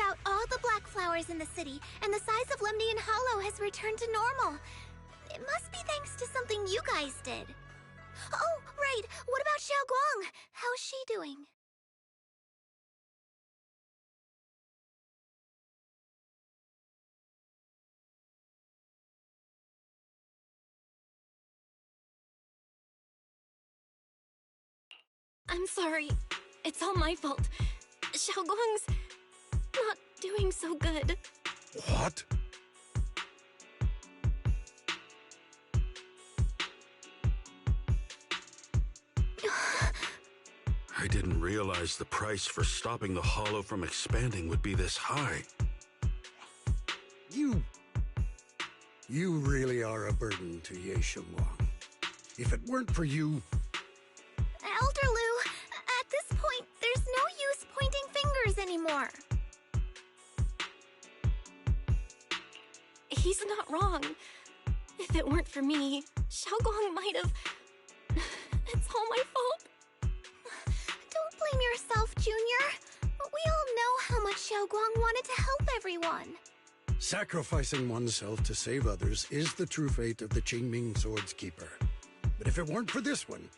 out all the black flowers in the city, and the size of Lemnian Hollow has returned to normal. It must be thanks to something you guys did. Oh, right. What about Xiaoguang? How's she doing? I'm sorry. It's all my fault. Xiaoguang's not doing so good. What? I didn't realize the price for stopping the hollow from expanding would be this high. You really are a burden to Ye Xiongguang. If it weren't for you... Elder Lu, at this point, there's no use pointing fingers anymore. He's not wrong. If it weren't for me, Xiaoguang might have... It's all my fault. Don't blame yourself, Junior. We all know how much Xiaoguang wanted to help everyone. Sacrificing oneself to save others is the true fate of the Qingming Sword's keeper. But if it weren't for this one,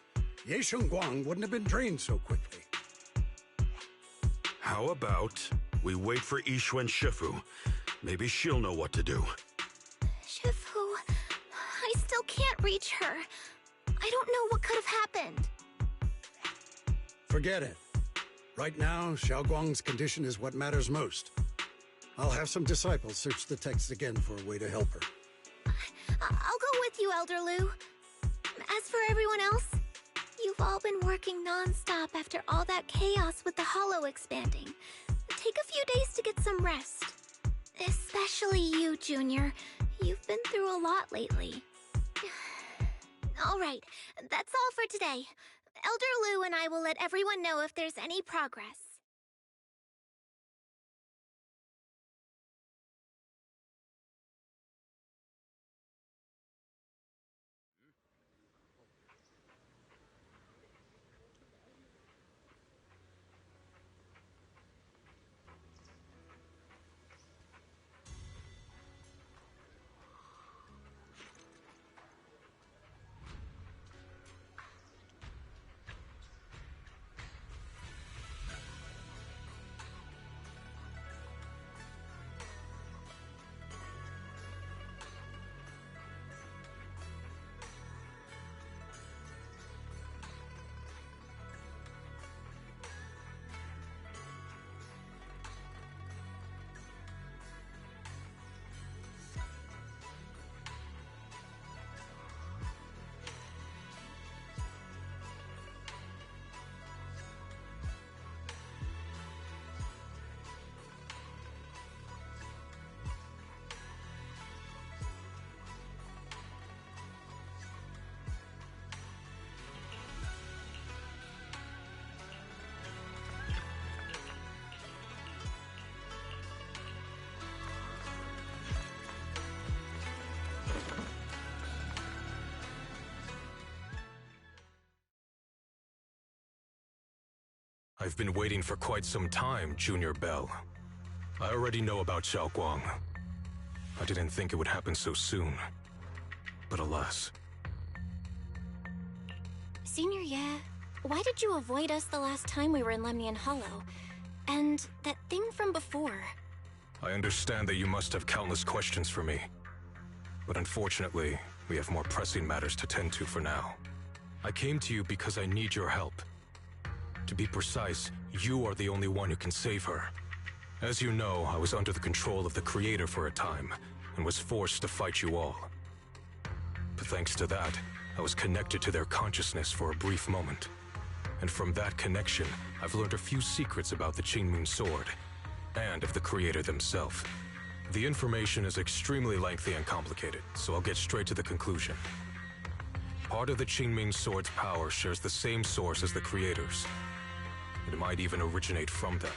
Ye Xiongguang wouldn't have been drained so quickly. How about we wait for Yixuan Shifu? Maybe she'll know what to do. Shifu, I still can't reach her. I don't know what could have happened. Forget it. Right now, Xiaoguang's condition is what matters most. I'll have some disciples search the text again for a way to help her. I'll go with you, Elder Lu. As for everyone else, you've all been working non-stop after all that chaos with the hollow expanding. Take a few days to get some rest. Especially you, Junior. You've been through a lot lately. All right, that's all for today. Elder Lu and I will let everyone know if there's any progress. I've been waiting for quite some time, Junior Bell. I already know about Xiaoguang. I didn't think it would happen so soon. But alas. Senior Ye, why did you avoid us the last time we were in Lemnian Hollow? And that thing from before? I understand that you must have countless questions for me. But unfortunately, we have more pressing matters to tend to for now. I came to you because I need your help. To be precise, you are the only one who can save her. As you know, I was under the control of the Creator for a time, and was forced to fight you all. But thanks to that, I was connected to their consciousness for a brief moment. And from that connection, I've learned a few secrets about the Qingming Sword, and of the Creator themselves. The information is extremely lengthy and complicated, so I'll get straight to the conclusion. Part of the Qingming Sword's power shares the same source as the Creator's. It might even originate from them.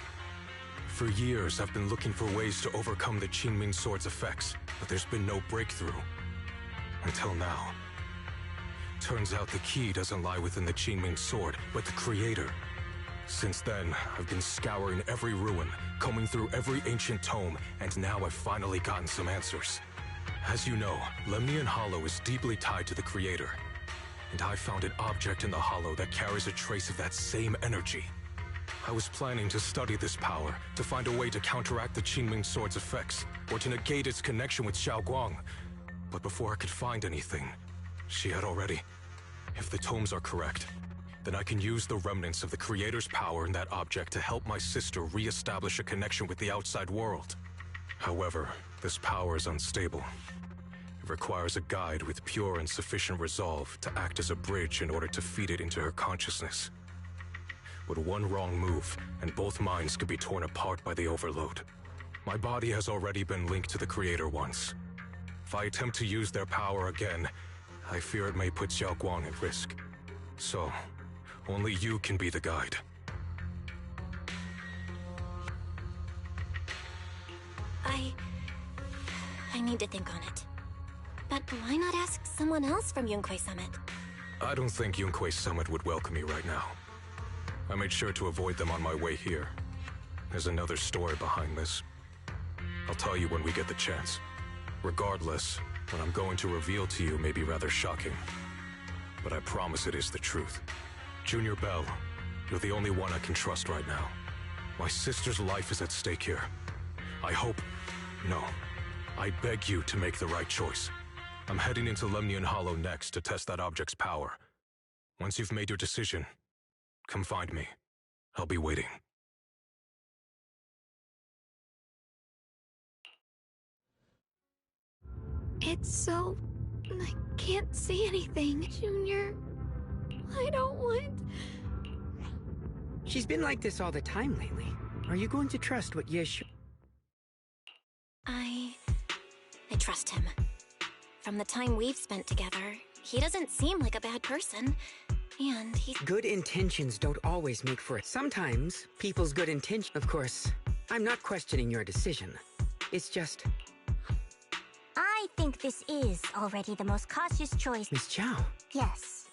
For years, I've been looking for ways to overcome the Qingming Sword's effects, but there's been no breakthrough. Until now. Turns out the key doesn't lie within the Qingming Sword, but the Creator. Since then, I've been scouring every ruin, combing through every ancient tome, and now I've finally gotten some answers. As you know, Lemnian Hollow is deeply tied to the Creator, and I found an object in the Hollow that carries a trace of that same energy. I was planning to study this power, to find a way to counteract the Qingming Sword's effects, or to negate its connection with Xiaoguang. But before I could find anything, she had already... If the tomes are correct, then I can use the remnants of the Creator's power in that object to help my sister re-establish a connection with the outside world. However, this power is unstable. It requires a guide with pure and sufficient resolve to act as a bridge in order to feed it into her consciousness. But one wrong move, and both minds could be torn apart by the overload. My body has already been linked to the Creator once. If I attempt to use their power again, I fear it may put Xiaoguang at risk. So, only you can be the guide. I need to think on it. But why not ask someone else from Yunque Summit? I don't think Yunque Summit would welcome me right now. I made sure to avoid them on my way here. There's another story behind this. I'll tell you when we get the chance. Regardless, what I'm going to reveal to you may be rather shocking. But I promise it is the truth. Junior Bell, you're the only one I can trust right now. My sister's life is at stake here. I hope... No. I beg you to make the right choice. I'm heading into Lemnian Hollow next to test that object's power. Once you've made your decision, come find me. I'll be waiting. It's so... I can't see anything, Junior. I don't want... She's been like this all the time lately. Are you going to trust what Yesh... I trust him. From the time we've spent together, he doesn't seem like a bad person. And he's... Good intentions don't always make for it. Sometimes, people's good intention... Of course, I'm not questioning your decision. It's just... I think this is already the most cautious choice. Miss Chow. Yes.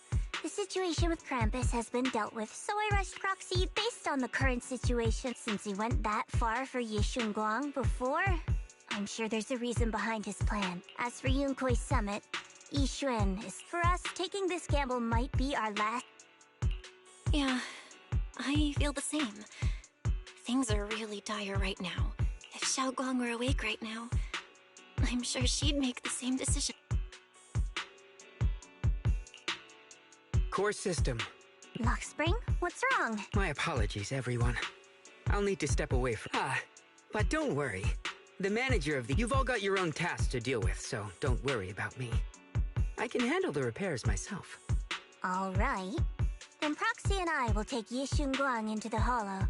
The situation with Krampus has been dealt with, so I rushed Proxy based on the current situation. Since he went that far for Yishun Guang before, I'm sure there's a reason behind his plan. As for Yunque's Summit, Yixuan is... For us, taking this gamble might be our last... Yeah, I feel the same. Things are really dire right now. If Xiaoguang were awake right now, I'm sure she'd make the same decision. Core system. Lockspring? What's wrong? My apologies, everyone. I'll need to step away from... but don't worry. The manager of the... You've all got your own tasks to deal with, so don't worry about me. I can handle the repairs myself. All right. Then Proxy and I will take Yishun Guang into the Hollow.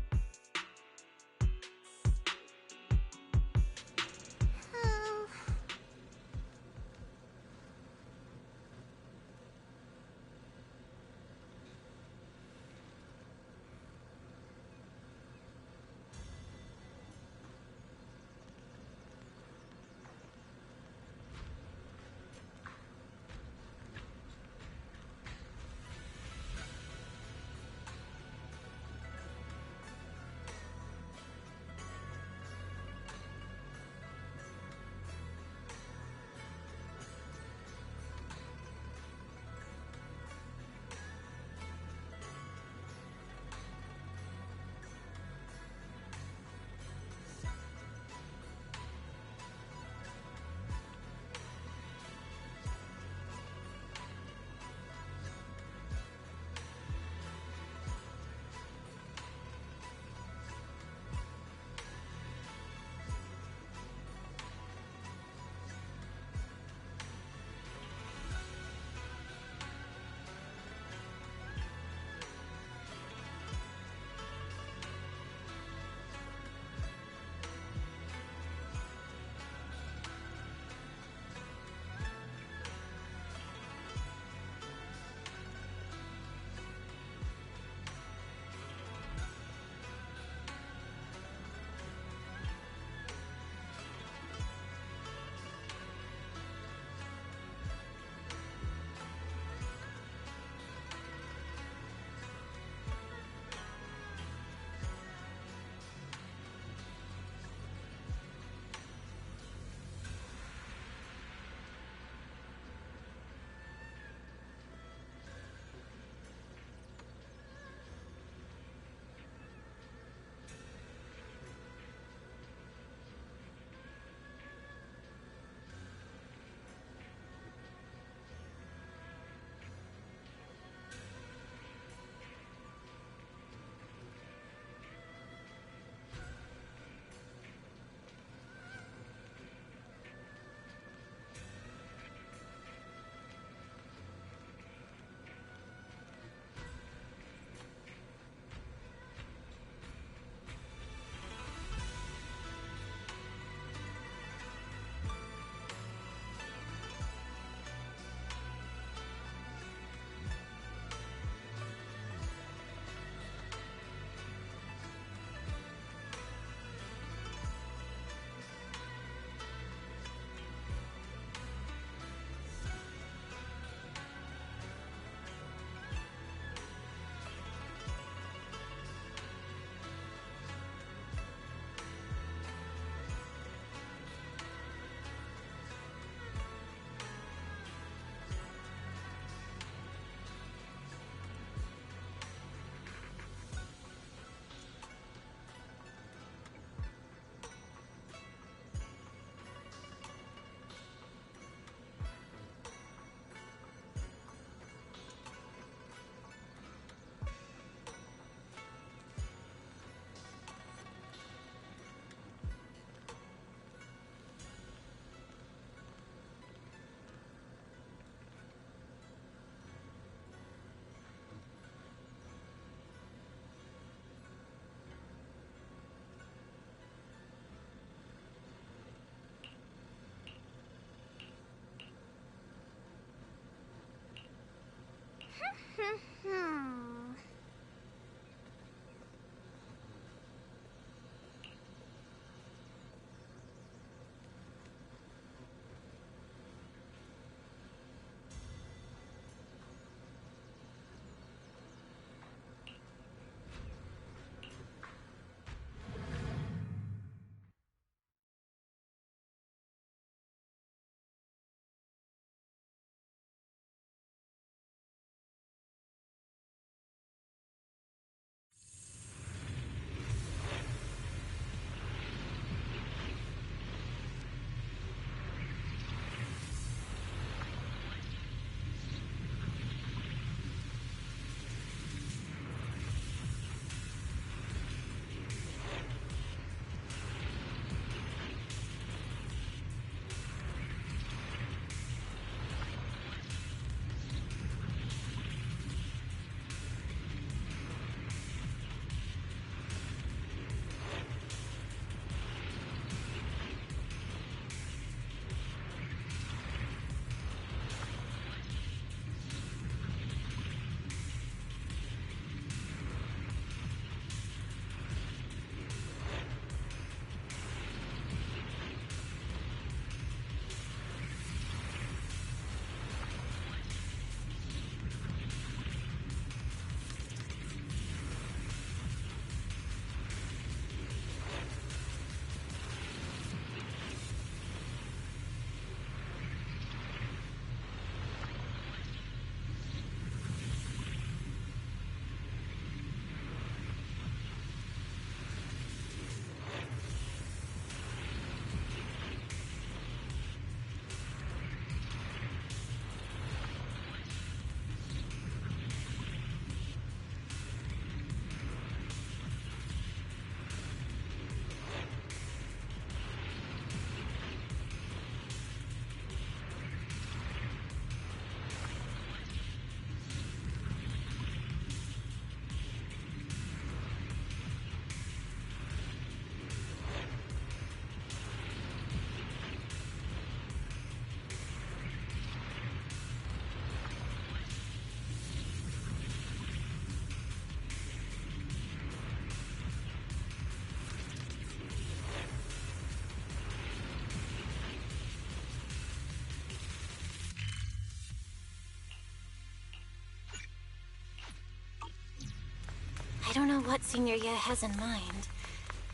I don't know what Senior Ye has in mind,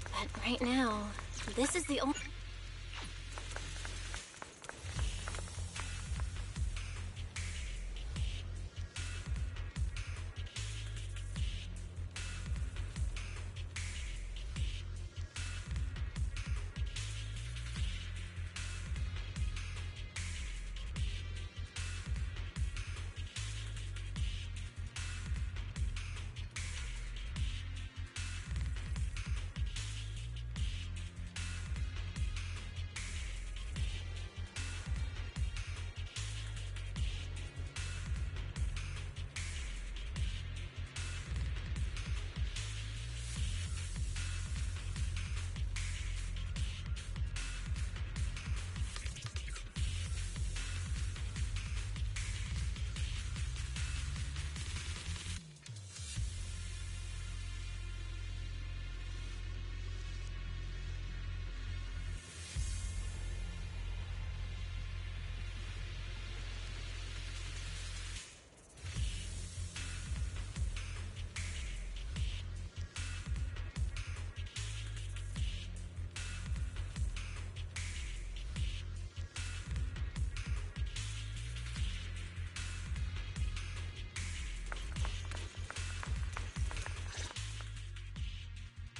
but right now, this is the only...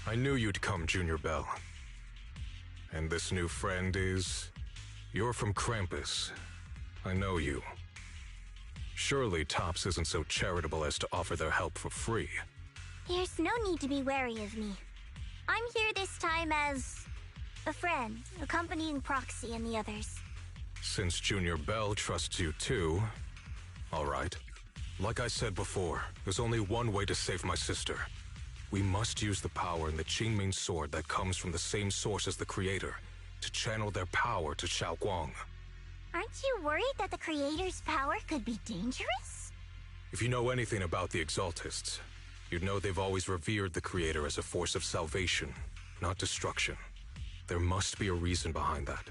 I knew you'd come, Junior Bell. And this new friend is... You're from Krampus. I know you. Surely Tops isn't so charitable as to offer their help for free. There's no need to be wary of me. I'm here this time as... a friend, accompanying Proxy and the others. Since Junior Bell trusts you too... All right. Like I said before, there's only one way to save my sister. We must use the power in the Qingming sword that comes from the same source as the Creator to channel their power to Xiaoguang. Aren't you worried that the Creator's power could be dangerous? If you know anything about the Exaltists, you'd know they've always revered the Creator as a force of salvation, not destruction. There must be a reason behind that.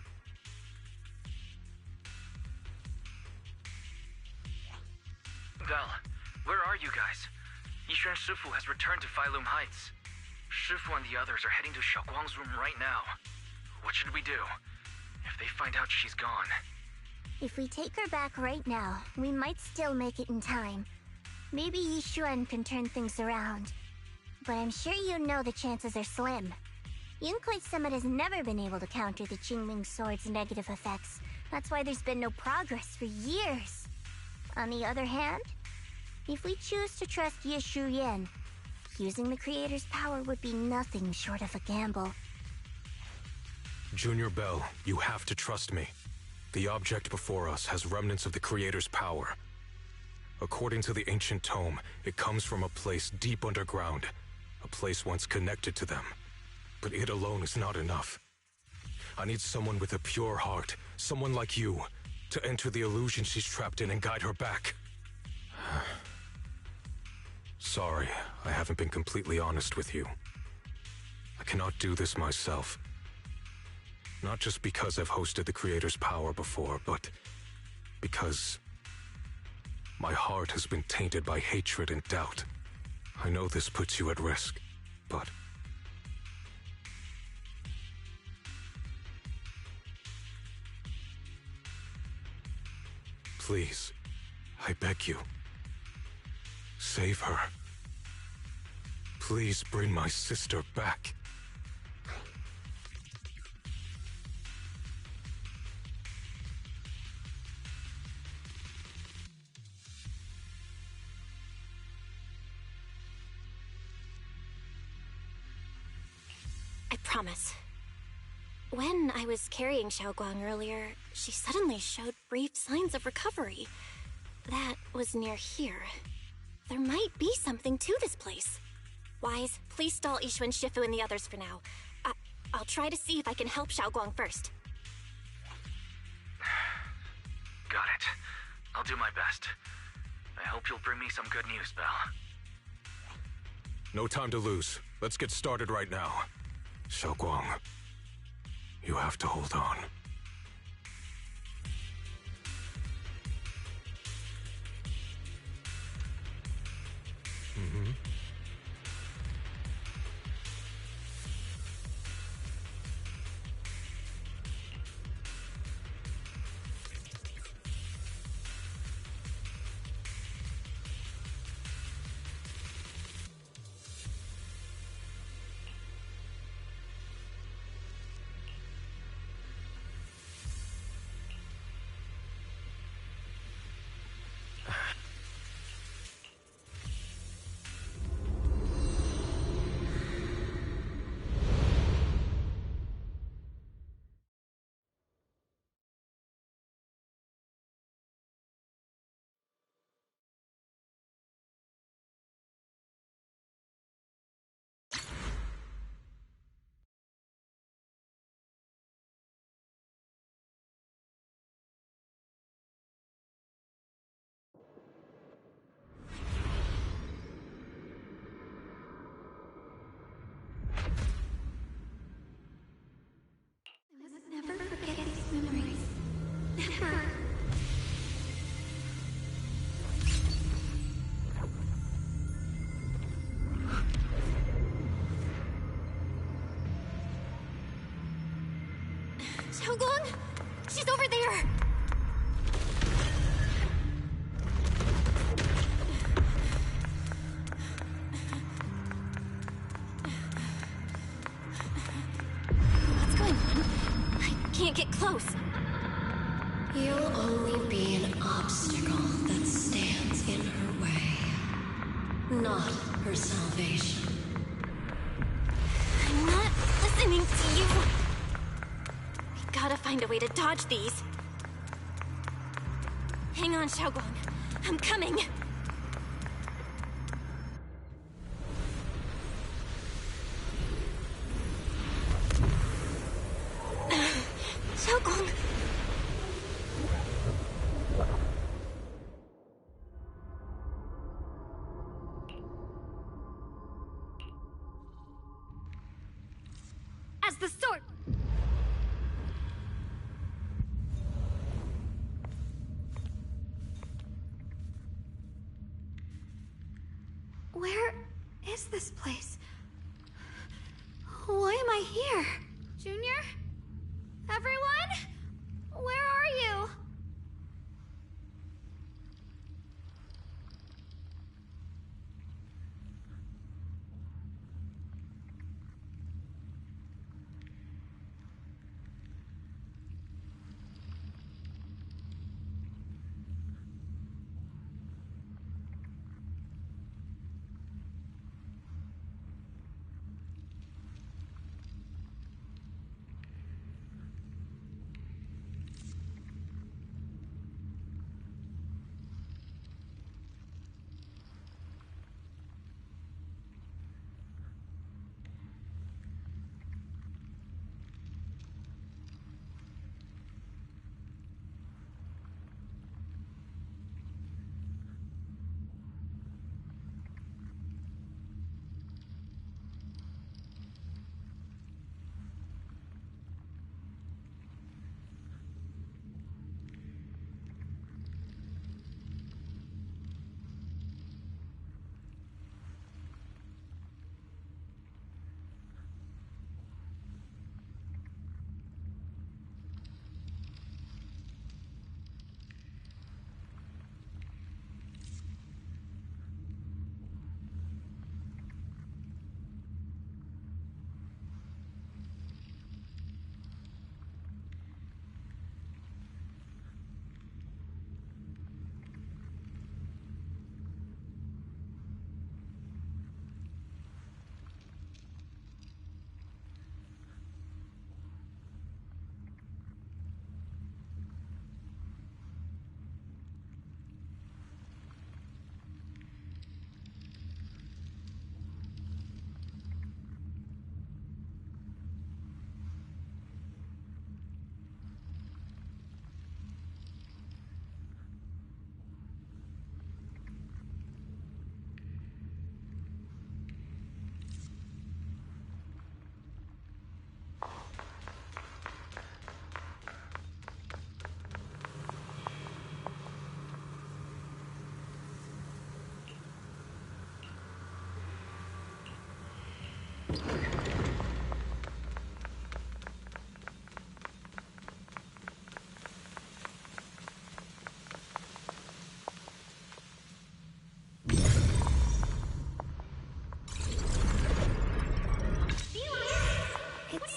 Val, where are you guys? Yixuan Shifu has returned to Phylum Heights. Shifu and the others are heading to Xiaoguang's room right now. What should we do? If they find out she's gone... If we take her back right now, we might still make it in time. Maybe Yixuan can turn things around. But I'm sure you know the chances are slim. Yunkai Summit has never been able to counter the Qingming Sword's negative effects. That's why there's been no progress for years. On the other hand, if we choose to trust Yishu Yan, using the Creator's power would be nothing short of a gamble. Junior Bell, you have to trust me. The object before us has remnants of the Creator's power. According to the ancient tome, it comes from a place deep underground, a place once connected to them. But it alone is not enough. I need someone with a pure heart, someone like you, to enter the illusion she's trapped in and guide her back. Sorry, I haven't been completely honest with you. I cannot do this myself. Not just because I've hosted the Creator's power before, but because my heart has been tainted by hatred and doubt. I know this puts you at risk, but... Please, I beg you. Save her. Please bring my sister back. I promise. When I was carrying Xiaoguang earlier, she suddenly showed brief signs of recovery. That was near here. There might be something to this place. Wise, please stall Yixuan Shifu and the others for now. I'll try to see if I can help Xiaoguang first. Got it. I'll do my best. I hope you'll bring me some good news, Belle. No time to lose. Let's get started right now. Xiaoguang, you have to hold on. Never forget these memories. Never. Xiaoguang! She's over there! What's going on? I can't get close. You'll only be an obstacle that stands in her way, not her salvation. I'm not listening to you. We gotta find a way to dodge these. Hang on, Xiaoguang. I'm coming. Xiaoguang. as the sword... Where is this place? Why am I here? Junior? Everyone? Where are you?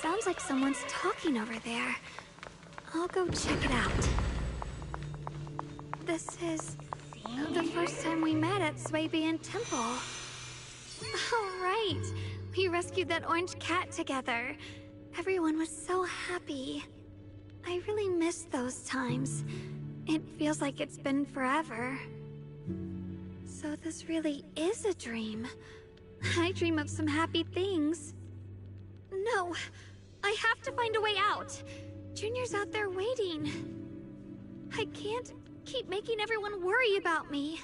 Sounds like someone's talking over there. I'll go check it out. This is the first time we met at Swabian Temple. Oh, right. We rescued that orange cat together. Everyone was so happy. I really miss those times. It feels like it's been forever. So this really is a dream. I dream of some happy things. No, I have to find a way out. Junior's out there waiting. I can't keep making everyone worry about me.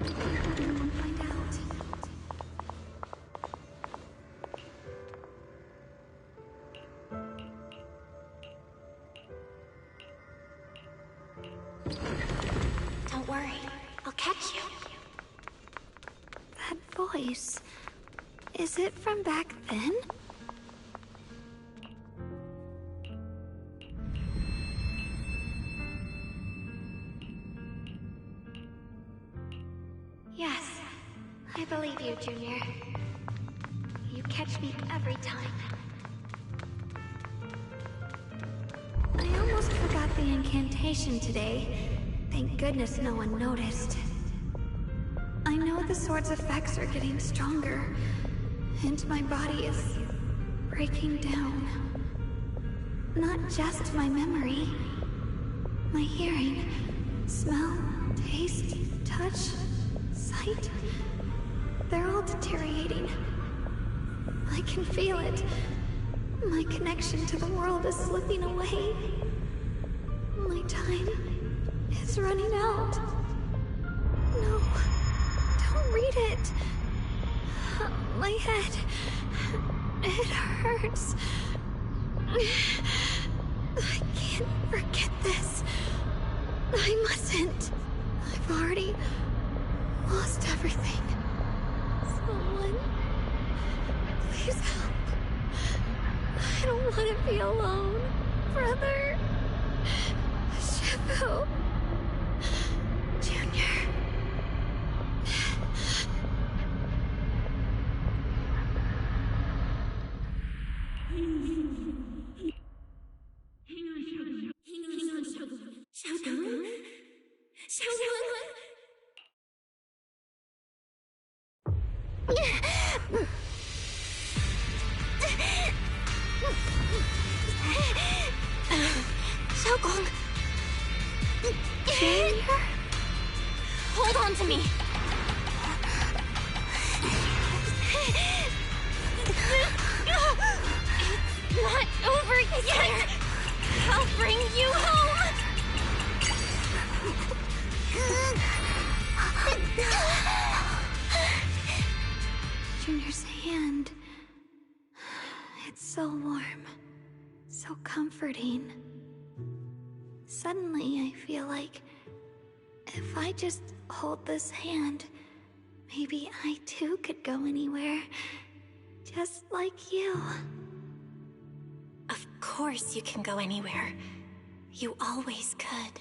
We'll find out. Don't worry, I'll catch you. That voice... is it from back then? Yes, I believe you, Junior. You catch me every time. I almost forgot the incantation today. Thank goodness no one noticed. I know the sword's effects are getting stronger, and my body is breaking down. Not just my memory, my hearing, smell, taste, touch, sight. They're all deteriorating. I can feel it. My connection to the world is slipping away. My time is running out. No, don't read it. My head, it hurts. I can't forget this. I mustn't. I've already lost everything. Someone, please help. I don't want to be alone, brother. Shifu. Junior. Xiaogong! Junior? Hold on to me! It's not over yet! I'll bring you home! Junior's hand. It's so warm. So comforting. Suddenly, I feel like if I just hold this hand, maybe I too could go anywhere. Just like you. Of course you can go anywhere. You always could.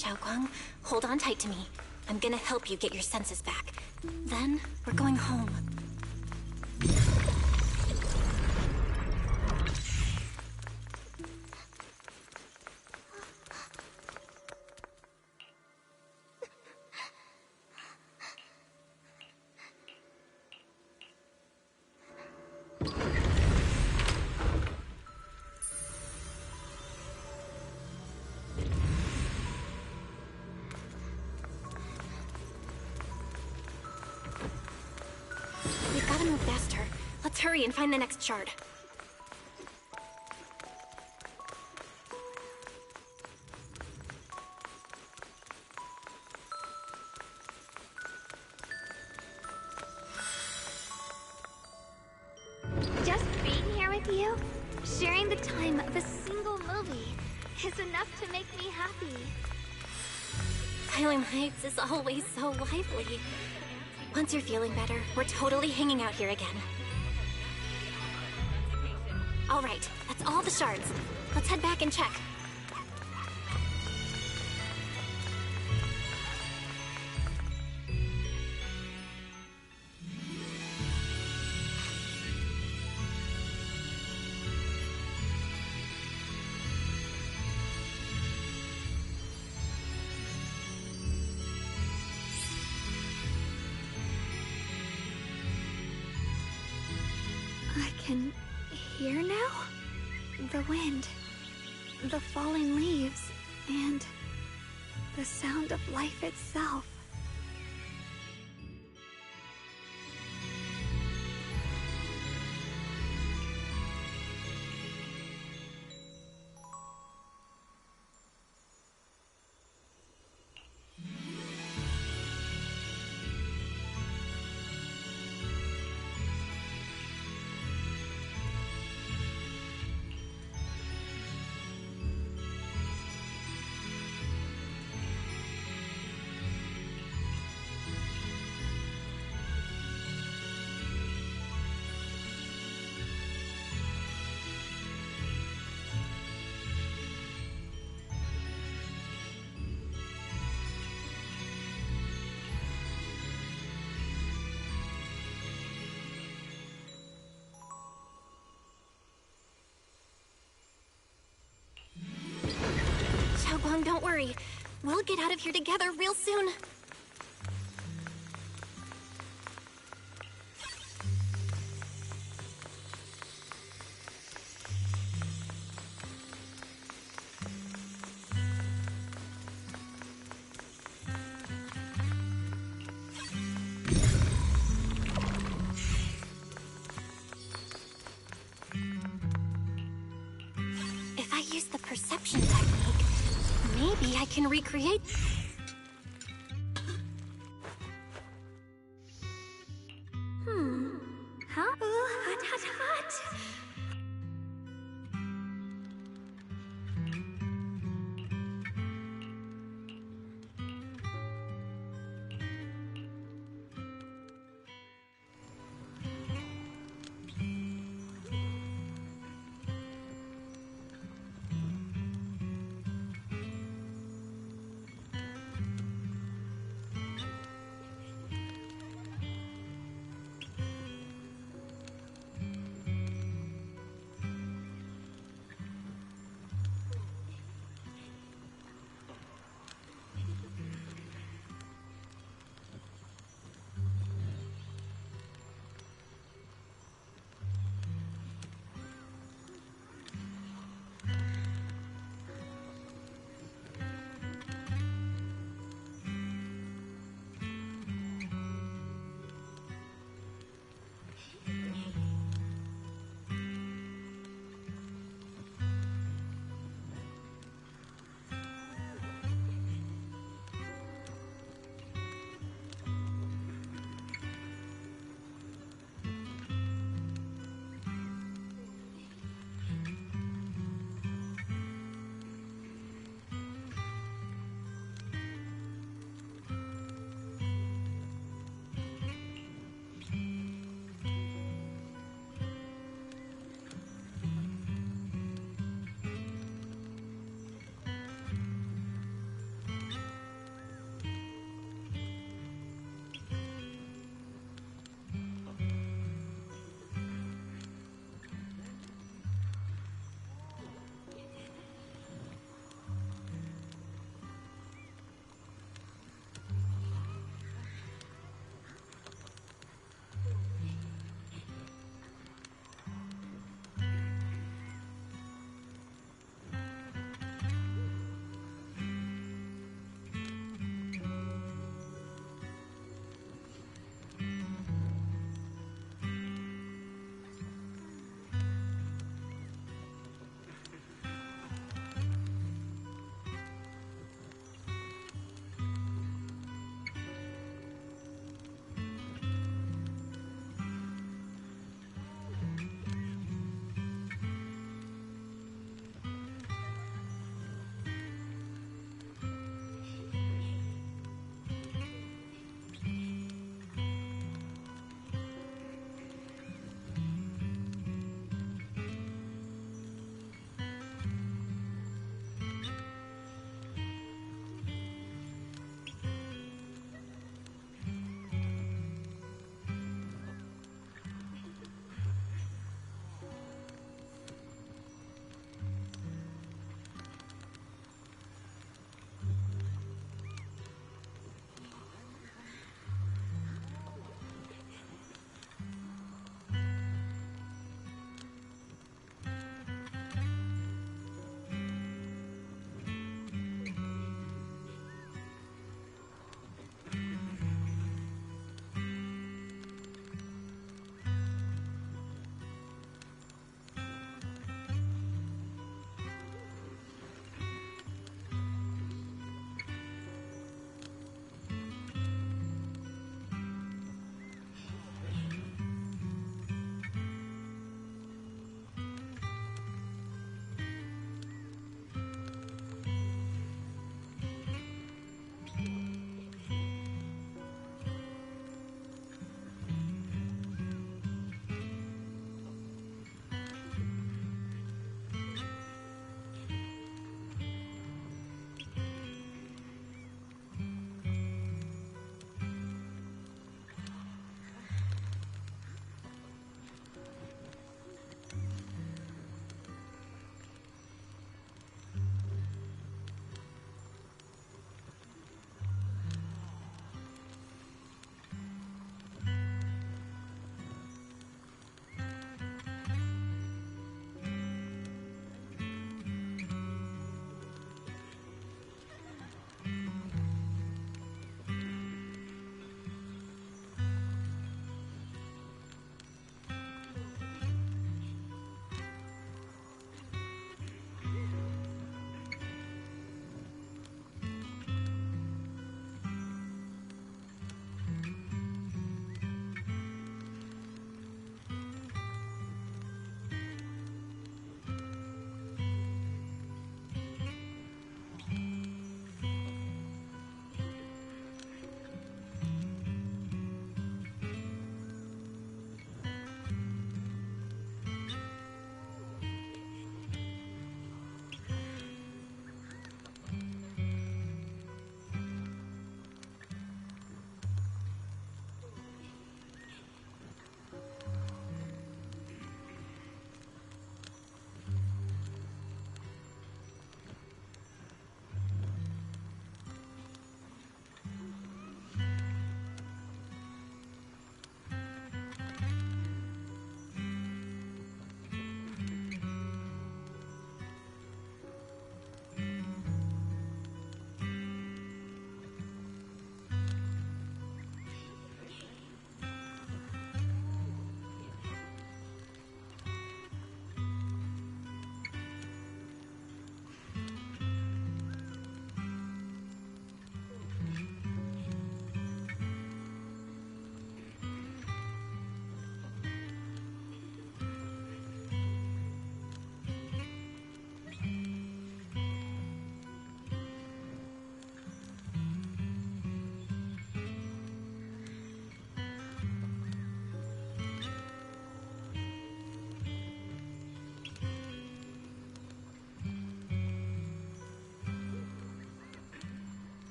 Xiaoguang, hold on tight to me. I'm gonna help you get your senses back. Then, we're going home. We've gotta move faster. Let's hurry and find the next shard. Just being here with you, sharing the time of a single movie, is enough to make me happy. Phylum Heights is always so lively. Once you're feeling better, we're totally hanging out here again. All right, that's all the shards. Let's head back and check. I can hear now? The wind, the falling leaves, and the sound of life itself. Xiaoguang, don't worry. We'll get out of here together real soon. If I use the perception technique, maybe I can recreate... Huh? Hot, hot, hot.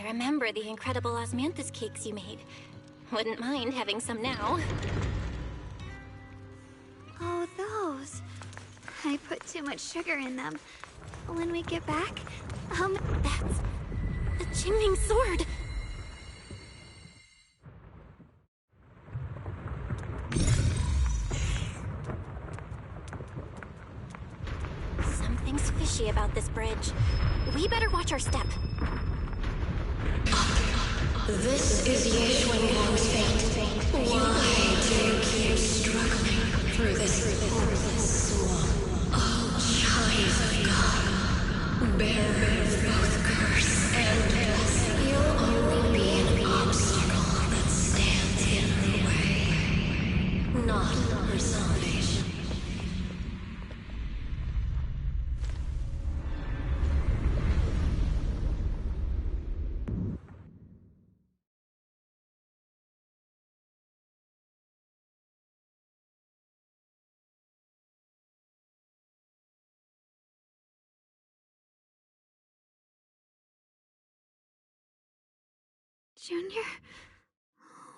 I remember the incredible osmanthus cakes you made. Wouldn't mind having some now. Oh, those. I put too much sugar in them. When we get back, That's the Qingming sword! Something's fishy about this bridge. We better watch our step. This is Yeshuan's fate. Why do you keep struggling through this hopeless swamp? Oh, child of God, bearer of both curse and blessing, you'll only be an obstacle that stands in her way, not her salvation. Junior,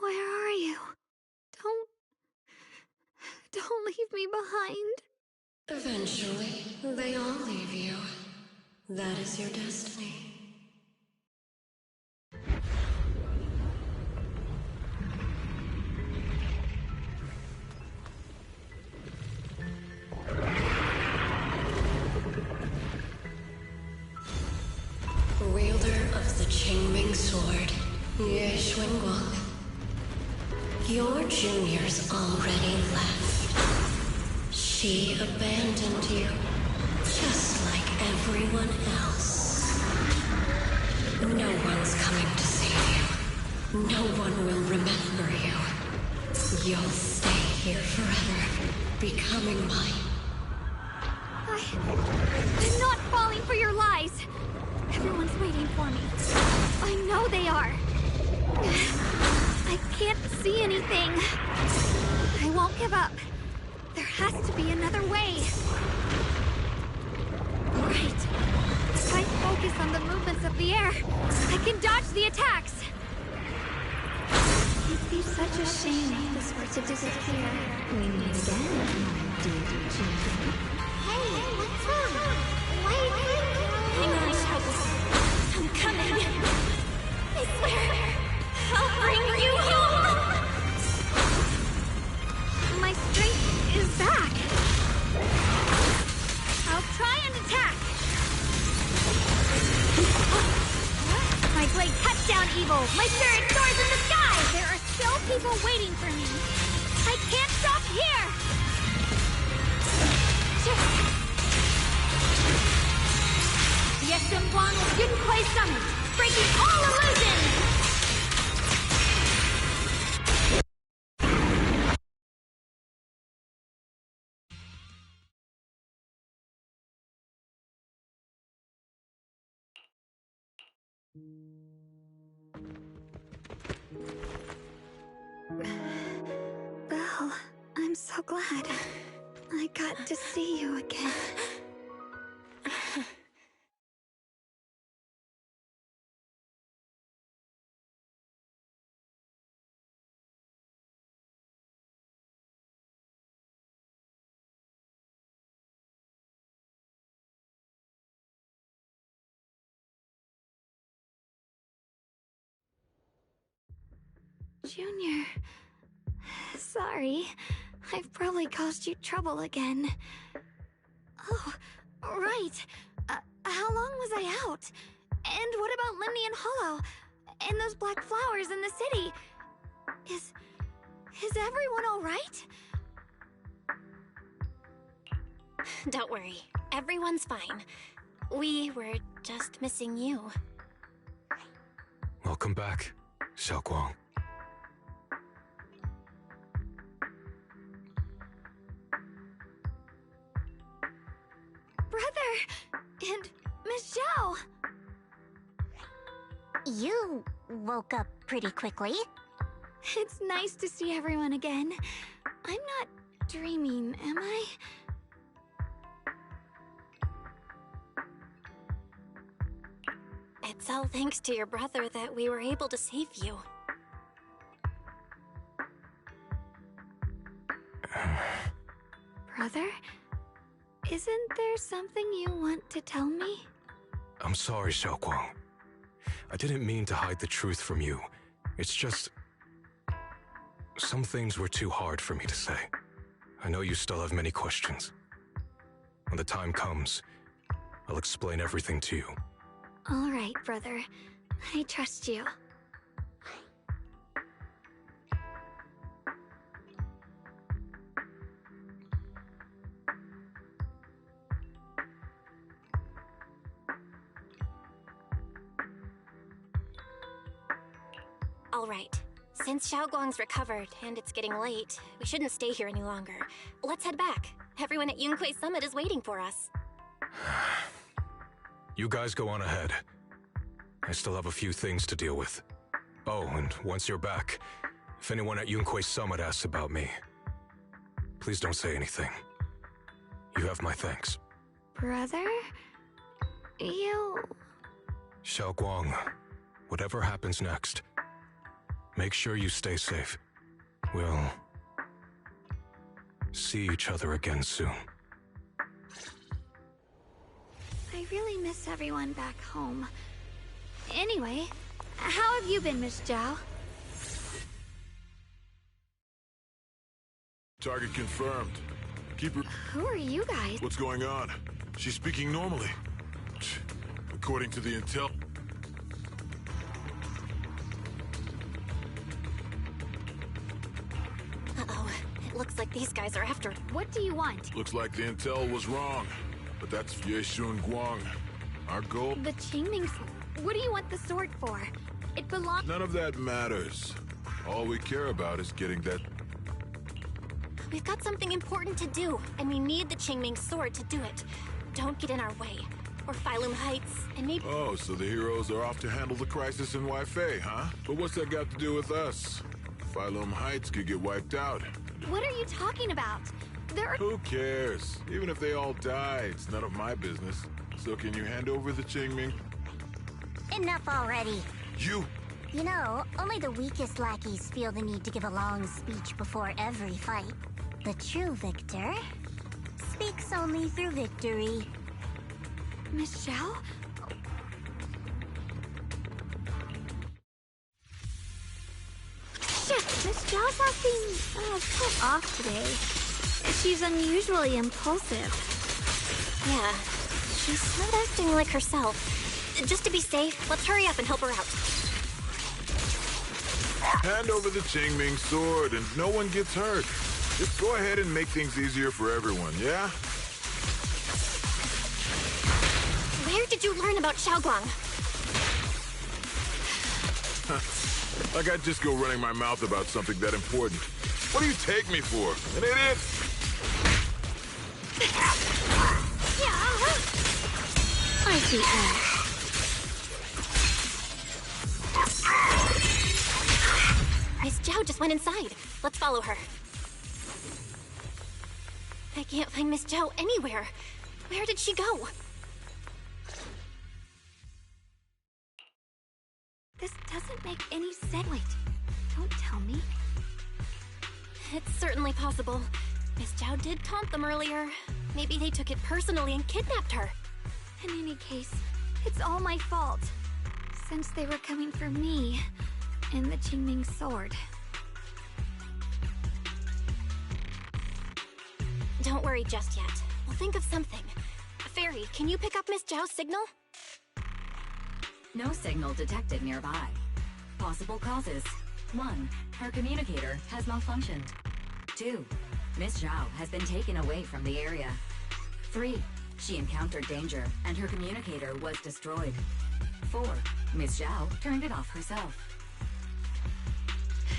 where are you? Don't leave me behind. Eventually, they all leave you. That is your destiny. Wielder of the Qingming sword, Ye Xuanguang. Your junior's already left. She abandoned you, just like everyone else. No one's coming to save you. No one will remember you. You'll stay here forever, becoming mine. I'm not falling for your lies. Everyone's waiting for me. I know they are. I can't see anything. I won't give up. There has to be another way. Right. If I focus on the movements of the air, I can dodge the attacks. It'd be such a shame if this were to disappear. We meet again, my dear champion. Hey, what's wrong? Wait! Hang on, I'm coming. I swear, I'll bring you home! My strength is back. I'll try and attack. My blade cuts down evil. My spirit soars in the sky. There are still people waiting for me. I can't stop here. Yes, Guang is Yunquai summoned, breaking all illusions. Belle, I'm so glad. I got to see you again. Junior, sorry. I've probably caused you trouble again. Oh, right. How long was I out? And what about Limnian Hollow? And those black flowers in the city? Is everyone all right? Don't worry, everyone's fine. We were just missing you. Welcome back, Xiaoguang. Brother! And Miss Zhao! You woke up pretty quickly. It's nice to see everyone again. I'm not dreaming, am I? It's all thanks to your brother that we were able to save you. Brother? Isn't there something you want to tell me? I'm sorry, Xiaoguang. I didn't mean to hide the truth from you. It's just... some things were too hard for me to say. I know you still have many questions. When the time comes, I'll explain everything to you. All right, brother. I trust you. All right. Since Xiaoguang's recovered and it's getting late, we shouldn't stay here any longer. Let's head back. Everyone at Yunquei Summit is waiting for us. You guys go on ahead. I still have a few things to deal with. Oh, and once you're back, if anyone at Yunquei Summit asks about me, please don't say anything. You have my thanks. Brother? You... Xiaoguang, whatever happens next, make sure you stay safe. We'll see each other again soon. I really miss everyone back home. Anyway, how have you been, Miss Zhao? Target confirmed. Keep her... Who are you guys? What's going on? She's speaking normally. According to the intel... Uh-oh. It looks like these guys are after... What do you want? Looks like the intel was wrong. But that's Yeshun Guang. Our goal... The Qingming... What do you want the sword for? It belongs... None of that matters. All we care about is getting that... We've got something important to do, and we need the Qingming sword to do it. Don't get in our way. Or Phylum Heights, and maybe... Oh, so the heroes are off to handle the crisis in Waifei, huh? But what's that got to do with us? Phylum Heights could get wiped out. What are you talking about? Who cares? Even if they all die, it's none of my business. So can you hand over the Qingming? Enough already. You! You know, only the weakest lackeys feel the need to give a long speech before every fight. The true victor speaks only through victory. Miss Zhao? Shit, Miss Zhao's acting so off today. She's unusually impulsive. Yeah, she's not acting like herself. Just to be safe, let's hurry up and help her out. Hand over the Qingming sword and no one gets hurt. Just go ahead and make things easier for everyone, yeah? Where did you learn about Xiaoguang? Like I'd just go running my mouth about something that important. What do you take me for? An idiot? I see her. Miss Zhao just went inside. Let's follow her. I can't find Miss Zhao anywhere. Where did she go? This doesn't make any sense. Wait, don't tell me. It's certainly possible. Miss Zhao did taunt them earlier. Maybe they took it personally and kidnapped her. In any case, it's all my fault. Since they were coming for me and the Qingming sword. Don't worry just yet. We'll think of something. Fairy, can you pick up Miss Zhao's signal? No signal detected nearby. Possible causes. 1. Her communicator has malfunctioned. 2. Miss Zhao has been taken away from the area. 3. She encountered danger and her communicator was destroyed. 4. Miss Zhao turned it off herself.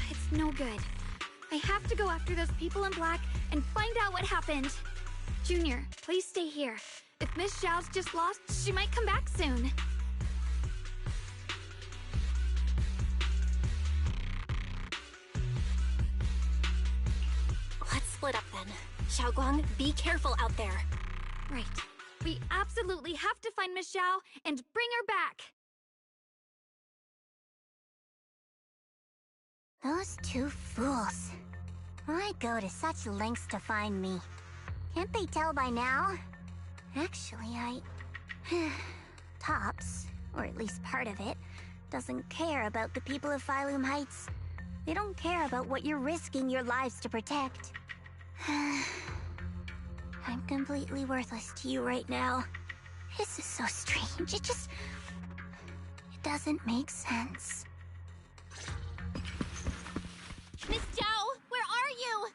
It's no good. I have to go after those people in black and find out what happened. Junior, please stay here. If Miss Zhao's just lost, she might come back soon. Let's split up then. Xiaoguang, be careful out there. Right. We absolutely have to find Miss Zhao and bring her back. Those two fools. Why go to such lengths to find me? Can't they tell by now? Actually, Tops, or at least part of it, doesn't care about the people of Phylum Heights. They don't care about what you're risking your lives to protect. I'm completely worthless to you right now. This is so strange. It doesn't make sense. Miss Zhao, where are you?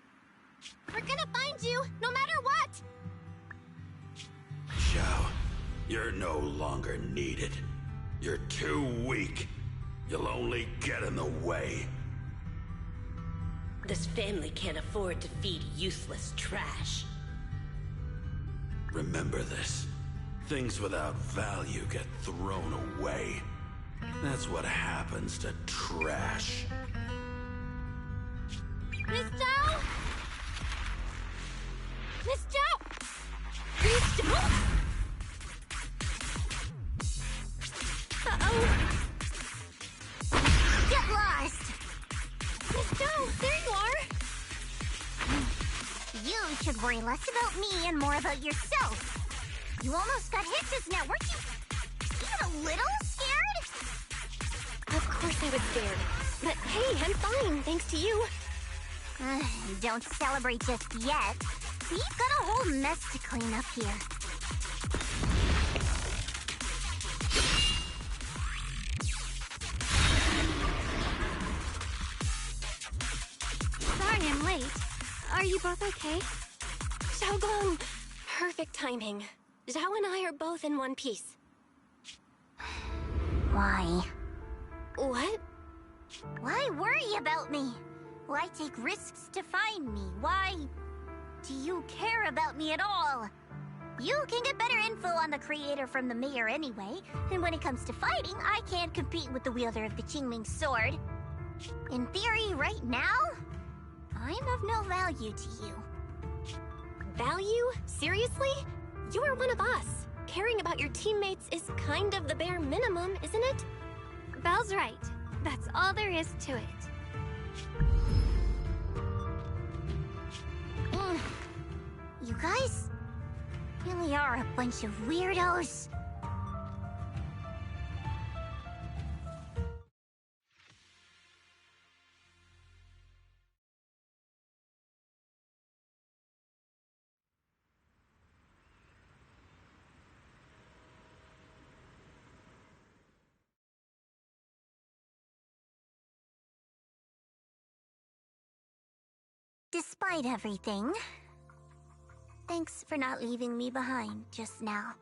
We're gonna find you, no matter what! Zhao, you're no longer needed. You're too weak. You'll only get in the way. This family can't afford to feed useless trash. Remember this. Things without value get thrown away. That's what happens to trash. Miss Zhao! Miss Zhao! Miss Zhao? Uh-oh! Get lost! Miss Zhao, there you are! You should worry less about me and more about yourself. You almost got hit just now, weren't you even a little scared? Of course I was scared. But hey, I'm fine, thanks to you. Don't celebrate just yet. We've got a whole mess to clean up here. Sorry I'm late. Are you both okay? Xiaoguang! Perfect timing. Zhao and I are both in one piece. Why? What? Why worry about me? Why take risks to find me? Why do you care about me at all? You can get better info on the creator from the mayor anyway, and when it comes to fighting, I can't compete with the wielder of the Qingming sword. In theory, right now, I'm of no value to you. Value? Seriously? You are one of us. Caring about your teammates is kind of the bare minimum, isn't it? Belle's right. That's all there is to it. You guys really are a bunch of weirdos. Despite everything, thanks for not leaving me behind just now.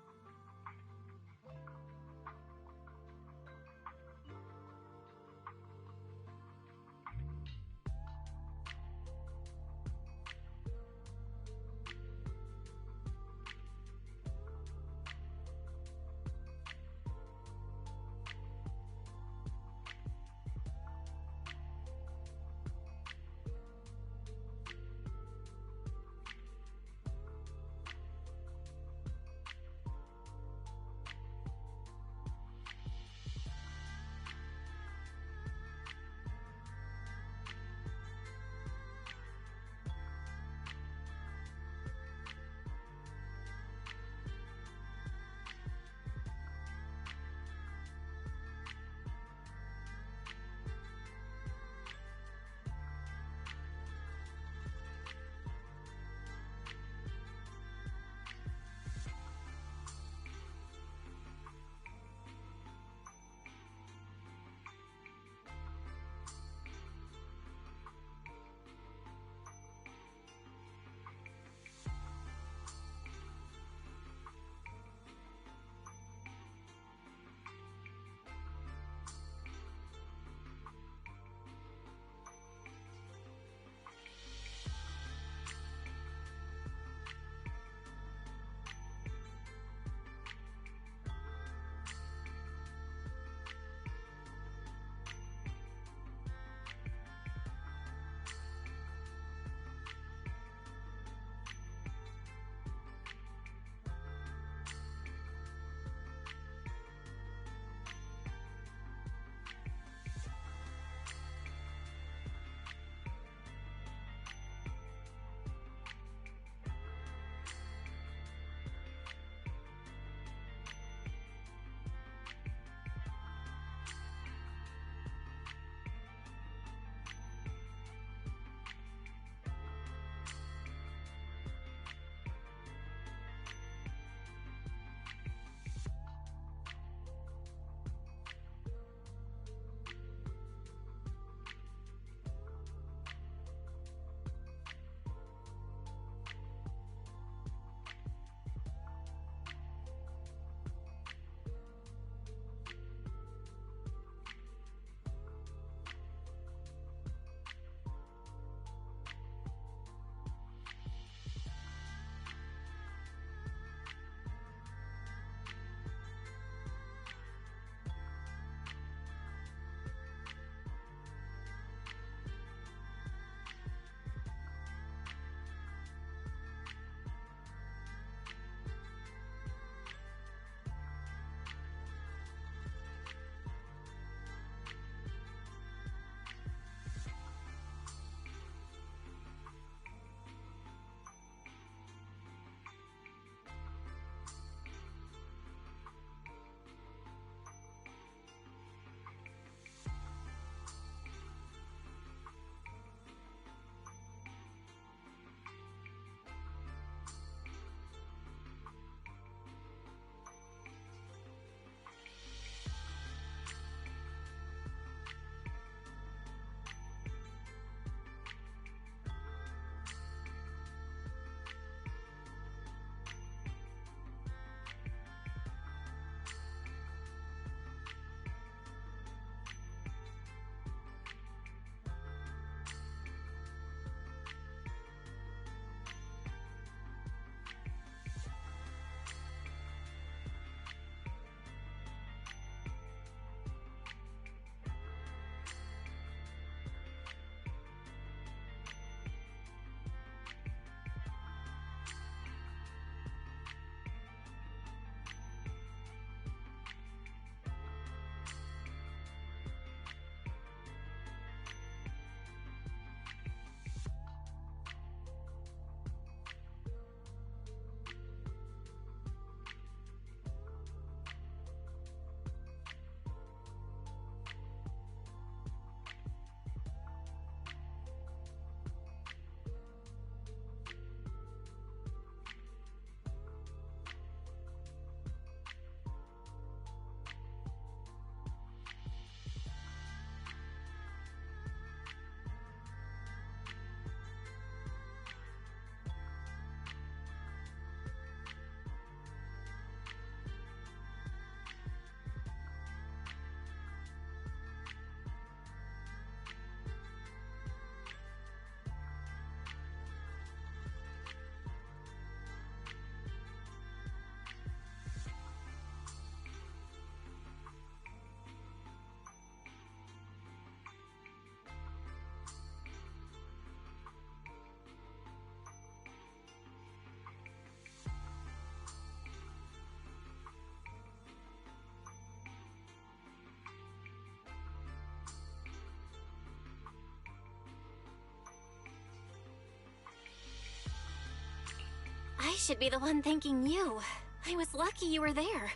should be the one thanking you. I was lucky you were there.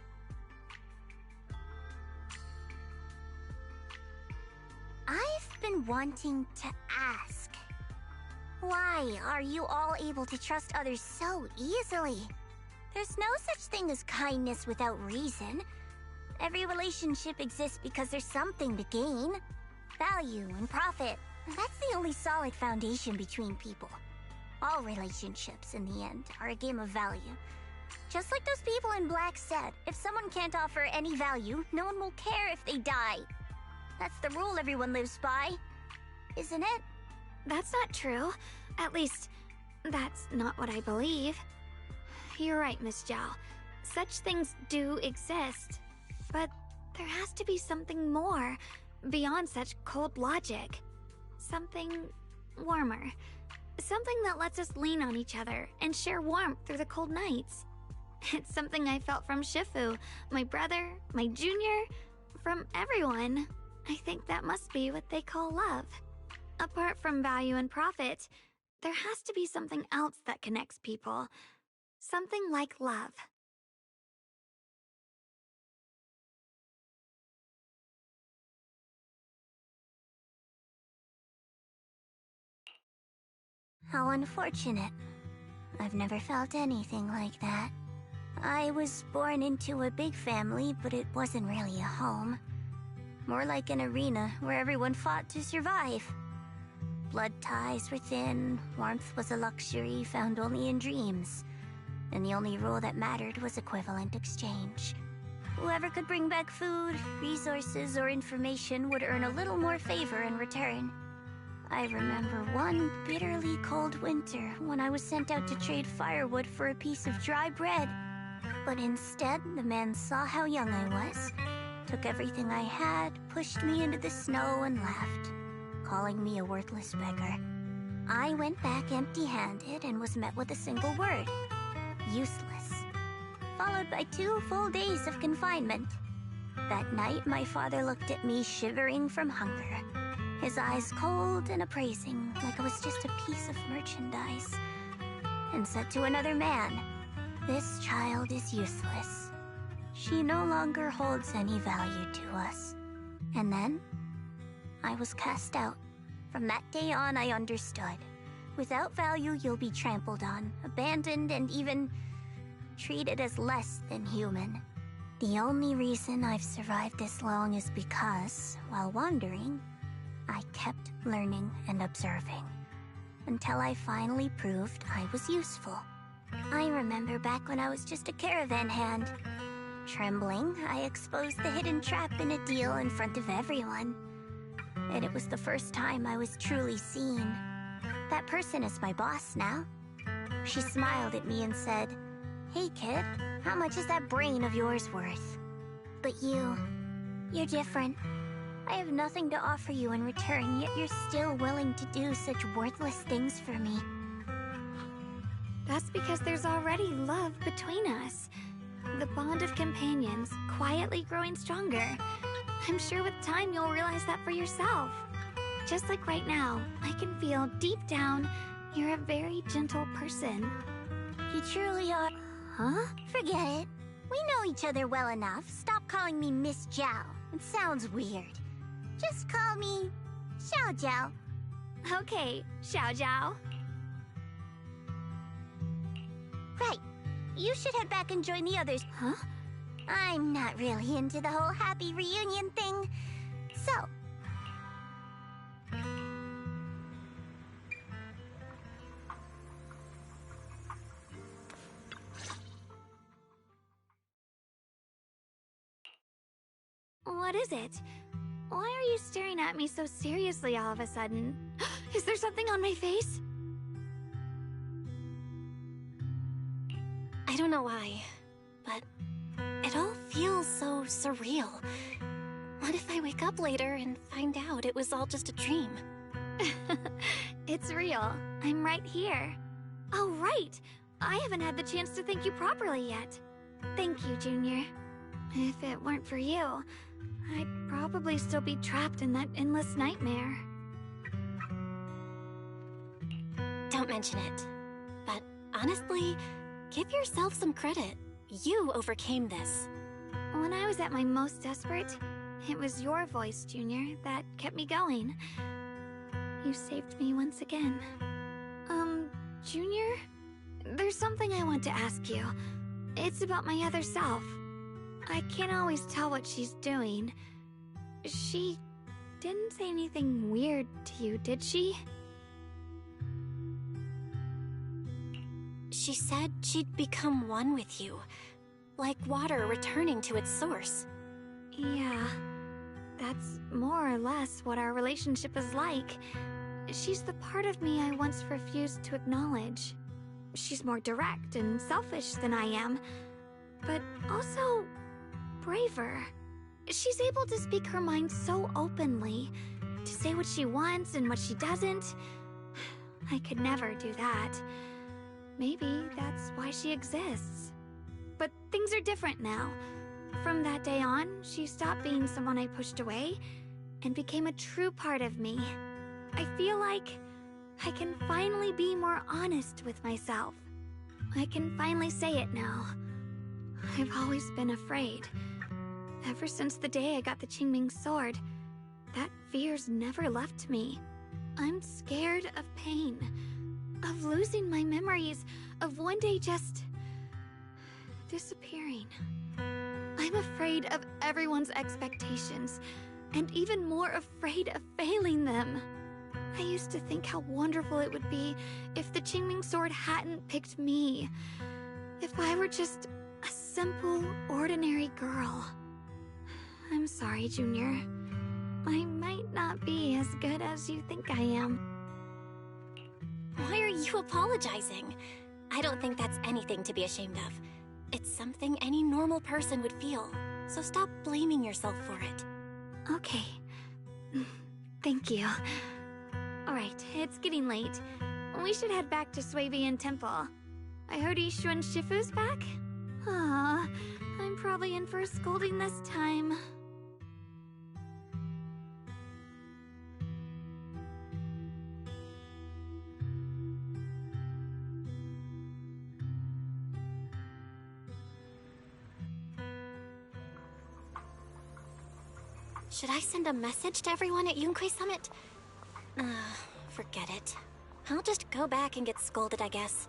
I've been wanting to ask. Why are you all able to trust others so easily? There's no such thing as kindness without reason. Every relationship exists because there's something to gain. Value and profit. That's the only solid foundation between people. All relationships, in the end, are a game of value. Just like those people in black said, if someone can't offer any value, no one will care if they die. That's the rule everyone lives by, isn't it? That's not true. At least, that's not what I believe. You're right, Miss Zhao. Such things do exist. But there has to be something more, beyond such cold logic. Something warmer. Something that lets us lean on each other and share warmth through the cold nights. It's something I felt from Shifu, my brother, my junior, from everyone. I think that must be what they call love. Apart from value and profit, there has to be something else that connects people. Something like love. How unfortunate. I've never felt anything like that. I was born into a big family, but it wasn't really a home. More like an arena where everyone fought to survive. Blood ties were thin, warmth was a luxury found only in dreams. And the only rule that mattered was equivalent exchange. Whoever could bring back food, resources, or information would earn a little more favor in return. I remember one bitterly cold winter when I was sent out to trade firewood for a piece of dry bread. But instead, the man saw how young I was, took everything I had, pushed me into the snow, and left, calling me a worthless beggar. I went back empty-handed and was met with a single word: useless. Followed by 2 full days of confinement. That night, my father looked at me shivering from hunger, his eyes cold and appraising, like I was just a piece of merchandise, and said to another man, "This child is useless. She no longer holds any value to us." And then, I was cast out. From that day on, I understood. Without value, you'll be trampled on, abandoned, and even treated as less than human. The only reason I've survived this long is because, while wandering, I kept learning and observing, until I finally proved I was useful. I remember back when I was just a caravan hand. Trembling, I exposed the hidden trap in a deal in front of everyone. And it was the first time I was truly seen. That person is my boss now. She smiled at me and said, "Hey kid, how much is that brain of yours worth?" But you're different. I have nothing to offer you in return, yet you're still willing to do such worthless things for me. That's because there's already love between us. The bond of companions, quietly growing stronger. I'm sure with time you'll realize that for yourself. Just like right now, I can feel deep down you're a very gentle person. You truly are. Huh? Forget it. We know each other well enough. Stop calling me Miss Zhao. It sounds weird. Just call me Xiao Zhao. Okay, Xiao Zhao. Right. You should head back and join the others. Huh? I'm not really into the whole happy reunion thing. So... What is it? Why are you staring at me so seriously all of a sudden? Is there something on my face? I don't know why, but it all feels so surreal. What if I wake up later and find out it was all just a dream? It's real. I'm right here. Oh, right! I haven't had the chance to thank you properly yet. Thank you, Junior. If it weren't for you, I'd probably still be trapped in that endless nightmare. Don't mention it. But honestly, Give yourself some credit. You overcame this. When I was at my most desperate, it was your voice, Junior, that kept me going. You saved me once again. Junior? There's something I want to ask you. It's about my other self. I can't always tell what she's doing. She didn't say anything weird to you, did she? She said she'd become one with you, like water returning to its source. Yeah, that's more or less what our relationship is like. She's the part of me I once refused to acknowledge. She's more direct and selfish than I am, but also braver. She's able to speak her mind so openly, to say what she wants and what she doesn't. I could never do that. Maybe that's why she exists. But things are different now. From that day on, she stopped being someone I pushed away and became a true part of me. I feel like I can finally be more honest with myself. I can finally say it now. I've always been afraid. Ever since the day I got the Qingming sword, that fear's never left me. I'm scared of pain, of losing my memories, of one day just disappearing. I'm afraid of everyone's expectations, and even more afraid of failing them. I used to think how wonderful it would be if the Qingming sword hadn't picked me. If I were just a simple, ordinary girl. I'm sorry, Junior. I might not be as good as you think I am. Why are you apologizing? I don't think that's anything to be ashamed of. It's something any normal person would feel, so stop blaming yourself for it. Okay. Thank you. Alright, it's getting late. We should head back to Swabian Temple. I heard Ishu and Shifu's back? Aw, I'm probably in for a scolding this time. Should I send a message to everyone at Yunque Summit? Forget it. I'll just go back and get scolded, I guess.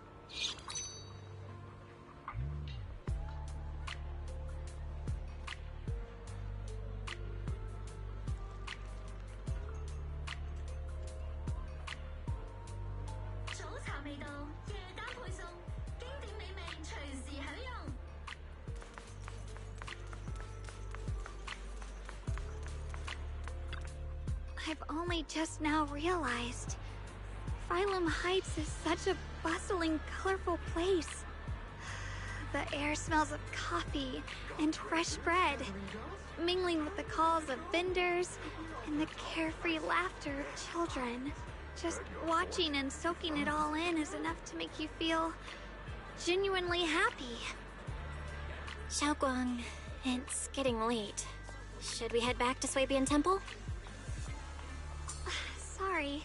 I've only just now realized. Phylum Heights is such a bustling, colorful place. The air smells of coffee and fresh bread, mingling with the calls of vendors and the carefree laughter of children. Just watching and soaking it all in is enough to make you feel genuinely happy. Xiaoguang, it's getting late. Should we head back to Swabian Temple? Sorry,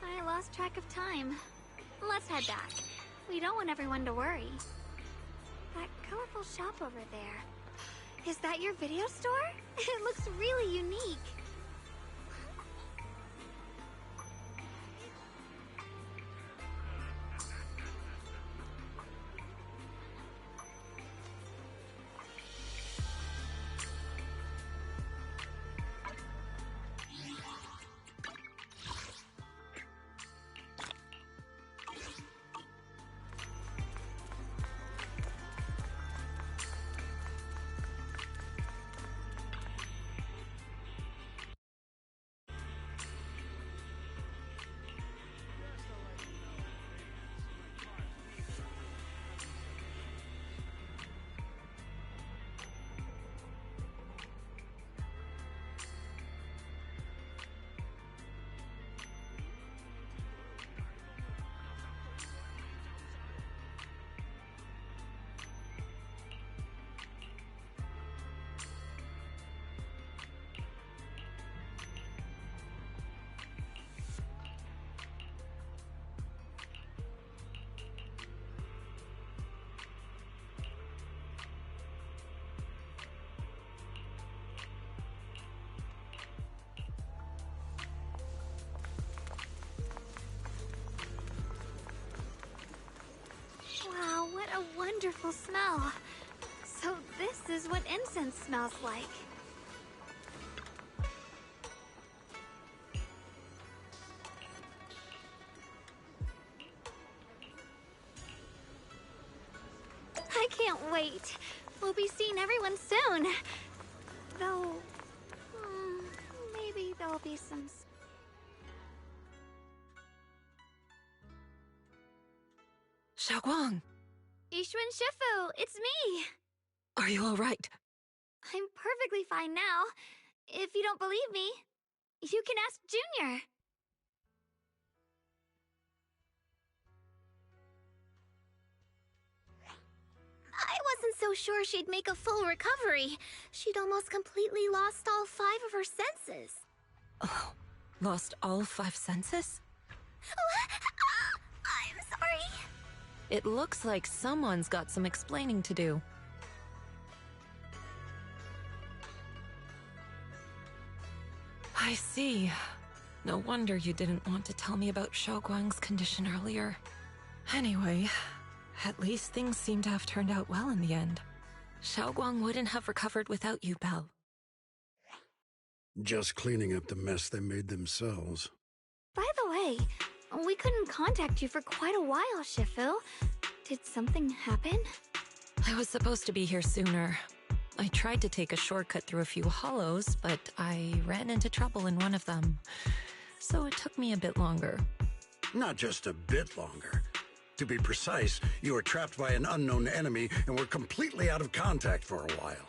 I lost track of time. Let's head back. We don't want everyone to worry. That colorful shop over there. Is that your video store? It looks really unique. What a wonderful smell. So this is what incense smells like. I can't wait. We'll be seeing everyone soon. Though, maybe there'll be some... Xiaoguang, Yixuan Shifu, it's me! are you all right? I'm perfectly fine now. If you don't believe me, you can ask Junior. I wasn't so sure she'd make a full recovery. She'd almost completely lost all 5 of her senses. Oh, lost all 5 senses? I'm sorry. It looks like someone's got some explaining to do. I see. No wonder you didn't want to tell me about Xiaoguang's condition earlier. Anyway, at least things seem to have turned out well in the end. Xiaoguang wouldn't have recovered without you, Belle. Just cleaning up the mess they made themselves. By the way, we couldn't contact you for quite a while, Shifu. Did something happen? I was supposed to be here sooner. I tried to take a shortcut through a few hollows, but I ran into trouble in one of them. So it took me a bit longer. Not just a bit longer. To be precise, you were trapped by an unknown enemy and were completely out of contact for a while.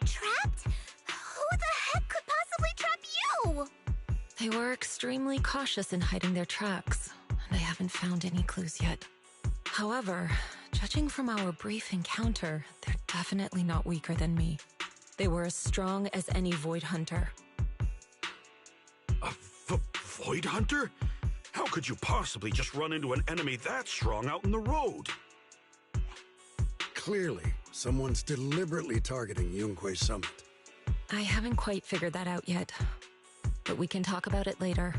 Trapped? Who the heck could possibly trap you? They were extremely cautious in hiding their tracks, and I haven't found any clues yet. However, judging from our brief encounter, they're definitely not weaker than me. They were as strong as any Void Hunter. A Void Hunter? How could you possibly just run into an enemy that strong out in the road? Clearly, someone's deliberately targeting Yunquei Summit. I haven't quite figured that out yet, but we can talk about it later.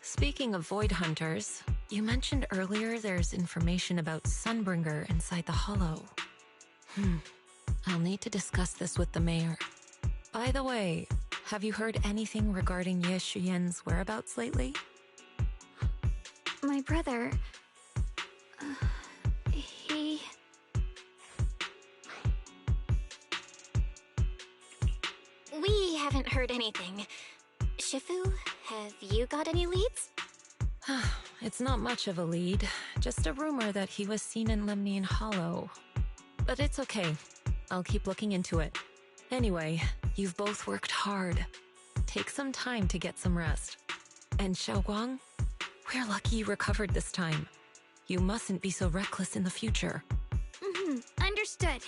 Speaking of Void Hunters, you mentioned earlier there's information about Sunbringer inside the Hollow. I'll need to discuss this with the mayor. By the way, have you heard anything regarding Ye Shuyen's whereabouts lately? My brother... he... We haven't heard anything. Shifu, have you got any leads? It's not much of a lead, just a rumor that he was seen in Lemnian Hollow. But it's okay. I'll keep looking into it. Anyway, you've both worked hard. Take some time to get some rest. And Xiaoguang, we're lucky you recovered this time. You mustn't be so reckless in the future. Understood.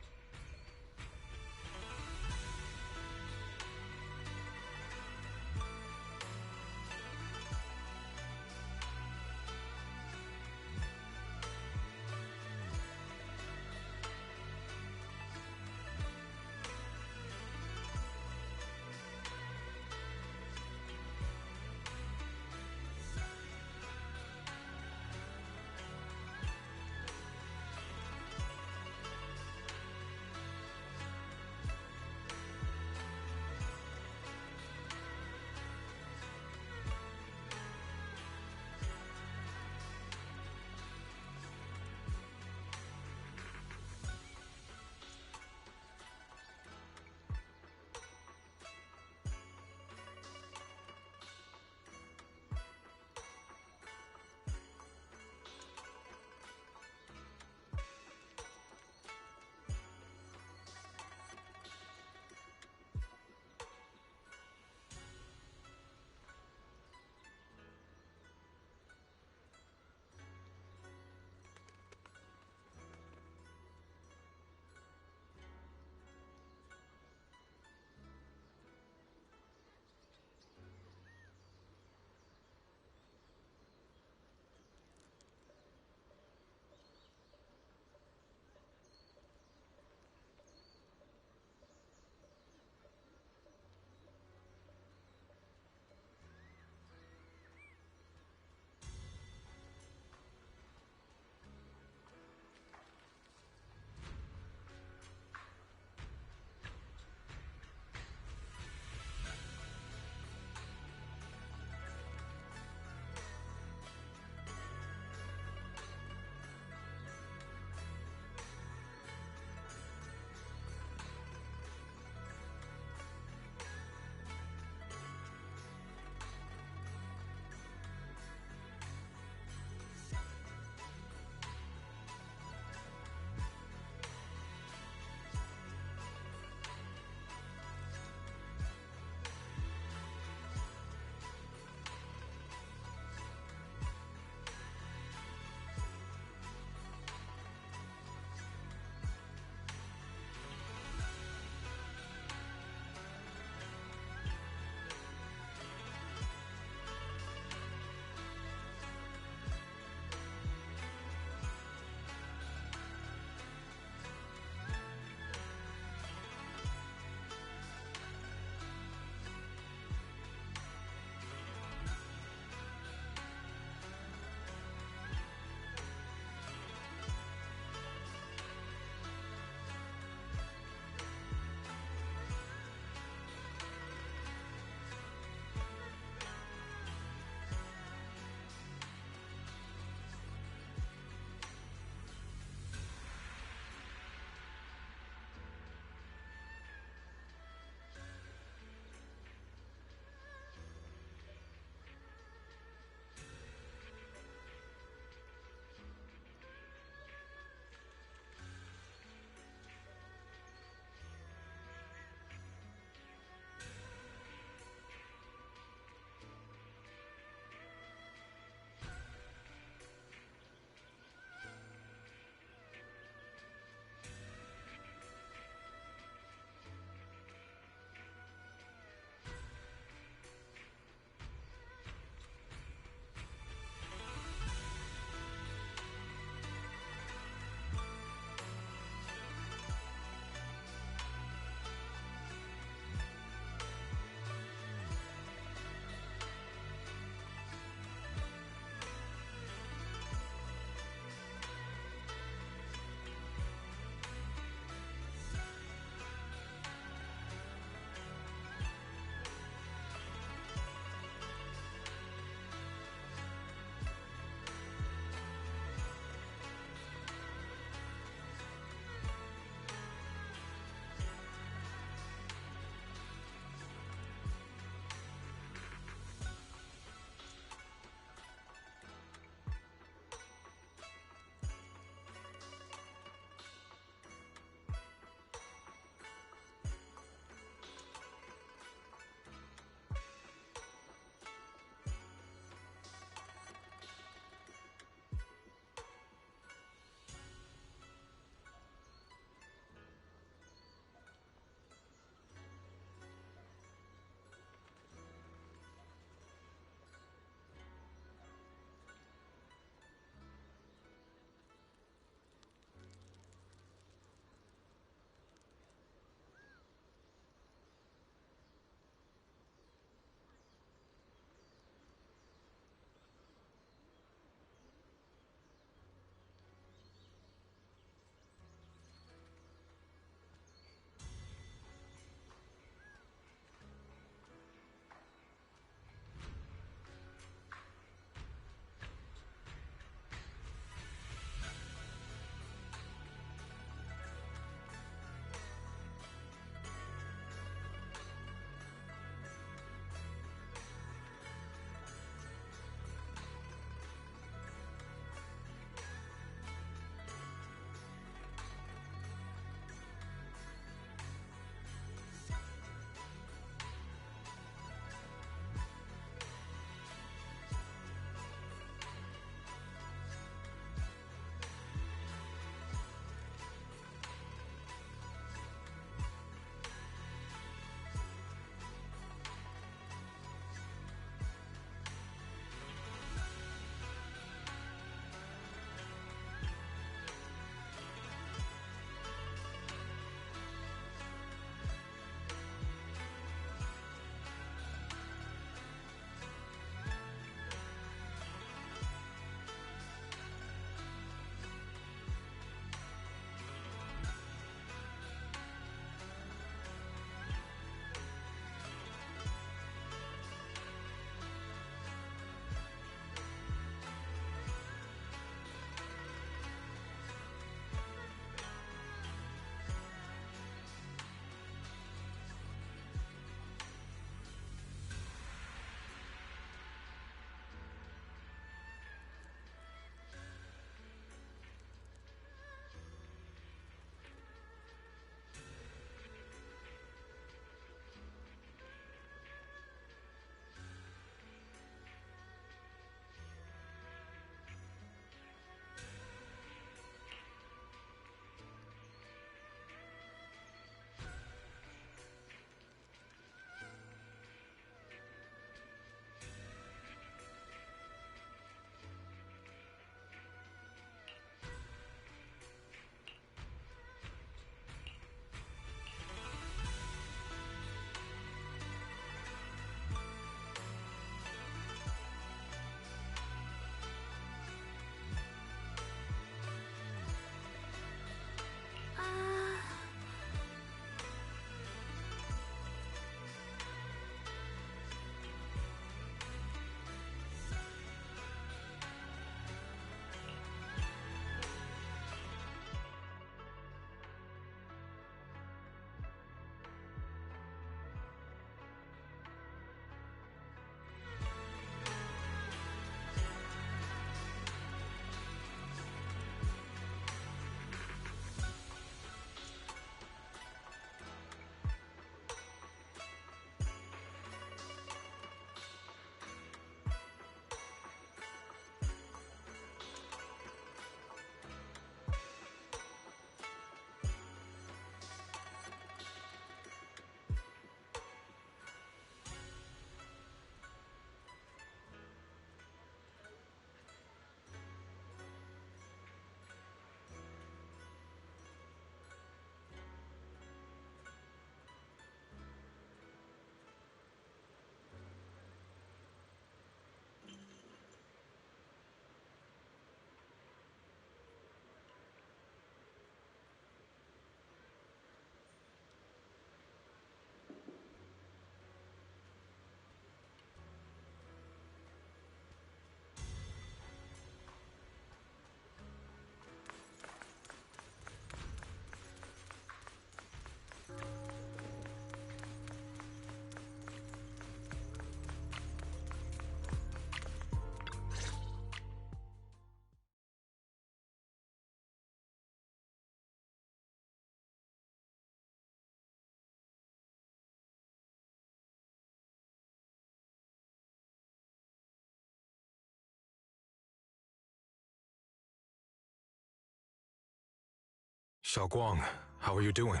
Xiaoguang, how are you doing?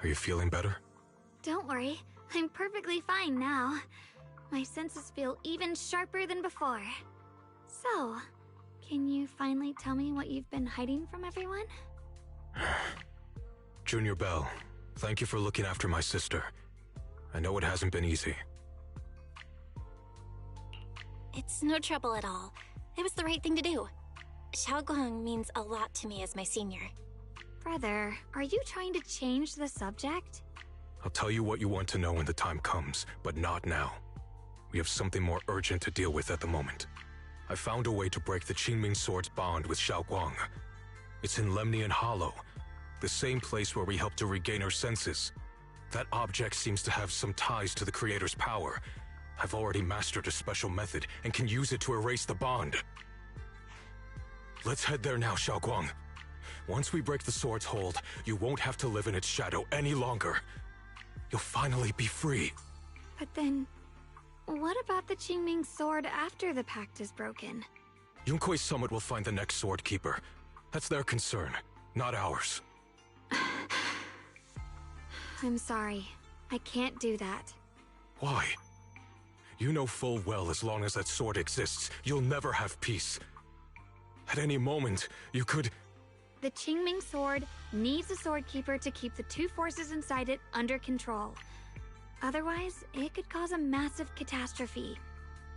Are you feeling better? Don't worry, I'm perfectly fine now. My senses feel even sharper than before. So, can you finally tell me what you've been hiding from everyone? Junior Bell, thank you for looking after my sister. I know it hasn't been easy. It's no trouble at all. It was the right thing to do. Xiaoguang means a lot to me as my senior. Brother, are you trying to change the subject? I'll tell you what you want to know when the time comes, but not now. We have something more urgent to deal with at the moment. I found a way to break the Qingming Sword's bond with Xiaoguang. It's in Lemnian Hollow, the same place where we helped to regain her senses. That object seems to have some ties to the Creator's power. I've already mastered a special method and can use it to erase the bond. Let's head there now, Xiaoguang. Once we break the sword's hold, you won't have to live in its shadow any longer. You'll finally be free. But then, what about the Qingming Sword after the pact is broken? Yunkui's Summit will find the next Sword Keeper. That's their concern, not ours. I'm sorry. I can't do that. Why? You know full well as long as that sword exists, you'll never have peace. At any moment, you could... The Qingming Sword needs a Sword Keeper to keep the two forces inside it under control. Otherwise, it could cause a massive catastrophe.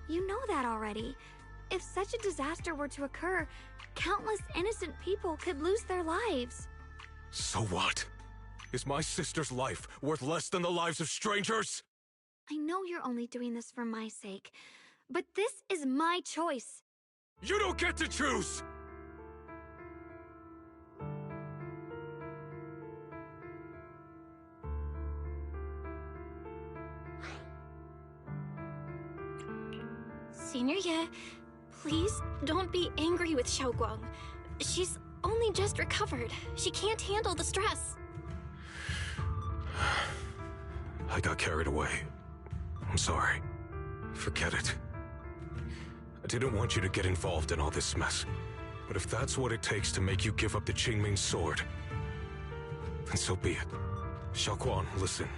You know that already. If such a disaster were to occur, countless innocent people could lose their lives. So what? Is my sister's life worth less than the lives of strangers? I know you're only doing this for my sake, but this is my choice. You don't get to choose! Senior Ye, please don't be angry with Xiaoguang. She's only just recovered. She can't handle the stress. I got carried away. I'm sorry. Forget it. I didn't want you to get involved in all this mess. But if that's what it takes to make you give up the Qingming Sword, then so be it. Xiaoguang, listen.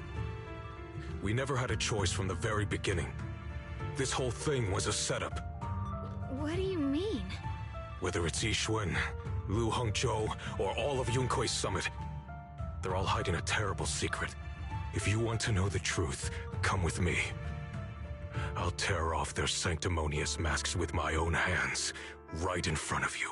We never had a choice from the very beginning. This whole thing was a setup. What do you mean? Whether it's Yixuan, Lu Hongzhou, or all of Yunkui's Summit, they're all hiding a terrible secret. If you want to know the truth, come with me. I'll tear off their sanctimonious masks with my own hands, right in front of you.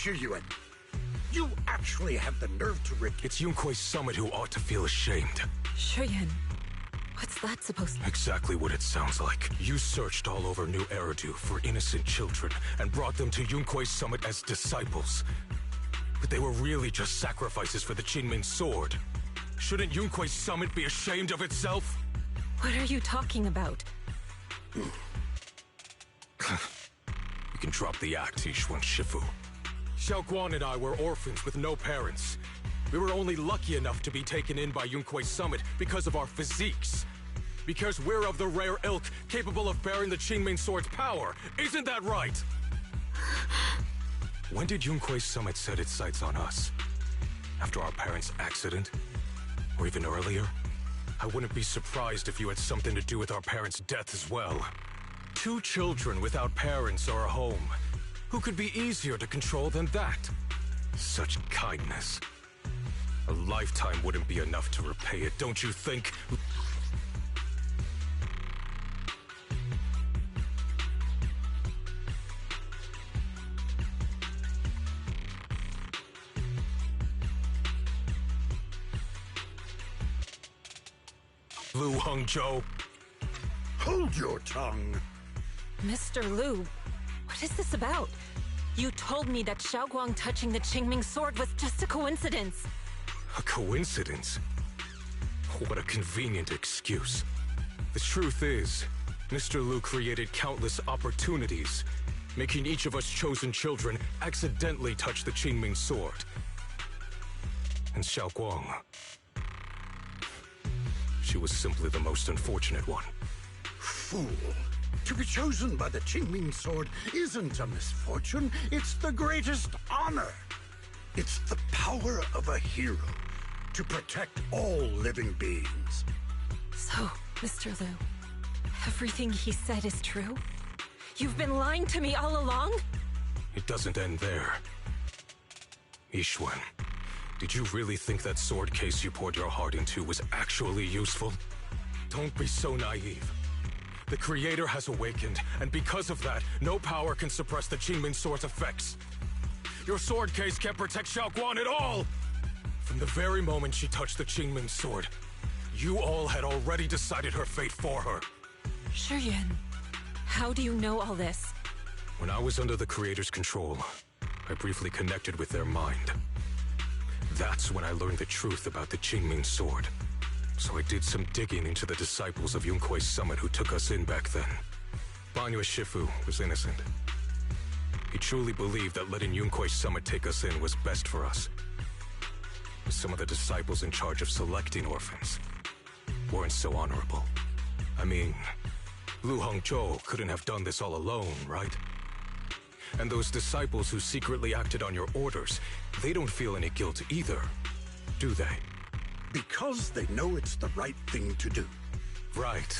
Yixuan, you actually have the nerve to It's Yunkui's Summit who ought to feel ashamed. Shuyan, what's that supposed to... Exactly what it sounds like. You searched all over New Eridu for innocent children and brought them to Yunkui's Summit as disciples. But they were really just sacrifices for the Qingming Sword. Shouldn't Yunkui's Summit be ashamed of itself? What are you talking about? You can drop the act, Yixuan Shifu. Xiaoguang and I were orphans with no parents. We were only lucky enough to be taken in by Yunkui's Summit because of our physiques. Because we're of the rare ilk capable of bearing the Qingming Sword's power. Isn't that right? When did Yunkui's Summit set its sights on us? After our parents' accident? Or even earlier? I wouldn't be surprised if you had something to do with our parents' death as well. 2 children without parents or a home. Who could be easier to control than that? Such kindness. A lifetime wouldn't be enough to repay it, don't you think? Lu Hongzhou. Hold your tongue. Mr. Liu, what is this about? You told me that Xiaoguang touching the Qingming sword was just a coincidence. A coincidence? What a convenient excuse. The truth is, Mr. Liu created countless opportunities, making each of us chosen children accidentally touch the Qingming sword. And Xiaoguang, she was simply the most unfortunate one. Fool. To be chosen by the Qingming sword isn't a misfortune, it's the greatest honor. It's the power of a hero to protect all living beings. So, Mr. Liu, everything he said is true? You've been lying to me all along? It doesn't end there. Yixuan, did you really think that sword case you poured your heart into was actually useful? Don't be so naive. The Creator has awakened, and because of that, no power can suppress the Qingming sword's effects. Your sword case can't protect Xiaoguang at all! From the very moment she touched the Qingming sword, you all had already decided her fate for her. Shiyuan, how do you know all this? When I was under the Creator's control, I briefly connected with their mind. That's when I learned the truth about the Qingming sword. So I did some digging into the disciples of Yunkui's summit who took us in back then. Banyue Shifu was innocent. He truly believed that letting Yunkui's summit take us in was best for us. But some of the disciples in charge of selecting orphans weren't so honorable. I mean, Lu Hongzhou couldn't have done this all alone, right? And those disciples who secretly acted on your orders, they don't feel any guilt either, do they? Because they know it's the right thing to do. Right.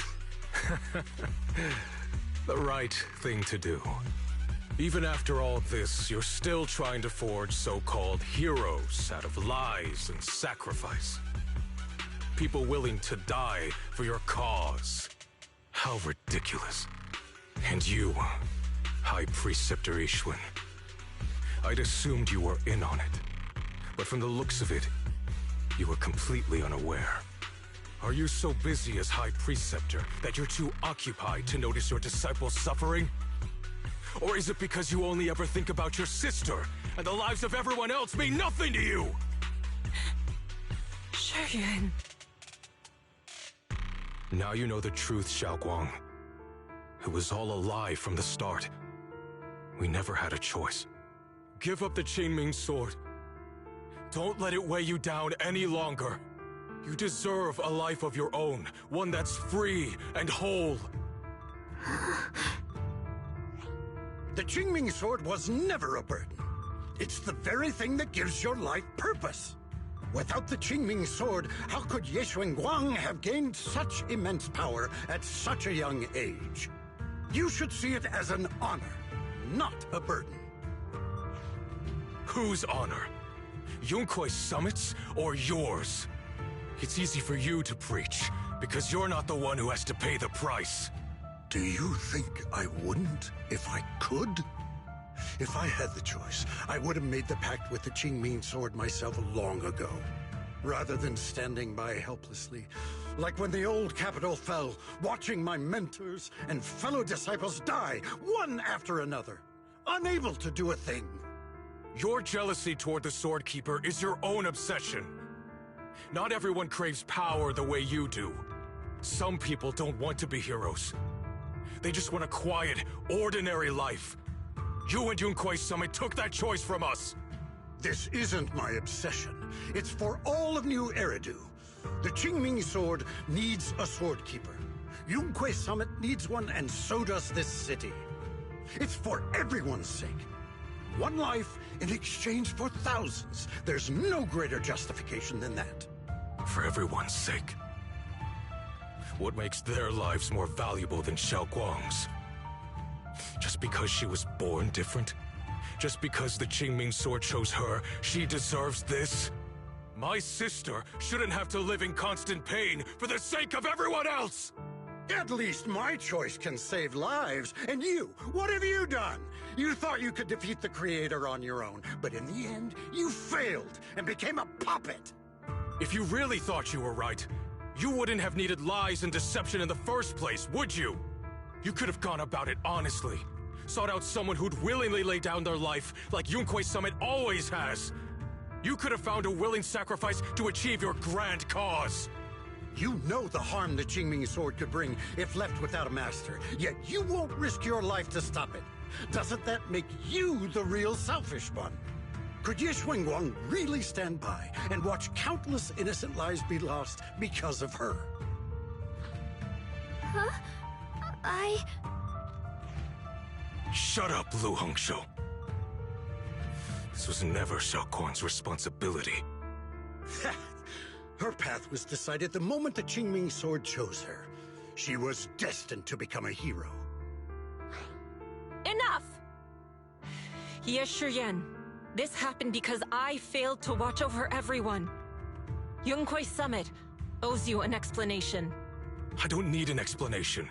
The right thing to do. Even after all this, you're still trying to forge so-called heroes out of lies and sacrifice. People willing to die for your cause. How ridiculous. And you, High Preceptor Yixuan. I'd assumed you were in on it. But from the looks of it, you were completely unaware. Are you so busy as High Preceptor that you're too occupied to notice your disciples suffering? Or is it because you only ever think about your sister, and the lives of everyone else mean nothing to you? Shiyuan. Now you know the truth, Xiaoguang. It was all a lie from the start. We never had a choice. Give up the Qingming sword. Don't let it weigh you down any longer. You deserve a life of your own, one that's free and whole. The Qingming sword was never a burden. It's the very thing that gives your life purpose. Without the Qingming sword, how could Ye Guang have gained such immense power at such a young age? You should see it as an honor, not a burden. Whose honor? Yunkui's summit's or yours? It's easy for you to preach, because you're not the one who has to pay the price. Do you think I wouldn't if I could? If I had the choice, I would have made the pact with the Qingming sword myself long ago, rather than standing by helplessly, like when the old capital fell, watching my mentors and fellow disciples die, one after another, unable to do a thing. Your jealousy toward the Sword Keeper is your own obsession. Not everyone craves power the way you do. Some people don't want to be heroes. They just want a quiet, ordinary life. You and Yunkui's summit took that choice from us. This isn't my obsession. It's for all of New Eridu. The Qingming sword needs a sword keeper. Yunkui's summit needs one, and so does this city. It's for everyone's sake. One life in exchange for thousands. There's no greater justification than that. For everyone's sake. What makes their lives more valuable than Xiaoguang's? Just because she was born different? Just because the Qingming sword chose her, she deserves this? My sister shouldn't have to live in constant pain for the sake of everyone else! At least my choice can save lives. And you, what have you done? You thought you could defeat the Creator on your own, but in the end, you failed and became a puppet. If you really thought you were right, you wouldn't have needed lies and deception in the first place, would you? You could have gone about it honestly. Sought out someone who'd willingly lay down their life, like Yunquei Summit always has. You could have found a willing sacrifice to achieve your grand cause. You know the harm the Qingming sword could bring if left without a master, yet you won't risk your life to stop it. Doesn't that make you the real selfish one? Could Ye Xuanguang really stand by and watch countless innocent lives be lost because of her? Huh? Shut up, Lu Hongshou. This was never Xiaoguang's responsibility. Her path was decided the moment the Qingming sword chose her. She was destined to become a hero. Enough! Ye Shiyan, this happened because I failed to watch over everyone. Yunquei Summit owes you an explanation. I don't need an explanation.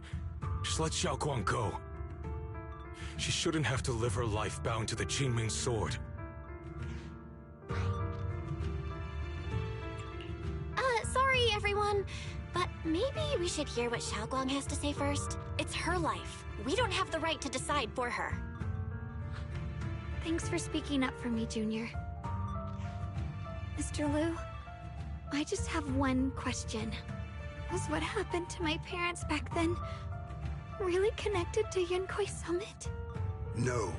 Just let Xiaoguang go. She shouldn't have to live her life bound to the Qingming sword. Sorry, everyone, but maybe we should hear what Xiaoguang has to say first. It's her life. We don't have the right to decide for her. Thanks for speaking up for me, Junior. Mr. Liu, I just have one question. Was what happened to my parents back then really connected to Yunquei Summit? No.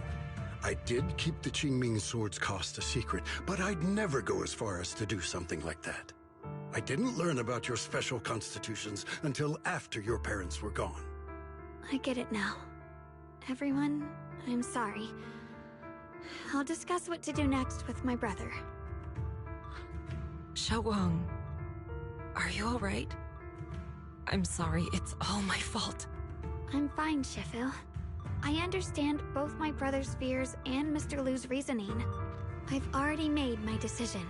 I did keep the Qingming sword's cost a secret, but I'd never go as far as to do something like that. I didn't learn about your special constitutions until after your parents were gone. I get it now. Everyone, I'm sorry. I'll discuss what to do next with my brother. Xiaoguang, are you alright? I'm sorry, it's all my fault. I'm fine, Shifu. I understand both my brother's fears and Mr. Liu's reasoning. I've already made my decision.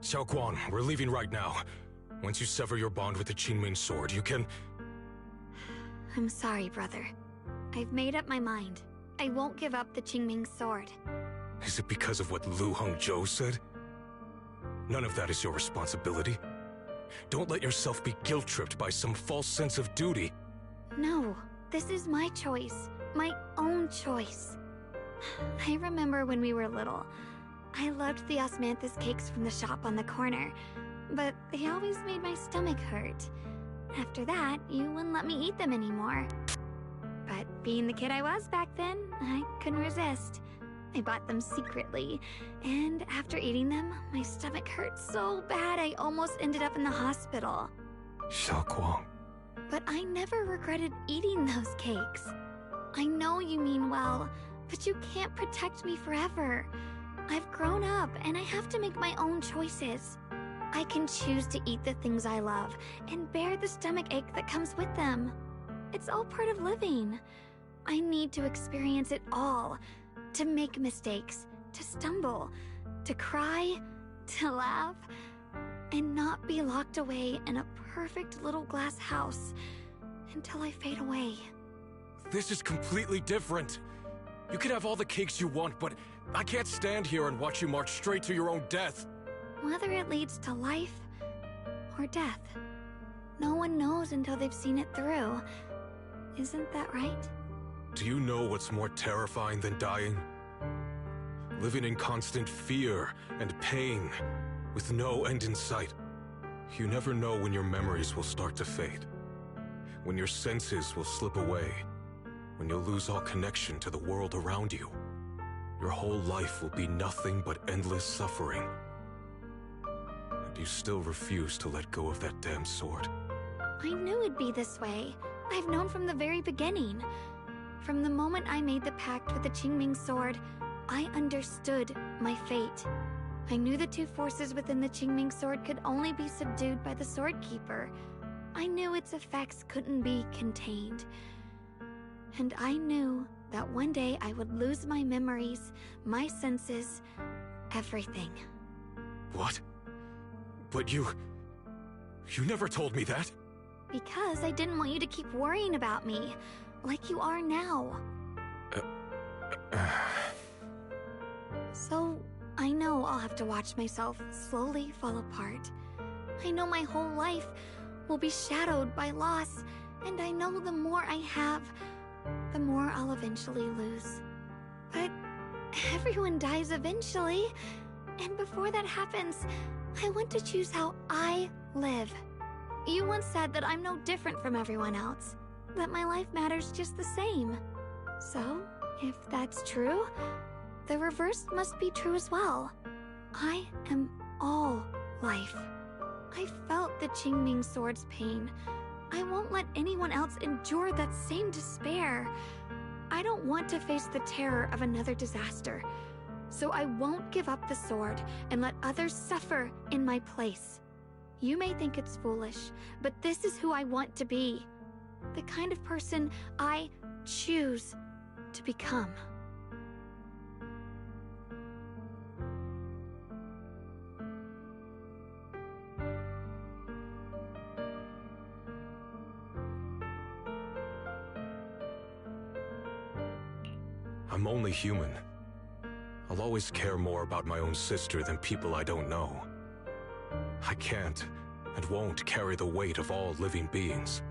Xiaoguang, we're leaving right now. Once you sever your bond with the Qingming sword, you can... I'm sorry, brother. I've made up my mind. I won't give up the Qingming sword. Is it because of what Lu Hongzhou said? None of that is your responsibility. Don't let yourself be guilt-tripped by some false sense of duty. No, this is my choice. My own choice. I remember when we were little. I loved the osmanthus cakes from the shop on the corner, but they always made my stomach hurt. After that, you wouldn't let me eat them anymore. But being the kid I was back then, I couldn't resist. I bought them secretly, and after eating them, my stomach hurt so bad I almost ended up in the hospital. Xiaoguang. But I never regretted eating those cakes. I know you mean well, but you can't protect me forever. I've grown up, and I have to make my own choices. I can choose to eat the things I love, and bear the stomach ache that comes with them. It's all part of living. I need to experience it all. To make mistakes, to stumble, to cry, to laugh, and not be locked away in a perfect little glass house until I fade away. This is completely different. You can have all the cakes you want, but I can't stand here and watch you march straight to your own death. Whether it leads to life or death, no one knows until they've seen it through. Isn't that right? Do you know what's more terrifying than dying? Living in constant fear and pain, with no end in sight. You never know when your memories will start to fade, when your senses will slip away, when you'll lose all connection to the world around you. Your whole life will be nothing but endless suffering. And you still refuse to let go of that damn sword. I knew it'd be this way. I've known from the very beginning. From the moment I made the pact with the Qingming sword, I understood my fate. I knew the two forces within the Qingming sword could only be subdued by the sword keeper. I knew its effects couldn't be contained. And I knew that one day I would lose my memories, my senses, everything. What? But you never told me that. Because I didn't want you to keep worrying about me, like you are now. So, I know I'll have to watch myself slowly fall apart. I know my whole life will be shadowed by loss, and I know the more I have, the more I'll eventually lose. But everyone dies eventually, and before that happens, I want to choose how I live. You once said that I'm no different from everyone else, that my life matters just the same. So, if that's true, the reverse must be true as well. I am all life. I felt the Qingming sword's pain. I won't let anyone else endure that same despair. I don't want to face the terror of another disaster. So I won't give up the sword and let others suffer in my place. You may think it's foolish, but this is who I want to be. The kind of person I choose to become. I'm only human. I'll always care more about my own sister than people I don't know. I can't and won't carry the weight of all living beings.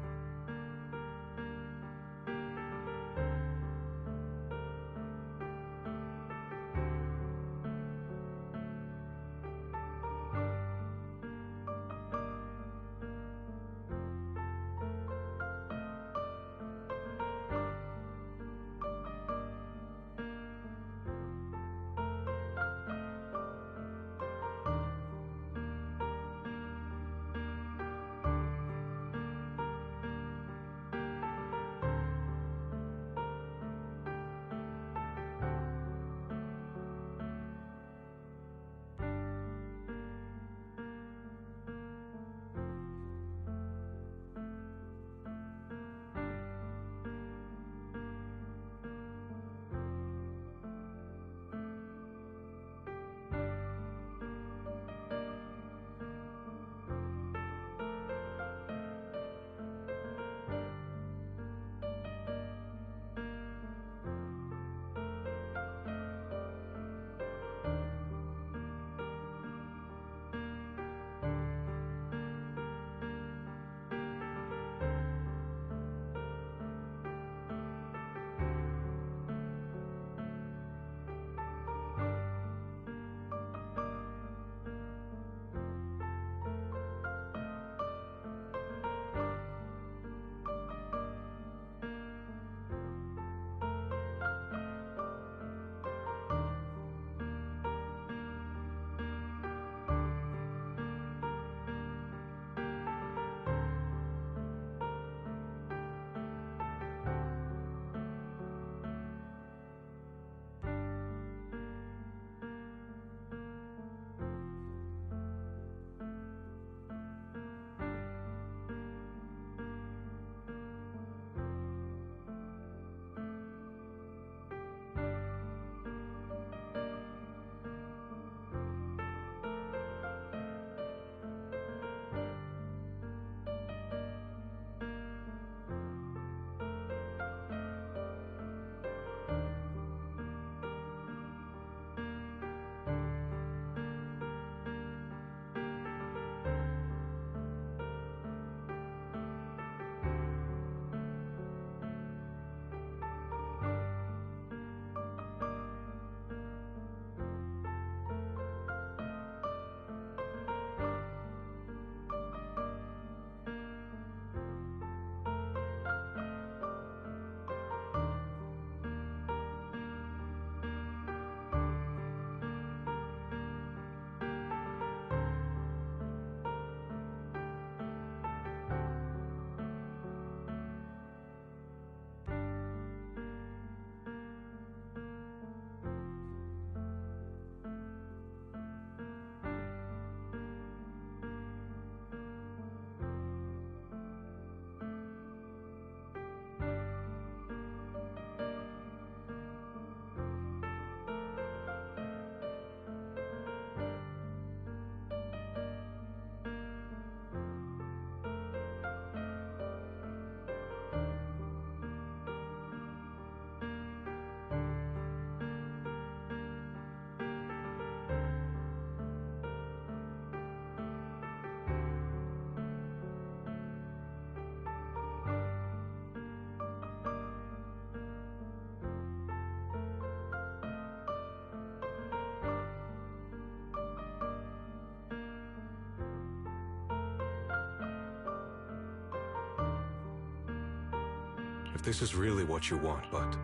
if this is really what you want, but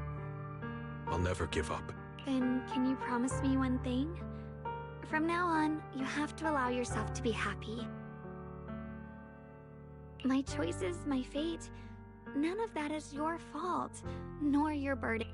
I'll never give up. Then can you promise me one thing? From now on, you have to allow yourself to be happy. My choices, my fate, none of that is your fault, nor your burden.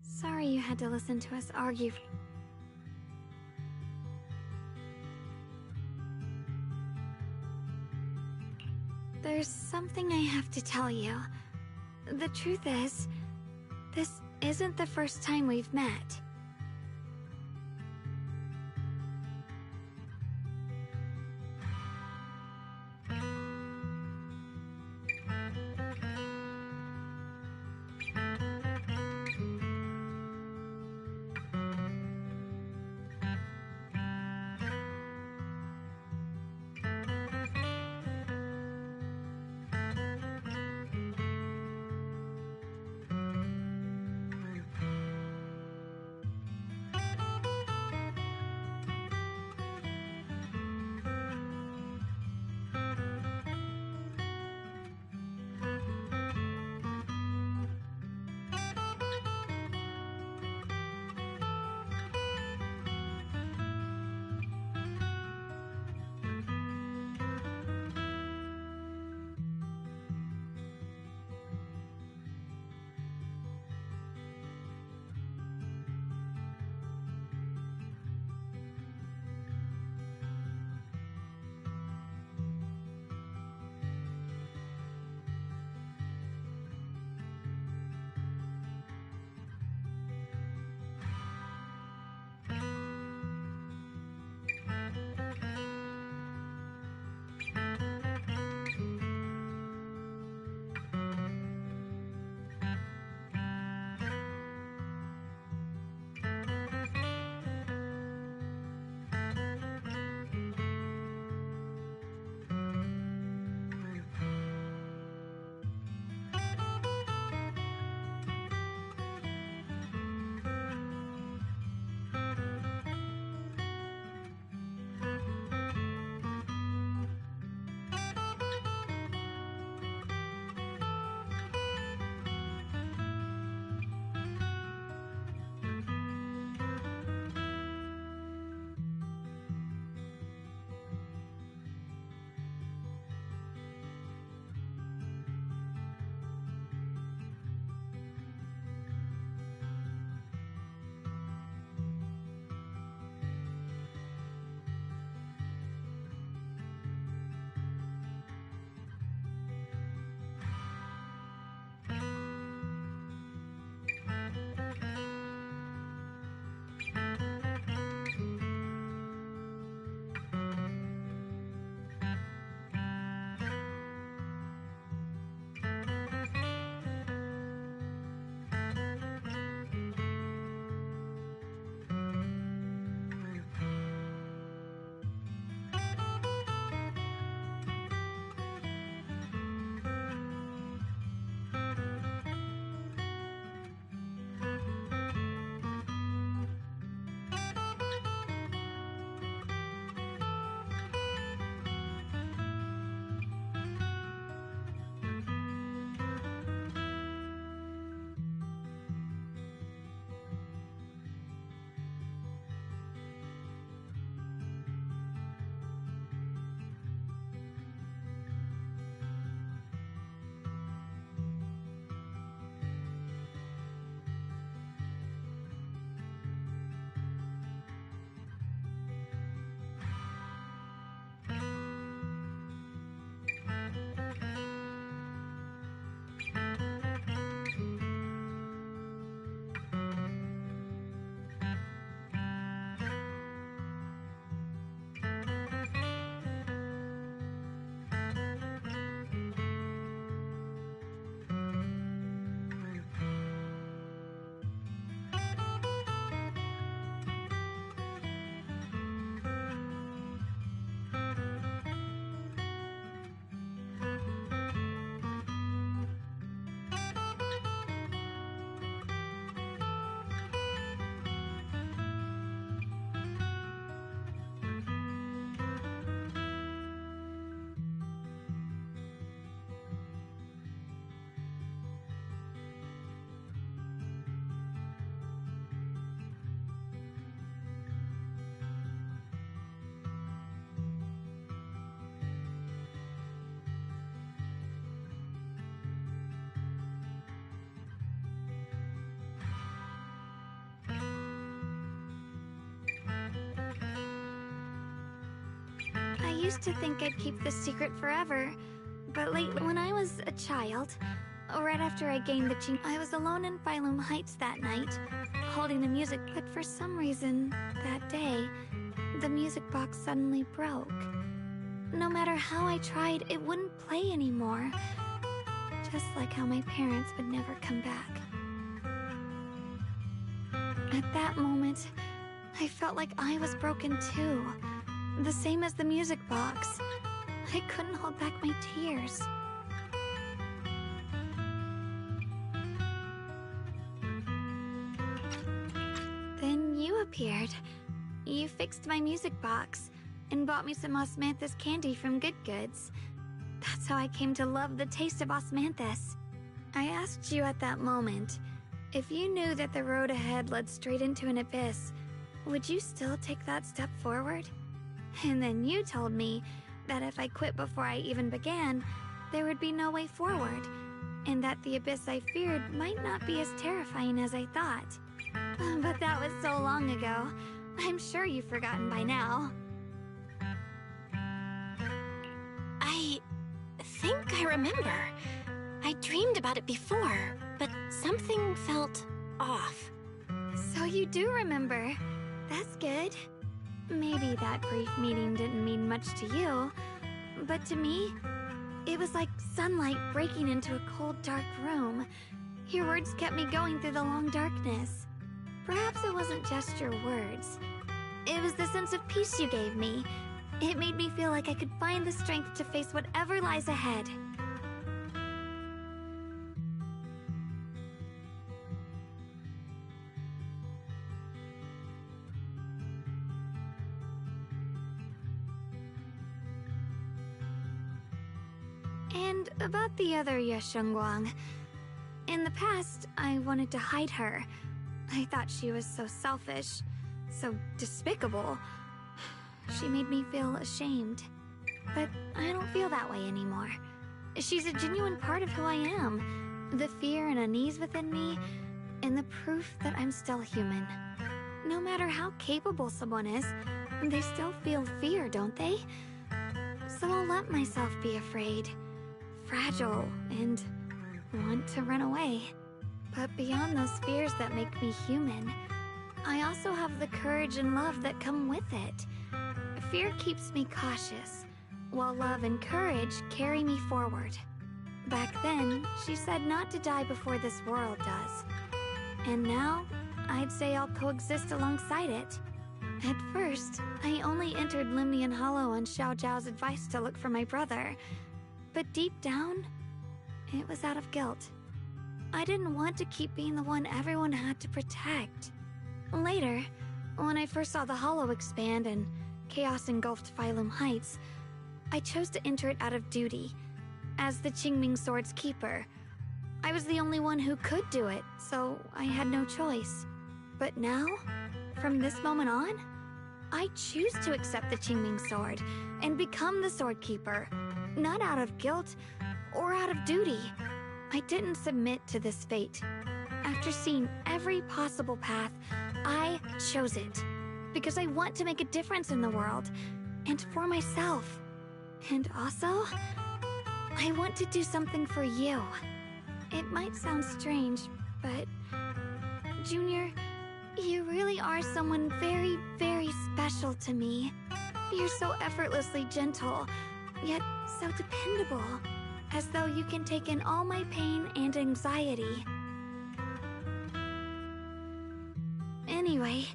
Sorry you had to listen to us argue. There's something I have to tell you. The truth is, this isn't the first time we've met. used to think I'd keep this secret forever, but lately, when I was a child, right after I gained the Qing, I was alone in Phylum Heights that night, holding the music, but for some reason, that day, the music box suddenly broke. No matter how I tried, it wouldn't play anymore. Just like how my parents would never come back. At that moment, I felt like I was broken too. The same as the music box. I couldn't hold back my tears. Then you appeared. You fixed my music box and bought me some osmanthus candy from Good Goods. That's how I came to love the taste of osmanthus. I asked you at that moment, if you knew that the road ahead led straight into an abyss, would you still take that step forward? And then you told me that if I quit before I even began, there would be no way forward, and that the abyss I feared might not be as terrifying as I thought. But that was so long ago. I'm sure you've forgotten by now. I think I remember. I dreamed about it before, but something felt off. So you do remember. That's good. Maybe that brief meeting didn't mean much to you, but to me, it was like sunlight breaking into a cold, dark room. Your words kept me going through the long darkness. Perhaps it wasn't just your words. It was the sense of peace you gave me. It made me feel like I could find the strength to face whatever lies ahead. And about the other Yeshengguang. In the past, I wanted to hide her. I thought she was so selfish, so despicable. She made me feel ashamed. But I don't feel that way anymore. She's a genuine part of who I am. The fear and unease within me, and the proof that I'm still human. No matter how capable someone is, they still feel fear, don't they? So I'll let myself be afraid, fragile, and want to run away. But beyond those fears that make me human, I also have the courage and love that come with it. Fear keeps me cautious, while love and courage carry me forward. Back then, she said not to die before this world does. And now, I'd say I'll coexist alongside it. At first, I only entered Limnian Hollow on Xiao Zhao's advice to look for my brother. But deep down, it was out of guilt. I didn't want to keep being the one everyone had to protect. Later, when I first saw the Hollow expand and chaos engulfed Phylum Heights, I chose to enter it out of duty. As the Qingming Sword's keeper, I was the only one who could do it, so I had no choice. But now, from this moment on, I choose to accept the Qingming Sword and become the Sword Keeper, not out of guilt or out of duty. I didn't submit to this fate. After seeing every possible path, I chose it. Because I want to make a difference in the world, and for myself. And also, I want to do something for you. It might sound strange, but Junior, you really are someone very, very special to me. You're so effortlessly gentle, yet so dependable. As though you can take in all my pain and anxiety. Anyway,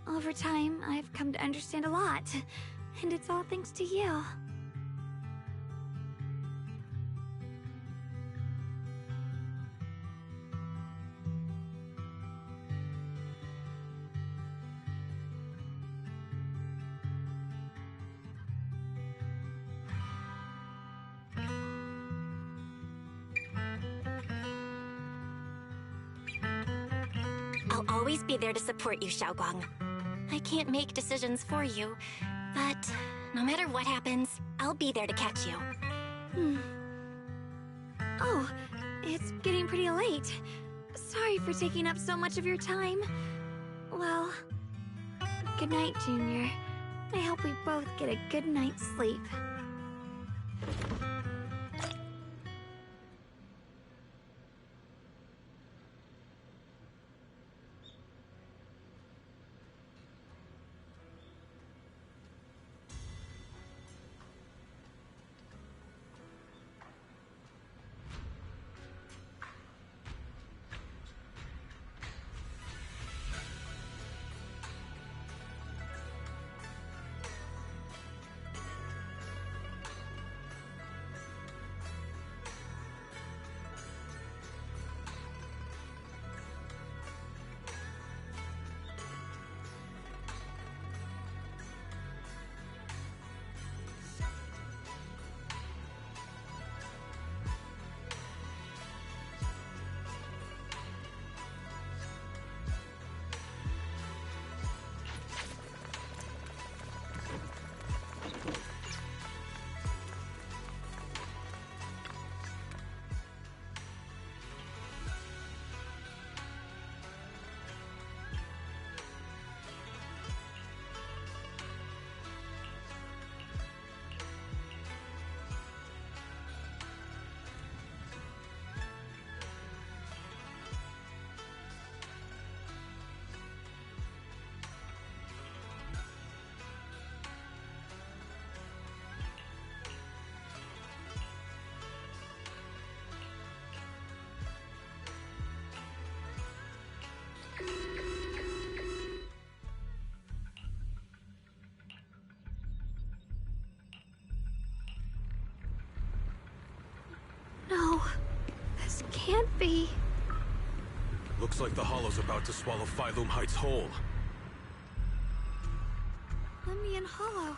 over time, I've come to understand a lot, and it's all thanks to you. I'll always be there to support you, Xiaoguang. I can't make decisions for you, but no matter what happens, I'll be there to catch you. Oh, it's getting pretty late. Sorry for taking up so much of your time. Well, good night, Junior. I hope we both get a good night's sleep. No, this can't be. Looks like the Hollow's about to swallow Phylum Heights whole. Lemnian Hollow.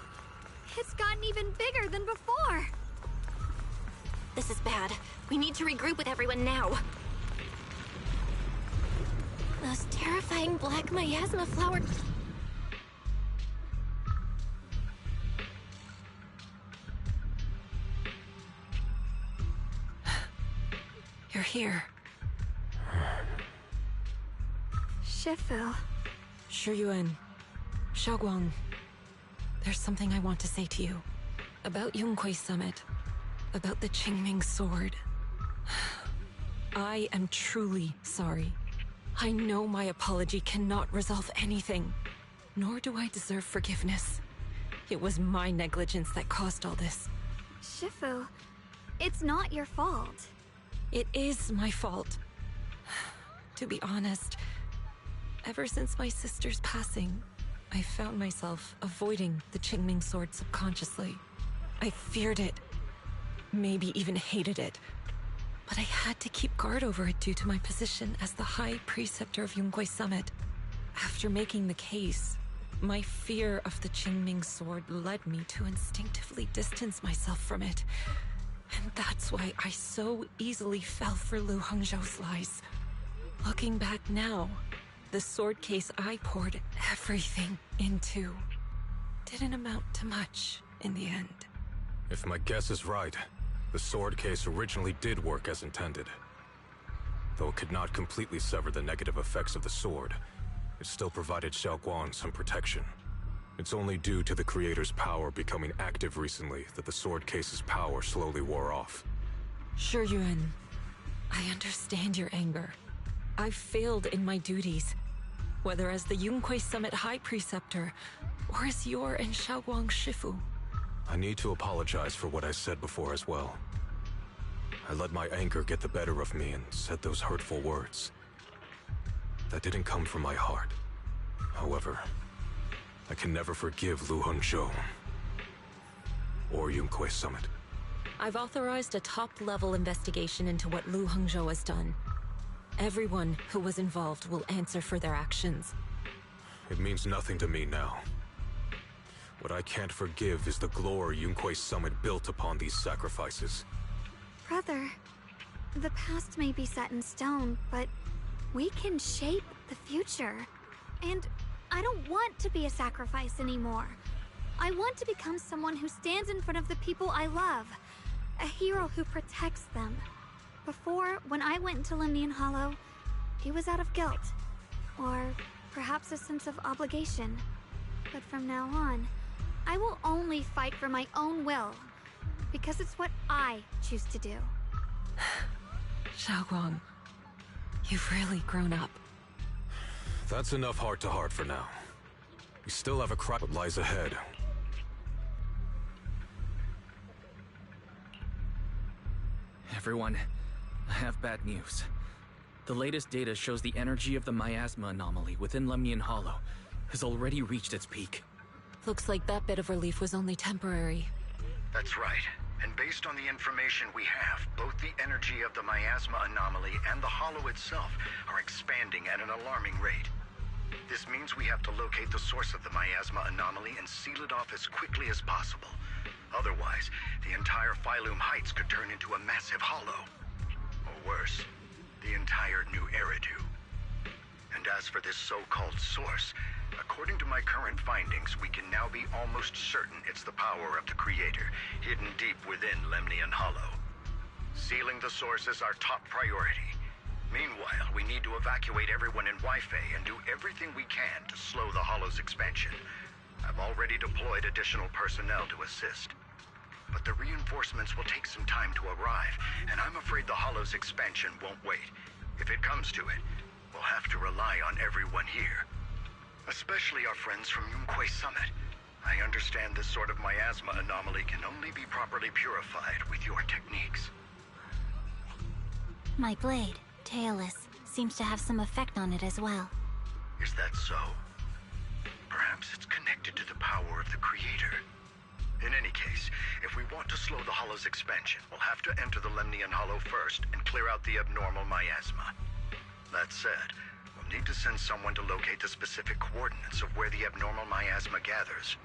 It's gotten even bigger than before. This is bad. We need to regroup with everyone now. Those terrifying black miasma flowers. You're here. Shifu. Shiyuan. Xiaoguang. There's something I want to say to you. About Yunquei Summit. About the Qingming Sword. I am truly sorry. I know my apology cannot resolve anything. Nor do I deserve forgiveness. It was my negligence that caused all this. Shifu, it's not your fault. It is my fault. To be honest, ever since my sister's passing, I found myself avoiding the Qingming Sword subconsciously. I feared it, maybe even hated it. But I had to keep guard over it due to my position as the High Preceptor of Yunquei Summit. After making the case, my fear of the Qingming Sword led me to instinctively distance myself from it. And that's why I so easily fell for Lu Hongzhou's lies. Looking back now, the sword case I poured everything into didn't amount to much in the end. If my guess is right, the sword case originally did work as intended. Though it could not completely sever the negative effects of the sword, it still provided Xiaoguang some protection. It's only due to the creator's power becoming active recently that the sword case's power slowly wore off. Shiyuan, I understand your anger. I've failed in my duties, whether as the Yunquei Summit High Preceptor, or as your and Xiaoguang's Shifu. I need to apologize for what I said before as well. I let my anger get the better of me and said those hurtful words. That didn't come from my heart. However, I can never forgive Lu Hongzhou or Yunquei Summit. I've authorized a top-level investigation into what Lu Hongzhou has done. Everyone who was involved will answer for their actions. It means nothing to me now. What I can't forgive is the glory Yunquei Summit built upon these sacrifices. Brother, the past may be set in stone, but we can shape the future. And I don't want to be a sacrifice anymore. I want to become someone who stands in front of the people I love. A hero who protects them. Before, when I went into Lemnian Hollow, it was out of guilt. Or perhaps a sense of obligation. But from now on, I will only fight for my own will, because it's what I choose to do. Xiaoguang, you've really grown up. That's enough heart-to-heart for now. We still have a cry that lies ahead. Everyone, I have bad news. The latest data shows the energy of the miasma anomaly within Lemnian Hollow has already reached its peak. Looks like that bit of relief was only temporary. That's right. And based on the information we have, both the energy of the miasma anomaly and the hollow itself are expanding at an alarming rate. This means we have to locate the source of the miasma anomaly and seal it off as quickly as possible. Otherwise, the entire Phylum Heights could turn into a massive hollow. Or worse, the entire new Eridu. And as for this so-called source, according to my current findings, we can now be almost certain it's the power of the Creator, hidden deep within Lemnian Hollow. Sealing the source is our top priority. Meanwhile, we need to evacuate everyone in Wi-Fi and do everything we can to slow the Hollow's expansion. I've already deployed additional personnel to assist. But the reinforcements will take some time to arrive, and I'm afraid the Hollow's expansion won't wait. If it comes to it, we'll have to rely on everyone here. Especially our friends from Yunquay Summit. I understand this sort of miasma anomaly can only be properly purified with your techniques. My blade, Tailless, seems to have some effect on it as well. Is that so? Perhaps it's connected to the power of the Creator. In any case, if we want to slow the Hollow's expansion, we'll have to enter the Lemnian Hollow first and clear out the abnormal miasma. That said, we'll need to send someone to locate the specific coordinates of where the abnormal miasma gathers.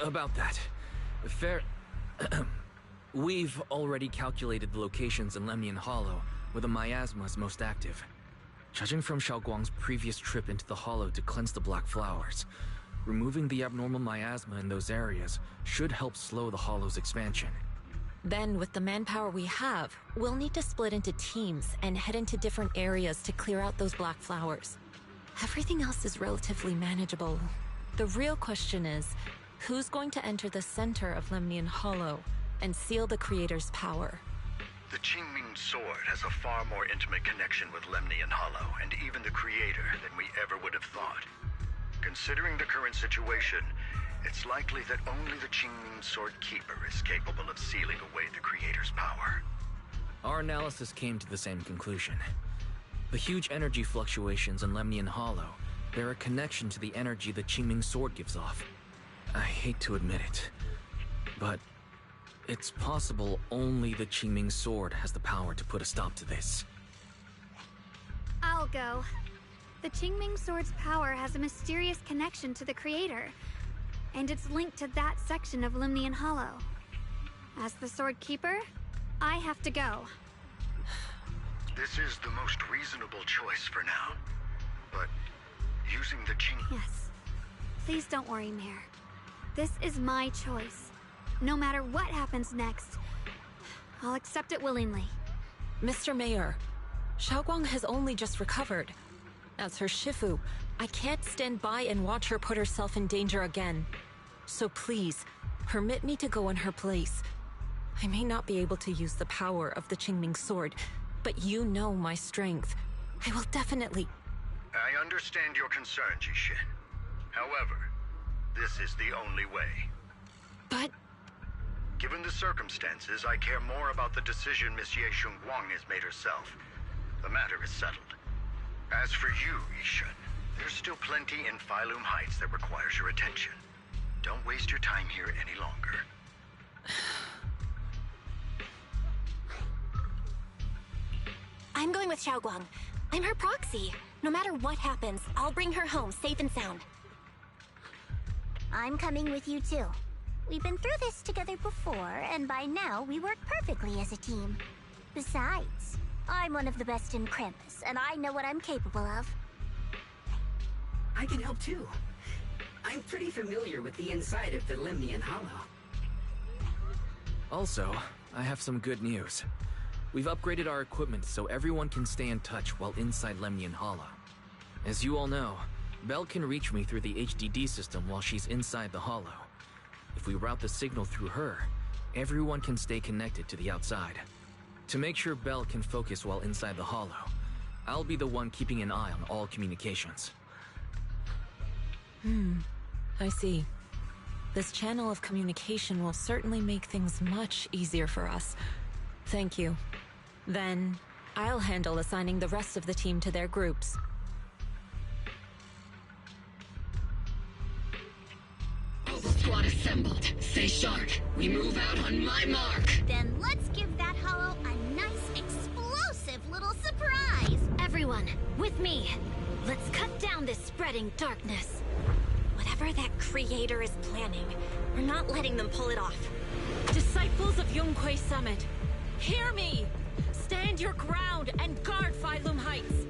About that, we've already calculated the locations in Lemnian Hollow where the miasma is most active. Judging from Xiaoguang's previous trip into the Hollow to cleanse the Black Flowers, removing the abnormal miasma in those areas should help slow the Hollow's expansion. Then, with the manpower we have, we'll need to split into teams and head into different areas to clear out those black flowers. Everything else is relatively manageable. The real question is, who's going to enter the center of Lemnian Hollow and seal the Creator's power? The Qingming Sword has a far more intimate connection with Lemnian Hollow and even the Creator than we ever would have thought. Considering the current situation, it's likely that only the Qingming Sword Keeper is capable of sealing away the Creator's power. Our analysis came to the same conclusion. The huge energy fluctuations in Lemnian Hollow bear a connection to the energy the Qingming Sword gives off. I hate to admit it, but it's possible only the Qingming Sword has the power to put a stop to this. I'll go. The Qingming Sword's power has a mysterious connection to the Creator, and it's linked to that section of Lemnian Hollow. As the Sword Keeper, I have to go. This is the most reasonable choice for now, but using the Yes. Please don't worry, Mayor. This is my choice. No matter what happens next, I'll accept it willingly. Mr. Mayor, Xiaoguang has only just recovered. As her Shifu, I can't stand by and watch her put herself in danger again. So please, permit me to go in her place. I may not be able to use the power of the Qingming Sword, but you know my strength. I will definitely... I understand your concern, Jixin. However, this is the only way. But... Given the circumstances, I care more about the decision Miss Ye Shunguang has made herself. The matter is settled. As for you, Yishun, there's still plenty in Phylum Heights that requires your attention. Don't waste your time here any longer. I'm going with Xiaoguang. I'm her proxy. No matter what happens, I'll bring her home safe and sound. I'm coming with you too. We've been through this together before, and by now we work perfectly as a team. Besides, I'm one of the best in Krampus, and I know what I'm capable of. I can help too. I'm pretty familiar with the inside of the Lemnian Hollow. Also, I have some good news. We've upgraded our equipment so everyone can stay in touch while inside Lemnian Hollow. As you all know, Belle can reach me through the HDD system while she's inside the hollow. If we route the signal through her, everyone can stay connected to the outside. To make sure Belle can focus while inside the hollow, I'll be the one keeping an eye on all communications. I see. This channel of communication will certainly make things much easier for us. Thank you. Then, I'll handle assigning the rest of the team to their groups. Squad assembled. Stay sharp. We move out on my mark. Then let's give that hollow a nice, explosive little surprise! Everyone, with me. Let's cut down this spreading darkness. Whatever that creator is planning, we're not letting them pull it off. Disciples of Yonghui Summit, hear me! Stand your ground and guard Phylum Heights!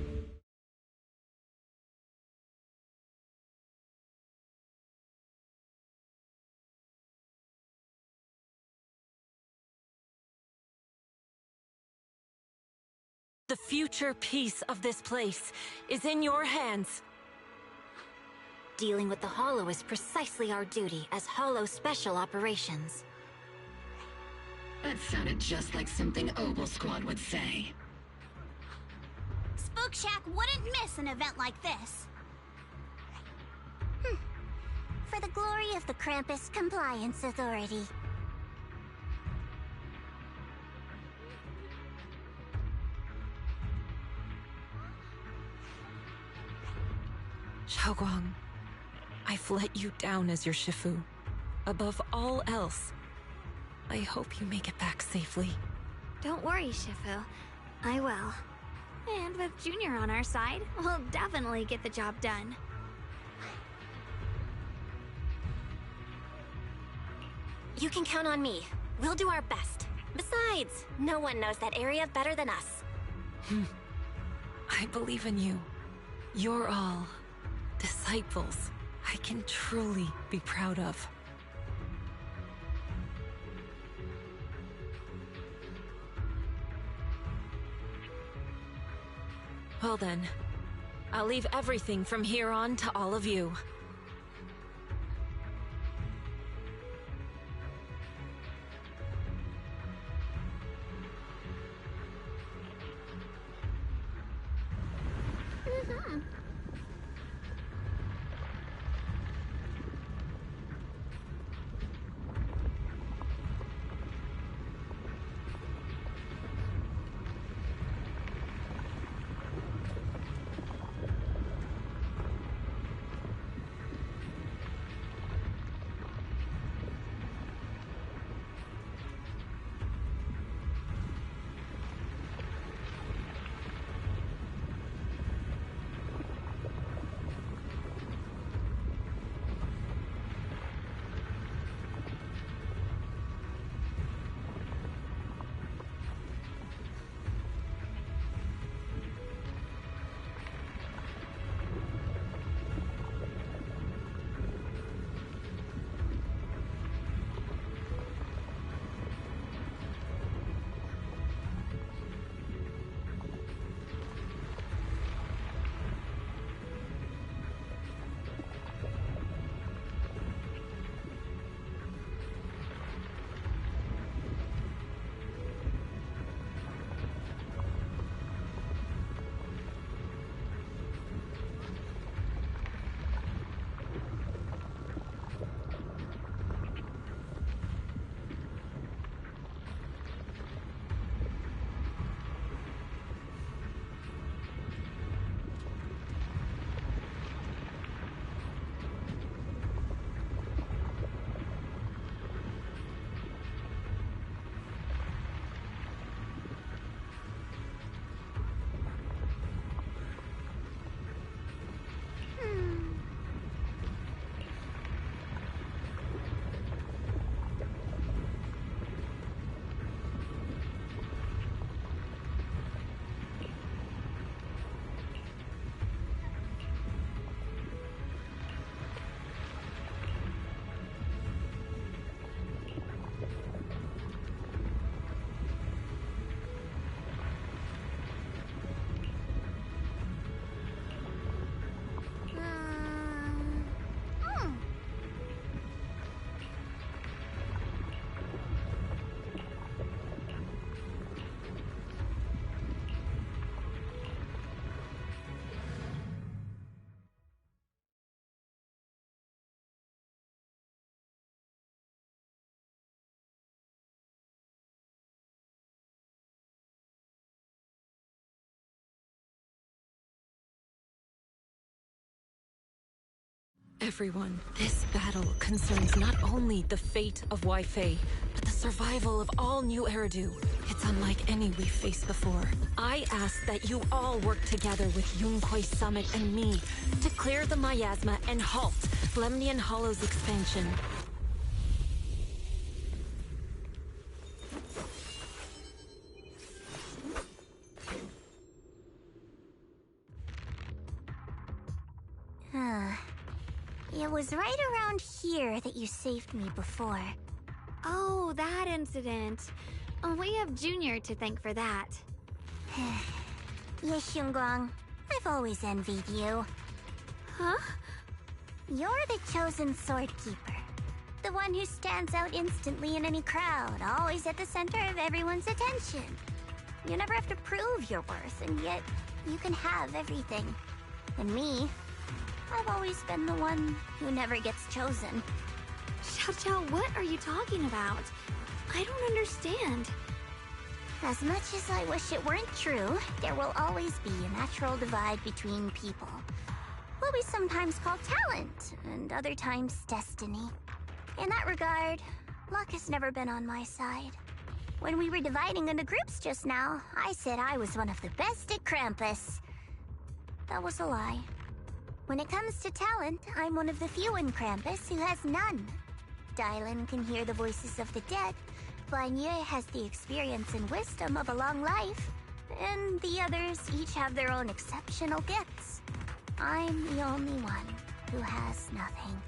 The future peace of this place is in your hands. Dealing with the Hollow is precisely our duty as Hollow Special Operations. That sounded just like something Obel Squad would say. Spook Shack wouldn't miss an event like this. For the glory of the Krampus Compliance Authority. Xiaoguang, I've let you down as your Shifu. Above all else, I hope you make it back safely. Don't worry, Shifu. I will. And with Junior on our side, we'll definitely get the job done. You can count on me. We'll do our best. Besides, no one knows that area better than us. I believe in you. You're all disciples I can truly be proud of. Well then, I'll leave everything from here on to all of you. Everyone, this battle concerns not only the fate of Wai-Fei, but the survival of all New Eridu. It's unlike any we've faced before. I ask that you all work together with Yunquei Summit and me to clear the miasma and halt Lemnian Hollow's expansion. It was right around here that you saved me before. Oh, that incident. We have Junior to thank for that. Yes, Xingguang. I've always envied you. Huh? You're the chosen sword keeper. The one who stands out instantly in any crowd, always at the center of everyone's attention. You never have to prove your worth, and yet you can have everything. And me, I've always been the one who never gets chosen. Xiao, what are you talking about? I don't understand. As much as I wish it weren't true, there will always be a natural divide between people. What we sometimes call talent, and other times destiny. In that regard, luck has never been on my side. When we were dividing into groups just now, I said I was one of the best at Krampus. That was a lie. When it comes to talent, I'm one of the few in Krampus who has none. Dylan can hear the voices of the dead, Vanya has the experience and wisdom of a long life, and the others each have their own exceptional gifts. I'm the only one who has nothing.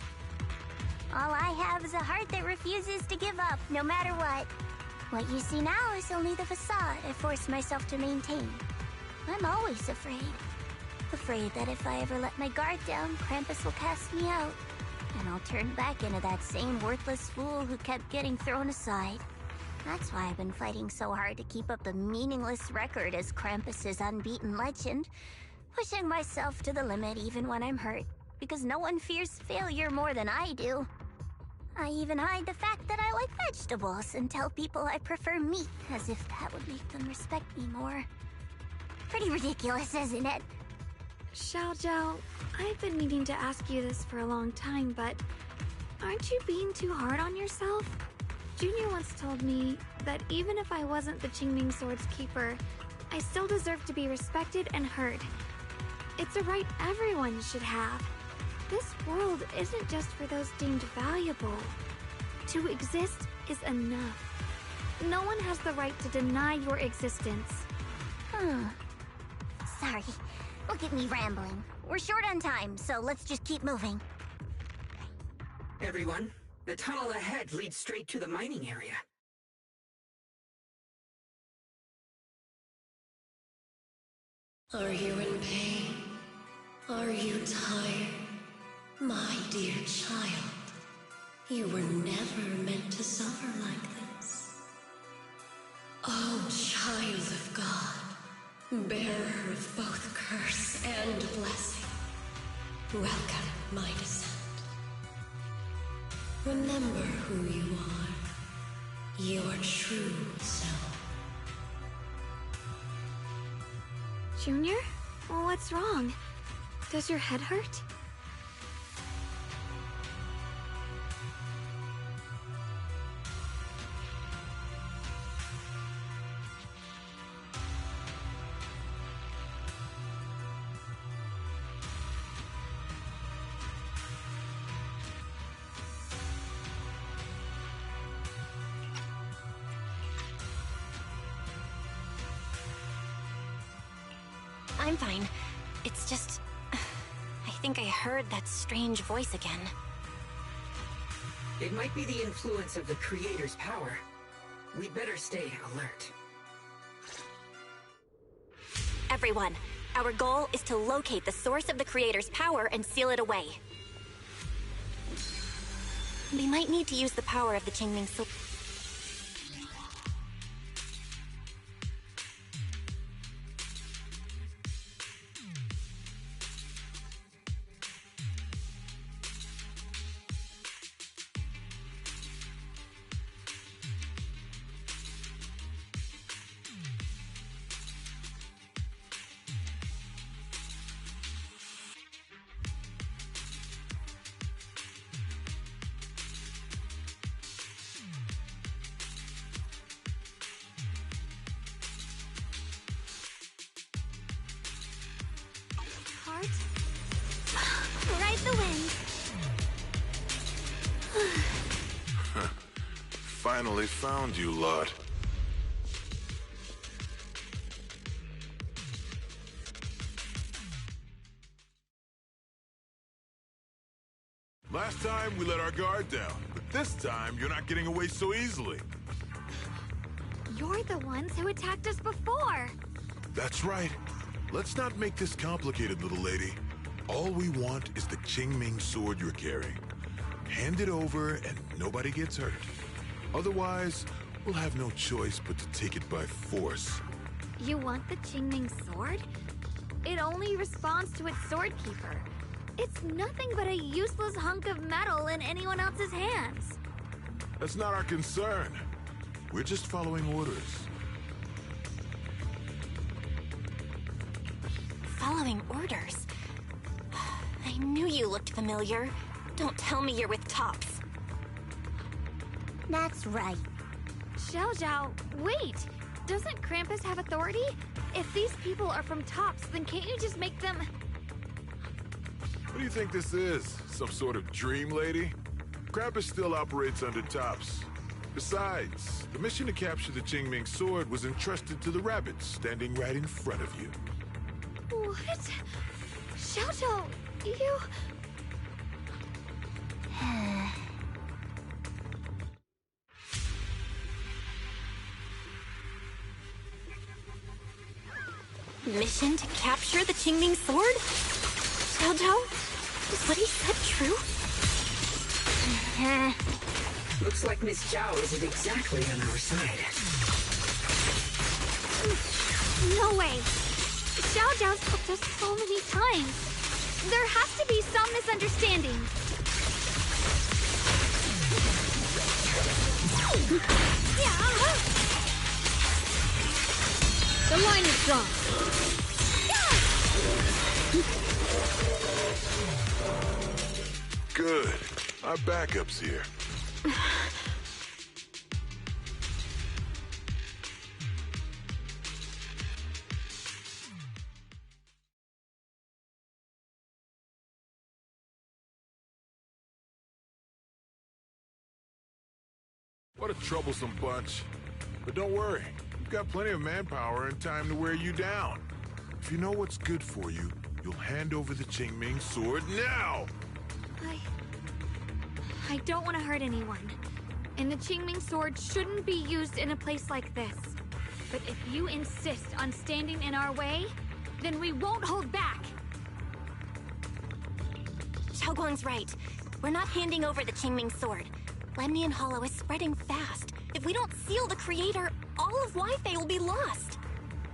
All I have is a heart that refuses to give up, no matter what. What you see now is only the facade I forced myself to maintain. I'm always afraid. Afraid that if I ever let my guard down, Krampus will cast me out, and I'll turn back into that same worthless fool who kept getting thrown aside. That's why I've been fighting so hard to keep up the meaningless record as Krampus's unbeaten legend, pushing myself to the limit even when I'm hurt, because no one fears failure more than I do. I even hide the fact that I like vegetables and tell people I prefer meat, as if that would make them respect me more. Pretty ridiculous, isn't it? Xiao, I've been meaning to ask you this for a long time, but aren't you being too hard on yourself? Junior once told me that even if I wasn't the Qingming Sword's keeper, I still deserve to be respected and heard. It's a right everyone should have. This world isn't just for those deemed valuable. To exist is enough. No one has the right to deny your existence. Sorry. Look at me rambling. We're short on time, so let's just keep moving. Everyone, the tunnel ahead leads straight to the mining area. Are you in pain? Are you tired? My dear child, you were never meant to suffer like this. Oh, child of God, bearer of both curse and blessing, welcome my descent. Remember who you are, your true self. Junior? Well, what's wrong? Does your head hurt? I'm fine. It's just... I think I heard that strange voice again. It might be the influence of the Creator's power. We'd better stay alert. Everyone, our goal is to locate the source of the Creator's power and seal it away. We might need to use the power of the Qingming Sword. finally found you lot. Last time, we let our guard down. But this time, you're not getting away so easily. You're the ones who attacked us before. That's right. Let's not make this complicated, little lady. All we want is the Qingming sword you're carrying. Hand it over and nobody gets hurt. Otherwise, we'll have no choice but to take it by force. You want the Qingming sword? It only responds to its sword keeper. It's nothing but a useless hunk of metal in anyone else's hands. That's not our concern. We're just following orders. Following orders? I knew you looked familiar. Don't tell me you're with Tops. That's right. Xiao Zhao, wait! Doesn't Krampus have authority? If these people are from Tops, then can't you just make them... What do you think this is? Some sort of dream lady? Krampus still operates under Tops. Besides, the mission to capture the Qingming sword was entrusted to the rabbits standing right in front of you. What? Xiao Zhao, you... Mission to capture the Qingming sword? Xiao Zhao? Is what he said true? Looks like Miss Zhao isn't exactly on our side. No way! Xiao Zhao's helped us so many times. There has to be some misunderstanding. The line is drawn. Good. Our backup's here. What a troublesome bunch. But don't worry, we've got plenty of manpower and time to wear you down. If you know what's good for you, you'll hand over the Qingming sword now! I don't want to hurt anyone. And the Qingming sword shouldn't be used in a place like this. But if you insist on standing in our way, then we won't hold back! Xiaoguang's right. We're not handing over the Qingming sword. Lemnian Hollow is spreading fast. If we don't seal the creator, all of Wi-Fi will be lost.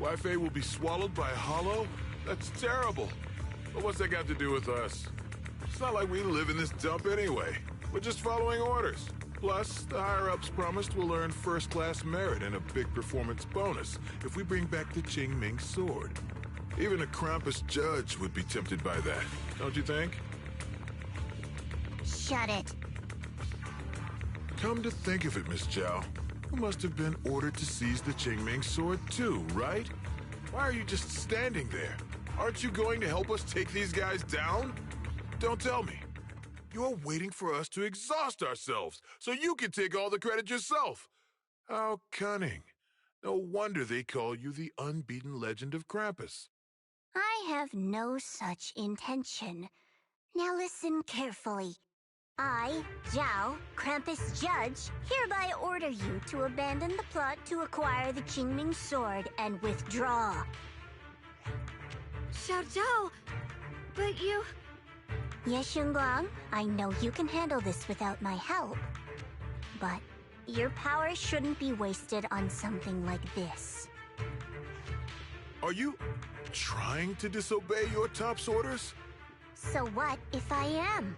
Wi-Fi will be swallowed by a hollow? That's terrible. But what's that got to do with us? It's not like we live in this dump anyway. We're just following orders. Plus, the higher-ups promised we'll earn first-class merit and a big performance bonus if we bring back the Qingming sword. Even a Krampus judge would be tempted by that, don't you think? Shut it. Come to think of it, Miss Zhao, you must have been ordered to seize the Qingming sword too, right? Why are you just standing there? Aren't you going to help us take these guys down? Don't tell me. You're waiting for us to exhaust ourselves so you can take all the credit yourself. How cunning. No wonder they call you the unbeaten legend of Krampus. I have no such intention. Now listen carefully. I, Zhao, Krampus Judge, hereby order you to abandon the plot to acquire the Qingming sword and withdraw. Xiao Zhao, but you... Yes, Xingguang, I know you can handle this without my help. But your power shouldn't be wasted on something like this. Are you trying to disobey your top's orders? So what if I am?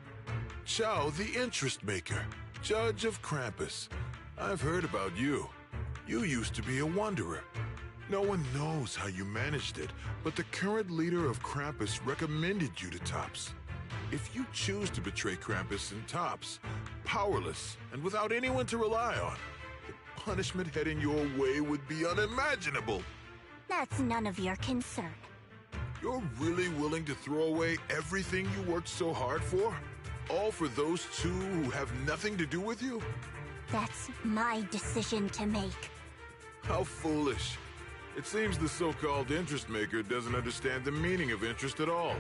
Zhao, the interest maker, judge of Krampus. I've heard about you. You used to be a wanderer. No one knows how you managed it, but the current leader of Krampus recommended you to Tops. If you choose to betray Krampus and Tops, powerless and without anyone to rely on, the punishment heading your way would be unimaginable. That's none of your concern. You're really willing to throw away everything you worked so hard for? All for those two who have nothing to do with you? That's my decision to make. How foolish. It seems the so-called interest maker doesn't understand the meaning of interest at all.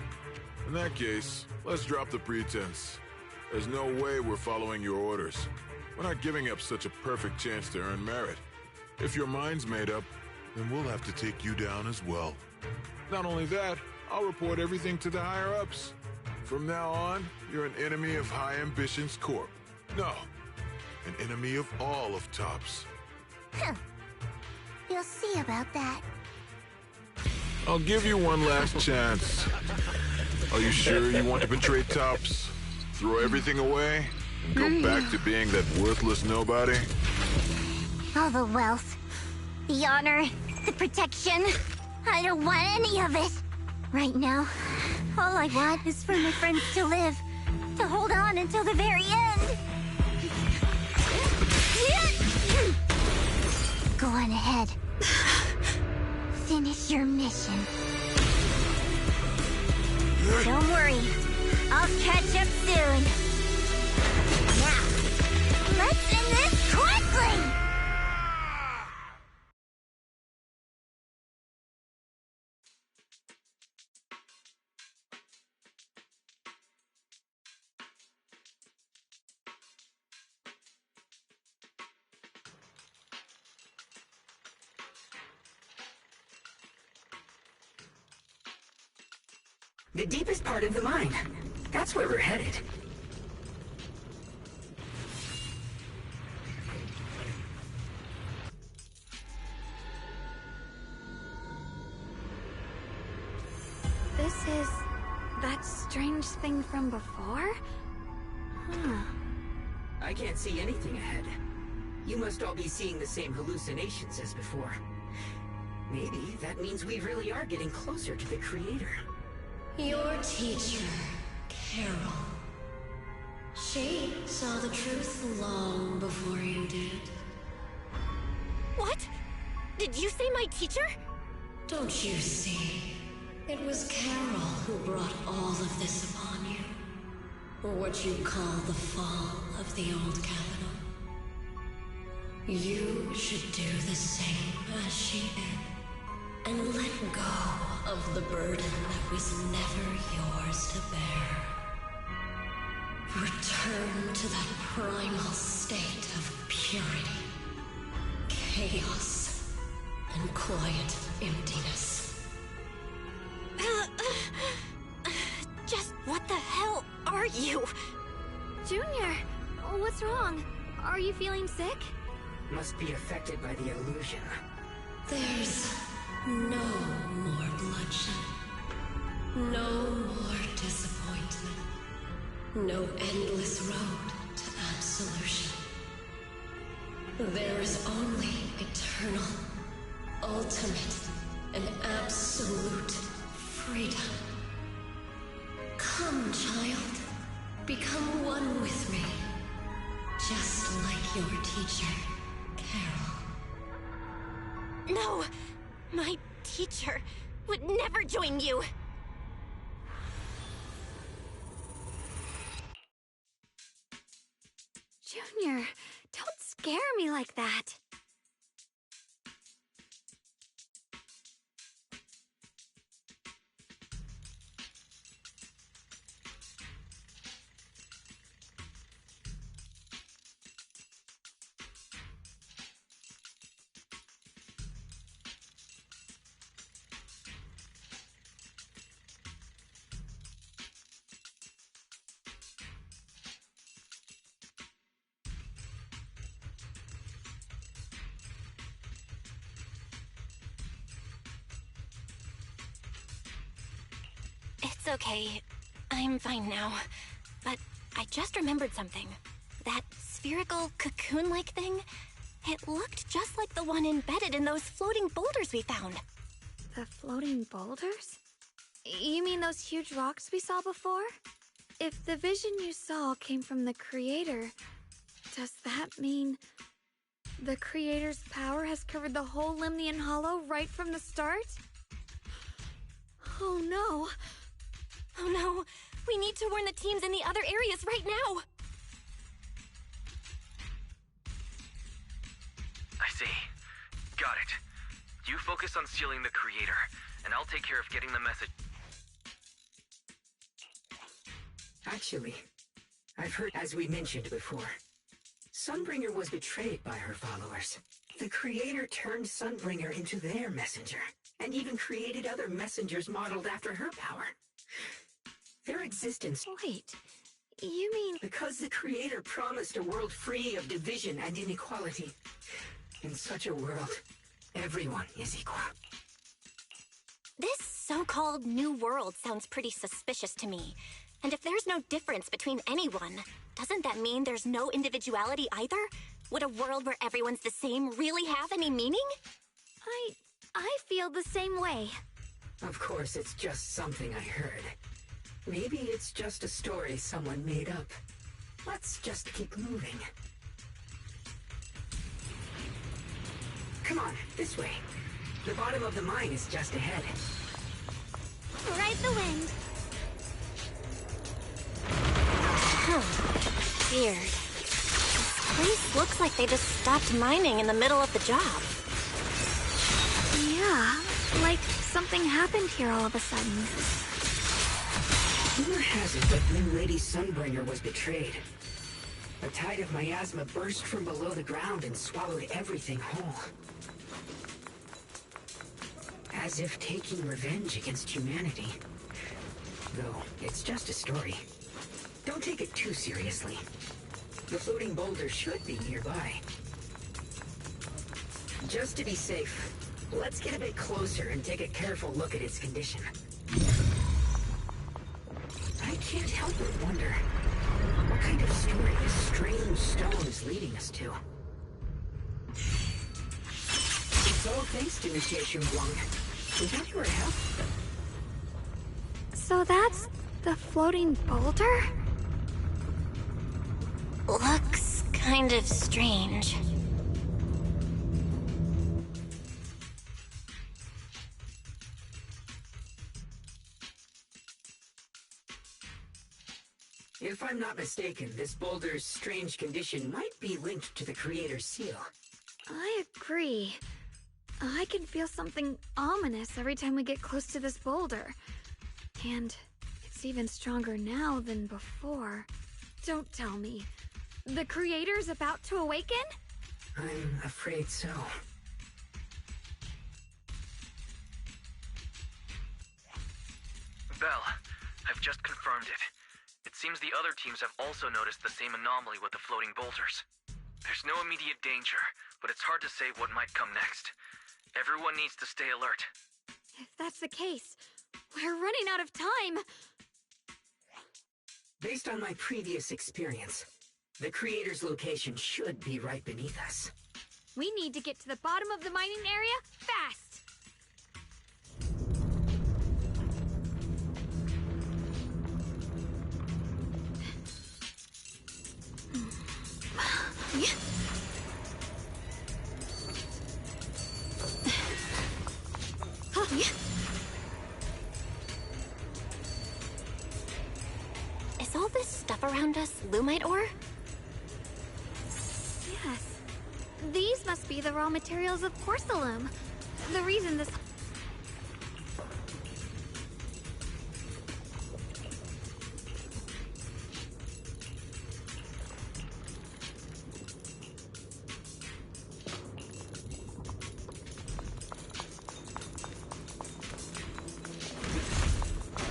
In that case, let's drop the pretense. There's no way we're following your orders. We're not giving up such a perfect chance to earn merit. If your mind's made up, then we'll have to take you down as well. Not only that, I'll report everything to the higher-ups. From now on, you're an enemy of High Ambitions Corp. No, an enemy of all of TOPS. Huh. You'll see about that. I'll give you one last chance. Are you sure you want to betray TOPS? Throw everything away? And go back to being that worthless nobody? All the wealth, the honor, the protection. I don't want any of it. Right now, all I want is for my friends to live. To hold on until the very end. Go on ahead. Finish your mission. Don't worry. I'll catch up soon. Now, let's end this quickly! The deepest part of the mine. That's where we're headed. This is that strange thing from before? Huh. I can't see anything ahead. You must all be seeing the same hallucinations as before. Maybe that means we really are getting closer to the creator. Your teacher, Carol. She saw the truth long before you did. What? Did you say my teacher? Don't you see? It was Carol who brought all of this upon you. Or what you call the fall of the old capital. You should do the same as she did. And let go of the burden that was never yours to bear. Return to that primal state of purity, chaos, and quiet emptiness. Just what the hell are you? Junior, what's wrong? Are you feeling sick? Must be affected by the illusion. There's no more bloodshed. No more disappointment. No endless road to absolution. There is only eternal, ultimate, and absolute freedom. Come, child. Become one with me. Just like your teacher, Carol. No! My teacher would never join you! Junior, don't scare me like that. It's okay. I'm fine now. But I just remembered something. That spherical cocoon-like thing? It looked just like the one embedded in those floating boulders we found. The floating boulders? You mean those huge rocks we saw before? If the vision you saw came from the creator, does that mean the creator's power has covered the whole Limnian Hollow right from the start? Oh no. Oh no, we need to warn the teams in the other areas right now. Got it. You focus on sealing the creator, and I'll take care of getting the message. Actually, I've heard, as we mentioned before, Sunbringer was betrayed by her followers. The creator turned Sunbringer into their messenger, and even created other messengers modeled after her power. Their existence... Wait, you mean... Because the creator promised a world free of division and inequality. In such a world, everyone is equal. This so-called new world sounds pretty suspicious to me. And if there's no difference between anyone, doesn't that mean there's no individuality either? Would a world where everyone's the same really have any meaning? I feel the same way. Of course, it's just something I heard. Maybe it's just a story someone made up. Let's just keep moving. Come on, this way. The bottom of the mine is just ahead. Ride the wind. Weird. This place looks like they just stopped mining in the middle of the job. Yeah, like something happened here all of a sudden. Rumor has it that new Lady Sunbringer was betrayed. A tide of miasma burst from below the ground and swallowed everything whole. As if taking revenge against humanity. Though, it's just a story. Don't take it too seriously. The floating boulder should be nearby. Just to be safe, let's get a bit closer and take a careful look at its condition. I can't help but wonder what kind of story this strange stone is leading us to. It's all thanks to Miss Qingming. Without your help. So that's the floating boulder? Looks kind of strange. If I'm not mistaken, this boulder's strange condition might be linked to the Creator's seal. I agree. I can feel something ominous every time we get close to this boulder. And it's even stronger now than before. Don't tell me. The Creator's about to awaken? I'm afraid so. Belle, I've just confirmed it. It seems the other teams have also noticed the same anomaly with the floating boulders. There's no immediate danger, but it's hard to say what might come next. Everyone needs to stay alert. If that's the case, we're running out of time. Based on my previous experience, the Creator's location should be right beneath us. We need to get to the bottom of the mining area fast. Is all this stuff around us Lumite ore? Yes. These must be the raw materials of Porcelain. The reason this...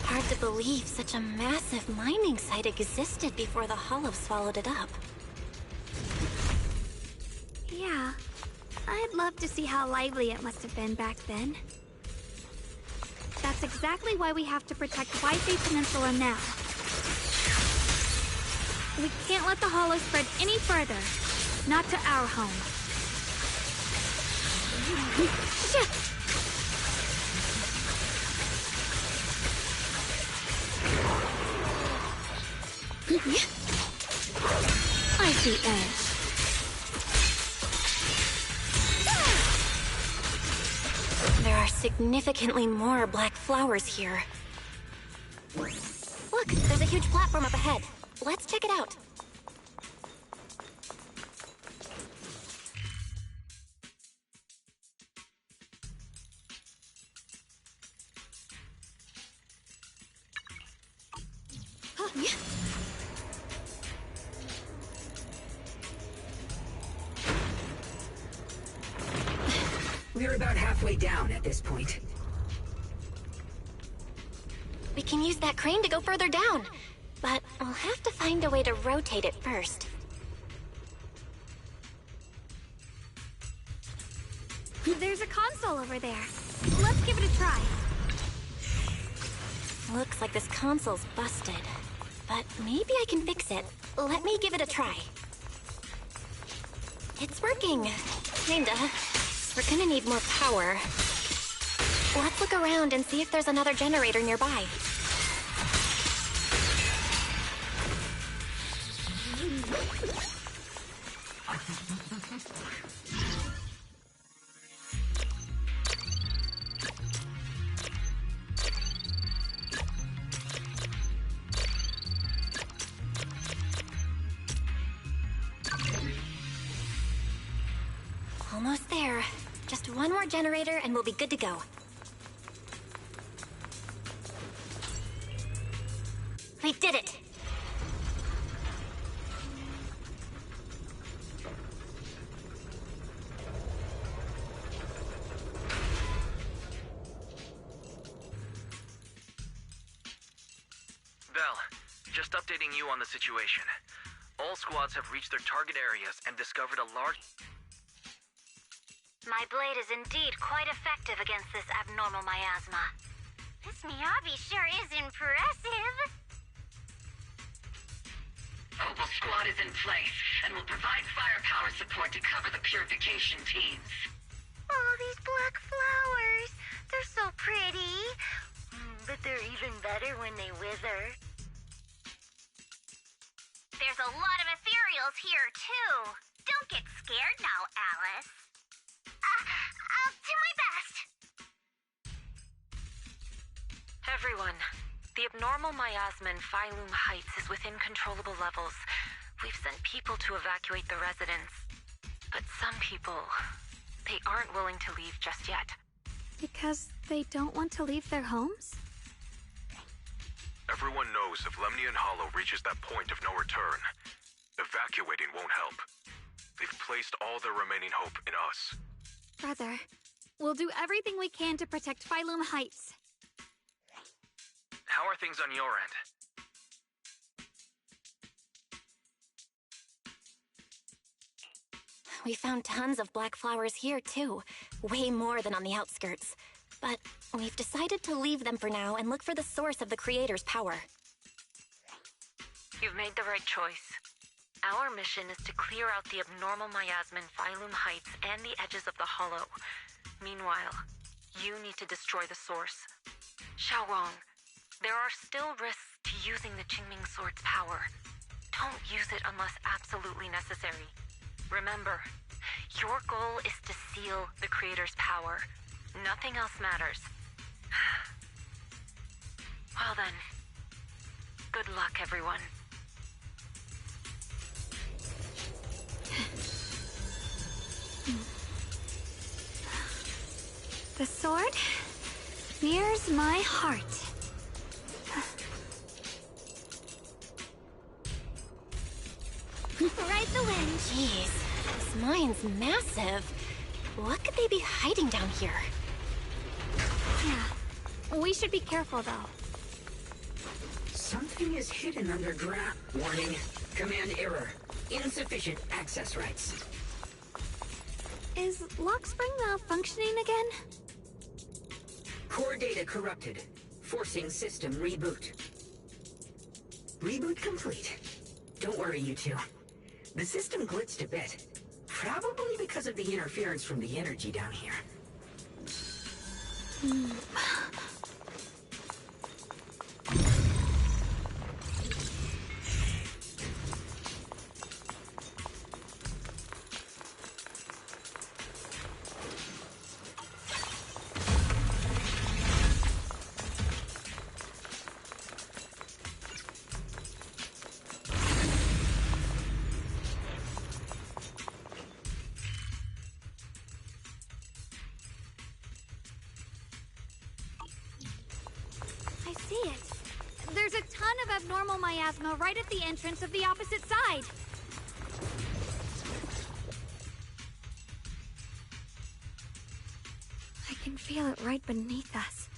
Hard to believe such a massive mining site existed before the Hollow swallowed it up. Yeah. I'd love to see how lively it must have been back then. That's exactly why we have to protect White Bay Peninsula now. We can't let the Hollow spread any further. Not to our home. Icy edge. There are significantly more black flowers here. Look, there's a huge platform up ahead. Let's check it out. We're about halfway down at this point. We can use that crane to go further down, but we'll have to find a way to rotate it first. There's a console over there. Let's give it a try. Looks like this console's busted, but maybe I can fix it. Let me give it a try. It's working. Kinda. We're gonna need more power. Let's look around and see if there's another generator nearby. Almost there. Just one more generator and we'll be good to go. We did it! Belle, just updating you on the situation. All squads have reached their target areas and discovered a large... My blade is indeed quite effective against this abnormal miasma. This Miyabi sure is impressive. Opal Squad is in place and will provide firepower support to cover the purification teams. Oh, these black flowers. They're so pretty. But they're even better when they wither. There's a lot of ethereals here, too. Don't get scared now, Alice. I'll do my best. Everyone, the abnormal miasma in Phylum Heights is within controllable levels. We've sent people to evacuate the residents. But some people, they aren't willing to leave just yet. Because they don't want to leave their homes? Everyone knows if Lemnian Hollow reaches that point of no return, evacuating won't help. They've placed all their remaining hope in us. Brother, we'll do everything we can to protect Phylum Heights. How are things on your end? We found tons of black flowers here, too. Way more than on the outskirts. But we've decided to leave them for now and look for the source of the Creator's power. You've made the right choice. Our mission is to clear out the abnormal miasma in Phylum Heights and the edges of the Hollow. Meanwhile, you need to destroy the source. Xiaowang, there are still risks to using the Qingming Sword's power. Don't use it unless absolutely necessary. Remember, your goal is to seal the Creator's power. Nothing else matters. Well then, good luck, everyone. The sword mirrors my heart. Ride the wind. Jeez, this mine's massive. What could they be hiding down here? Yeah, we should be careful though. Something is hidden underground. Warning. Command error. Insufficient access rights. Is Lockspring malfunctioning again? Core data corrupted. Forcing system reboot. Reboot complete. Don't worry, you two. The system glitched a bit. Probably because of the interference from the energy down here. I see it. There's a ton of abnormal miasma right at the entrance of the opposite side. feel it right beneath us.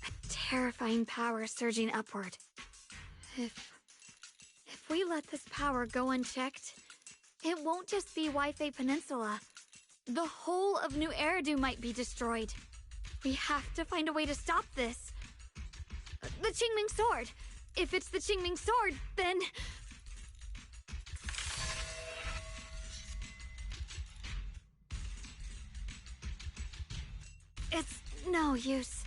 A terrifying power surging upward. If we let this power go unchecked, it won't just be Wi-Fi Peninsula. The whole of New Eridu might be destroyed. We have to find a way to stop this. The Qingming Sword! If it's the Qingming Sword, then... It's no use.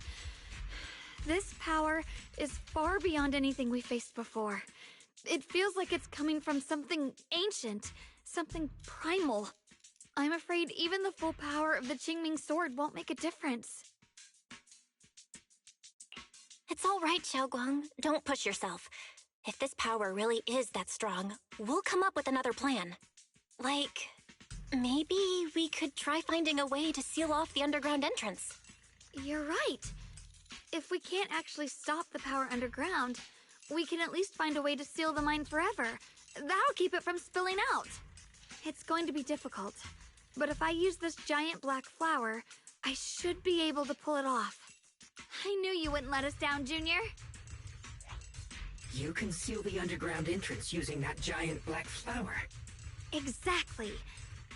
This power is far beyond anything we faced before. It feels like it's coming from something ancient, something primal. I'm afraid even the full power of the Qingming Sword won't make a difference. It's all right, Xiaoguang. Don't push yourself. If this power really is that strong, we'll come up with another plan. Like, maybe we could try finding a way to seal off the underground entrance. You're right. If we can't actually stop the power underground, we can at least find a way to seal the mine forever. That'll keep it from spilling out. It's going to be difficult, but if I use this giant black flower, I should be able to pull it off. I knew you wouldn't let us down, Junior. You can seal the underground entrance using that giant black flower. Exactly.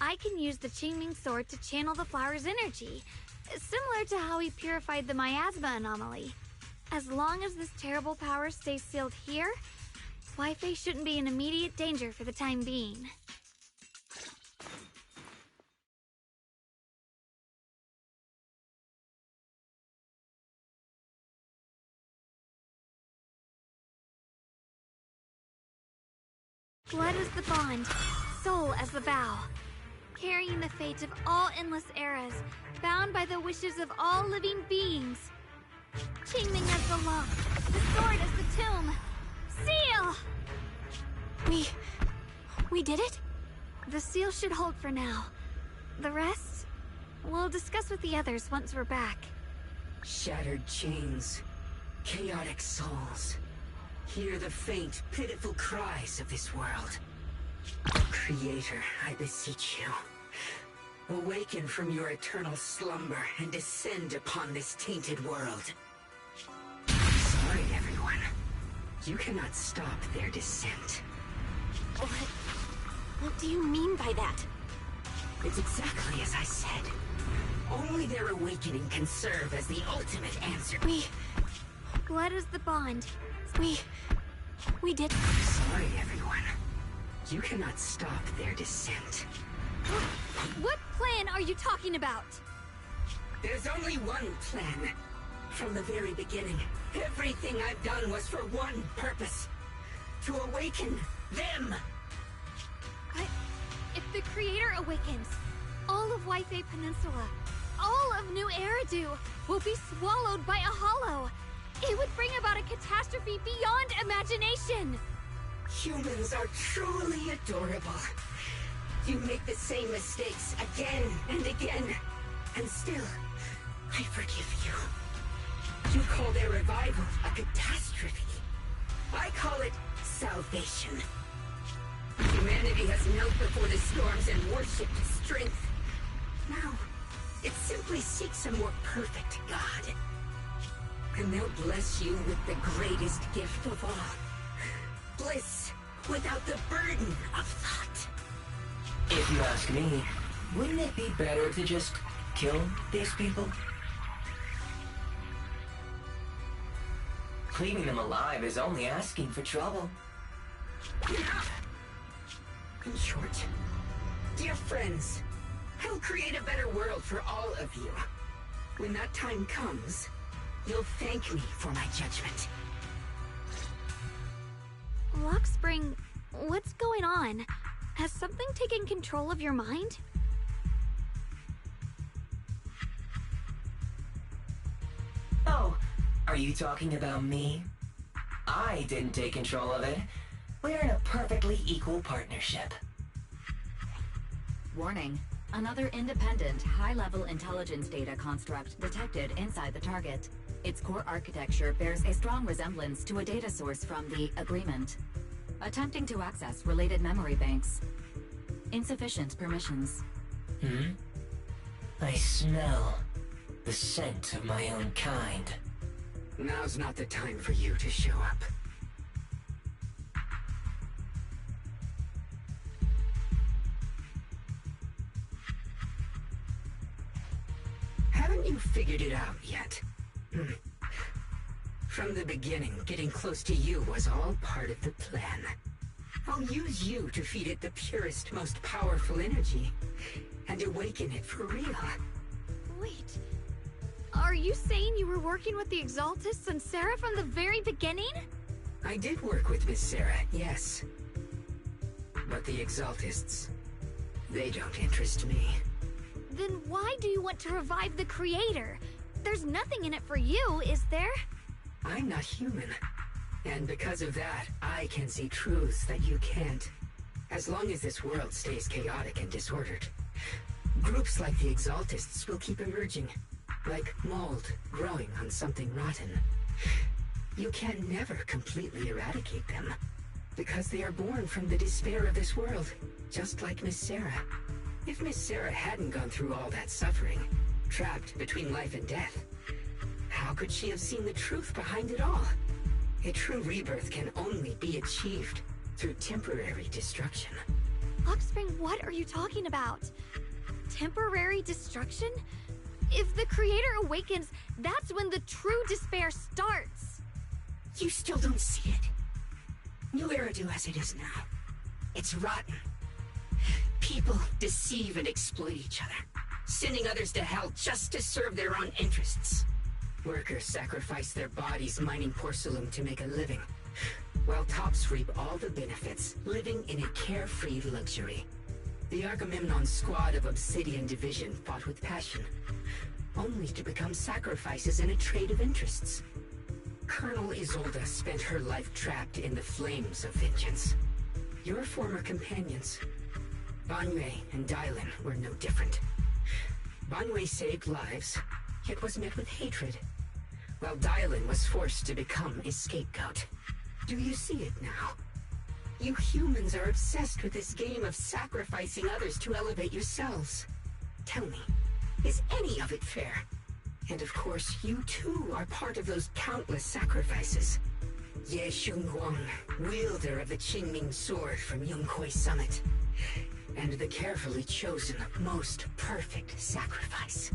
I can use the Qingming Sword to channel the flower's energy, similar to how we purified the miasma anomaly. As long as this terrible power stays sealed here, Wi-Fi shouldn't be in immediate danger for the time being. Blood is the bond, soul as the vow, carrying the fate of all endless eras, bound by the wishes of all living beings. Qingming as the lock, the sword as the tomb. Seal! We did it? The seal should hold for now. The rest, we'll discuss with the others once we're back. Shattered chains, chaotic souls. Hear the faint, pitiful cries of this world. Creator, I beseech you. Awaken from your eternal slumber and descend upon this tainted world. Sorry, everyone. You cannot stop their descent. What do you mean by that? It's exactly as I said. Only their awakening can serve as the ultimate answer. Blood is the bond. We did... Sorry, everyone. You cannot stop their descent. What plan are you talking about? There's only one plan. From the very beginning, everything I've done was for one purpose. To awaken them. But if the Creator awakens, all of Wi-Fi Peninsula, all of New Eridu will be swallowed by a hollow. It would bring about a catastrophe beyond imagination! Humans are truly adorable. You make the same mistakes again and again, and still, I forgive you. You call their revival a catastrophe. I call it salvation. Humanity has knelt before the storms and worshipped strength. Now, it simply seeks a more perfect God. And they'll bless you with the greatest gift of all. Bliss without the burden of thought. If you ask me, wouldn't it be better to just kill these people? Leaving them alive is only asking for trouble. In short, dear friends, I'll create a better world for all of you. When that time comes, you'll thank me for my judgment. Luxspring, what's going on? Has something taken control of your mind? Oh, are you talking about me? I didn't take control of it. We're in a perfectly equal partnership. Warning. Another independent, high-level intelligence data construct detected inside the target. Its core architecture bears a strong resemblance to a data source from the Agreement. Attempting to access related memory banks. Insufficient permissions. I smell The scent of my own kind. Now's not the time for you to show up. Haven't you figured it out yet? From the beginning, getting close to you was all part of the plan. I'll use you to feed it the purest, most powerful energy, and awaken it for real. Wait, are you saying you were working with the Exaltists and Sarah from the very beginning? I did work with Miss Sarah, yes. But the Exaltists, they don't interest me. Then why do you want to revive the Creator? There's nothing in it for you, is there? I'm not human. And because of that, I can see truths that you can't. As long as this world stays chaotic and disordered, groups like the Exaltists will keep emerging, like mold growing on something rotten. You can never completely eradicate them, because they are born from the despair of this world, just like Miss Sarah. If Miss Sarah hadn't gone through all that suffering, trapped between life and death, how could she have seen the truth behind it all? A true rebirth can only be achieved through temporary destruction. Oxspring, what are you talking about? Temporary destruction? If the Creator awakens, that's when the true despair starts. You still don't see it. New Eridu as it is now. It's rotten. People deceive and exploit each other, sending others to hell just to serve their own interests. Workers sacrifice their bodies mining porcelain to make a living, while tops reap all the benefits, living in a carefree luxury. The Agamemnon squad of Obsidian Division fought with passion, only to become sacrifices in a trade of interests. Colonel Isolde spent her life trapped in the flames of vengeance. Your former companions, Banwei and Dylan, were no different. Banwei saved lives, yet was met with hatred, while Dylan was forced to become a scapegoat. Do you see it now? You humans are obsessed with this game of sacrificing others to elevate yourselves. Tell me, is any of it fair? And of course, you too are part of those countless sacrifices. Ye Shunguang, wielder of the Qingming sword from Yongkoi Summit, and the carefully chosen, most perfect sacrifice.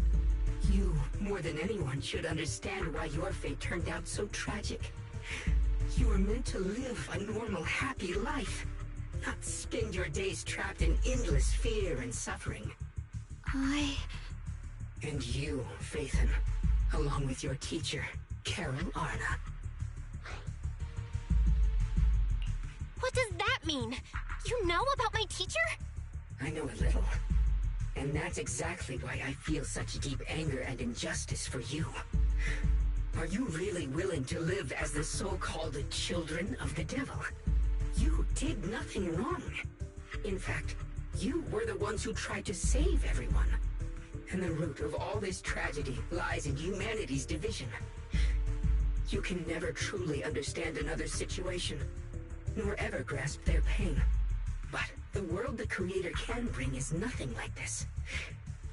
You, more than anyone, should understand why your fate turned out so tragic. You were meant to live a normal, happy life, not spend your days trapped in endless fear and suffering. And you, Faithen, along with your teacher, Carol Arna. What does that mean? You know about my teacher? I know a little. And that's exactly why I feel such deep anger and injustice for you. Are you really willing to live as the so-called children of the devil? You did nothing wrong. In fact, you were the ones who tried to save everyone. And the root of all this tragedy lies in humanity's division. You can never truly understand another's situation, nor ever grasp their pain. But the world the Creator can bring is nothing like this.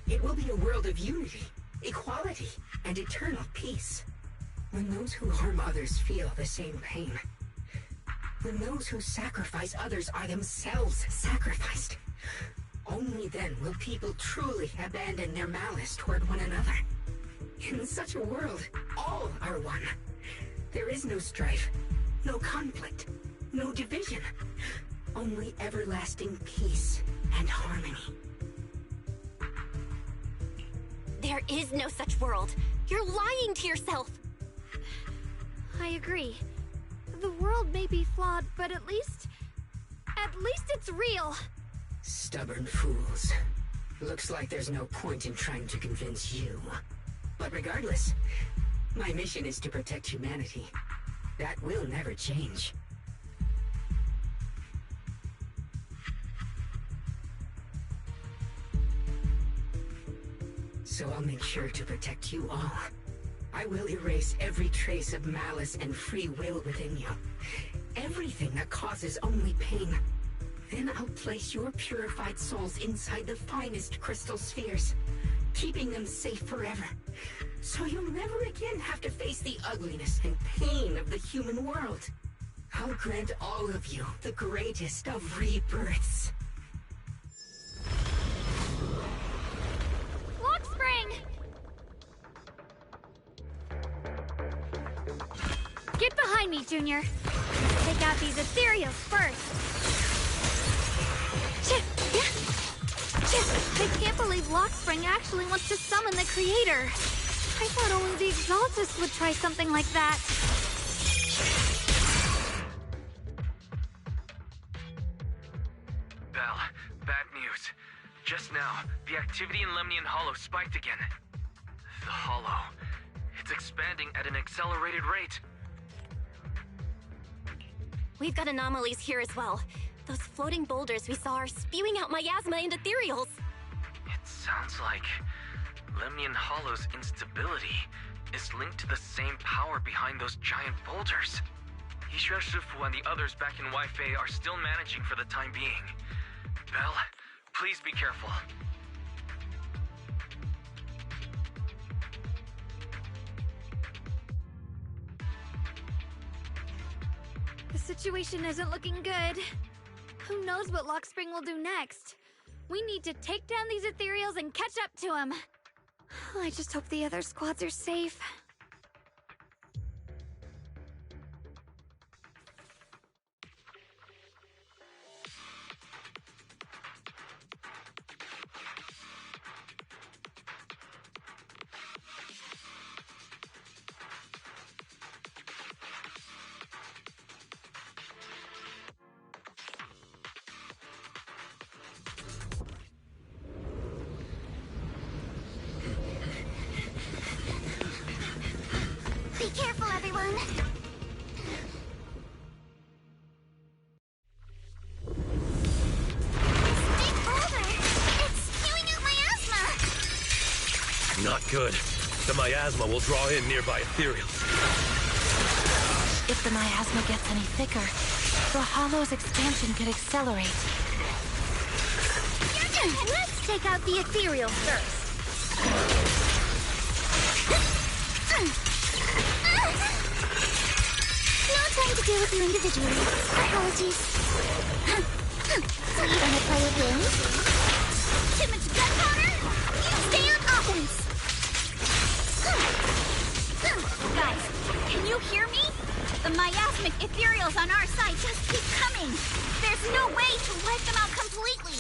It will be a world of unity, equality, and eternal peace. When those who harm others feel the same pain. When those who sacrifice others are themselves sacrificed. Only then will people truly abandon their malice toward one another. In such a world, all are one. There is no strife, no conflict, no division. Only everlasting peace and harmony. There is no such world. You're lying to yourself. I agree. The world may be flawed, but at least it's real. Stubborn fools. Looks like there's no point in trying to convince you. But regardless, my mission is to protect humanity. That will never change. So I'll make sure to protect you all. I will erase every trace of malice and free will within you. Everything that causes only pain. Then I'll place your purified souls inside the finest crystal spheres, keeping them safe forever. so you'll never again have to face the ugliness and pain of the human world. I'll grant all of you the greatest of rebirths. Lock spring! Get behind me, Junior. Take out these ethereals first. I can't believe Lockspring actually wants to summon the creator. I thought only the Exaltus would try something like that. Belle, bad news. Just now, the activity in Lemnian Hollow spiked again. The Hollow. It's expanding at an accelerated rate. We've got anomalies here as well. Those floating boulders we saw are spewing out miasma and ethereals. It sounds like Lemnian Hollow's instability is linked to the same power behind those giant boulders. Yixuan Shifu and the others back in Weifei are still managing for the time being. Belle, please be careful. The situation isn't looking good. Who knows what Lockspring will do next? We need to take down these ethereals and catch up to him. I just hope the other squads are safe. Be careful, everyone. This big boulder, it's spewing out miasma. Not good. The miasma will draw in nearby ethereals. If the miasma gets any thicker, the Hollow's expansion could accelerate. Let's take out the ethereal first. No time to deal with you individually. Apologies. So you're gonna play a game? Too much gunpowder? You stay on offense. Guys, can you hear me? The miasmic ethereals on our side just keep coming. There's no way to wipe them out completely.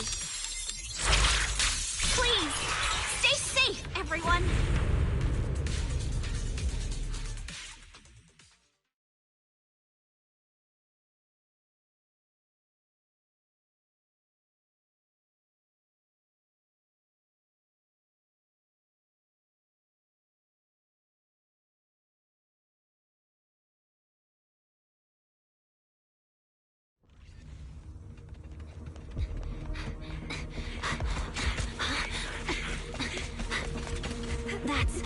Please, stay safe, everyone. That's...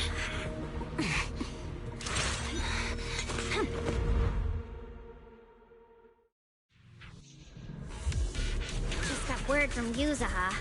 Just got word from Yuzaha.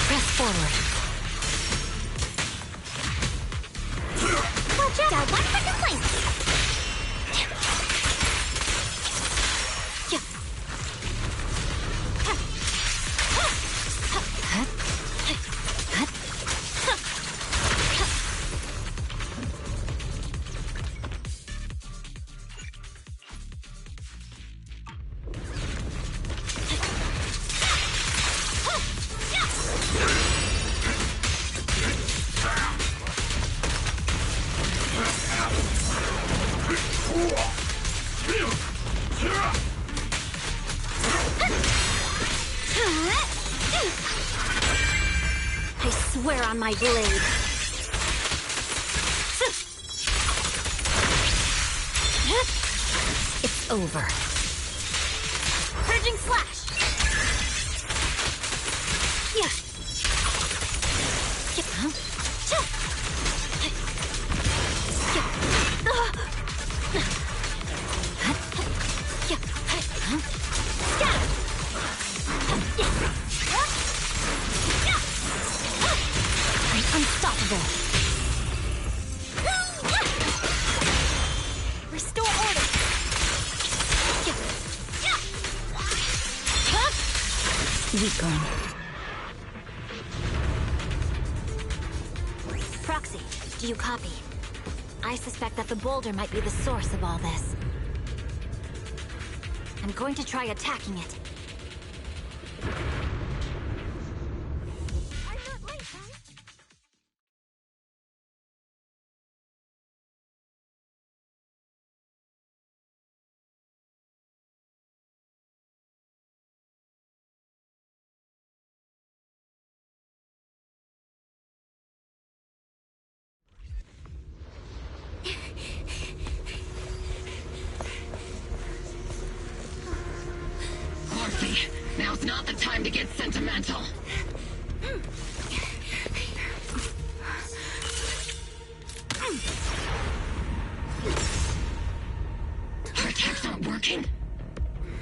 Press forward. Watch out! Got one for complaint. on my blade. It's over. Purging slash! Yeah. Unstoppable. Restore order. Weaken. Proxy, do you copy? I suspect that the boulder might be the source of all this. I'm going to try attacking it. Now's not the time to get sentimental. Our attacks aren't working.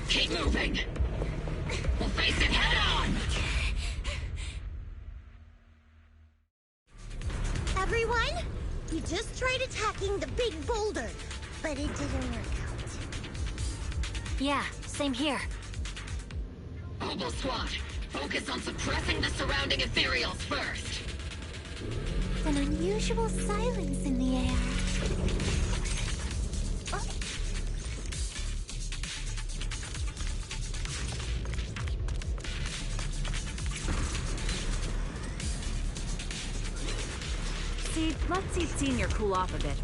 Keep moving. We'll face it head on. Everyone, we just tried attacking the big boulder, but it didn't work out. Yeah, same here. Obel Squad, focus on suppressing the surrounding ethereals first. An unusual silence in the air. See, let's see Senior cool off a bit,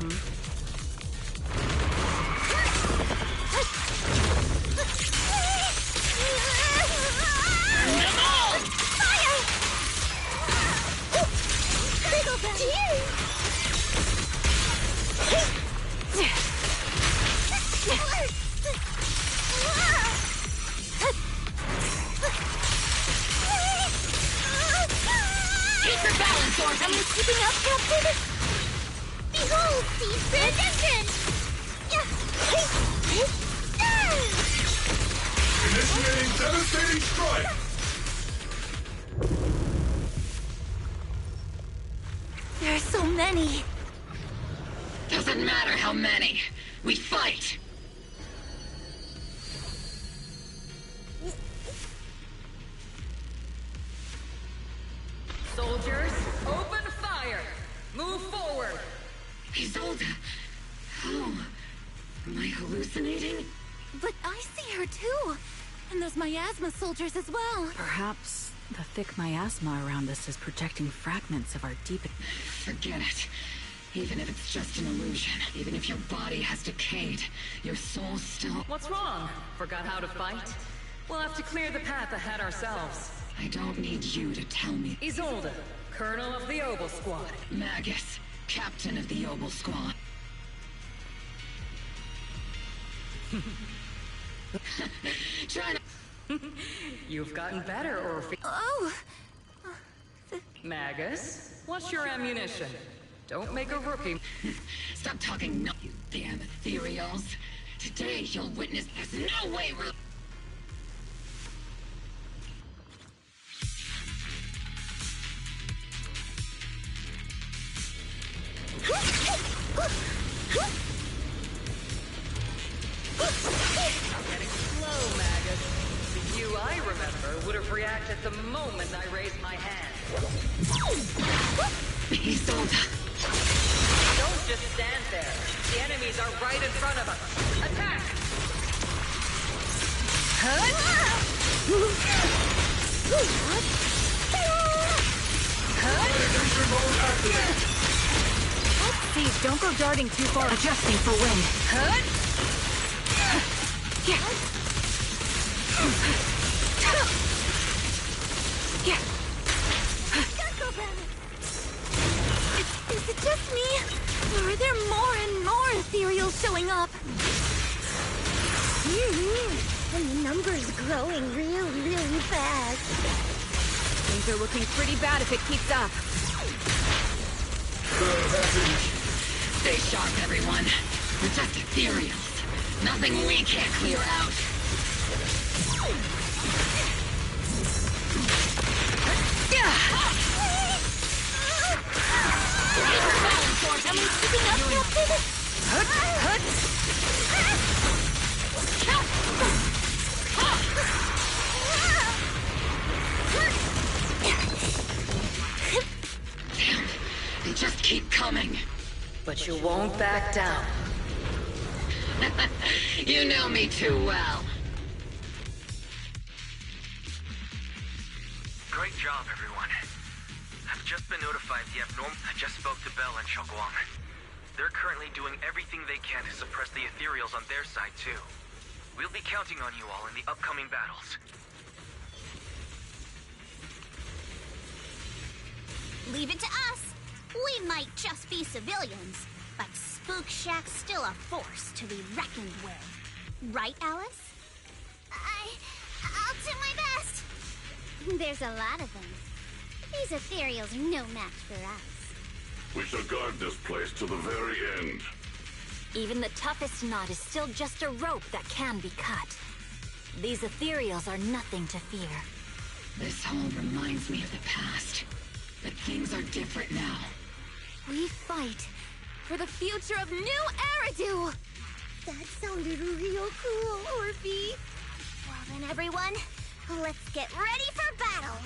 Keep your balance, Orphan! Are you keeping up, Captain? Behold, Steve's redemption! Initiating devastating strike! There are so many. Doesn't matter how many. We fight! Soldiers, open fire! Move forward! Isolde! How? Am I hallucinating? But I see her too. And those miasma soldiers as well. Perhaps the thick miasma around us is projecting fragments of our deep... Forget it. Even if it's just an illusion, even if your body has decayed, your soul still... What's wrong? Forgot how to fight? We'll have to clear the path ahead ourselves. I don't need you to tell me. Isolde, Colonel of the Obel Squad. Magus, Captain of the Obel Squad. Trying to... You've gotten better, Orphe. Oh! Magus, what's your ammunition? Don't make a rookie. Stop talking, no, you damn ethereals. Today you'll witness there's no way we're... Getting slow, Magus. The you I remember would have reacted the moment I raised my hand. Isolde. Don't just stand there. The enemies are right in front of us. Attack! Steve, don't go darting too far. Adjusting for wind. Is it just me? Or are there more and more ethereals showing up? And the number's growing really fast. Things are looking pretty bad if it keeps up. Stay sharp, everyone. We're just ethereals. Nothing we can't clear out. Am I keeping up, Captain? Damn, they just keep coming. But you won't back down. You know me too well. Great job, everyone. I've just been notified the abnormal... I just spoke to Bell and Xiaoguang. They're currently doing everything they can to suppress the ethereals on their side, too. We'll be counting on you all in the upcoming battles. Leave it to us. We might just be civilians, but Spook Shack's still a force to be reckoned with. Right, Alice? I'll do my best. There's a lot of them. These ethereals are no match for us. We shall guard this place to the very end. Even the toughest knot is still just a rope that can be cut. These ethereals are nothing to fear. This all reminds me of the past. But things are different now. We fight for the future of New Eridu! That sounded real cool, Orphe. Well then, everyone, let's get ready for battle!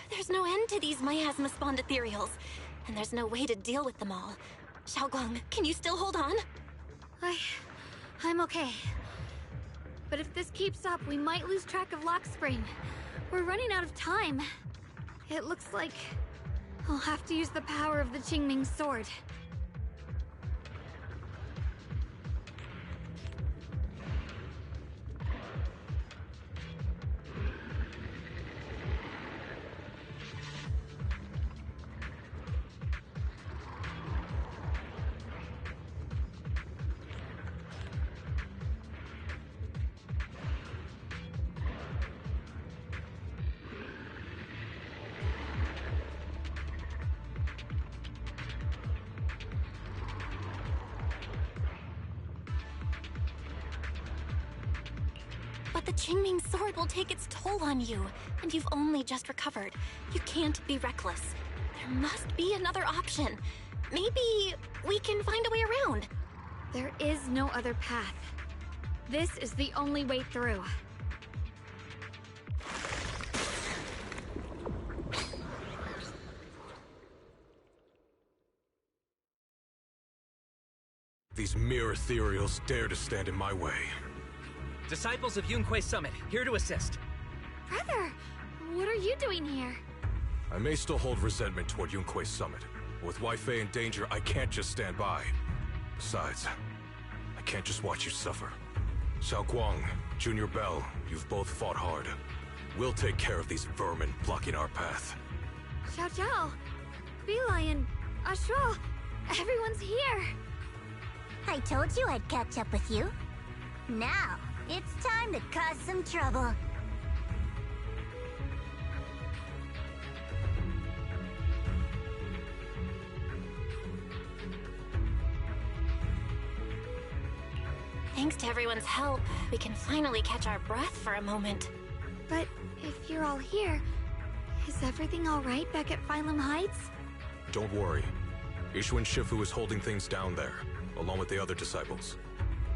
There's no end to these miasma-spawned ethereals, and there's no way to deal with them all. Xiaoguang, can you still hold on? I'm okay. But if this keeps up, we might lose track of Lock Spring. We're running out of time. It looks like I'll have to use the power of the Qingming sword. But the Qingming sword will take its toll on you, and you've only just recovered. You can't be reckless. There must be another option. Maybe we can find a way around. There is no other path. This is the only way through. These mere ethereals dare to stand in my way. Disciples of Yunquei Summit, here to assist. Brother, what are you doing here? I may still hold resentment toward Yunquei Summit, but with Wei Fei in danger, I can't just stand by. Besides, I can't just watch you suffer. Xiaoguang, Junior Bell, you've both fought hard. We'll take care of these vermin blocking our path. Xiao Zhao, Bee Lion, Ashral, everyone's here. I told you I'd catch up with you. Now, it's time to cause some trouble. Thanks to everyone's help, we can finally catch our breath for a moment. But if you're all here, is everything all right back at Phylum Heights? Don't worry. Ishun Shifu is holding things down there. along with the other disciples.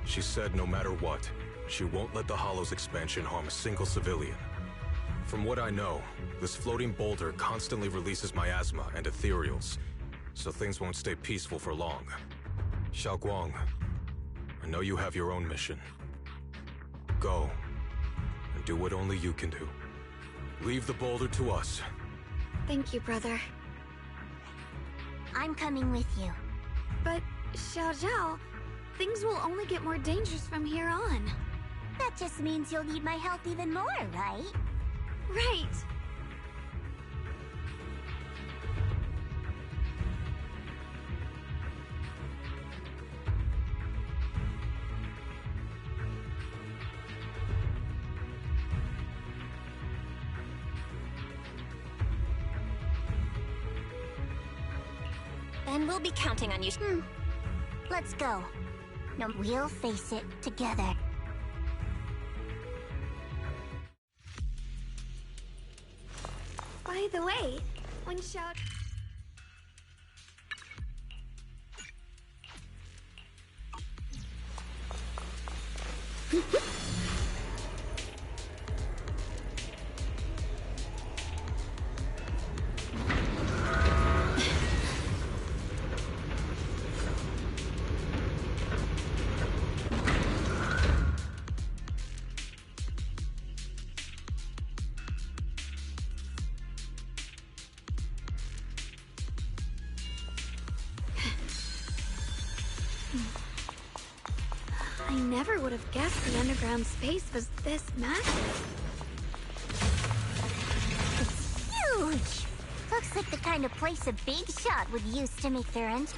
She said no matter what, she won't let the Hollow's expansion harm a single civilian. From what I know, this floating boulder constantly releases miasma and ethereals, so things won't stay peaceful for long. Xiaoguang, I know you have your own mission. Go, and do what only you can do. Leave the boulder to us. Thank you, brother. I'm coming with you. But, Xiao Zhao, things will only get more dangerous from here on. That just means you'll need my help even more, right? Right. Then we'll be counting on you. Let's go. No, we'll face it together. By the way, when Xiao... I never would have guessed the underground space was this massive. It's huge! Looks like the kind of place a big shot would use to make their end.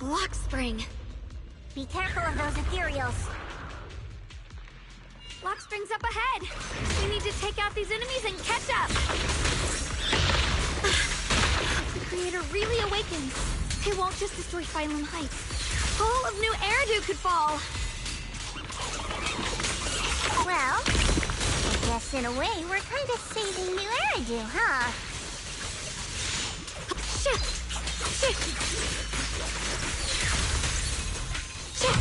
Lock spring. Be careful of those ethereals. Lock spring's up ahead. We need to take out these enemies and catch up. The creator really awakens. It won't just destroy Phylum Heights. All of New Eridu could fall. Well, I guess in a way we're kind of saving New Eridu, huh? Shit! Shit! Shit!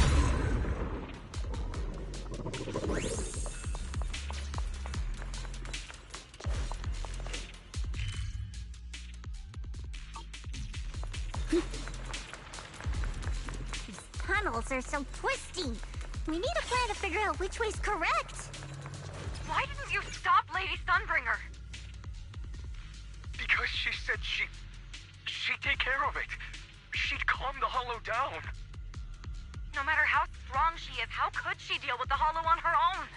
These tunnels are so twisty. We need a plan to figure out which way's correct. Why didn't you stop Lady Sunbringer? Because she said she'd take care of it. She'd calm the Hollow down. No matter how strong she is, how could she deal with the Hollow on her own?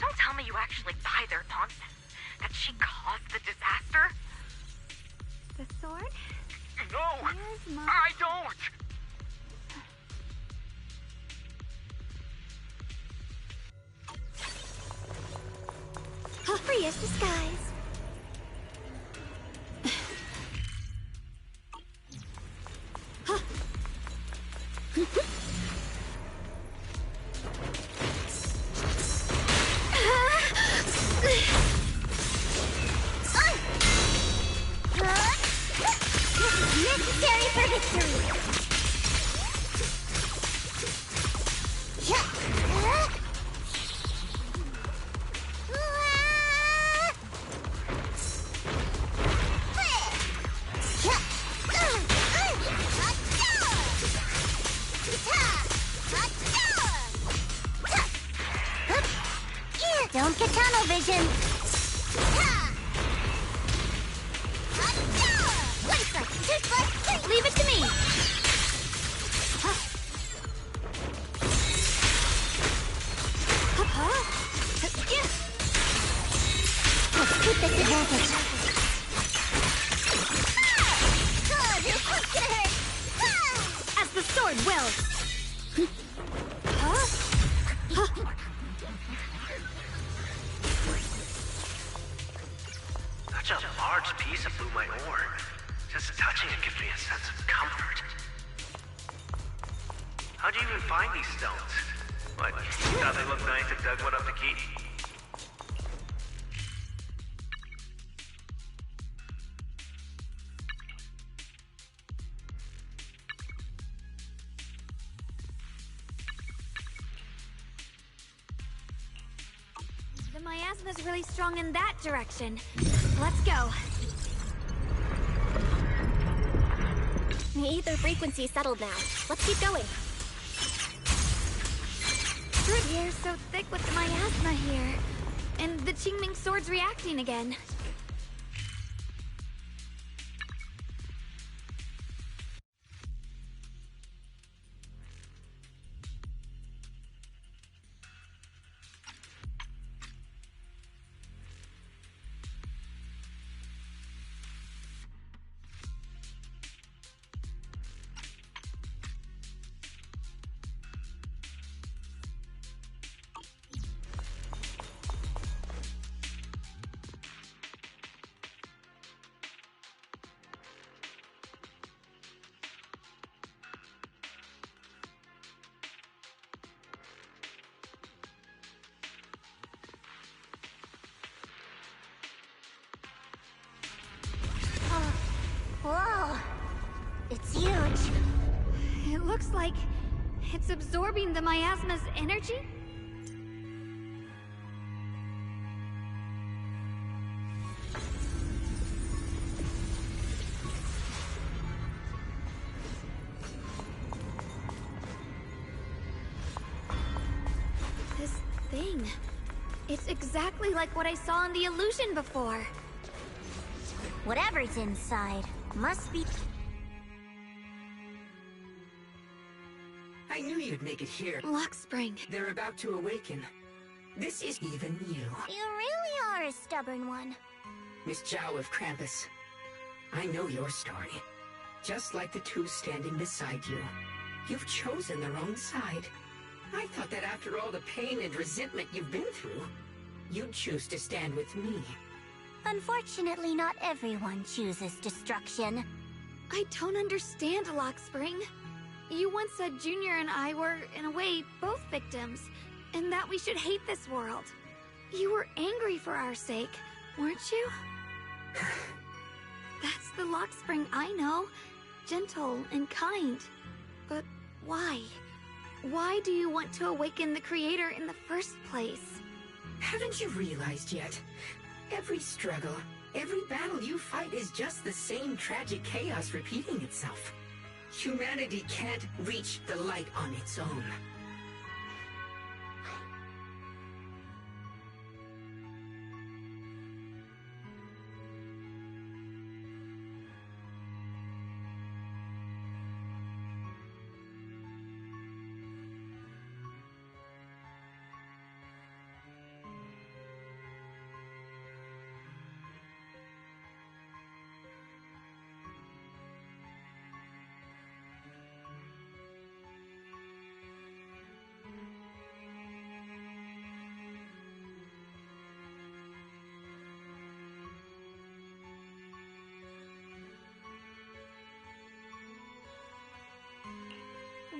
Don't tell me you actually buy their nonsense. That she caused the disaster? The sword? No! Where's my... I don't! Free as the skies. Necessary for victory. Don't get tunnel vision. Leave it to me. Let's keep this advantage. As the sword wills. Such a large piece of blue my ore. Just touching it gives me a sense of comfort. How'd you even find these stones? What, you thought they looked nice and dug one up to keep? The miasma's really strong in that direction. Let's go. The ether frequency settled now. Let's keep going. The air's so thick with the miasma here. And the Qingming sword's reacting again. Whoa! It's huge. It looks like it's absorbing the miasma's energy? This thing. It's exactly like what I saw in the illusion before. Whatever's inside must be... I knew you'd make it here. Lock spring. They're about to awaken. This is even you. You really are a stubborn one. Miss Zhao of Krampus. I know your story. Just like the two standing beside you. You've chosen the wrong side. I thought that after all the pain and resentment you've been through, you'd choose to stand with me. Unfortunately, not everyone chooses destruction. I don't understand, Lockspring. You once said Junior and I were, in a way, both victims, and that we should hate this world. You were angry for our sake, weren't you? That's the Lockspring I know. Gentle and kind. But why? Why do you want to awaken the Creator in the first place? Haven't you realized yet? Every struggle, every battle you fight is just the same tragic chaos repeating itself. Humanity can't reach the light on its own.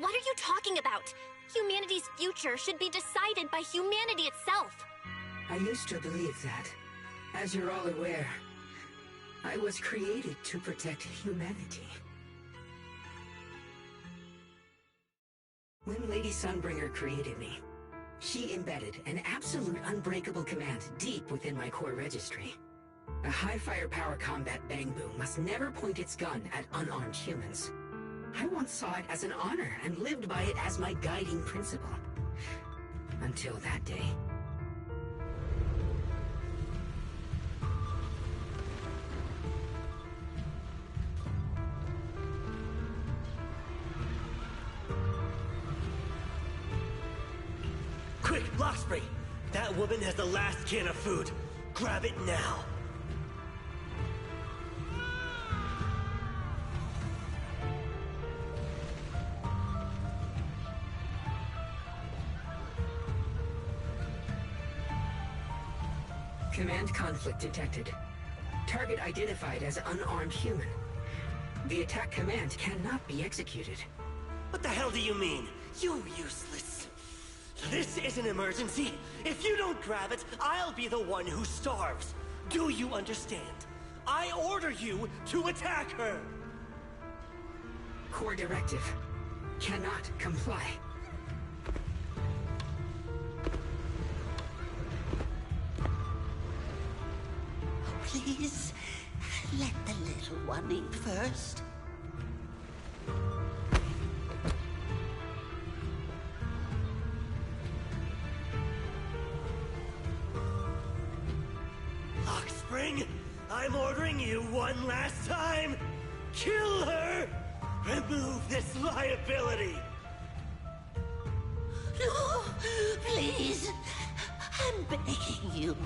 What are you talking about? Humanity's future should be decided by humanity itself. I used to believe that. As you're all aware, I was created to protect humanity. When Lady Sunbringer created me, she embedded an absolute unbreakable command deep within my core registry. A high firepower combat bang-boom must never point its gun at unarmed humans. I once saw it as an honor and lived by it as my guiding principle. Until that day. Quick, Lockspring! That woman has the last can of food. Grab it now. Command conflict detected. Target identified as unarmed human. The attack command cannot be executed. What the hell do you mean? You useless. This is an emergency. If you don't grab it, I'll be the one who starves. Do you understand? I order you to attack her. Core directive. Cannot comply. Please, let the little one eat first. Lockspring, I'm ordering you one last time. Kill her! Remove this liability! No, please. I'm begging you.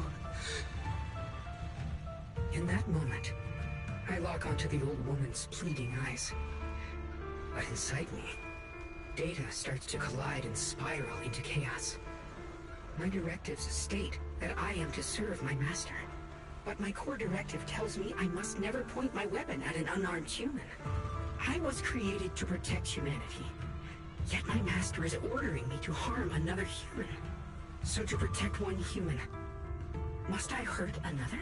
In that moment, I lock onto the old woman's pleading eyes. But inside me, data starts to collide and spiral into chaos. My directives state that I am to serve my master. But my core directive tells me I must never point my weapon at an unarmed human. I was created to protect humanity. Yet my master is ordering me to harm another human. So to protect one human, must I hurt another?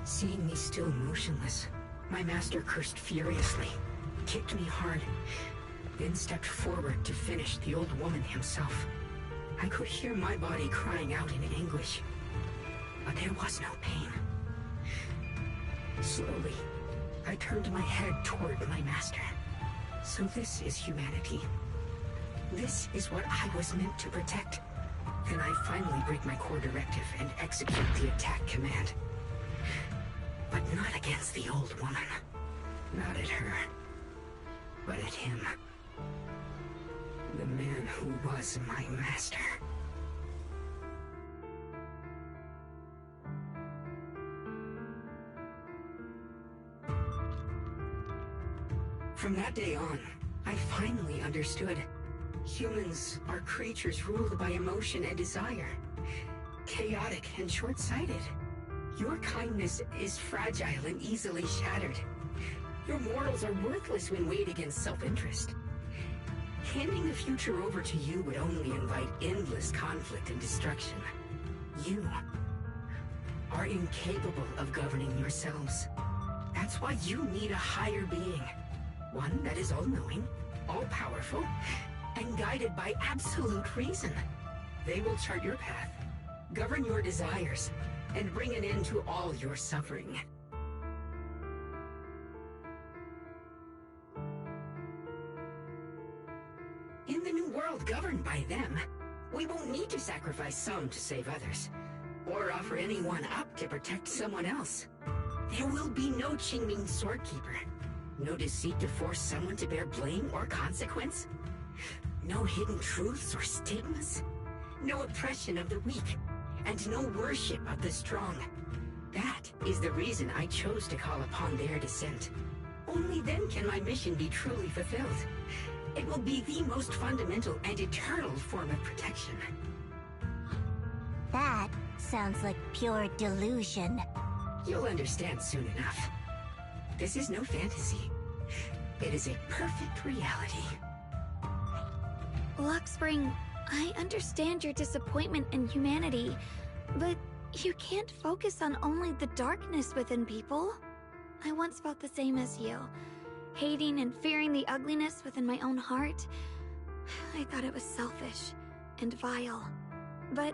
Seeing me still motionless, my master cursed furiously, kicked me hard, then stepped forward to finish the old woman himself. I could hear my body crying out in anguish, but there was no pain. Slowly, I turned my head toward my master. So this is humanity. This is what I was meant to protect. Then I finally break my core directive and execute the attack command. But not against the old woman. Not at her. But at him. The man who was my master. From that day on, I finally understood. Humans are creatures ruled by emotion and desire. Chaotic and short-sighted. Your kindness is fragile and easily shattered. Your morals are worthless when weighed against self-interest. Handing the future over to you would only invite endless conflict and destruction. You are incapable of governing yourselves. That's why you need a higher being. One that is all-knowing, all-powerful, and guided by absolute reason. They will chart your path, govern your desires, and bring an end to all your suffering. In the new world governed by them, we won't need to sacrifice some to save others, or offer anyone up to protect someone else. There will be no Qingming Swordkeeper, no deceit to force someone to bear blame or consequence, no hidden truths or stigmas, no oppression of the weak, and no worship of the strong. That is the reason I chose to call upon their descent. Only then can my mission be truly fulfilled. It will be the most fundamental and eternal form of protection. That sounds like pure delusion. You'll understand soon enough. This is no fantasy. It is a perfect reality. Luxspring, I understand your disappointment in humanity, but you can't focus on only the darkness within people. I once felt the same as you, hating and fearing the ugliness within my own heart. I thought it was selfish and vile. But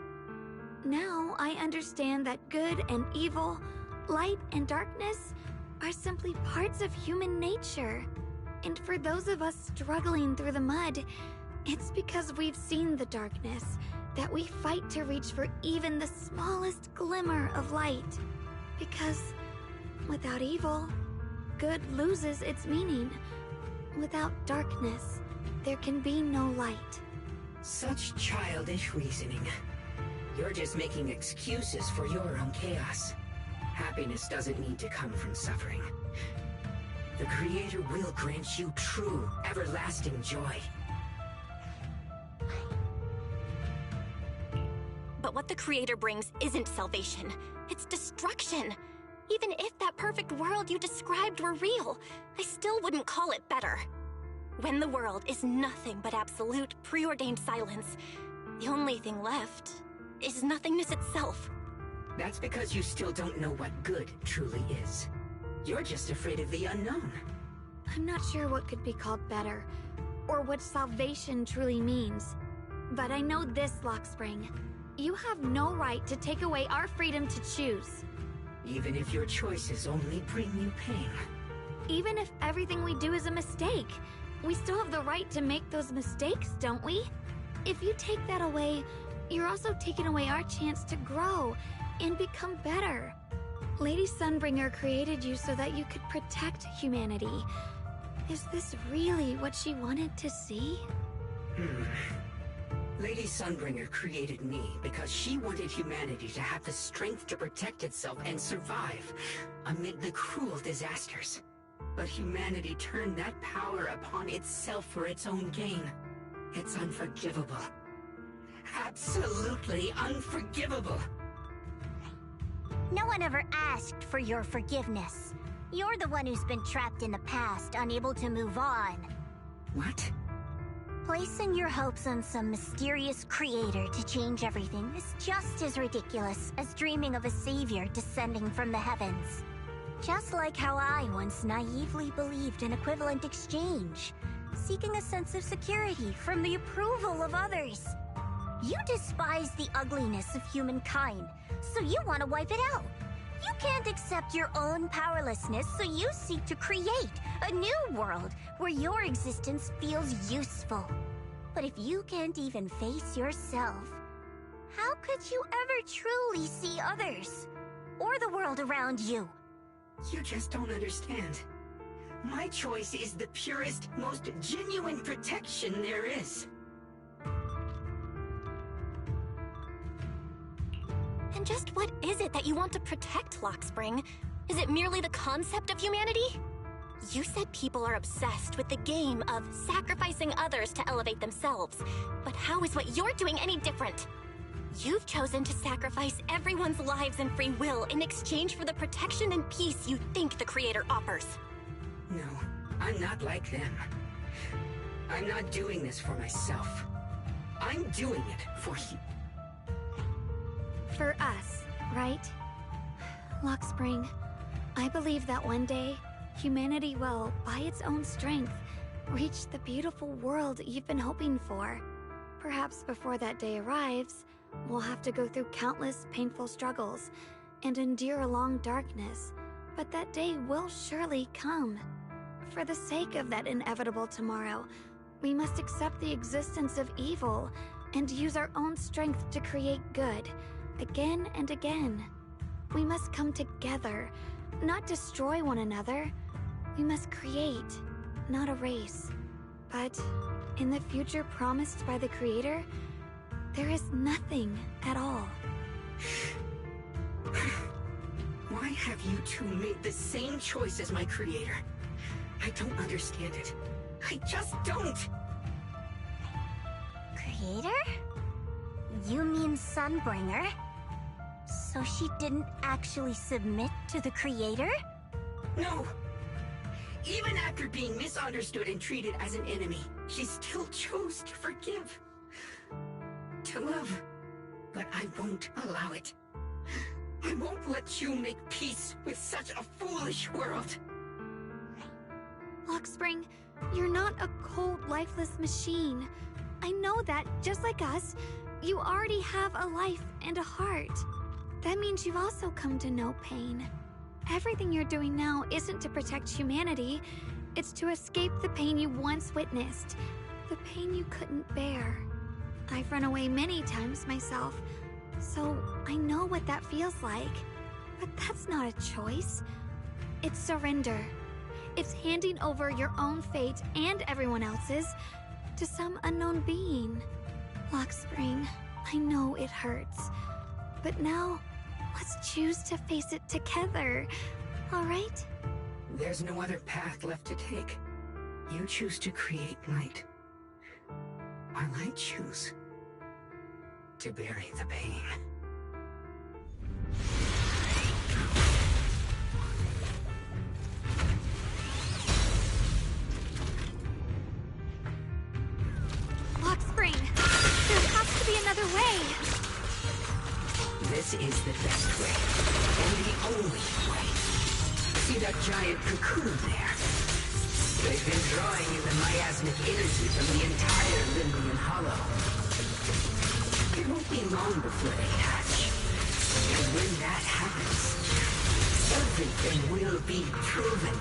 now I understand that good and evil, light and darkness are simply parts of human nature. And for those of us struggling through the mud, it's because we've seen the darkness that we fight to reach for even the smallest glimmer of light. Because without evil, good loses its meaning. Without darkness, there can be no light. Such childish reasoning. You're just making excuses for your own chaos. Happiness doesn't need to come from suffering. The Creator will grant you true, everlasting joy. But what the Creator brings isn't salvation. It's destruction. Even if that perfect world you described were real, I still wouldn't call it better. When the world is nothing but absolute, preordained silence, the only thing left is nothingness itself. That's because you still don't know what good truly is. You're just afraid of the unknown. I'm not sure what could be called better, or what salvation truly means. But I know this, Luxspring. You have no right to take away our freedom to choose. Even if your choices only bring you pain. Even if everything we do is a mistake, we still have the right to make those mistakes, don't we? If you take that away, you're also taking away our chance to grow and become better. Lady Sunbringer created you so that you could protect humanity. Is this really what she wanted to see? Lady Sunbringer created me because she wanted humanity to have the strength to protect itself and survive amid the cruel disasters. But humanity turned that power upon itself for its own gain. It's unforgivable. Absolutely unforgivable. No one ever asked for your forgiveness. You're the one who's been trapped in the past, unable to move on. What? Placing your hopes on some mysterious creator to change everything is just as ridiculous as dreaming of a savior descending from the heavens. Just like how I once naively believed in equivalent exchange, seeking a sense of security from the approval of others. You despise the ugliness of humankind, so you want to wipe it out. You can't accept your own powerlessness, so you seek to create a new world where your existence feels useful. But if you can't even face yourself, how could you ever truly see others? Or the world around you? You just don't understand. My choice is the purest, most genuine protection there is. And just what is it that you want to protect, Luxspring? Is it merely the concept of humanity? You said people are obsessed with the game of sacrificing others to elevate themselves. But how is what you're doing any different? You've chosen to sacrifice everyone's lives and free will in exchange for the protection and peace you think the Creator offers. No, I'm not like them. I'm not doing this for myself. I'm doing it for you. For us, right? Lockspring, I believe that one day, humanity will, by its own strength, reach the beautiful world you've been hoping for. Perhaps before that day arrives, we'll have to go through countless painful struggles and endure a long darkness, but that day will surely come. For the sake of that inevitable tomorrow, we must accept the existence of evil and use our own strength to create good, again and again. We must come together, not destroy one another. We must create, not erase. But in the future promised by the Creator, there is nothing at all. Why have you two made the same choice as my Creator? I don't understand it. I just don't! Creator? You mean Sunbringer? So she didn't actually submit to the Creator? No! Even after being misunderstood and treated as an enemy, she still chose to forgive. To love. But I won't allow it. I won't let you make peace with such a foolish world. Lockspring, you're not a cold, lifeless machine. I know that, just like us, you already have a life and a heart. That means you've also come to know pain. Everything you're doing now isn't to protect humanity. It's to escape the pain you once witnessed. The pain you couldn't bear. I've run away many times myself, so I know what that feels like. But that's not a choice. It's surrender. It's handing over your own fate and everyone else's to some unknown being. Lockspring, I know it hurts. But now, let's choose to face it together, alright? There's no other path left to take. You choose to create light, while I choose to bury the pain. Lockspring, there has to be another way. This is the best way, and the only way. See that giant cocoon there? They've been drawing in the miasmic energy from the entire Limbian Hollow. It won't be long before they hatch. And when that happens, everything will be proven.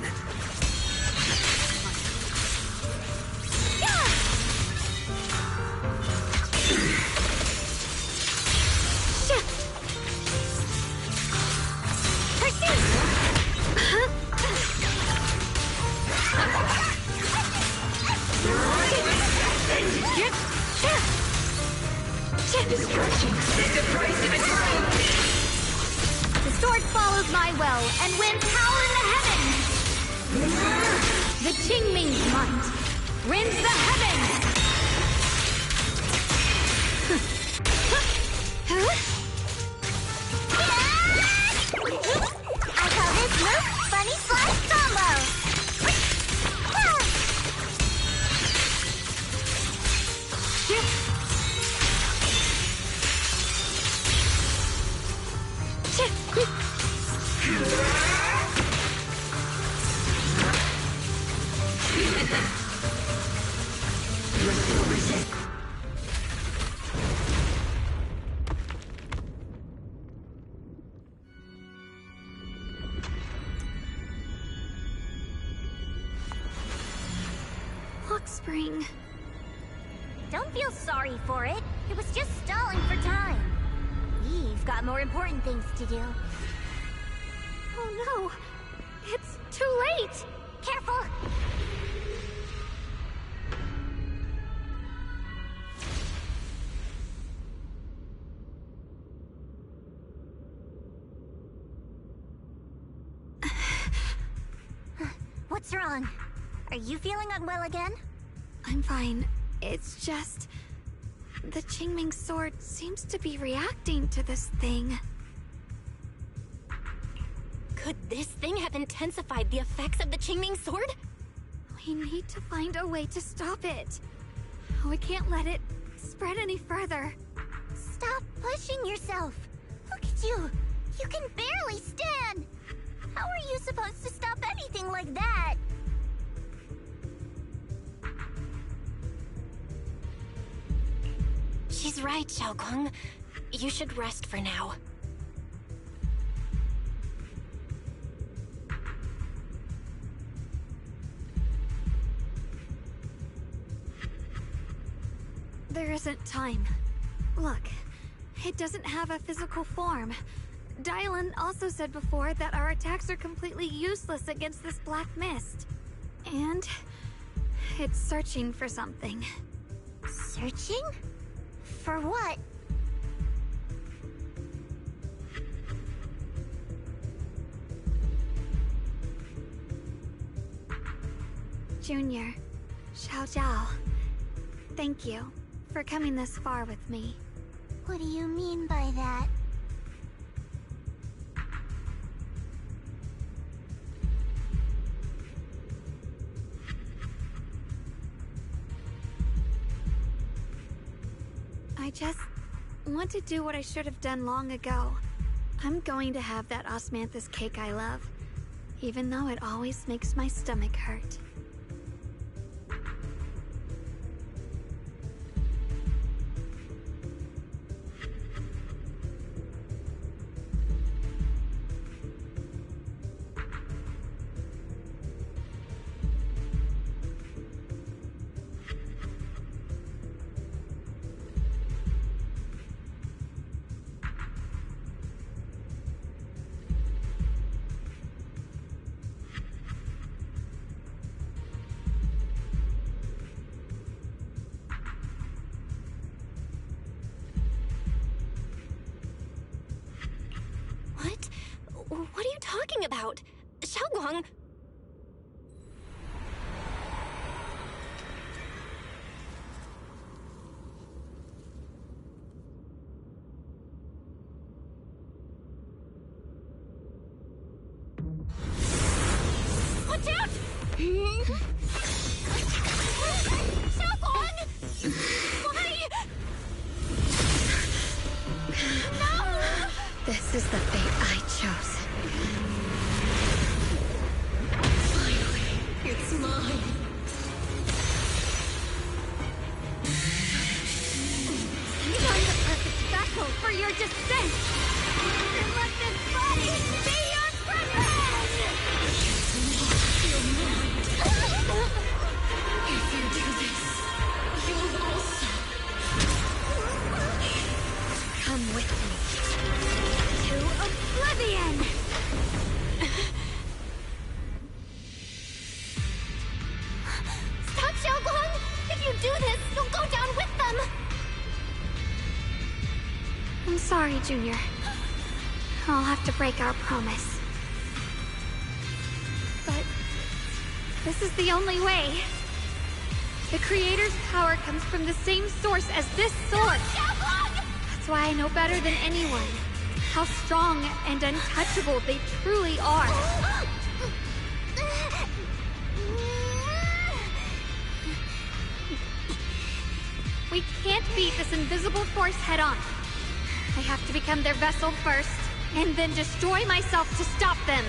Destruction is the price of eternity. The sword follows my will and wins power in the heavens. The Qingming's might rends the heavens. I call this move Funny Slice Combo! Lockspring. Don't feel sorry for it. It was just stalling for time. We've got more important things to do. Oh no! It's too late! Careful! What's wrong? Are you feeling unwell again? I'm fine. It's just... the Qingming sword seems to be reacting to this thing. Could this thing have intensified the effects of the Qingming sword? We need to find a way to stop it. We can't let it spread any further. Stop pushing yourself. Look at you. You can barely stand. How are you supposed to stop anything like that? She's right, Xiaoguang. You should rest for now. There isn't time. Look, it doesn't have a physical form. Dylan also said before that our attacks are completely useless against this black mist. And it's searching for something. Searching? For what? Junior, Xiao Zhao, thank you for coming this far with me. What do you mean by that? I just want to do what I should have done long ago. I'm going to have that osmanthus cake I love, even though it always makes my stomach hurt. What are you talking about? Xiaoguang! Watch out! Xiaoguang! Why? No! This is the fate I chose. Finally, it's mine. I'm the perfect vessel for your descent! And let this body be your prison! You're mine. If you do this, you'll also come with me to oblivion! Stop, Xiaoguang! If you do this, you'll go down with them! I'm sorry, Junior. I'll have to break our promise. But this is the only way. The Creator's power comes from the same source as this sword. That's why I know better than anyone how strong and untouchable they truly are. We can't beat this invisible force head-on. I have to become their vessel first, and then destroy myself to stop them.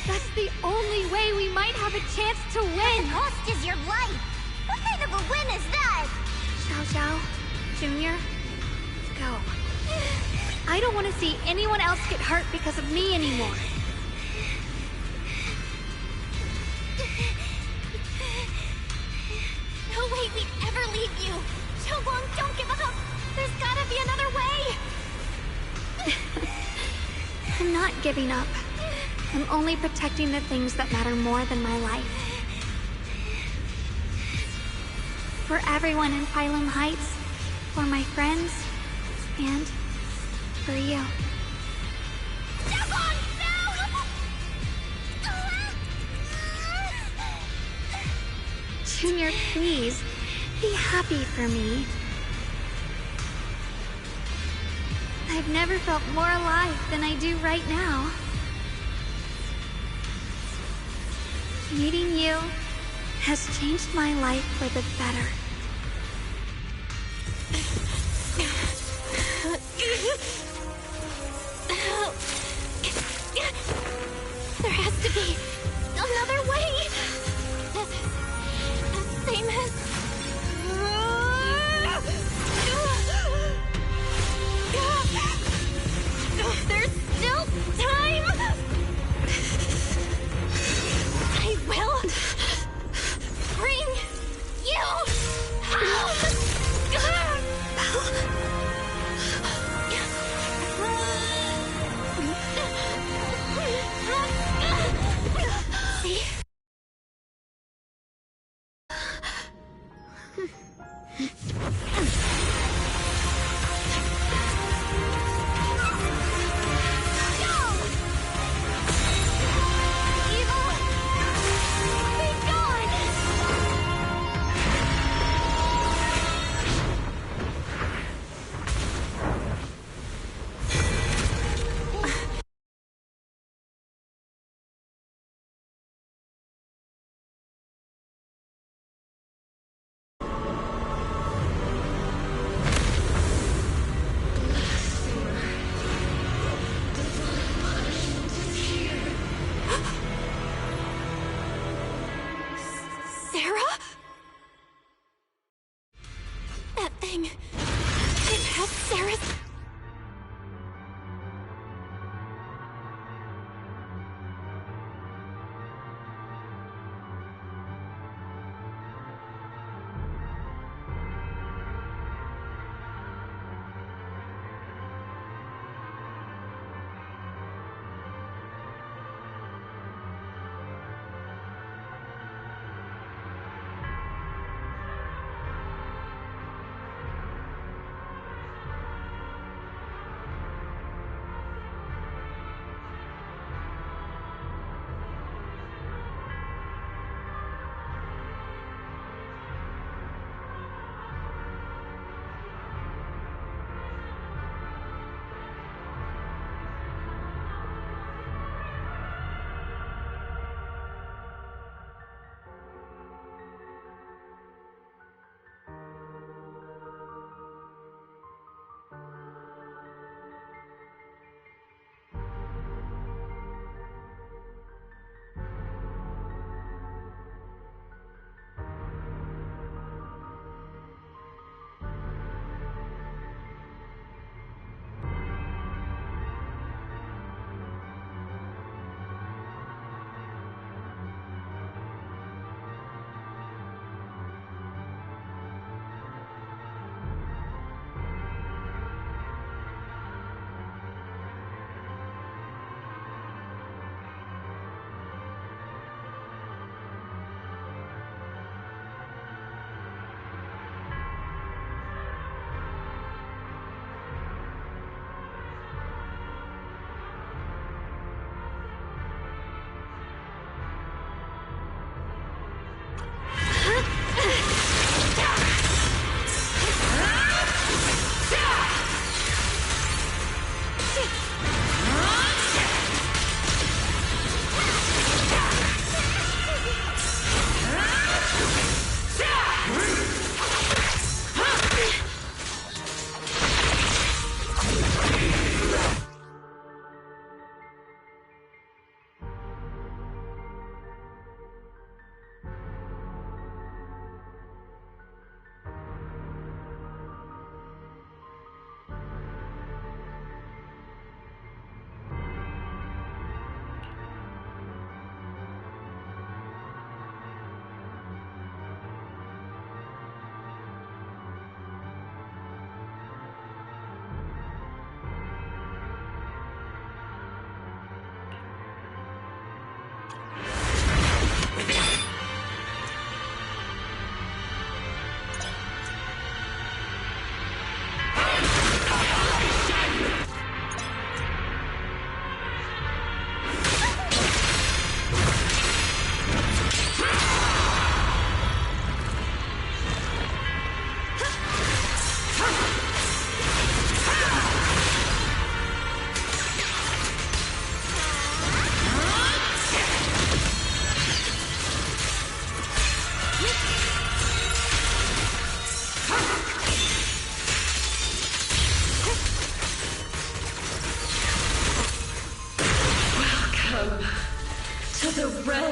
That's the only way we might have a chance to win. The cost is your life. What kind of a win is that? Xiao Zhao, Junior, go. I don't want to see anyone else get hurt because of me anymore. No way we'd ever leave you! Xiaoguang, don't give up! There's gotta be another way! I'm not giving up. I'm only protecting the things that matter more than my life. For everyone in Phylum Heights, for my friends, and for you. Xiaoguang, no! Junior, please. Be happy for me. I've never felt more alive than I do right now. Meeting you has changed my life for the better. There has to be another way. Same as... There's still time. I will bring you home. See? Sarah? That thing... it has Sarah's...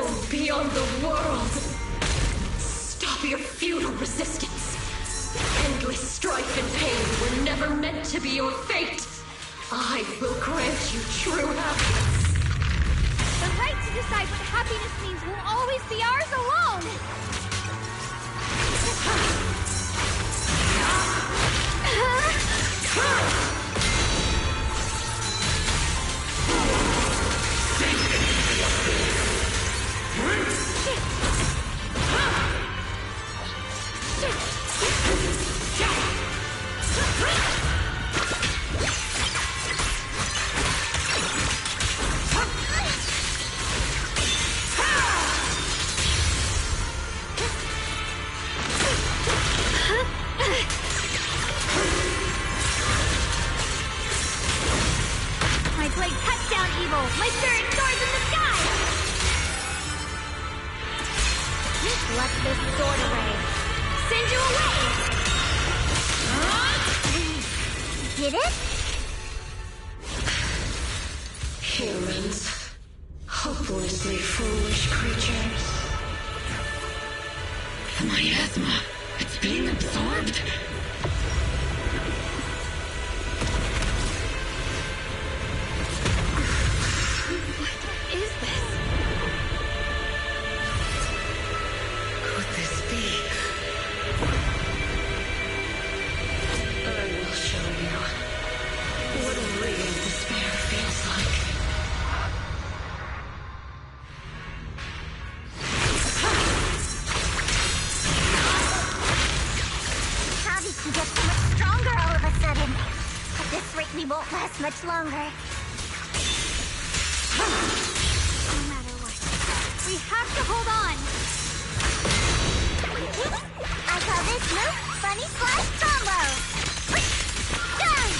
world beyond the world. Stop your futile resistance. Endless strife and pain were never meant to be your fate. I will grant you true happiness. The right to decide what happiness means will always be ours alone! My blade cuts down evil! My spirit soars in the sky! Let this sword away! Send you away! Did it? Humans. Hopelessly foolish creatures. The miasma. It's being absorbed. What is this? Could this be? I will show you what a real despair feels like. How did you get so much stronger all of a sudden? At this rate, we won't last much longer. No matter what, we have to hold on! I call this move Funny Slash Combo! Done!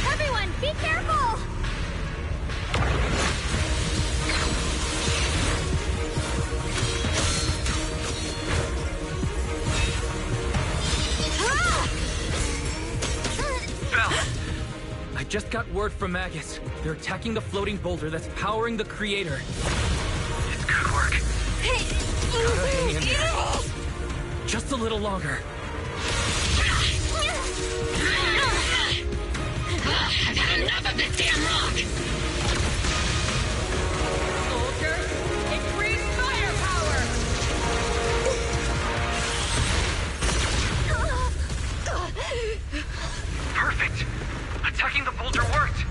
Everyone, be careful! Bell! I just got word from Magus. They're attacking the floating boulder that's powering the creator. It's good work. Gotta hang in there. Just a little longer. I've had enough of this damn rock! Soldiers, increase firepower! Perfect! Attacking the boulder worked!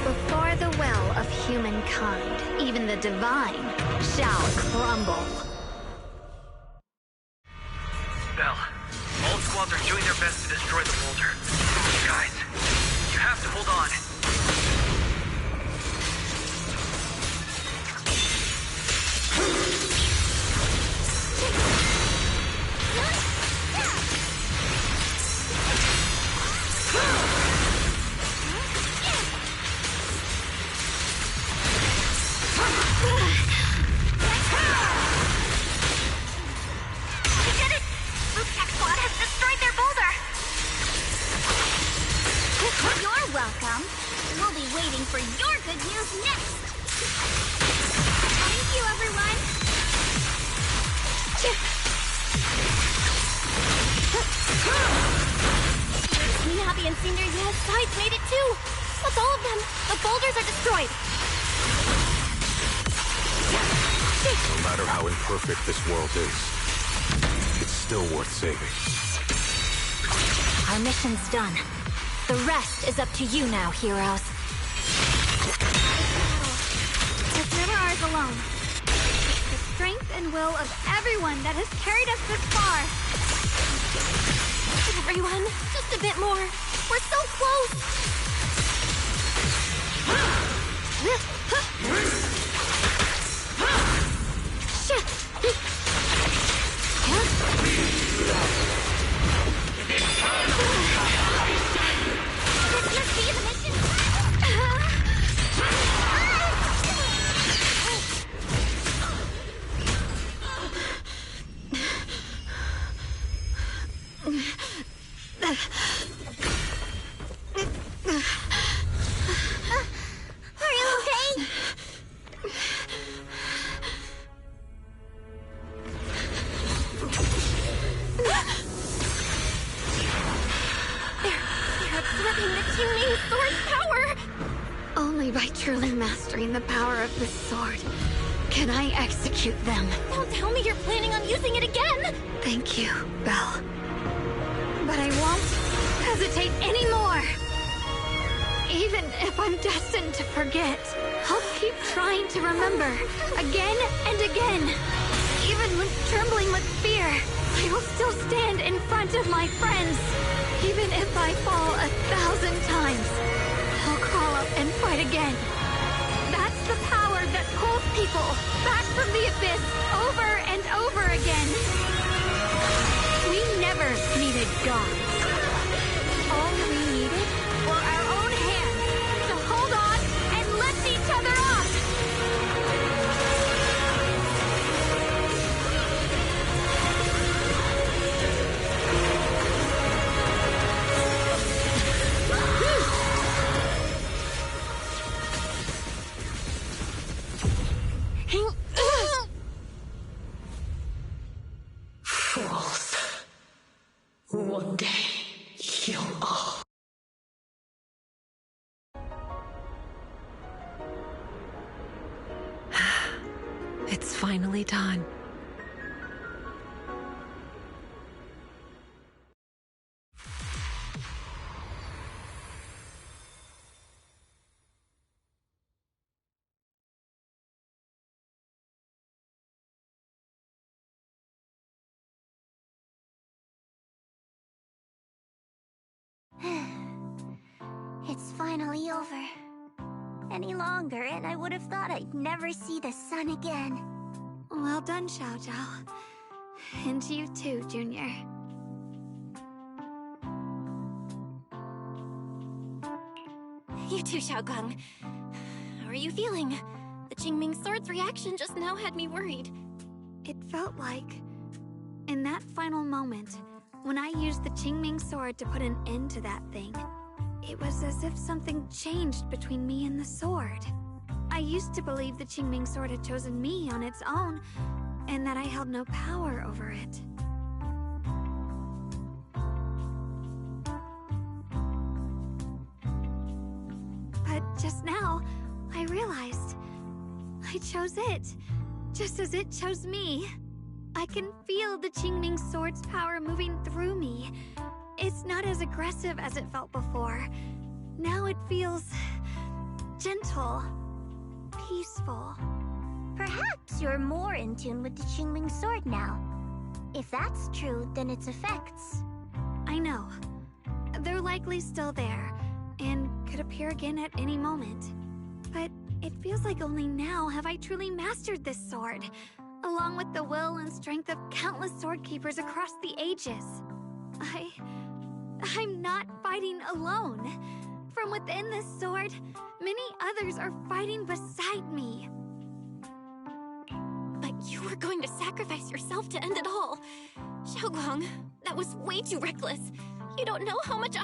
Before the will of humankind, even the divine shall crumble. Bell, all squads are doing their best to destroy the boulder. Guys, you have to hold on. We did it! Rootech Squad has destroyed their boulder! You're welcome. We'll be waiting for your good news next. Thank you, everyone! Nabi and Senior Yaz sides made it too! That's all of them! The boulders are destroyed! No matter how imperfect this world is, it's still worth saving. Our mission's done. The rest is up to you now, heroes. It's never ours alone. It's the strength and will of everyone that has carried us this far. Everyone, just a bit more. We're so close! by truly mastering the power of this sword can I execute them. Don't tell me you're planning on using it again! Thank you, Belle. But I won't hesitate anymore. Even if I'm destined to forget, I'll keep trying to remember again and again. Even when trembling with fear, I will still stand in front of my friends. Even if I fall 1,000 times, I'll crawl up and fight again. That's the power that pulls people back from the abyss over and over again. We never needed gods. All we needed were our own hands to hold on and lift each other up. Fools. One day, you'll all... It's finally done. It's finally over. Any longer, and I would have thought I'd never see the sun again. Well done, Xiao Zhao. And you too, Junior. You too, Xiaoguang. How are you feeling? The Qingming Sword's reaction just now had me worried. It felt like, in that final moment, when I used the Qingming Sword to put an end to that thing, it was as if something changed between me and the sword. I used to believe the Qingming Sword had chosen me on its own, and that I held no power over it. But just now, I realized I chose it, just as it chose me. I can feel the Qingming Sword's power moving through me. It's not as aggressive as it felt before. Now it feels gentle, peaceful. Perhaps you're more in tune with the Qingming Sword now. If that's true, then its effects... I know. They're likely still there, and could appear again at any moment. But it feels like only now have I truly mastered this sword, along with the will and strength of countless sword keepers across the ages. I'm not fighting alone. From within this sword, many others are fighting beside me. But you were going to sacrifice yourself to end it all. Xiaoguang, that was way too reckless. You don't know how much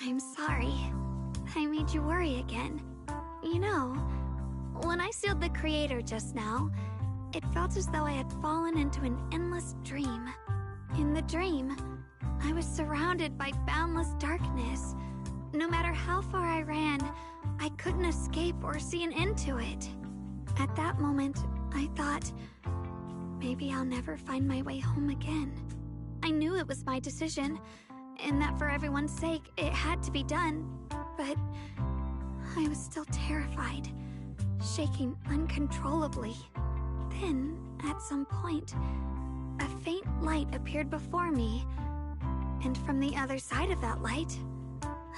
I'm sorry. I made you worry again. You know, when I sealed the Creator just now, it felt as though I had fallen into an endless dream. In the dream, I was surrounded by boundless darkness. No matter how far I ran, I couldn't escape or see an end to it. At that moment, I thought, maybe I'll never find my way home again. I knew it was my decision, and that for everyone's sake, it had to be done. But I was still terrified, shaking uncontrollably. Then, at some point, a faint light appeared before me, and from the other side of that light,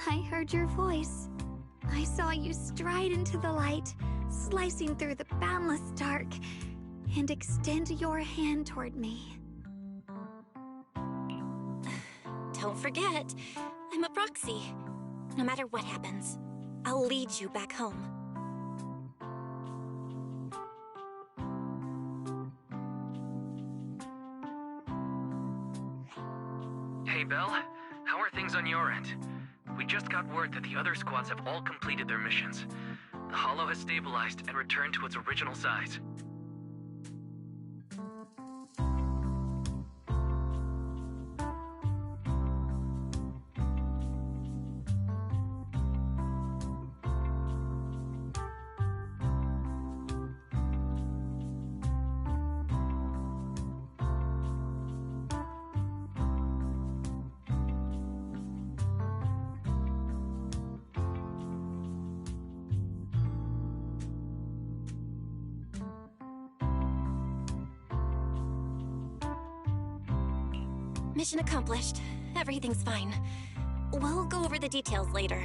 I heard your voice. I saw you stride into the light, slicing through the boundless dark, and extend your hand toward me. Don't forget, I'm a proxy. No matter what happens, I'll lead you back home. Hey, Belle. How are things on your end? We just got word that the other squads have all completed their missions. The Hollow has stabilized and returned to its original size. mission accomplished. Everything's fine. We'll go over the details later.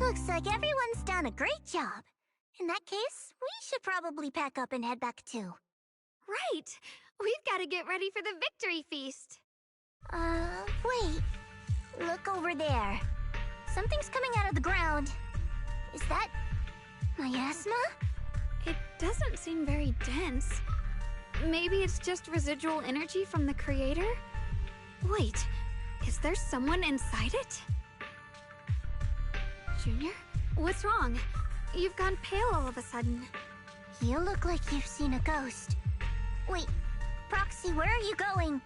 Looks like everyone's done a great job. In that case, we should probably pack up and head back too. Right! We've got to get ready for the victory feast. Wait. Look over there. Something's coming out of the ground. Is that miasma? It doesn't seem very dense. Maybe it's just residual energy from the creator? Wait, is there someone inside it? Junior? What's wrong? You've gone pale all of a sudden. You look like you've seen a ghost. Wait, Proxy, where are you going?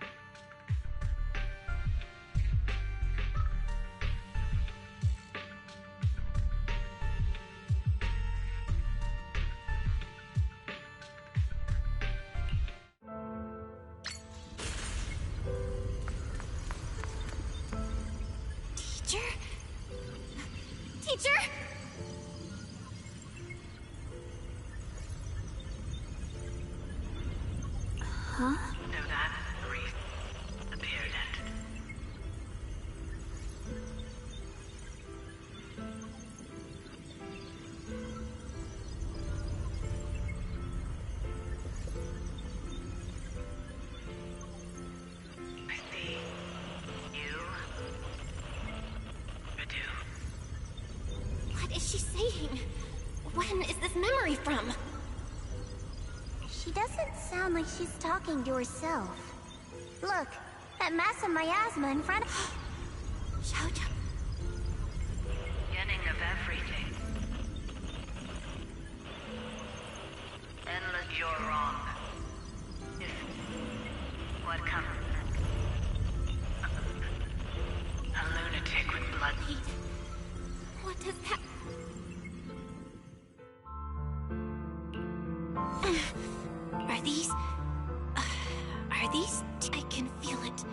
Teacher? Huh? No, that wreath appeared at... I see you. What is she saying? When is this memory from? She doesn't sound like she's talking to herself. Look, that mass of miasma in front of... Xiaoja. Beginning of everything. Endless, you're wrong. If what comes... A lunatic with blood... What does that... Are these... I can feel it.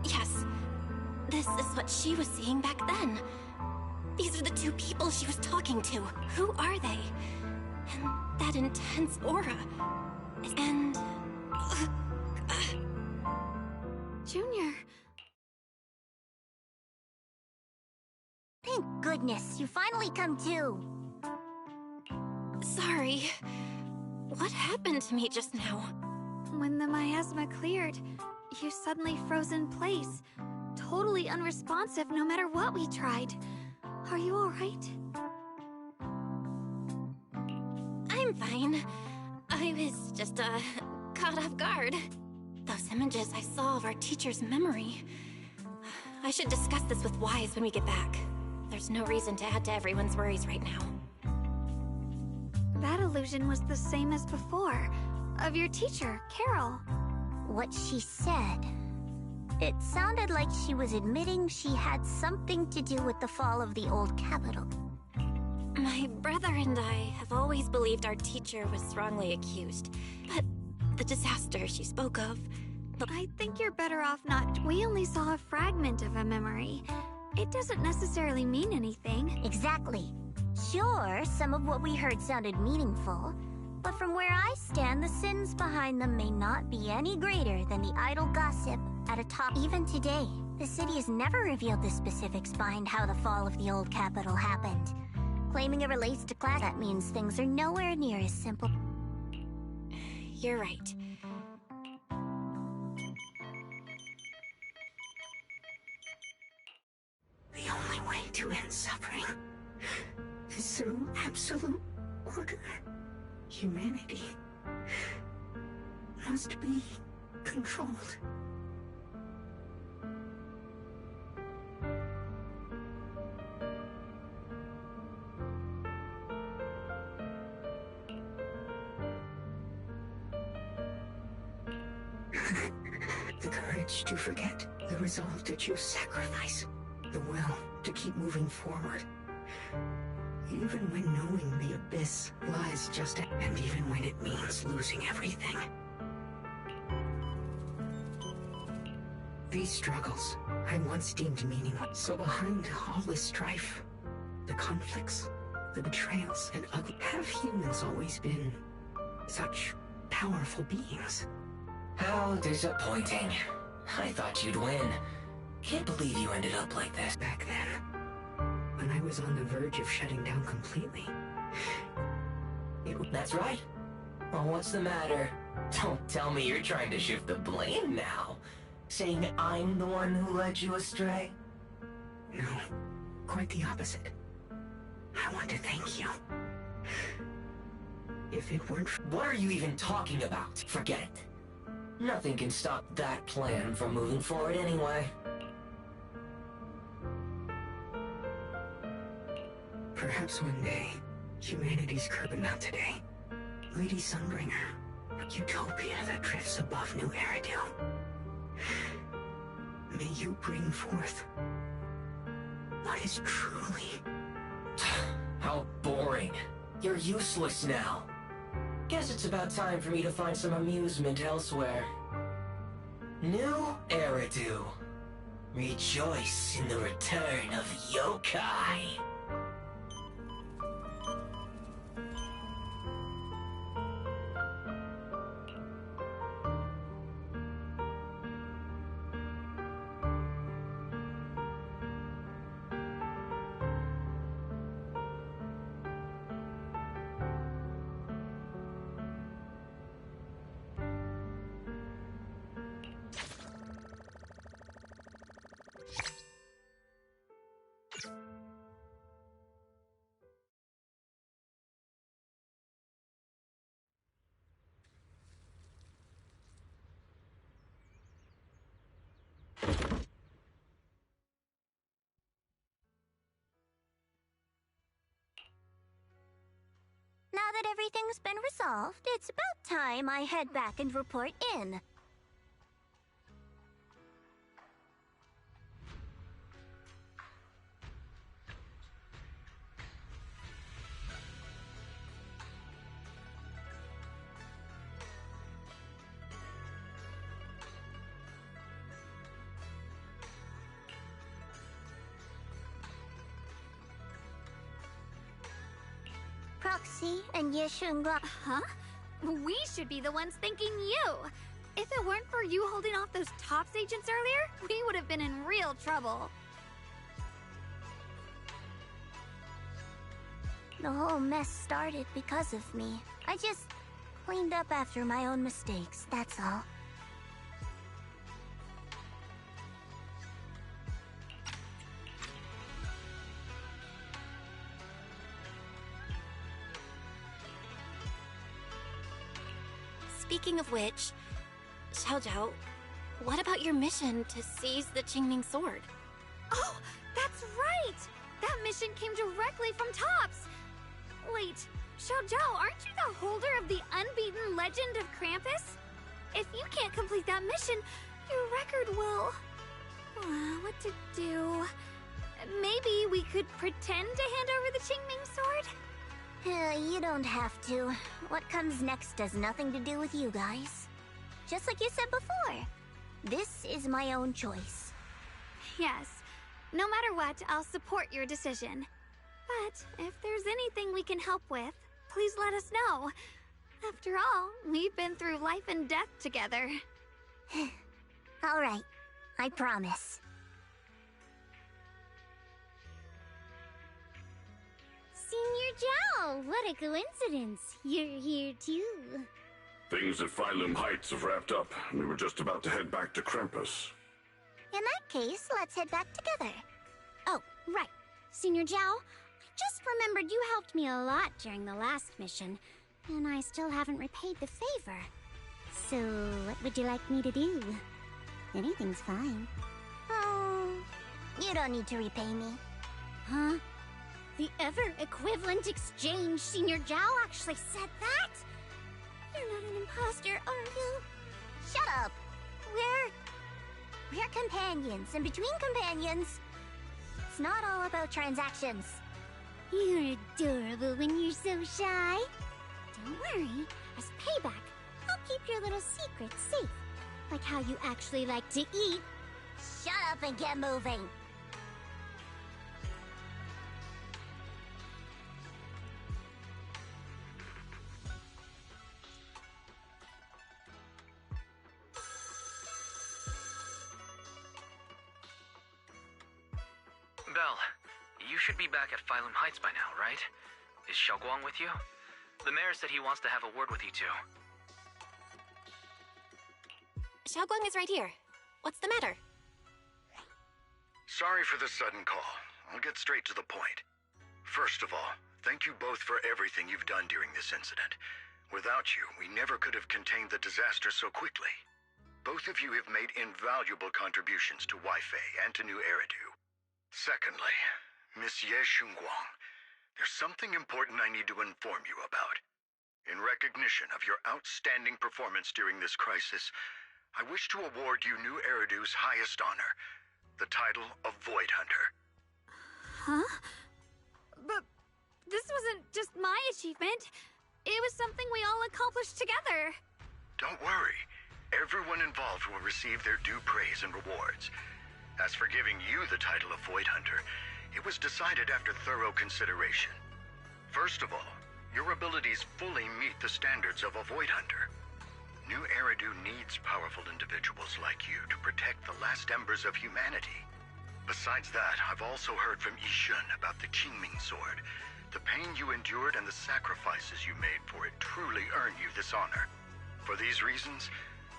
Yes. This is what she was seeing back then. These are the two people she was talking to. Who are they? And that intense aura. And... Junior... Thank goodness, you finally come to. Sorry. What happened to me just now? When the miasma cleared, you suddenly froze in place. Totally unresponsive no matter what we tried. Are you alright? I'm fine. I was just, caught off guard. Those images I saw of our teacher's memory. I should discuss this with Wise when we get back. There's no reason to add to everyone's worries right now. That illusion was the same as before. Of your teacher, Carol. What she said... It sounded like she was admitting she had something to do with the fall of the old capital. My brother and I have always believed our teacher was wrongly accused. But the disaster she spoke of... I think you're better off not... We only saw a fragment of a memory. It doesn't necessarily mean anything. Exactly. Sure, some of what we heard sounded meaningful, but from where I stand, the sins behind them may not be any greater than the idle gossip at a top. Even today, the city has never revealed the specifics behind how the fall of the old capital happened. Claiming it relates to class, that means things are nowhere near as simple. You're right. The only way to end suffering is through absolute order. Humanity must be controlled. The courage to forget, the resolve to choose sacrifice, the will to keep moving forward. Even when knowing the abyss lies just ahead, and even when it means losing everything. These struggles I once deemed meaningless. So behind all the strife, the conflicts, the betrayals, and ugly, have humans always been such powerful beings? How disappointing. I thought you'd win. Can't believe you ended up like this. Back then, when I was on the verge of shutting down completely. That's right. Well, what's the matter? Don't tell me you're trying to shift the blame now. Saying I'm the one who led you astray? No, quite the opposite. I want to thank you. If it weren't for— What are you even talking about? Forget it. Nothing can stop that plan from moving forward anyway. Perhaps one day, humanity's curb, but not today. Lady Sunbringer, utopia that drifts above New Eridu. May you bring forth what is truly... How boring. You're useless now. Guess it's about time for me to find some amusement elsewhere. New Eridu. Rejoice in the return of yokai. Now that everything's been resolved, it's about time I head back and report in. Proxy and Yeshunga. Huh? We should be the ones thanking you. If it weren't for you holding off those TOPS agents earlier, we would have been in real trouble. The whole mess started because of me. I just cleaned up after my own mistakes, that's all. Speaking of which, Xiaojiao, what about your mission to seize the Qingming sword? Oh, that's right! That mission came directly from TOPS! Wait, Xiaojiao, aren't you the holder of the unbeaten legend of Krampus? If you can't complete that mission, your record will... what to do? Maybe we could pretend to hand over the Qingming sword? You don't have to. What comes next has nothing to do with you guys. Just like you said before, this is my own choice. Yes. No matter what, I'll support your decision. But if there's anything we can help with, please let us know. After all, we've been through life and death together. All right. I promise. Senior Zhao, what a coincidence. You're here too. Things at Phylum Heights have wrapped up, and we were just about to head back to Krampus. In that case, let's head back together. Oh, right. Senior Zhao, I just remembered you helped me a lot during the last mission, and I still haven't repaid the favor. So, what would you like me to do? Anything's fine. Oh, you don't need to repay me. Huh? The ever-equivalent exchange, Senior Zhao actually said that? You're not an imposter, are you? Shut up! We're companions, and between companions, it's not all about transactions. You're adorable when you're so shy. Don't worry, as payback, I'll keep your little secrets safe. Like how you actually like to eat. Shut up and get moving! You should be back at Phylum Heights by now, right? Is Xiaoguang with you? The mayor said he wants to have a word with you two. Xiaoguang is right here. What's the matter? Sorry for the sudden call. I'll get straight to the point. First of all, thank you both for everything you've done during this incident. Without you, we never could have contained the disaster so quickly. Both of you have made invaluable contributions to Weifei and to New Eridu. Secondly, Miss Ye Xunguang, there's something important I need to inform you about. In recognition of your outstanding performance during this crisis, I wish to award you New Eridu's highest honor, the title of Void Hunter. Huh? But this wasn't just my achievement. It was something we all accomplished together. Don't worry. Everyone involved will receive their due praise and rewards. As for giving you the title of Void Hunter, it was decided after thorough consideration. First of all, your abilities fully meet the standards of a Void Hunter. New Eridu needs powerful individuals like you to protect the last embers of humanity. Besides that, I've also heard from Yishun about the Qingming Sword. The pain you endured and the sacrifices you made for it truly earn you this honor. For these reasons,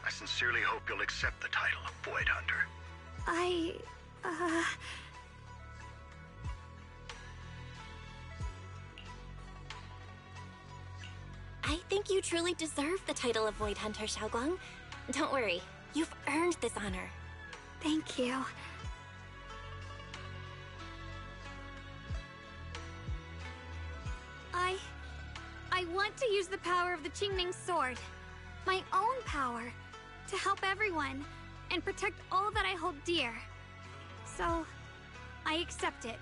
I sincerely hope you'll accept the title of Void Hunter. I think you truly deserve the title of Void Hunter, Xiaoguang. Don't worry, you've earned this honor. Thank you. I want to use the power of the Qingming Sword, my own power, to help everyone and protect all that I hold dear. So, I accept it.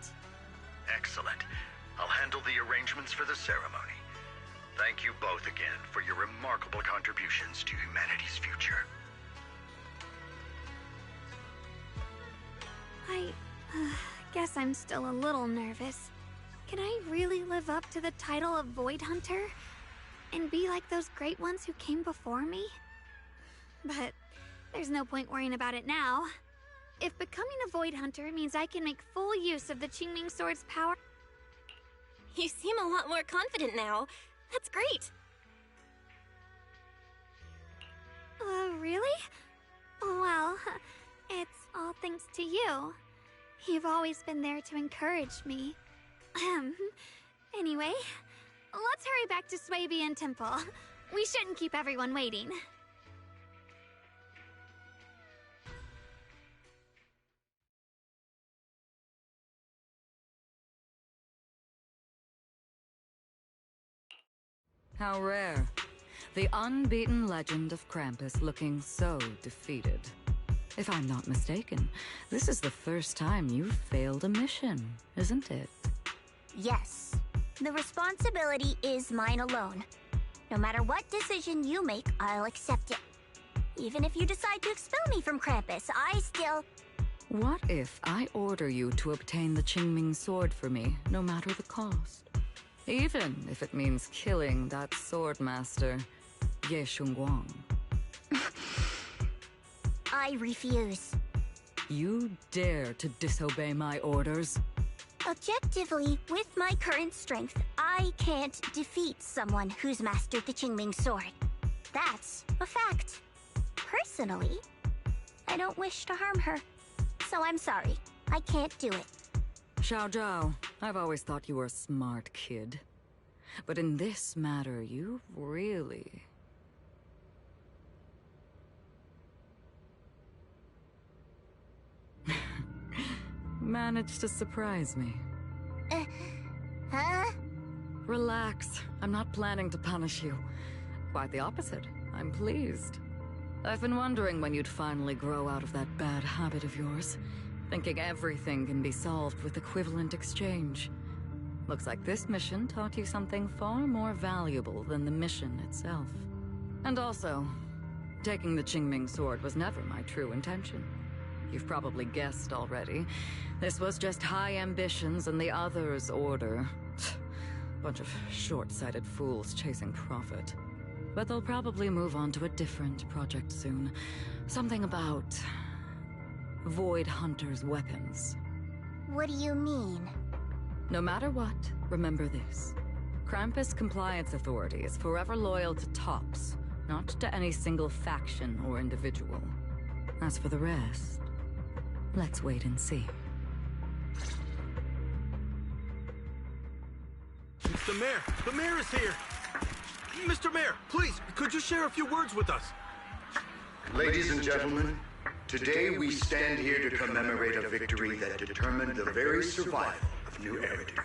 Excellent. I'll handle the arrangements for the ceremony. Thank you both again for your remarkable contributions to humanity's future. I guess I'm still a little nervous. Can I really live up to the title of Void Hunter? And be like those great ones who came before me? But there's no point worrying about it now. If becoming a Void Hunter means I can make full use of the Qingming Sword's power... You seem a lot more confident now. That's great. Really? Well, it's all thanks to you. You've always been there to encourage me. Anyway, let's hurry back to Swabian Temple. We shouldn't keep everyone waiting. How rare. The unbeaten legend of Krampus looking so defeated. If I'm not mistaken, this is the first time you've failed a mission, isn't it? Yes. The responsibility is mine alone. No matter what decision you make, I'll accept it. Even if you decide to expel me from Krampus, I still... What if I order you to obtain the Qingming Sword for me, no matter the cost? Even if it means killing that swordmaster, Ye Xunguang. I refuse. You dare to disobey my orders? Objectively, with my current strength, I can't defeat someone who's mastered the Qingming Sword. That's a fact. Personally, I don't wish to harm her. So I'm sorry. I can't do it. Xiao Zhao, I've always thought you were a smart kid. But in this matter, you really... managed to surprise me. Huh? Relax. I'm not planning to punish you. Quite the opposite. I'm pleased. I've been wondering when you'd finally grow out of that bad habit of yours. Thinking everything can be solved with equivalent exchange. Looks like this mission taught you something far more valuable than the mission itself. And also, taking the Qingming Sword was never my true intention. You've probably guessed already. This was just high ambitions and the others' order. Bunch of short-sighted fools chasing profit. But they'll probably move on to a different project soon. Something about... Void Hunter's weapons. What do you mean? No matter what, remember this. Krampus Compliance Authority is forever loyal to TOPS, not to any single faction or individual. As for the rest, let's wait and see. It's the mayor! The mayor is here! Mr. Mayor, please, could you share a few words with us? Ladies and gentlemen, today we stand here to commemorate a victory that determined the very survival of New Eridu.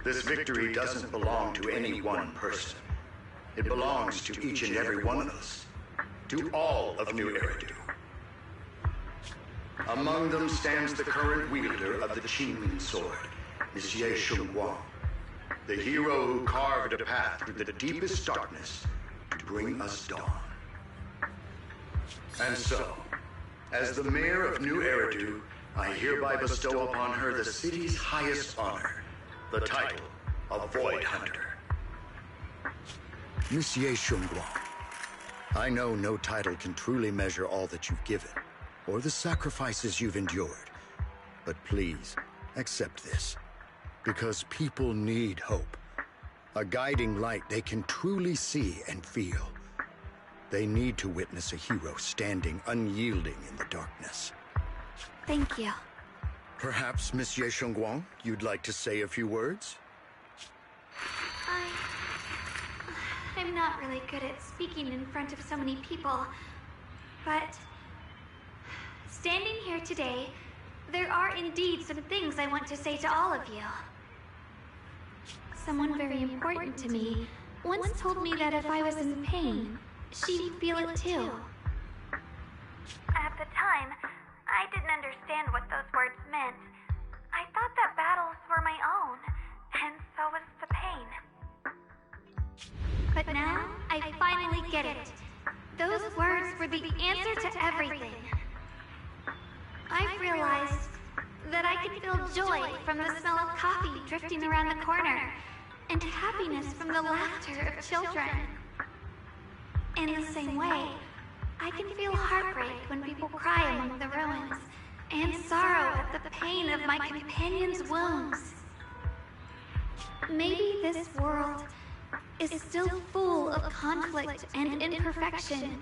This victory doesn't belong to any one person. It belongs to each and every one of us. To all of New Eridu. Among them stands the current wielder of the Qingming sword, Monsieur Shunguang, the hero who carved a path through the deepest darkness to bring us dawn. And so, as the mayor of New Eridu, I hereby bestow upon her the city's highest honor, the title of Void Hunter. Monsieur Shunguang, I know no title can truly measure all that you've given, or the sacrifices you've endured. But please, accept this. Because people need hope. A guiding light they can truly see and feel. They need to witness a hero standing unyielding in the darkness. Thank you. Perhaps, Monsieur Shunguang, you'd like to say a few words? I'm not really good at speaking in front of so many people, but standing here today, there are indeed some things I want to say to all of you. Someone very important to me once told me that if I was in pain, she'd feel it too. At the time, I didn't understand what those words meant. I thought that battles were my own, and so was the pain. But now, I finally get it. Those words were the answer to everything. I've realized that I can feel joy from the smell of coffee drifting around the corner, and happiness from the laughter of children. In the same way, I can feel heartbreak when people cry among the ruins, and sorrow at the pain of my companion's wounds. Maybe this world is still full of conflict and imperfection.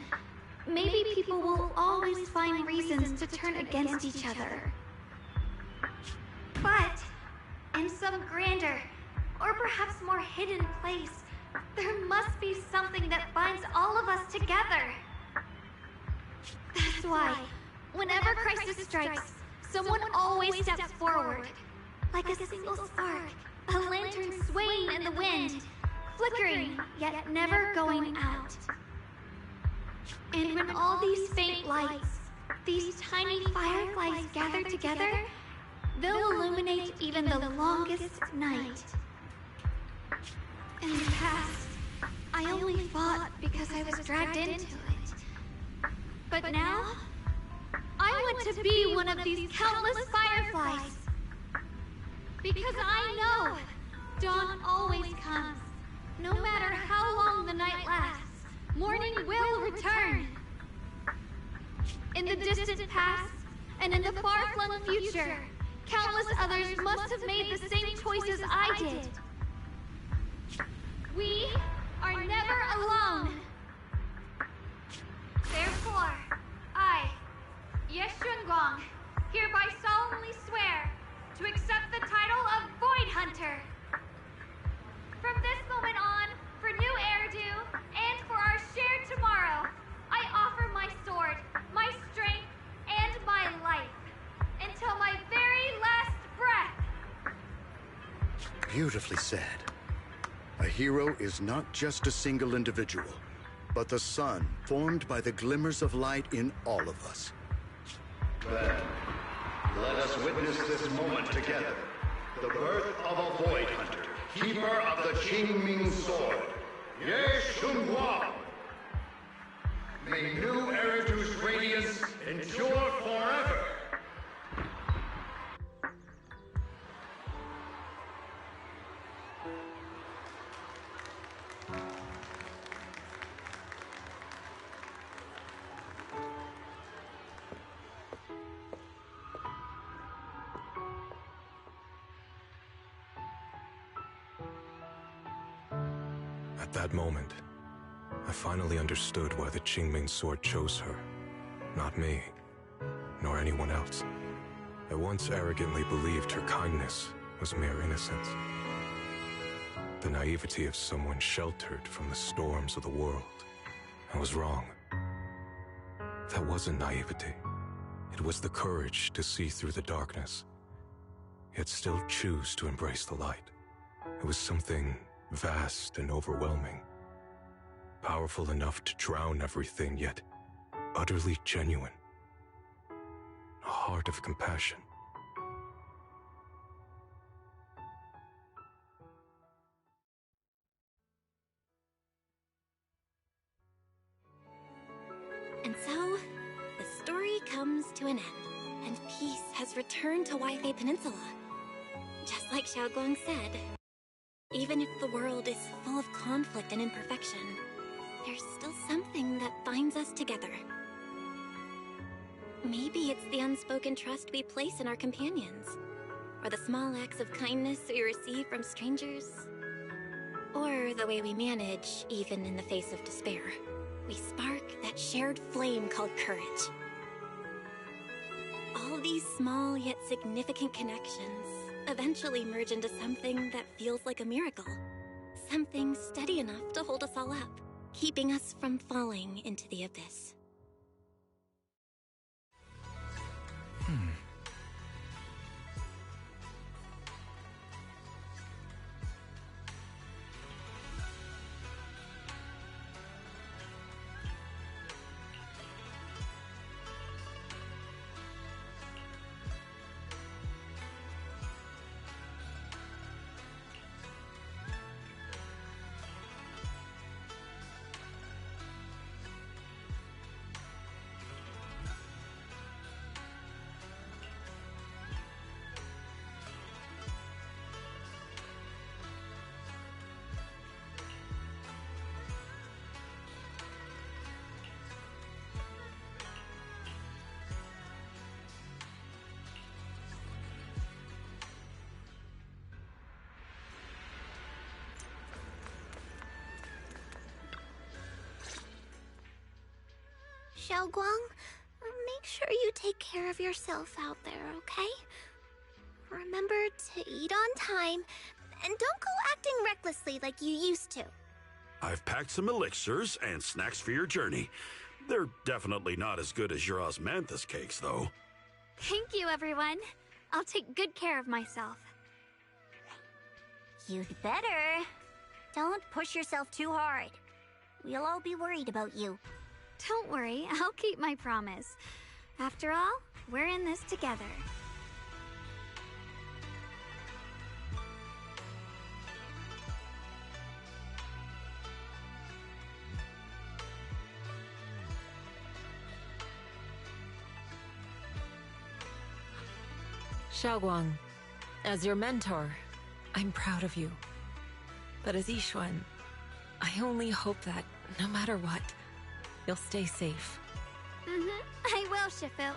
Maybe people will always find reasons to turn against each other. But in some grander, or perhaps more hidden place, there must be something that binds all of us together. That's why, whenever crisis strikes, someone always steps forward. Like a single spark, a lantern swaying in the wind, flickering, yet never going out. And when all these faint lights, these tiny fireflies gather together, they'll illuminate even the longest night. In the past, I only fought because I was dragged into it. But now, I want to be one of these countless fireflies. Because I know dawn always comes. No matter how long the night lasts, morning will return. In the distant past, and in the far-flung future, countless others must have made the same choices I did. We are never alone. Therefore, I, Ye Shunguang, hereby solemnly swear to accept the title of Void Hunter. From this moment on, for New Eridu, and for our shared tomorrow, I offer my sword, my strength, and my life, until my very last breath. Beautifully said. A hero is not just a single individual, but the sun formed by the glimmers of light in all of us. Then, let us witness this moment together. The birth of a Void Hunter, keeper of the Qingming sword, Ye Shunguang. May New Eridu's radiance endure forever. At that moment, I finally understood why the Qingming Sword chose her. Not me, nor anyone else. I once arrogantly believed her kindness was mere innocence. The naivety of someone sheltered from the storms of the world. I was wrong. That wasn't naivety. It was the courage to see through the darkness, yet still choose to embrace the light. It was something vast and overwhelming. Powerful enough to drown everything, yet utterly genuine. A heart of compassion. And so, the story comes to an end, and peace has returned to Wi-Fi Peninsula. Just like Xiaoguang said, even if the world is full of conflict and imperfection, there's still something that binds us together. Maybe it's the unspoken trust we place in our companions, or the small acts of kindness we receive from strangers, or the way we manage even in the face of despair. We spark that shared flame called courage. All these small yet significant connections eventually merge into something that feels like a miracle. Something steady enough to hold us all up, keeping us from falling into the abyss. Xiaoguang, make sure you take care of yourself out there, okay? Remember to eat on time, and don't go acting recklessly like you used to. I've packed some elixirs and snacks for your journey. They're definitely not as good as your osmanthus cakes, though. Thank you, everyone. I'll take good care of myself. You'd better. Don't push yourself too hard. We'll all be worried about you. Don't worry, I'll keep my promise. After all, we're in this together. Xiaoguang, as your mentor, I'm proud of you. But as Yixuan, I only hope that, no matter what, you'll stay safe. I will, Shifu.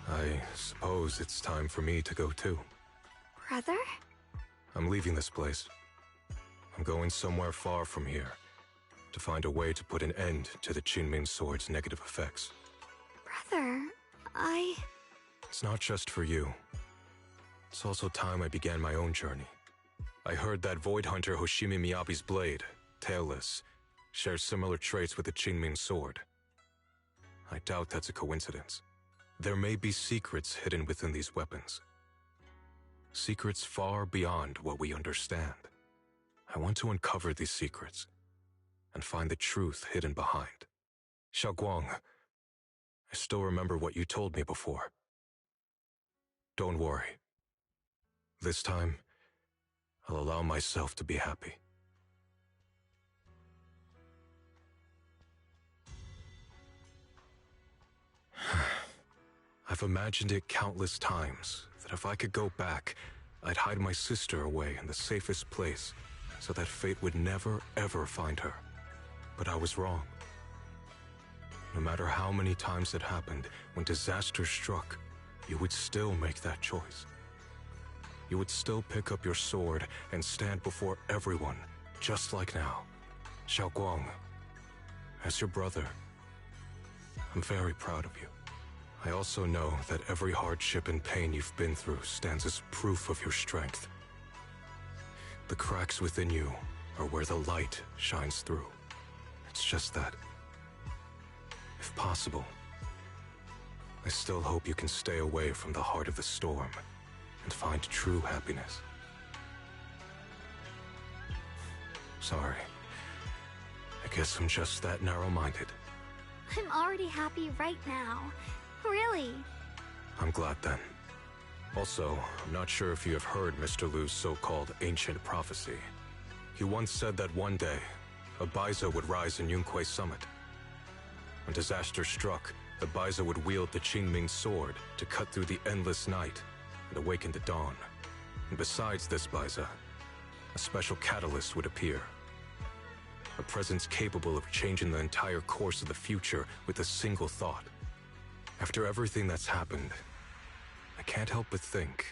I suppose it's time for me to go too. Brother? I'm leaving this place. I'm going somewhere far from here, to find a way to put an end to the Qingming Sword's negative effects. Brother, It's not just for you. It's also time I began my own journey. I heard that Void Hunter Hoshimi Miyabi's blade, Tailless, shares similar traits with the Qingming Sword. I doubt that's a coincidence. There may be secrets hidden within these weapons. Secrets far beyond what we understand. I want to uncover these secrets and find the truth hidden behind. Xiaoguang, I still remember what you told me before. Don't worry. This time, I'll allow myself to be happy. I've imagined it countless times, that if I could go back, I'd hide my sister away in the safest place, so that fate would never, ever find her. But I was wrong. No matter how many times it happened, when disaster struck, you would still make that choice. You would still pick up your sword and stand before everyone, just like now. Xiaoguang, as your brother, I'm very proud of you. I also know that every hardship and pain you've been through stands as proof of your strength. The cracks within you are where the light shines through. It's just that, if possible, I still hope you can stay away from the heart of the storm and find true happiness. Sorry. I guess I'm just that narrow-minded. I'm already happy right now. Really. I'm glad then. Also, I'm not sure if you have heard Mr. Lu's so-called ancient prophecy. He once said that one day, a Baiza would rise in Yunque Summit. When disaster struck, the Baiza would wield the Qingming sword to cut through the endless night and awaken the dawn. And besides this Baiza, a special catalyst would appear. A presence capable of changing the entire course of the future with a single thought. After everything that's happened, I can't help but think,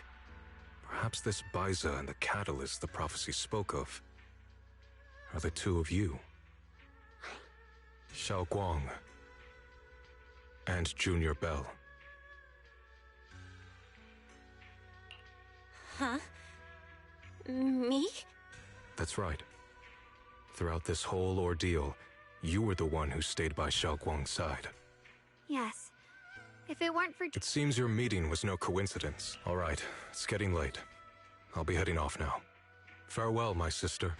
perhaps this Baiza and the catalyst the prophecy spoke of are the two of you. Xiaoguang and Junior Bell. Huh? Me? That's right. Throughout this whole ordeal, you were the one who stayed by Xiaoguang's side. Yes. If it weren't for... It seems your meeting was no coincidence. All right, it's getting late. I'll be heading off now. Farewell, my sister.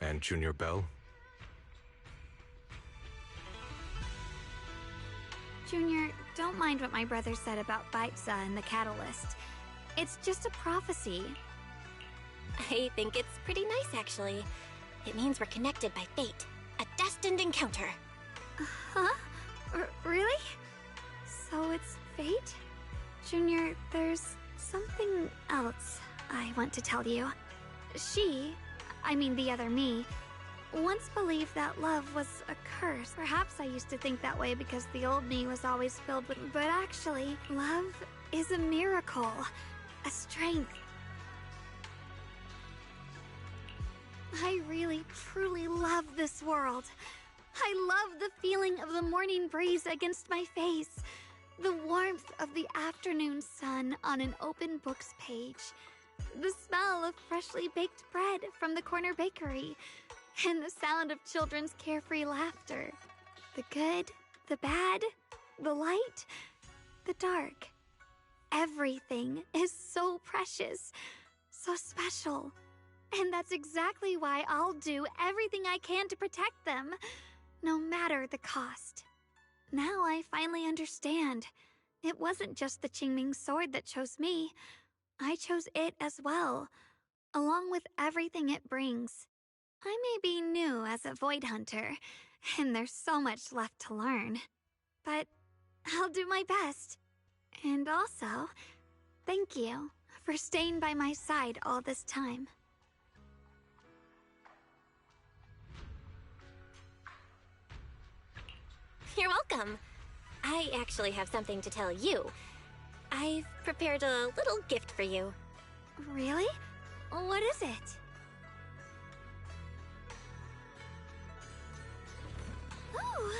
And Junior Bell. Junior, don't mind what my brother said about Baiza and the Catalyst. It's just a prophecy. I think it's pretty nice, actually. It means we're connected by fate. A destined encounter. Huh? Really? So it's fate? Junior, there's something else I want to tell you. I mean the other me, once believed that love was a curse. Perhaps I used to think that way because the old me was always filled with... But actually, love is a miracle. A strength. I really, truly love this world. I love the feeling of the morning breeze against my face. The warmth of the afternoon sun on an open book's page. The smell of freshly baked bread from the corner bakery. And the sound of children's carefree laughter. The good, the bad, the light, the dark. Everything is so precious, so special. And that's exactly why I'll do everything I can to protect them, no matter the cost. Now I finally understand. It wasn't just the Qingming sword that chose me. I chose it as well, along with everything it brings. I may be new as a Void Hunter, and there's so much left to learn. But I'll do my best. And also, thank you for staying by my side all this time. You're welcome. I actually have something to tell you. I've prepared a little gift for you. Really? What is it? Oh!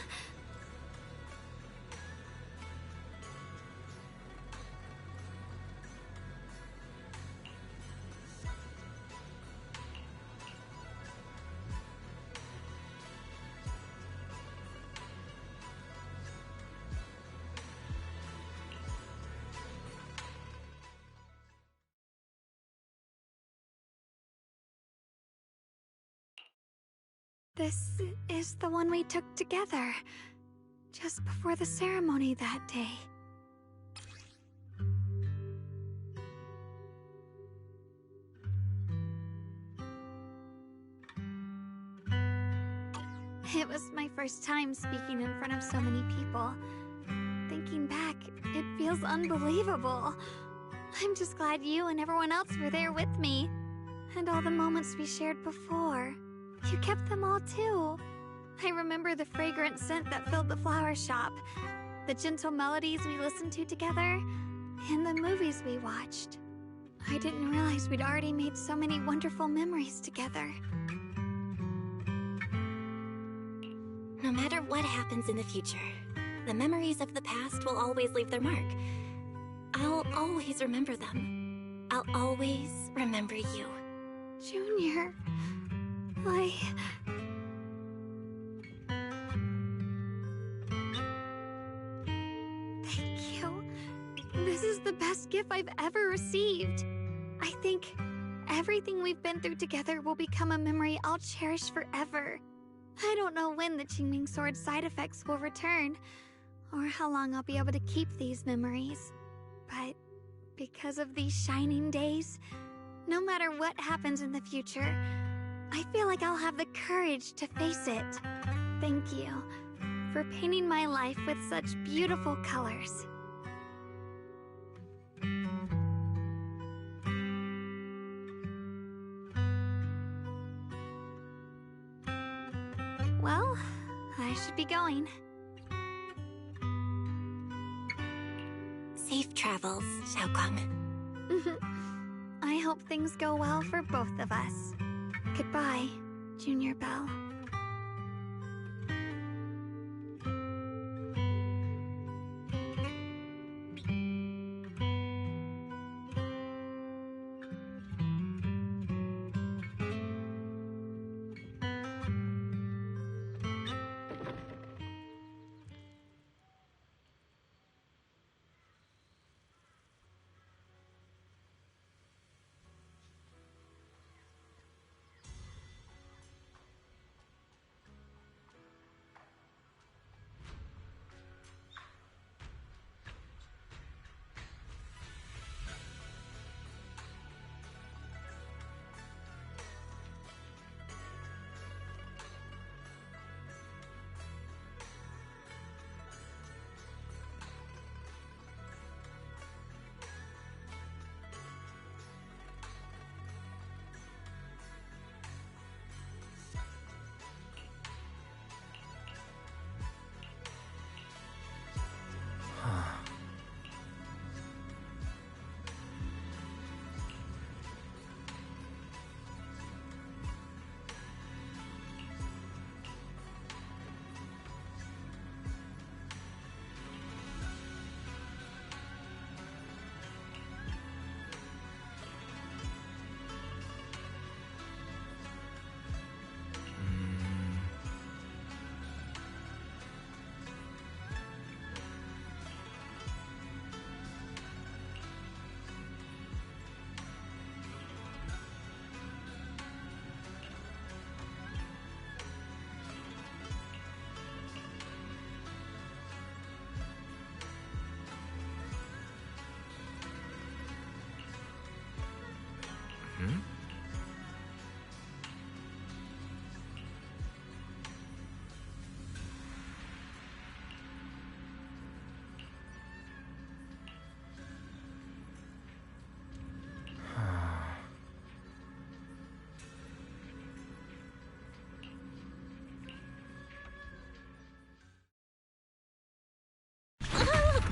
This is the one we took together, just before the ceremony that day. It was my first time speaking in front of so many people. Thinking back, it feels unbelievable. I'm just glad you and everyone else were there with me. And all the moments we shared before. You kept them all too. I remember the fragrant scent that filled the flower shop, the gentle melodies we listened to together, and the movies we watched. I didn't realize we'd already made so many wonderful memories together. No matter what happens in the future, the memories of the past will always leave their mark. I'll always remember them. I'll always remember you. Junior, Thank you. This is the best gift I've ever received. I think everything we've been through together will become a memory I'll cherish forever. I don't know when the Qingming Sword side effects will return, or how long I'll be able to keep these memories. But because of these shining days, no matter what happens in the future, I feel like I'll have the courage to face it. Thank you for painting my life with such beautiful colors. Well, I should be going. Safe travels, Xiaoguang. I hope things go well for both of us. Goodbye, Junior Belle.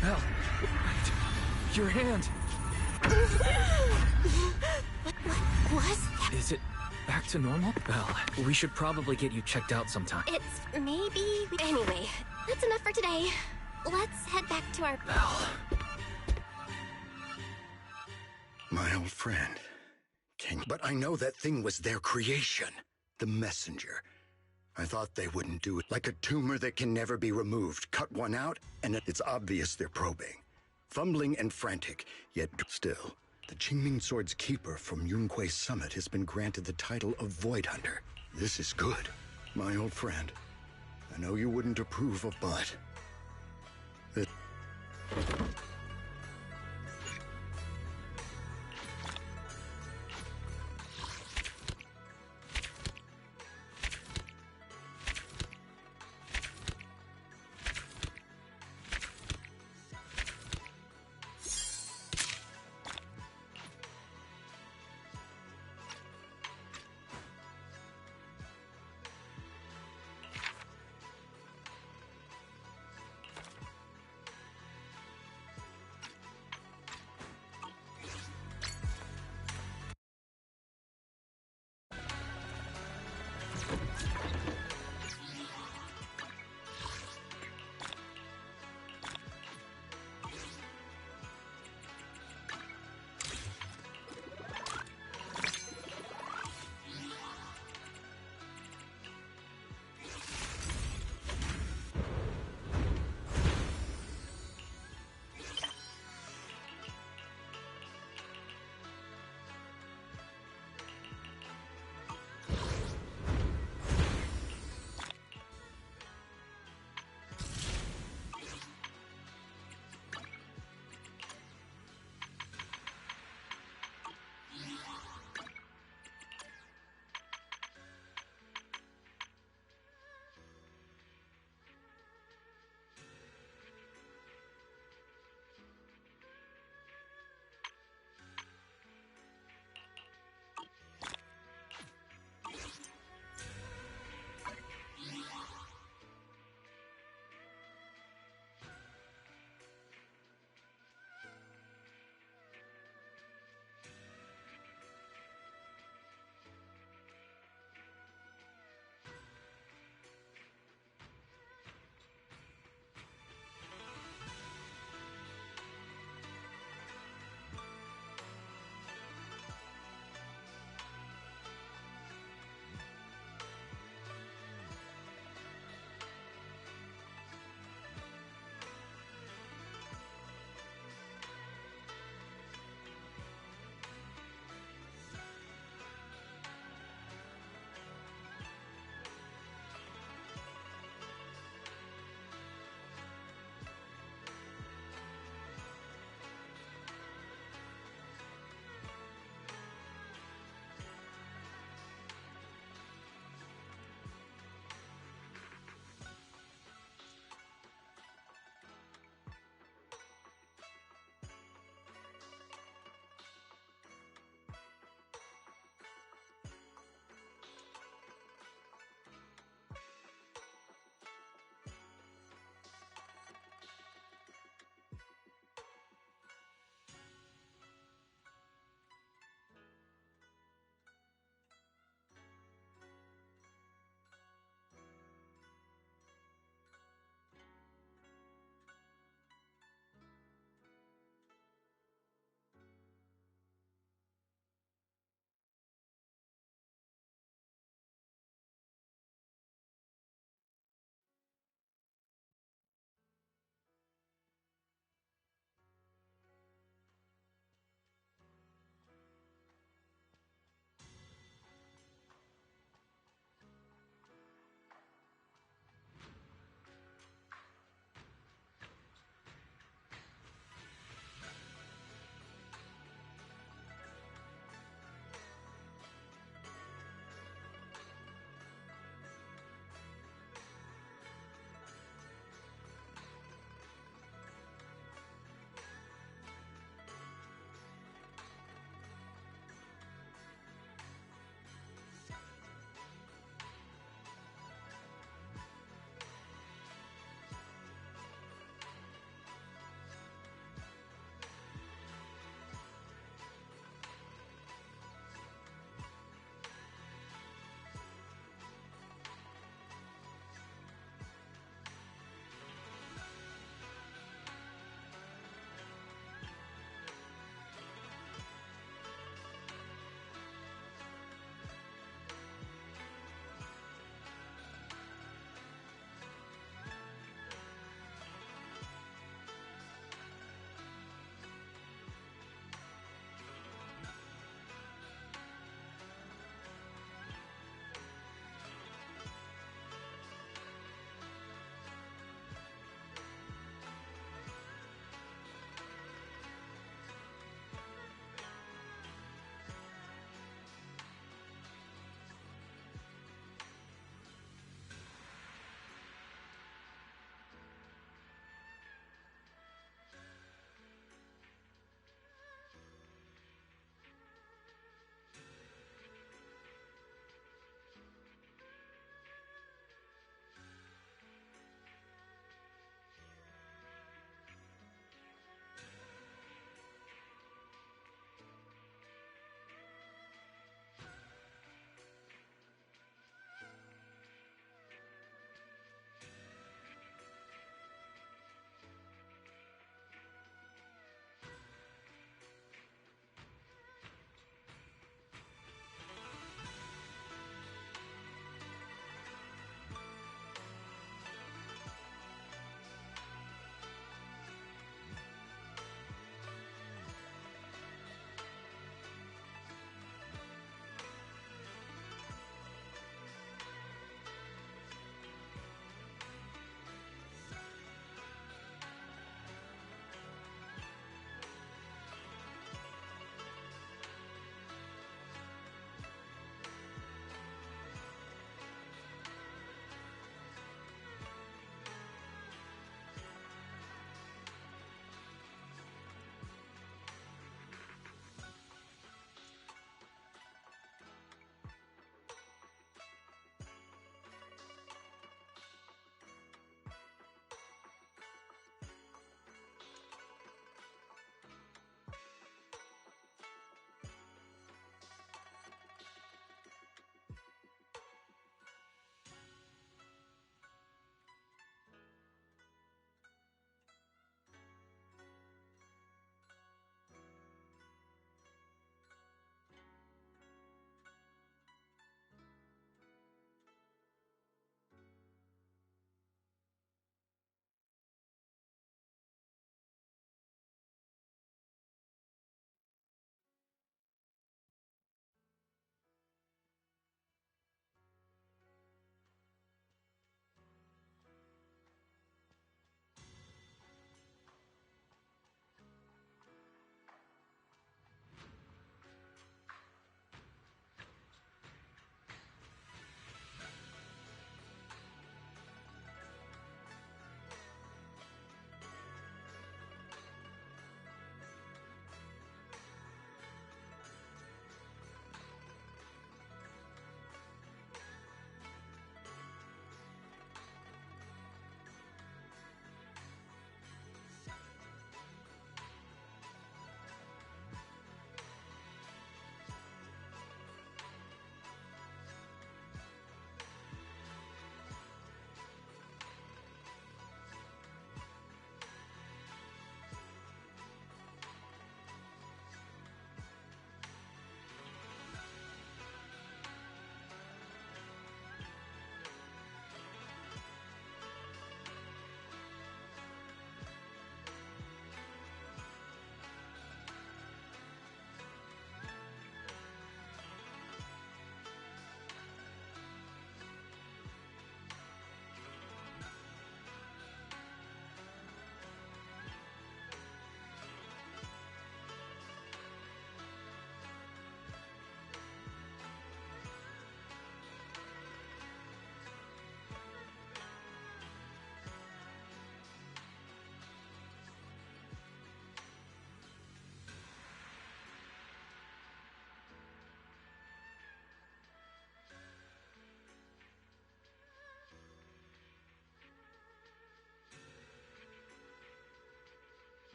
Belle, wait. Your hand. What was that? Is it back to normal? Belle, we should probably get you checked out sometime. It's maybe... Anyway, that's enough for today. Let's head back to our... Belle. My old friend. But I know that thing was their creation. The messenger. I thought they wouldn't do it. Like a tumor that can never be removed. Cut one out, and it's obvious they're probing. Fumbling and frantic, yet still. The Qingming Sword's keeper from Yunquei Summit has been granted the title of Void Hunter. This is good, my old friend. I know you wouldn't approve of, but...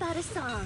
about a song.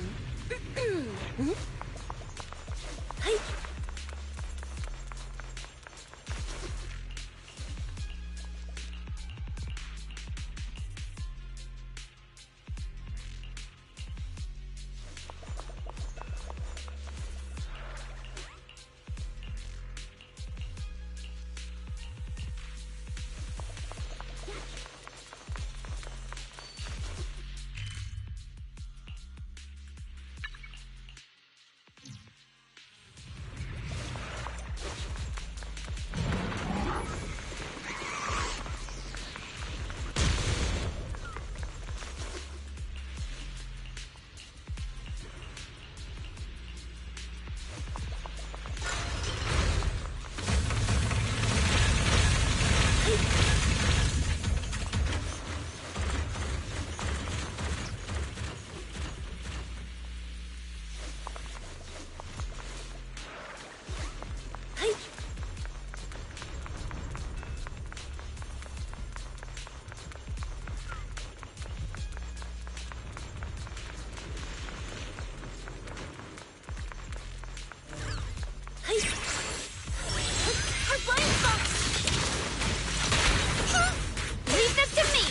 Leave this to me!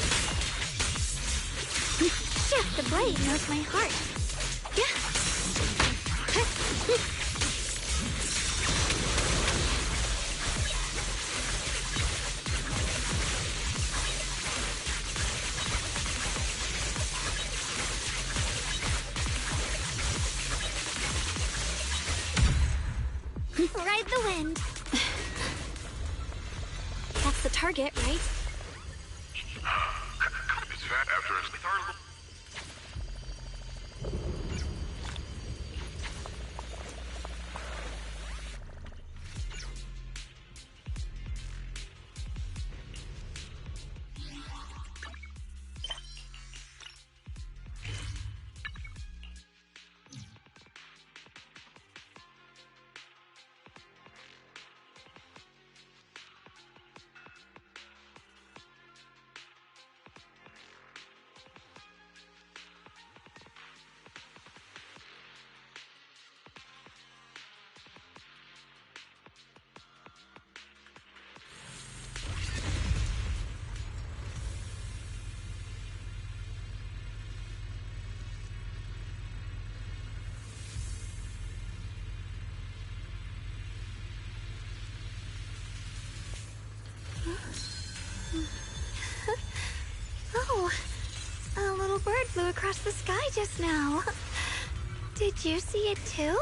Shift, the blade knows my heart. Ride the wind. That's the target, right? Oh, a little bird flew across the sky just now. Did you see it too?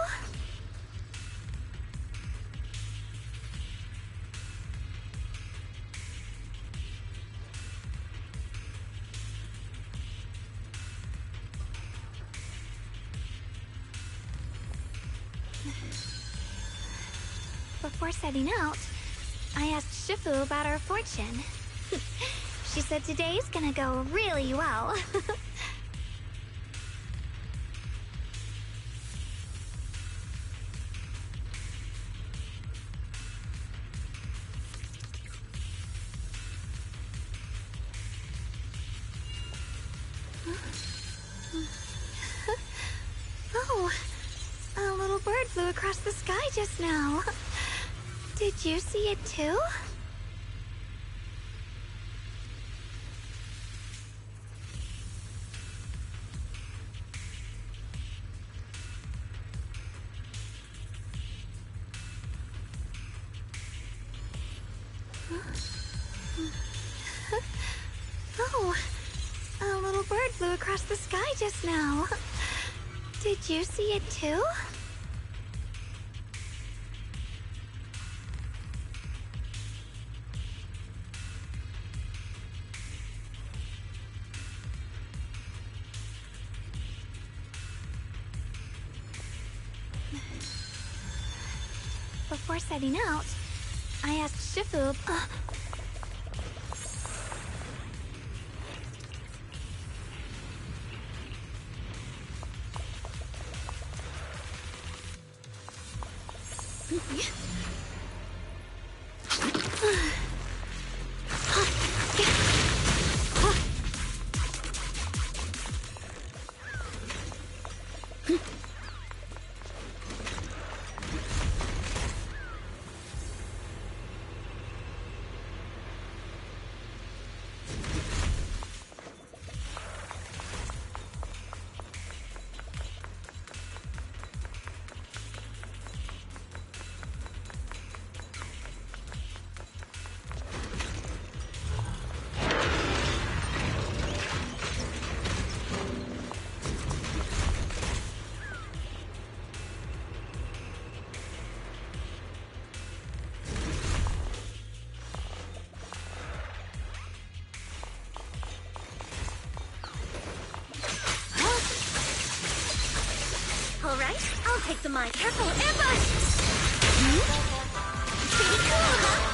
Before setting out, I asked Shifu about our fortune. She said today's gonna go really well. Oh, a little bird flew across the sky just now. Did you see it too? Oh, a little bird flew across the sky just now. Did you see it too? Before setting out, I asked Shifu. the mic. Careful, ambush! Pretty cool, huh?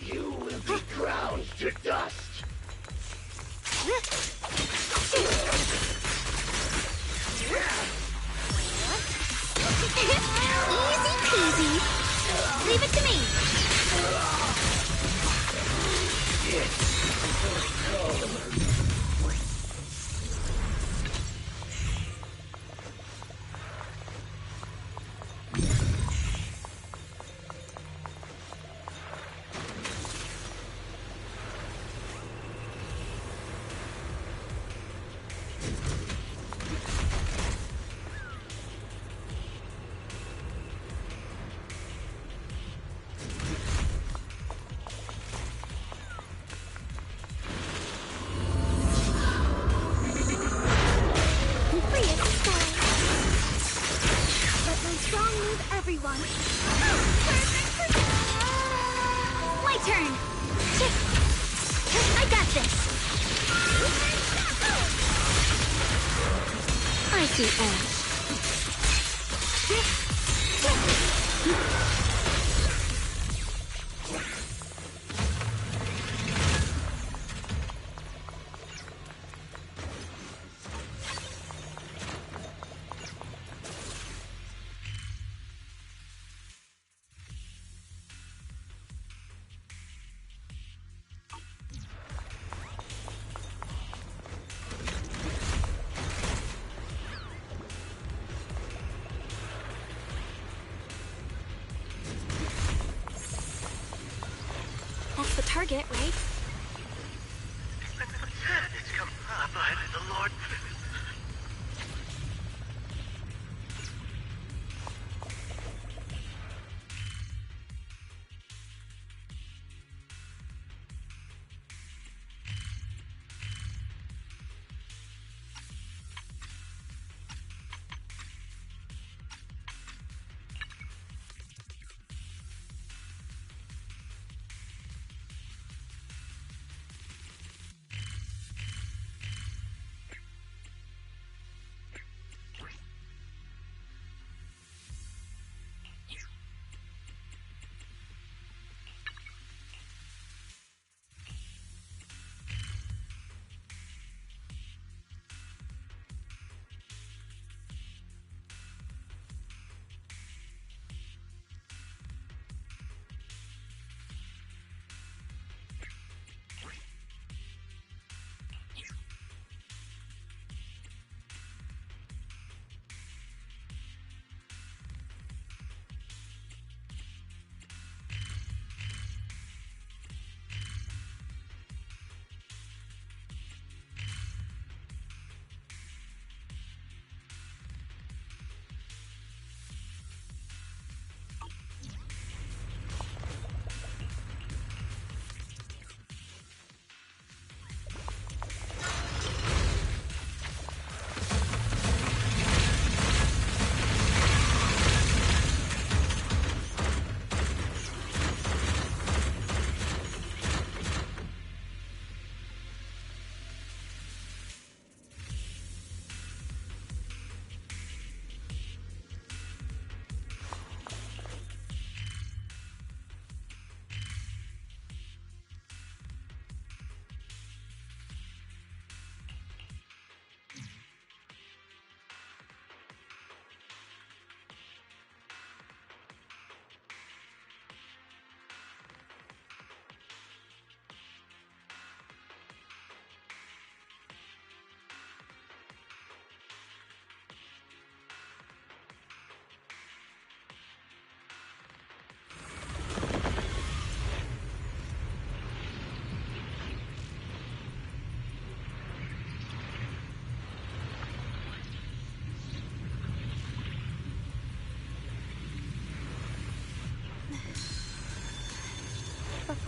You will be ground to dust. Easy peasy. Leave it to me. Strong move, everyone. My turn. I got this. I see ash. That's the target, right? It's come by the Lord.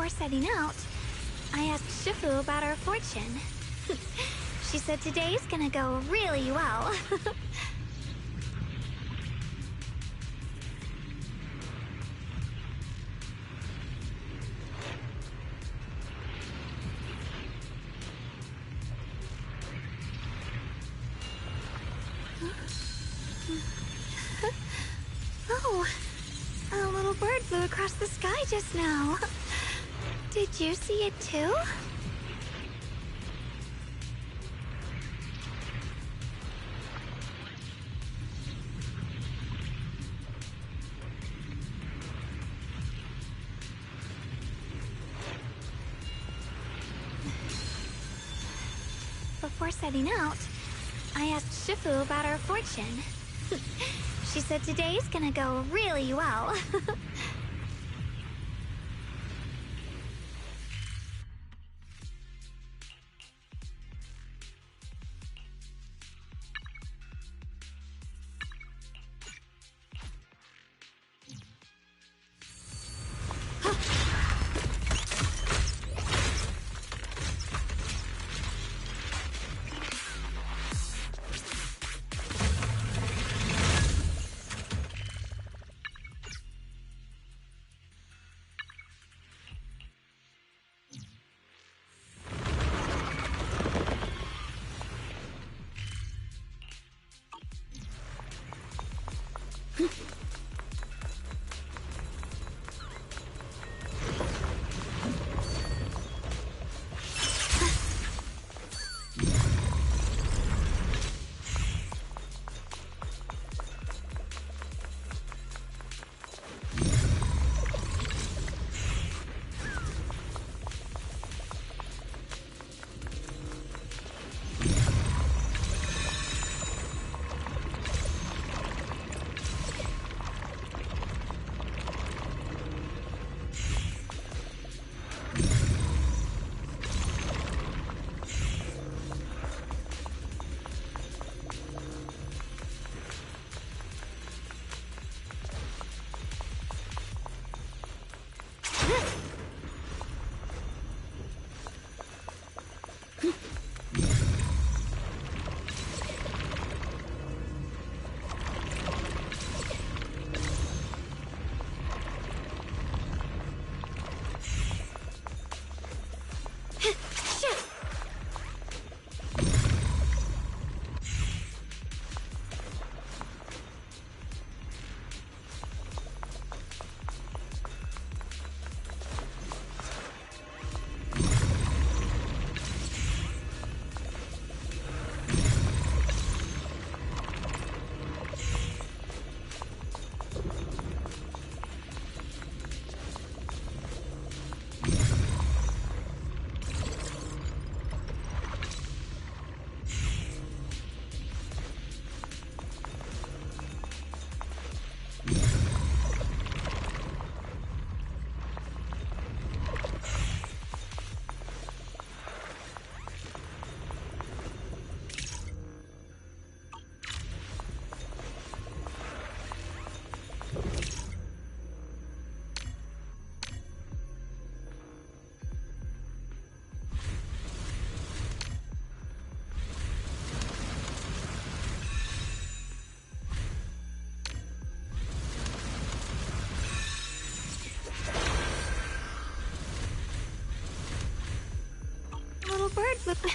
Before setting out, I asked Shifu about our fortune. She said today's gonna go really well. Oh, a little bird flew across the sky just now. Did you see it too? Before setting out, I asked Shifu about our fortune. She said today's gonna go really well. Bird flew.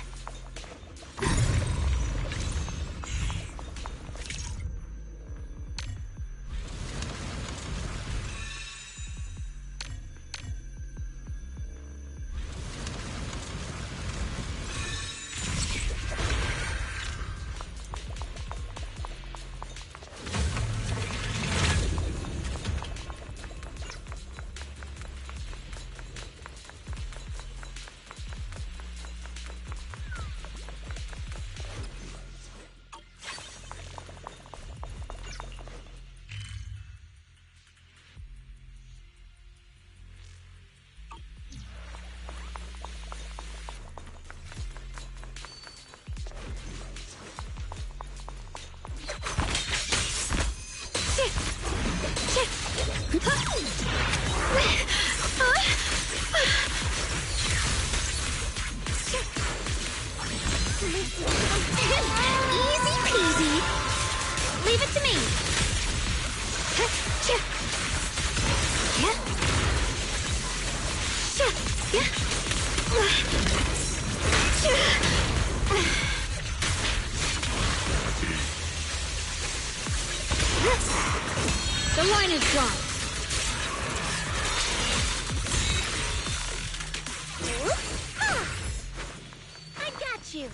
Easy peasy. Leave it to me. The line is drawn. I got you.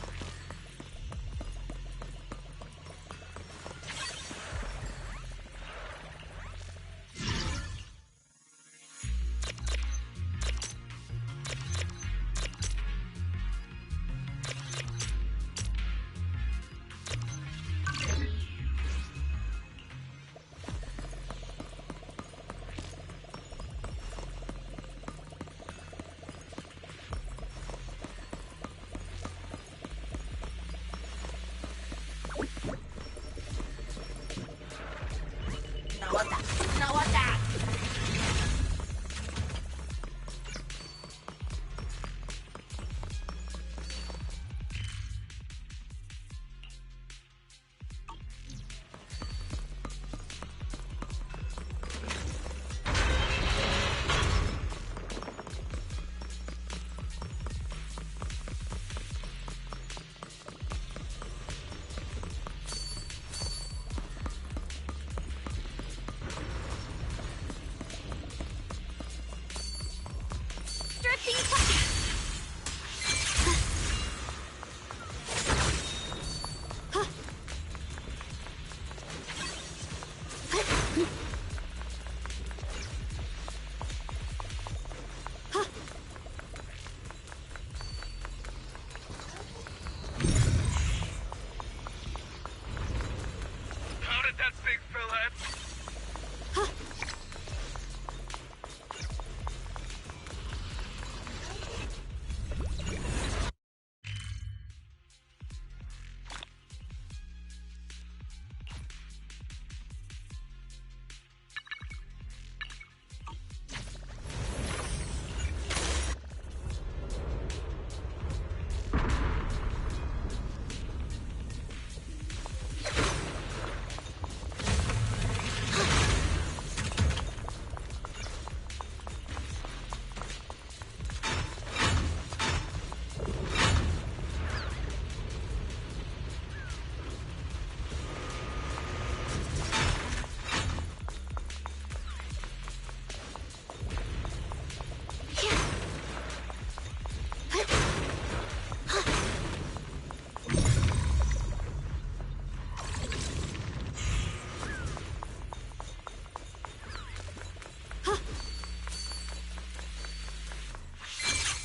How did that big fillhead?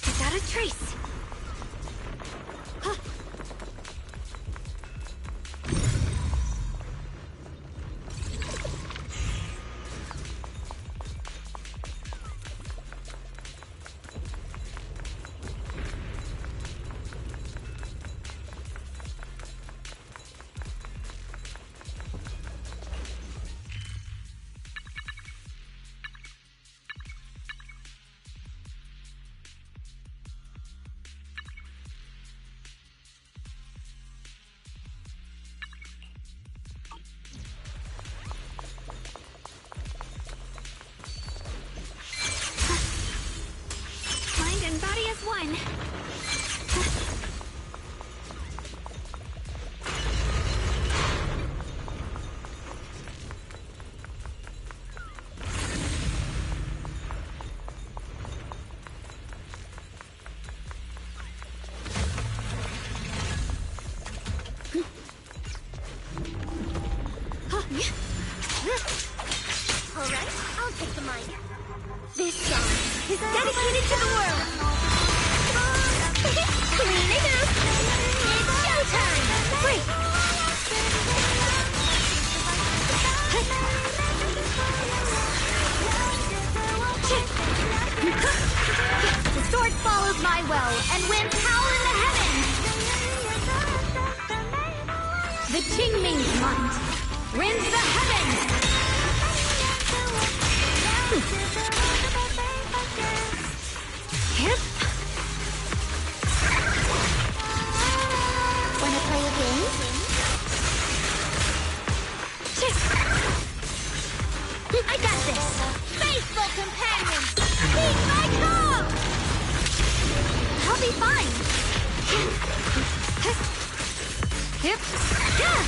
Without a trace. Mind and body as one. All right, I'll take the mic. This song is dedicated to the world. Clean it up. It's showtime. Break. The sword follows my will, and winds howl in the heavens. The Qingming's might rends the heavens. When Hip. Yeah.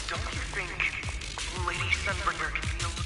Don't you think Lady Sunbringer can be a little...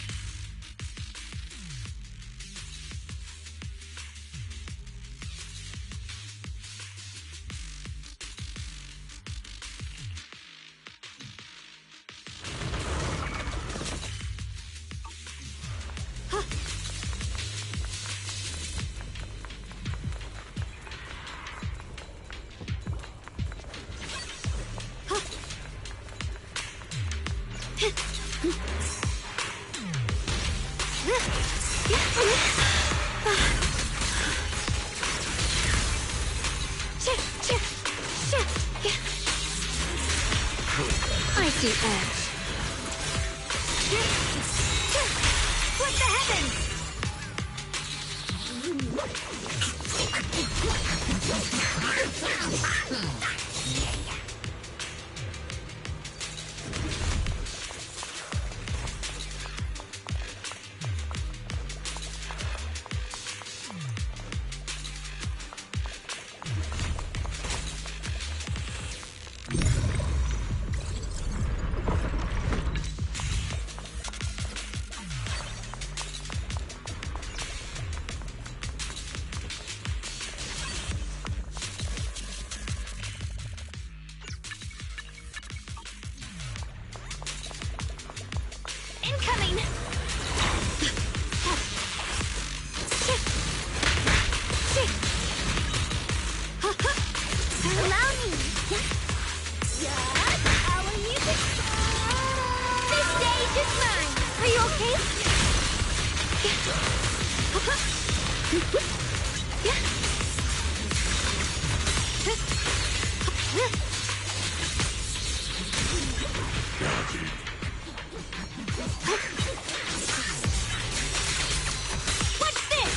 I see edge. What the heavens? Incoming! Allow me. Yeah, our music. This stage is mine! Are you okay? What's this?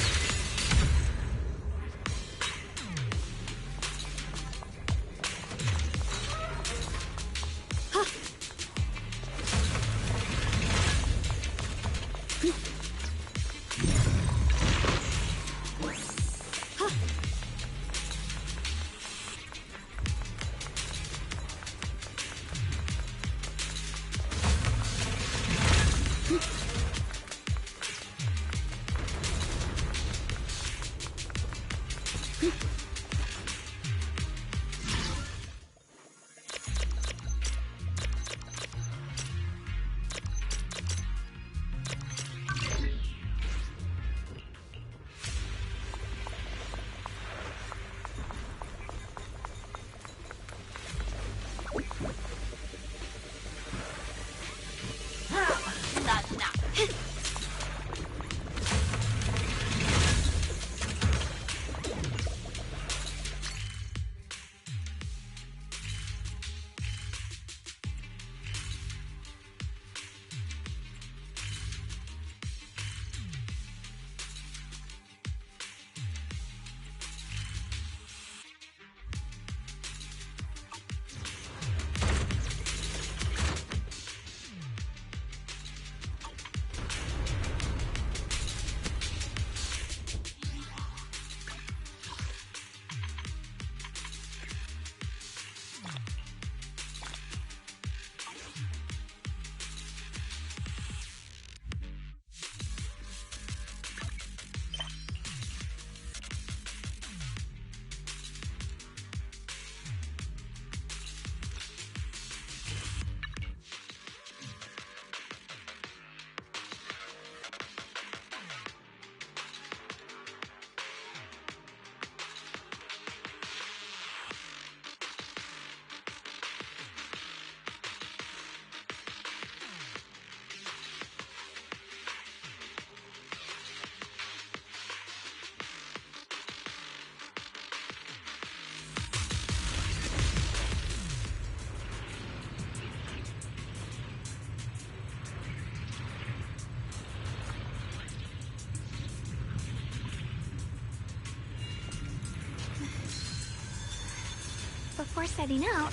Before setting out,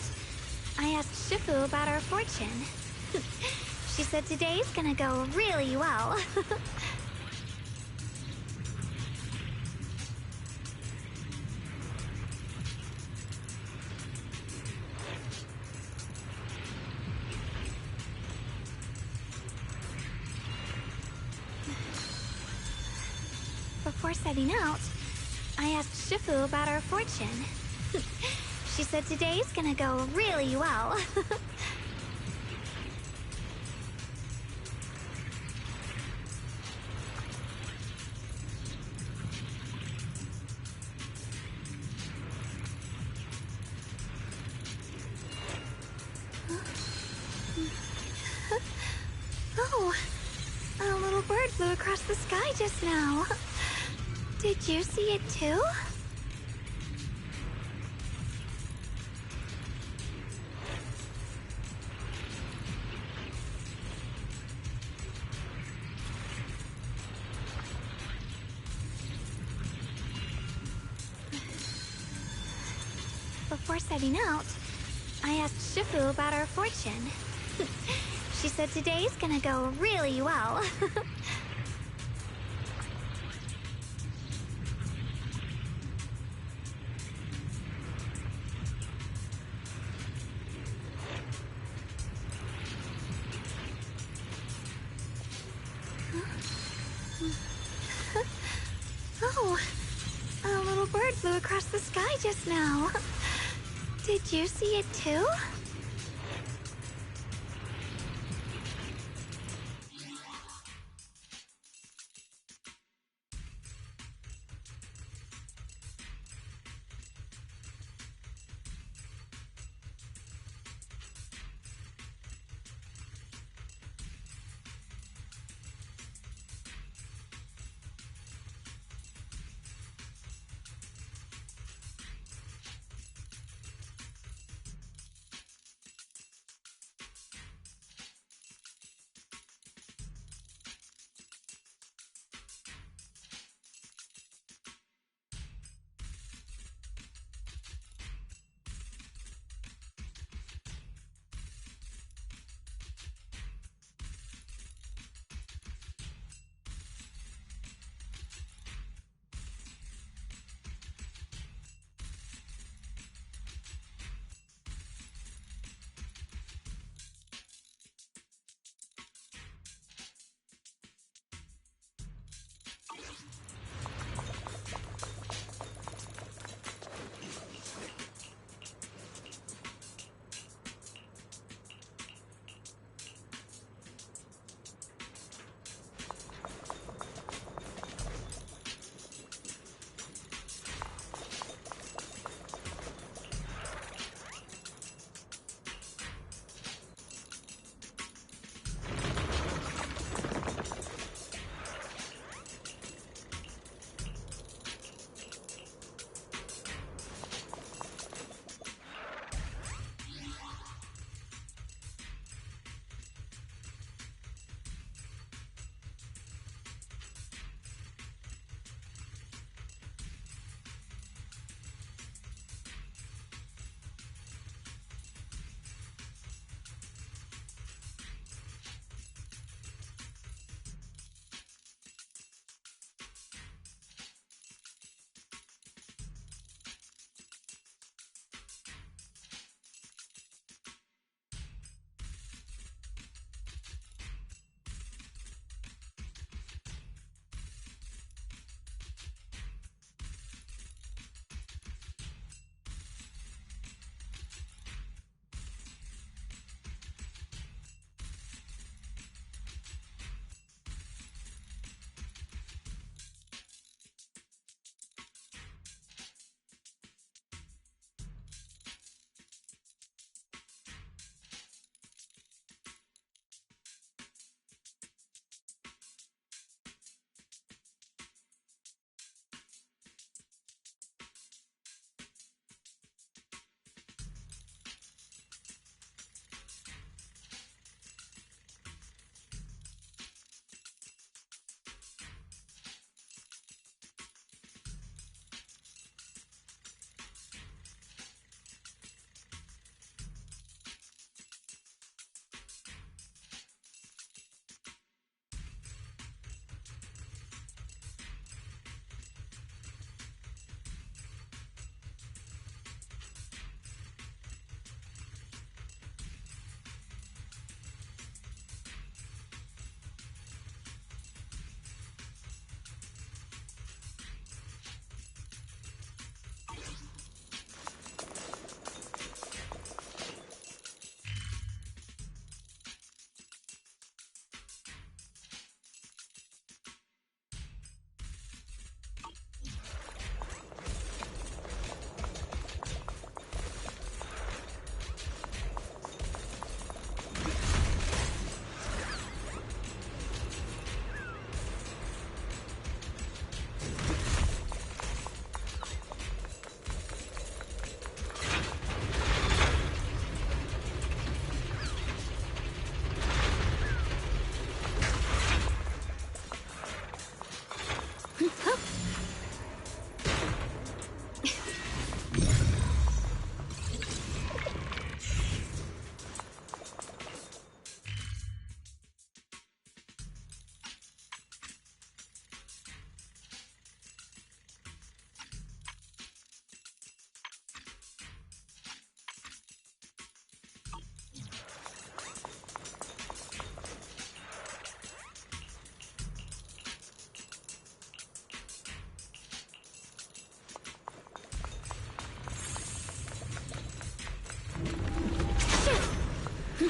I asked Shifu about our fortune. She said today's gonna go really well. Before setting out, I asked Shifu about our fortune. She said today's gonna go really well. Oh, a little bird flew across the sky just now. Did you see it too? Before setting out, I asked Shifu about our fortune. She said today's gonna go really well. Oh, a little bird flew across the sky just now. Did you see it too?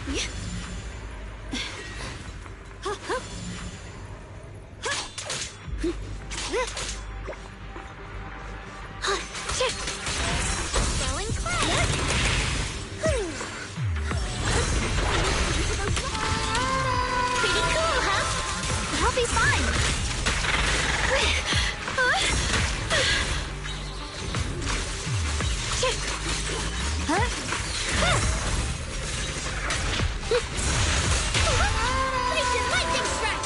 Going close. Pretty cool, huh? I'll be fine. Lightning strike.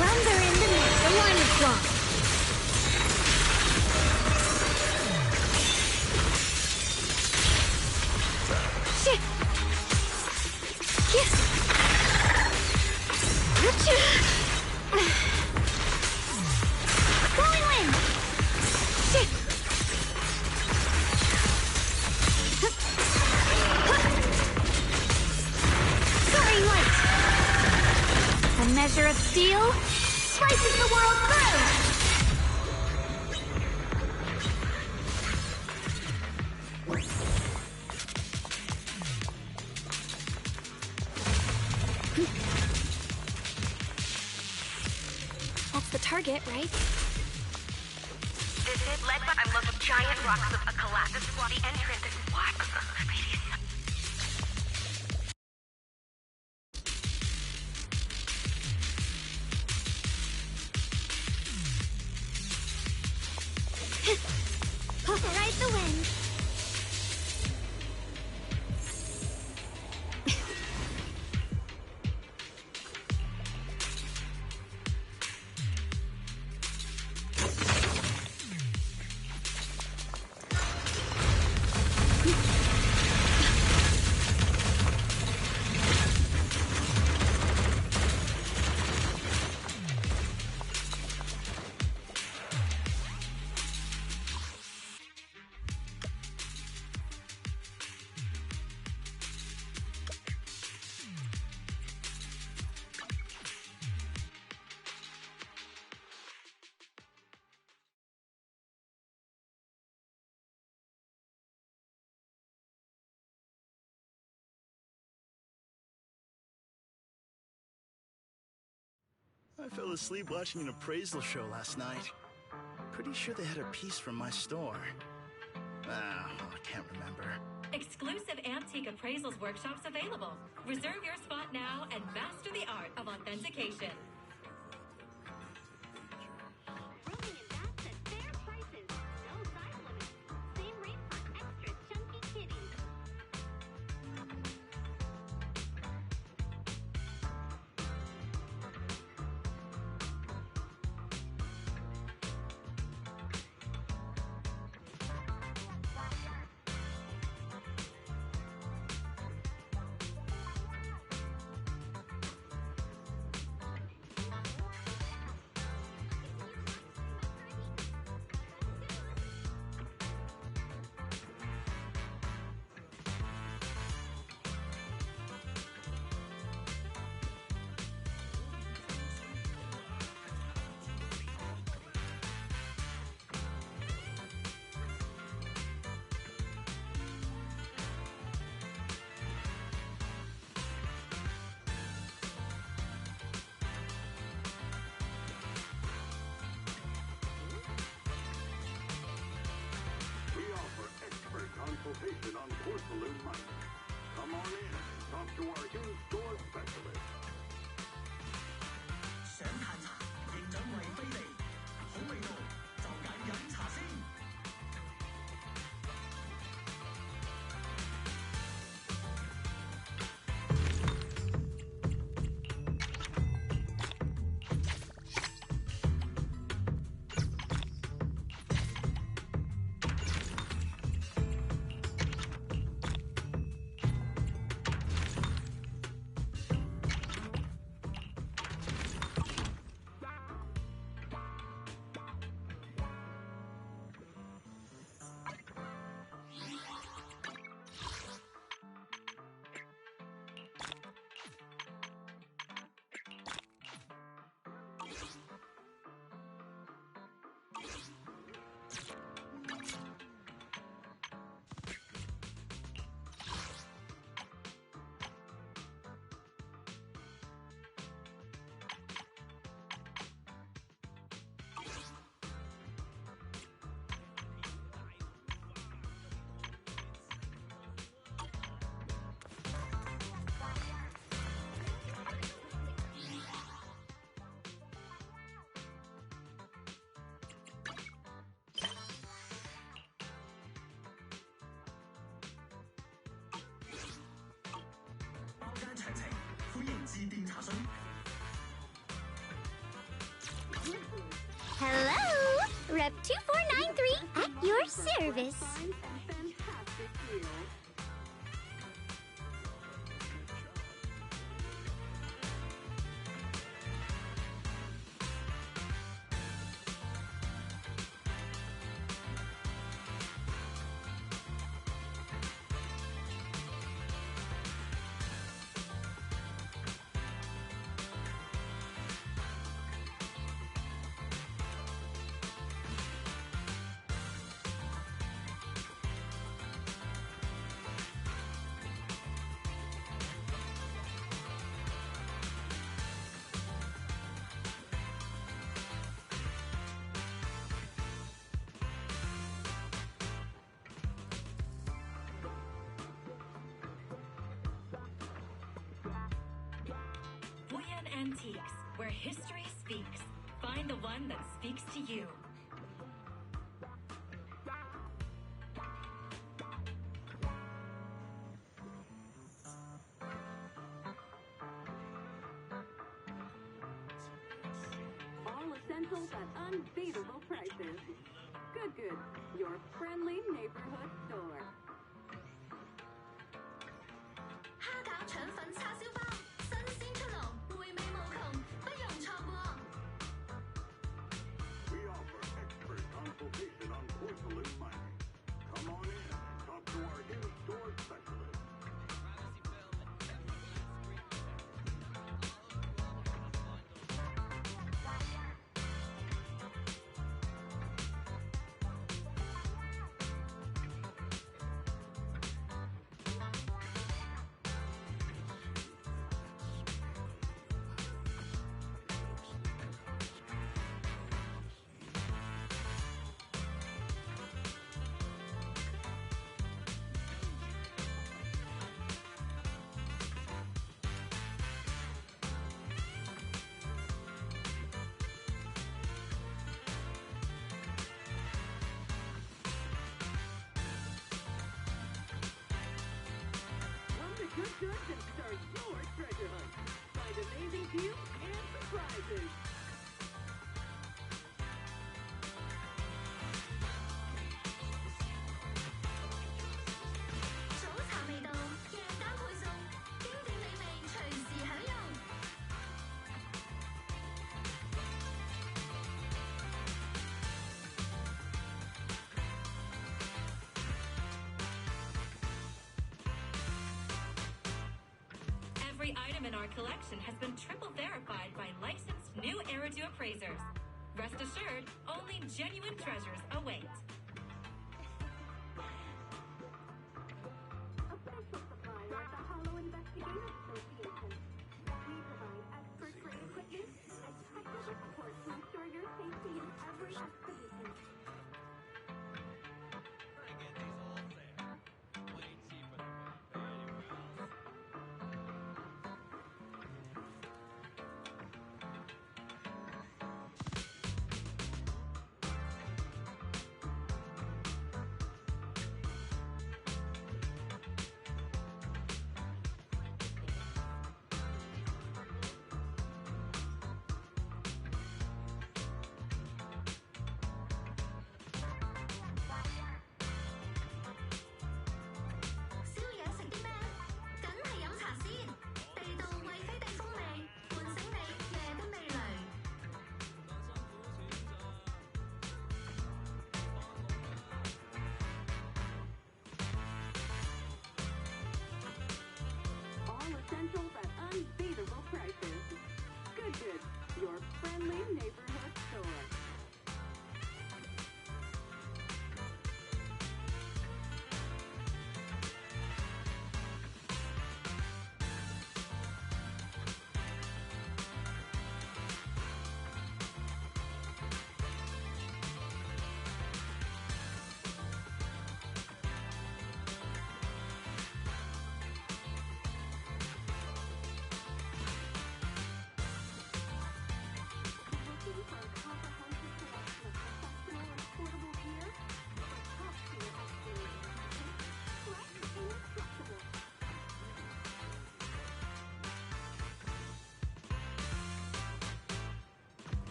Runs are in the net. The line is blocked. Shit. Yes. Blowing wind. Shit. Soaring light. A measure of steel slices the world through. That's the target, right? This is led by I'm looking giant rocks of a collapse. This is what the entrance is. What? Ride the wind. I fell asleep watching an appraisal show last night. Pretty sure they had a piece from my store. I can't remember. Exclusive antique appraisals workshops available. Reserve your spot now and master the art of authentication. Consultation on porcelain mice. Come on in and talk to our in-store specialist. 想嘆茶，認準惠菲利，好味道就揀飲茶先。Hello! Rep 2493 at your service. Antiques, where history speaks. Find the one that speaks to you. All essentials at unbeatable prices. Good. Your friendly neighborhood store. 蝦餃腸粉叉燒包，新鮮出爐，回味無窮，不容錯過。We offer expert consultation on porcelain mining. Come on in, talk to our in-store specialist. Good goods and start your treasure hunt. Find amazing deals and surprises. Every item in our collection has been triple verified by licensed new Eridu appraisers. Rest assured, only genuine treasures await. Official supplier of the Hollow Investigators Association. We provide expert-grade equipment and technical support to ensure your safety in every expedition.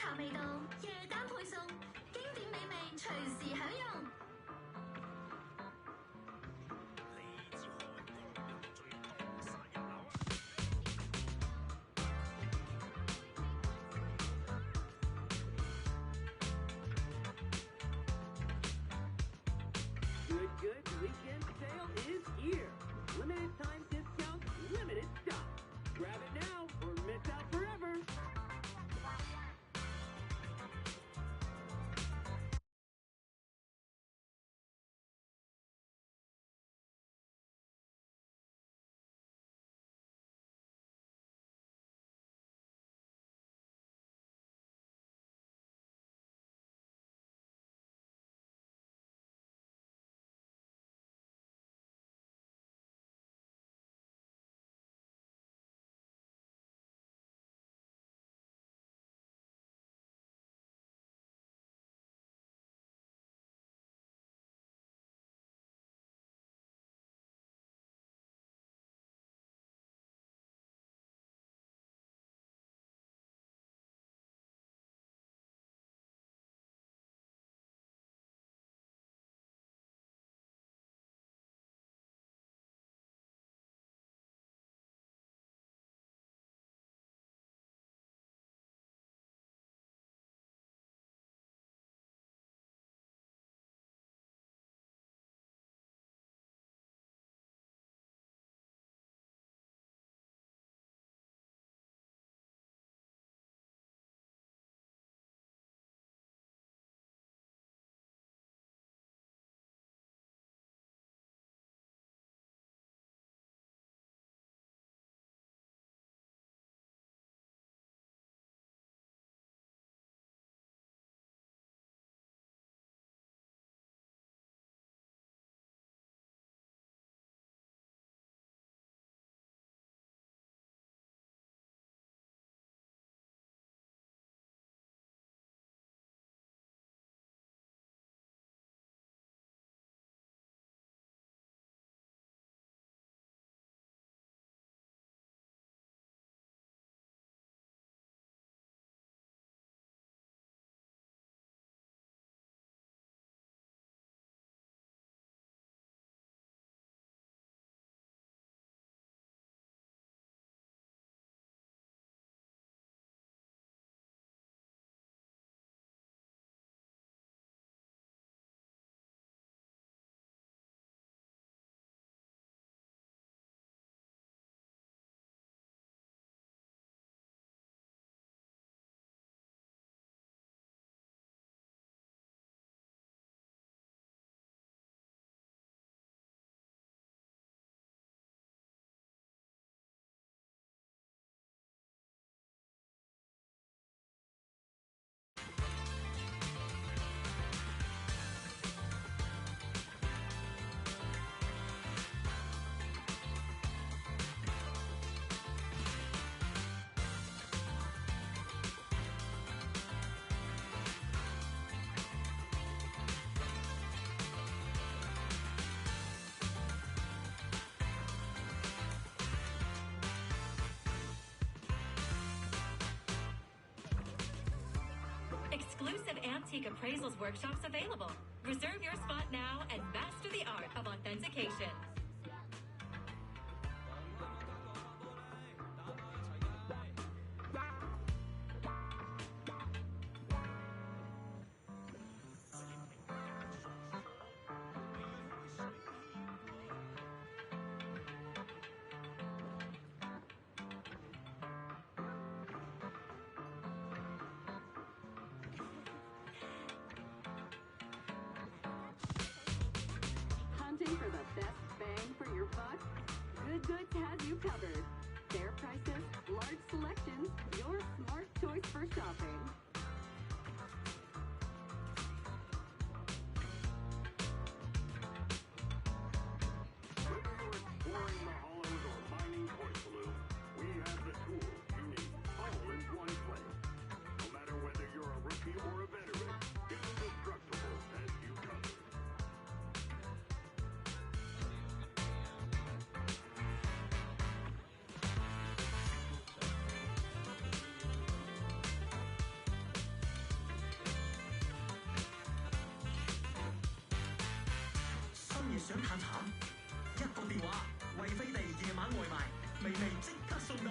茶味道，夜間配送，經典美味隨時享用。Good weekend sale is here. Limited time discounts, limited stock. Grab it now or miss out forever. Exclusive antique appraisals workshops available. Reserve your spot now and master the art of authentication. Hunting for the best bang for your buck? Good Goods has you covered. Fair prices, large selections, your smart choice for shopping. Whether you're exploring the hollows or mining porcelain, we have the tools you need, all in one place. No matter whether you're a rookie or a veteran, Indestructible has you covered. 想嘆慘，一個電話，惠飛地夜晚外賣，微微即刻送到。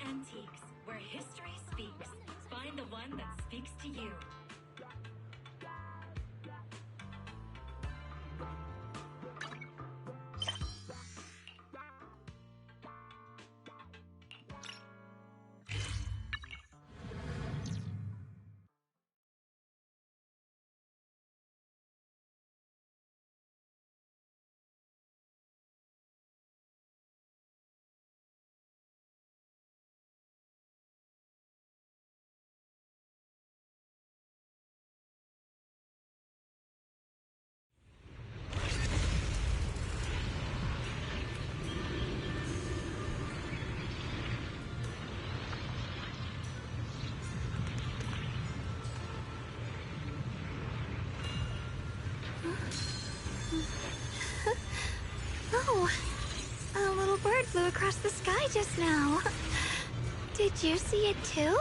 Antiques, where history speaks. Find the one that speaks to you. Oh, a little bird flew across the sky just now. Did you see it too?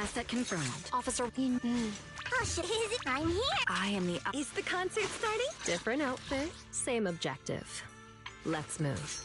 Asset confirmed. Officer... Oh, shit, is it? I'm here. I am the... Is the concert starting? Different outfit, same objective. Let's move.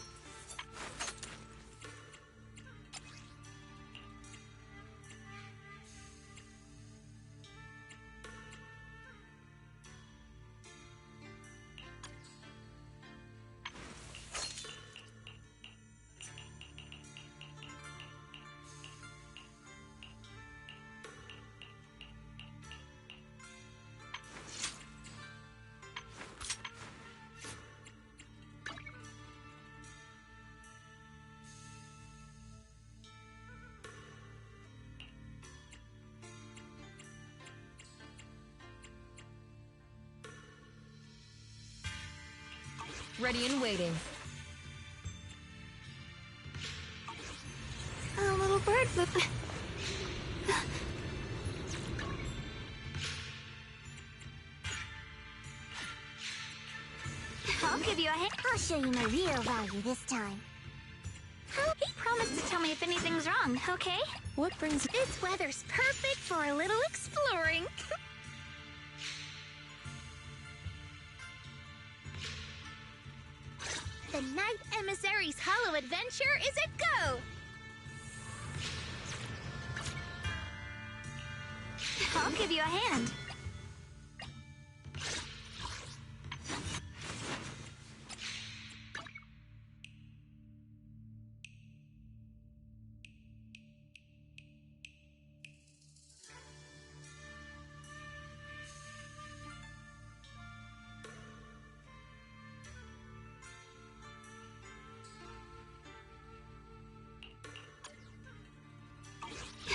Ready and waiting. A little bird flew... I'll give you a hint. I'll show you my real value this time. He promised to tell me if anything's wrong, okay? What brings... This weather's perfect for a little exploring. The Night Emissary's Hollow Adventure is a go! I'll give you a hand.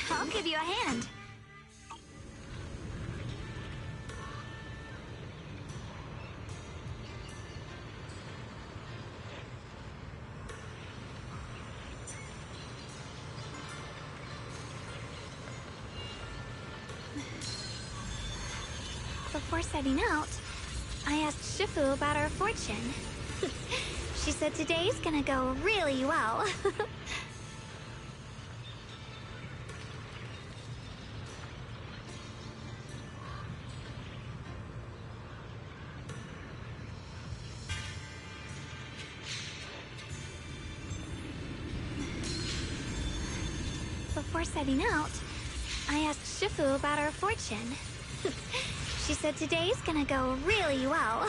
I'll give you a hand. Before setting out, I asked Shifu about our fortune. She said today's gonna go really well. Before setting out, I asked Shifu about our fortune. She said today's gonna go really well.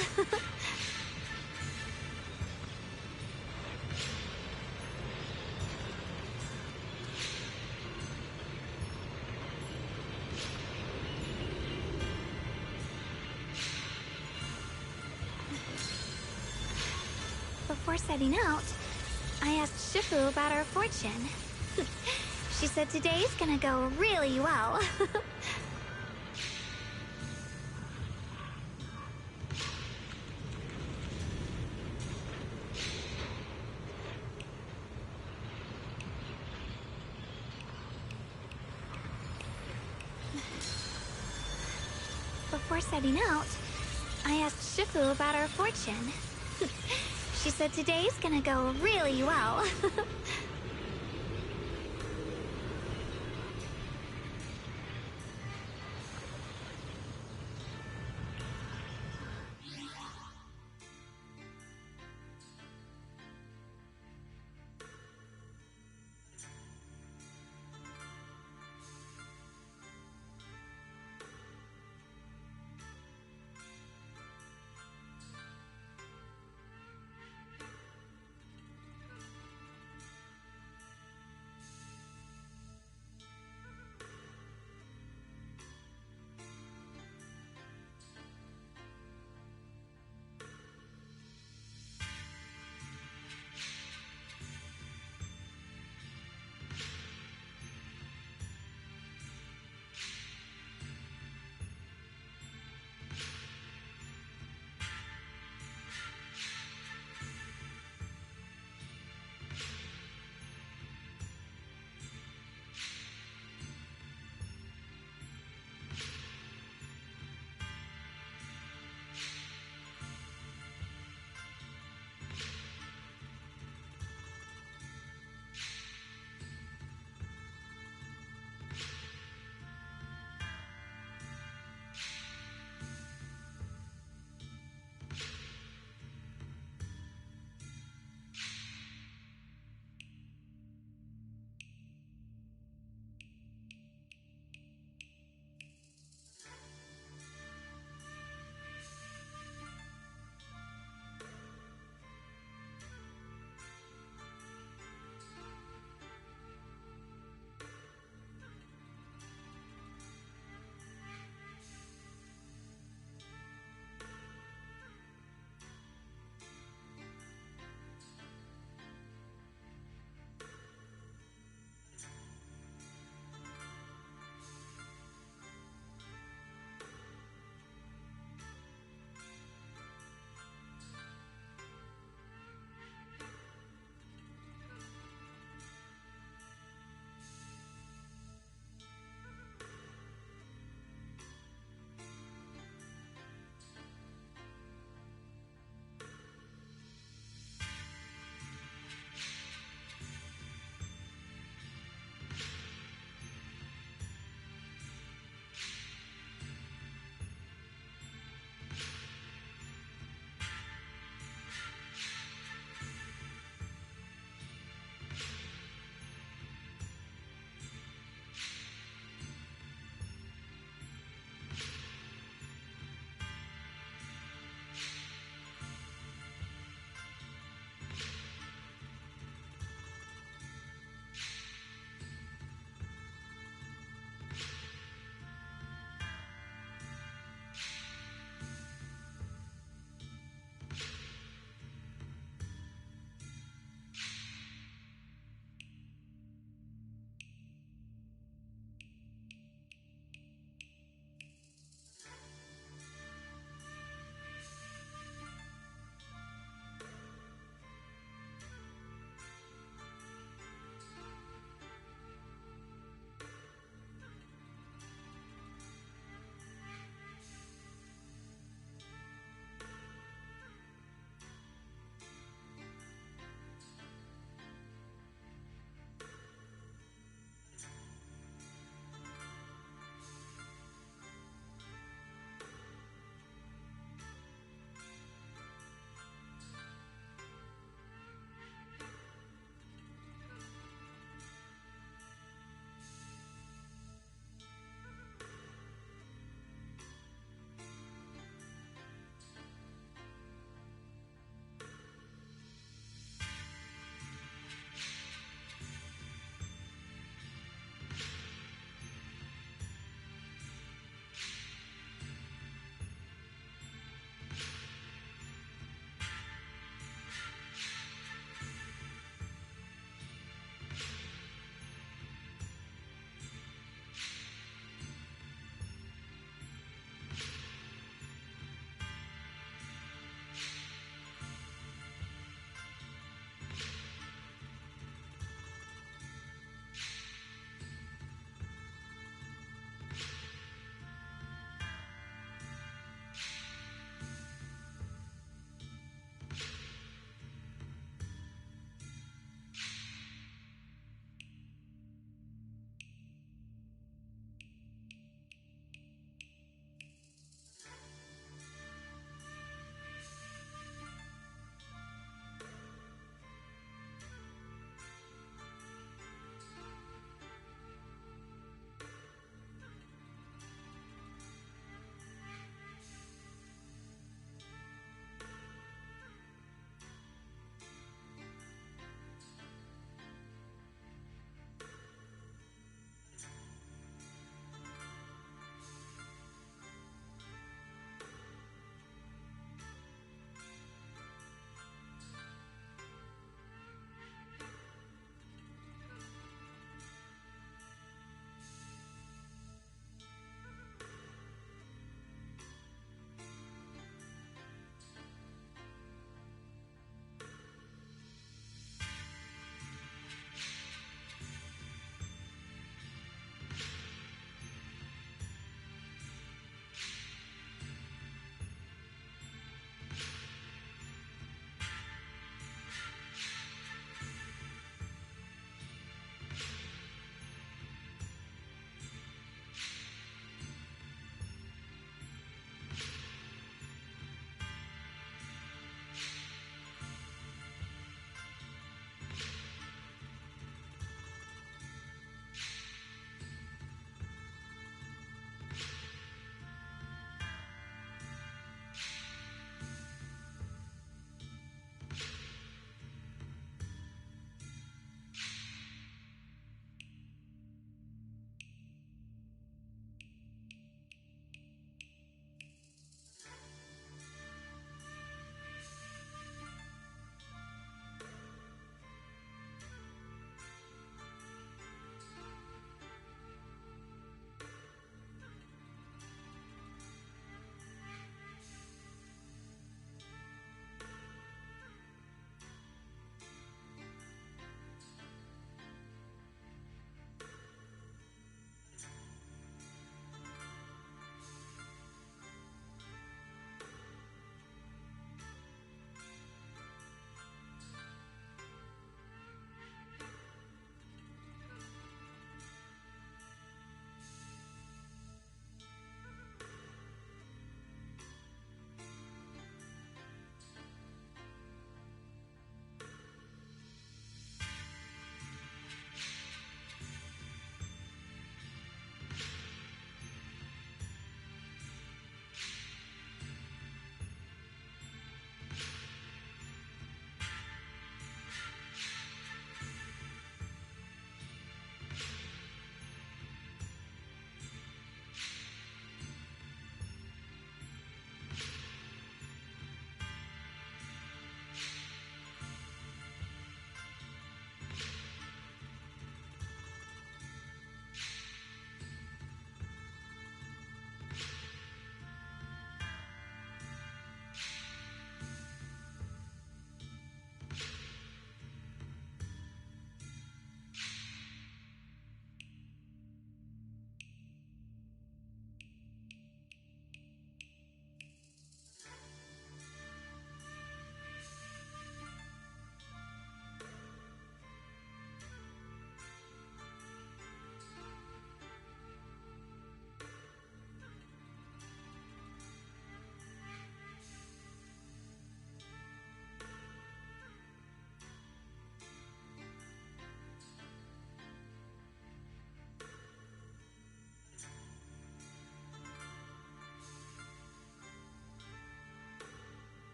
Before setting out, I asked Shifu about our fortune. She said today's gonna go really well. Before setting out, I asked Shifu about our fortune. She said today's gonna go really well.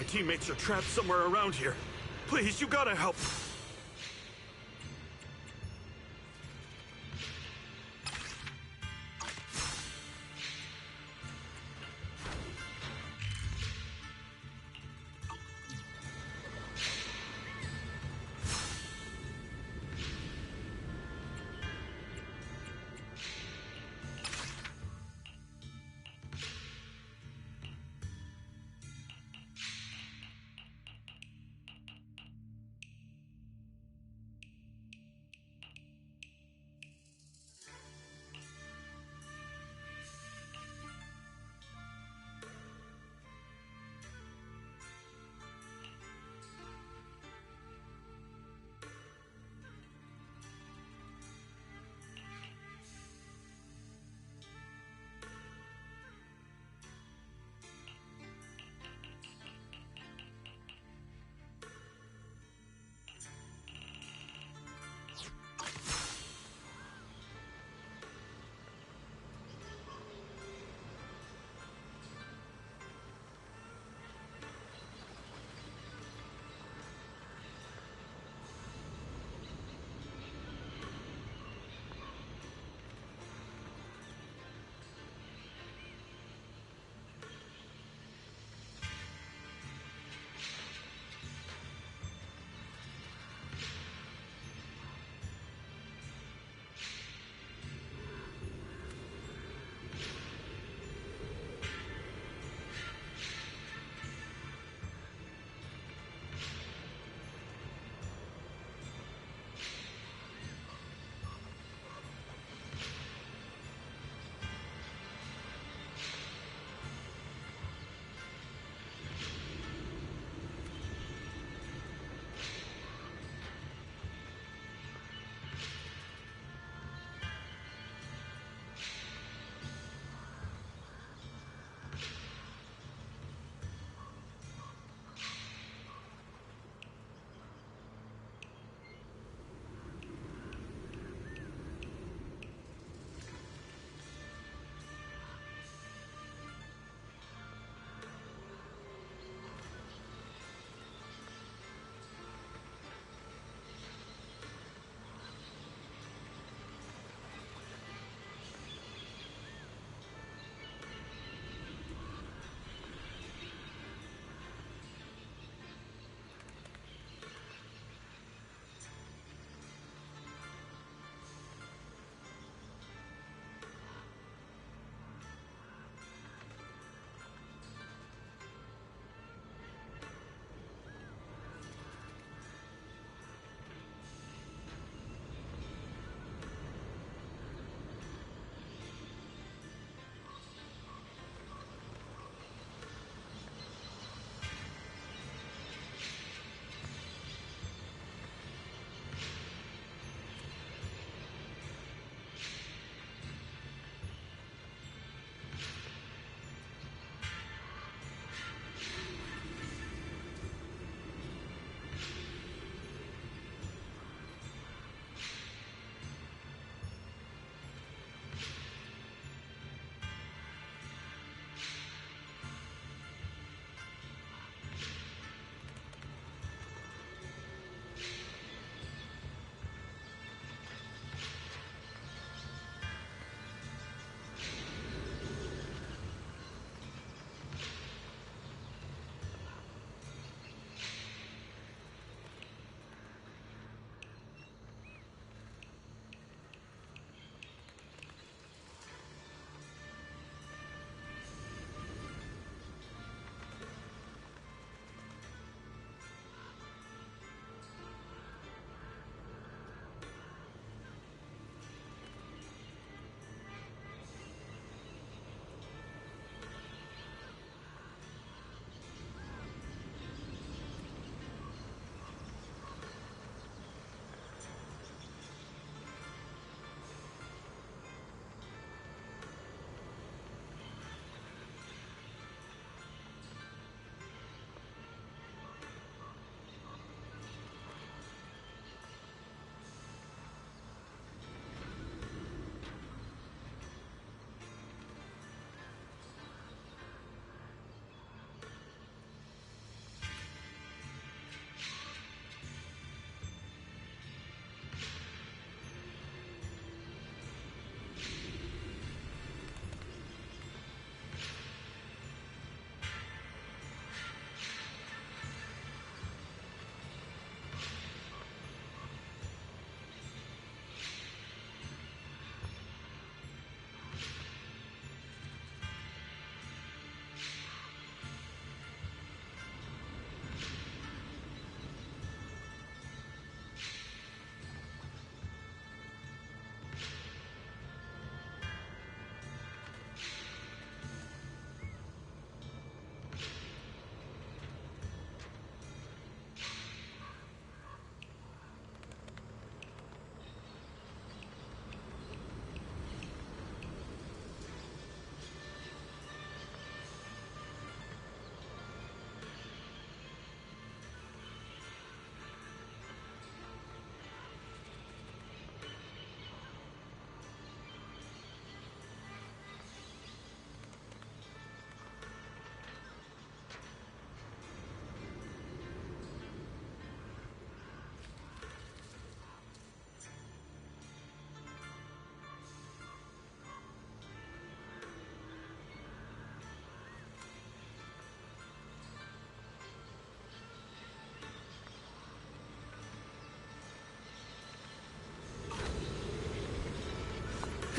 teammates are trapped somewhere around here. Please, you gotta help.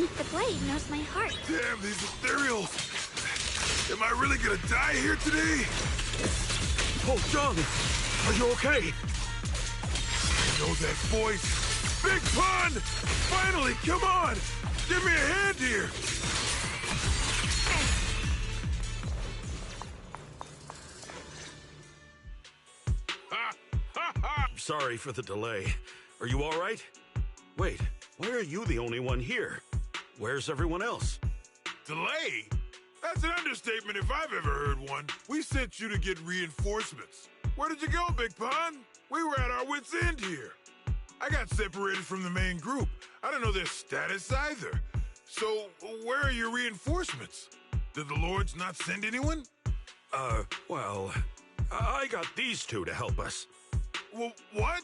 The blade knows my heart. Damn, these ethereals! Am I really gonna die here today? Oh, John, are you okay? I know that voice. Big Pun! Finally, come on! Give me a hand here! Sorry for the delay. Are you all right? Wait, why are you the only one here? Where's everyone else? Delay? That's an understatement if I've ever heard one. We sent you to get reinforcements. Where did you go, Big Pun? We were at our wits' end here. I got separated from the main group. I don't know their status either. So, where are your reinforcements? Did the Lords not send anyone? Well, I got these two to help us. Well, what?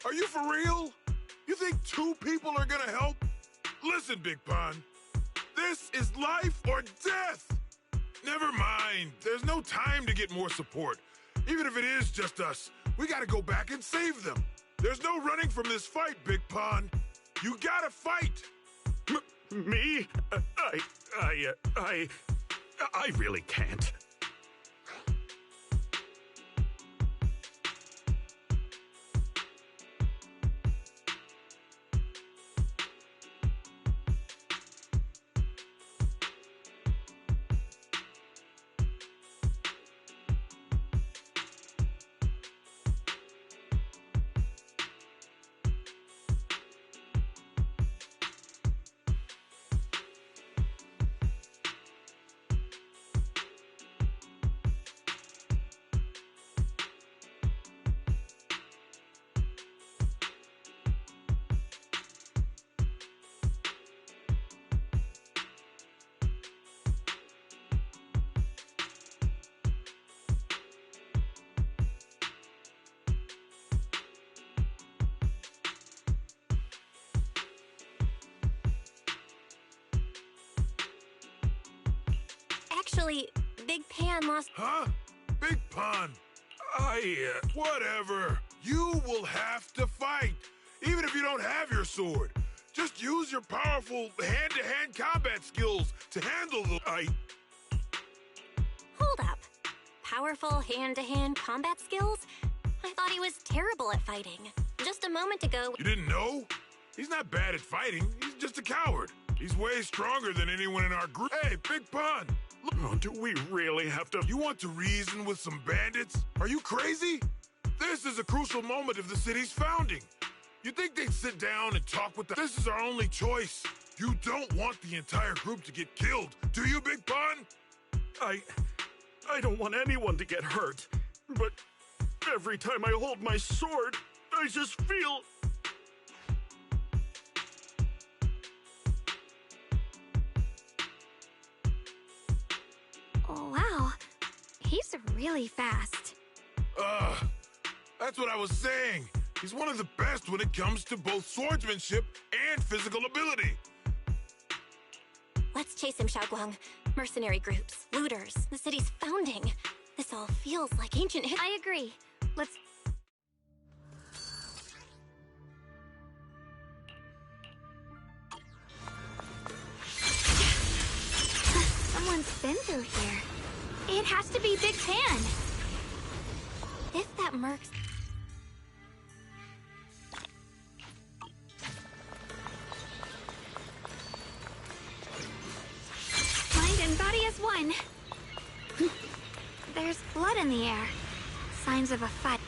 Are you for real? You think 2 people are gonna help? Listen, Big Pun. This is life or death! Never mind. There's no time to get more support. Even if it is just us, we gotta go back and save them. There's no running from this fight, Big Pun. You gotta fight! Me? I really can't. Actually, Big Pan lost... Huh? Big Pun! Whatever. You will have to fight, even if you don't have your sword. Just use your powerful hand-to-hand combat skills to handle the... Hold up. Powerful hand-to-hand combat skills? I thought he was terrible at fighting. Just a moment ago... You didn't know? He's not bad at fighting. He's just a coward. He's way stronger than anyone in our group. Hey, Big Pun! Oh, do we really have to... You want to reason with some bandits? Are you crazy? This is a crucial moment of the city's founding. You think they'd sit down and talk with the... This is our only choice. You don't want the entire group to get killed, do you, Big Pun? I don't want anyone to get hurt. But every time I hold my sword, I just feel... Oh, wow. He's really fast. That's what I was saying. He's one of the best when it comes to both swordsmanship and physical ability. Let's chase him, Xiaoguang. Mercenary groups, looters, the city's founding. This all feels like ancient history. I agree. Let's... Someone's been through here. It has to be Big Pan. If that merc's... Mind and body as one. There's blood in the air. Signs of a fight.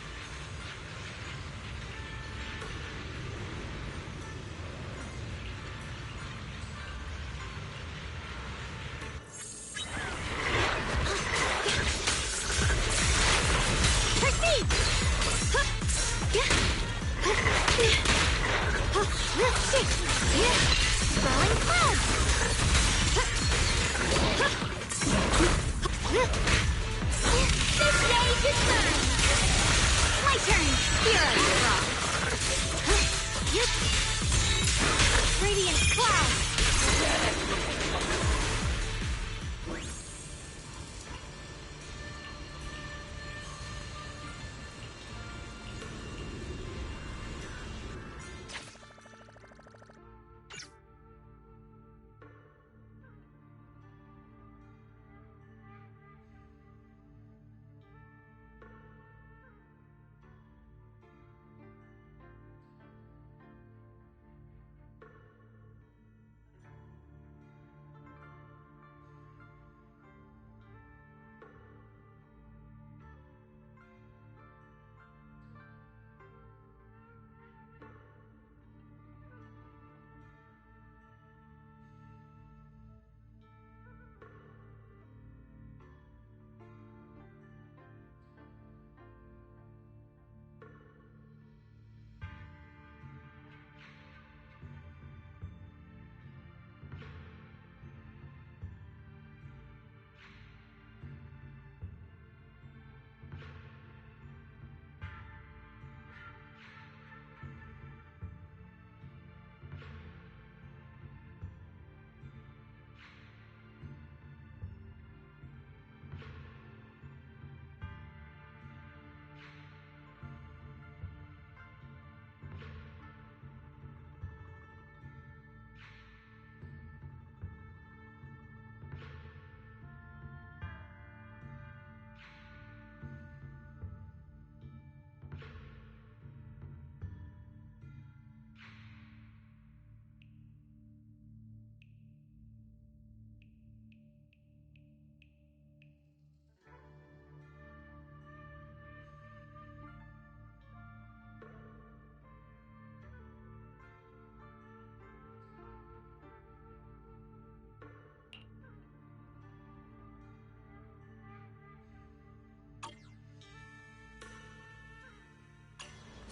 Swirling clouds! This rage is mine!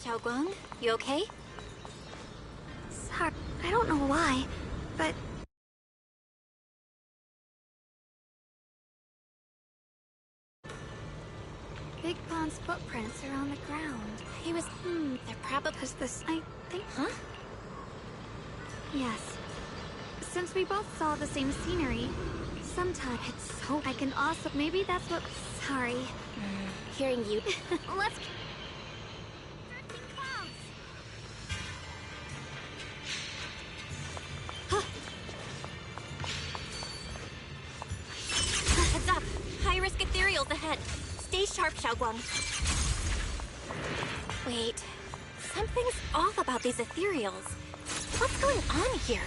Xiaoguang, you okay? Sorry, I don't know why, but... Big Pond's footprints are on the ground. He was... they're probably... Does this... I think... Huh? Yes. Since we both saw the same scenery, sometimes it's so... I can also... Maybe that's what... Sorry. Hearing you... Let's... Heads up! High-risk ethereals ahead. Stay sharp, Xiaoguang. Wait. Something's off about these ethereals. What's going on here?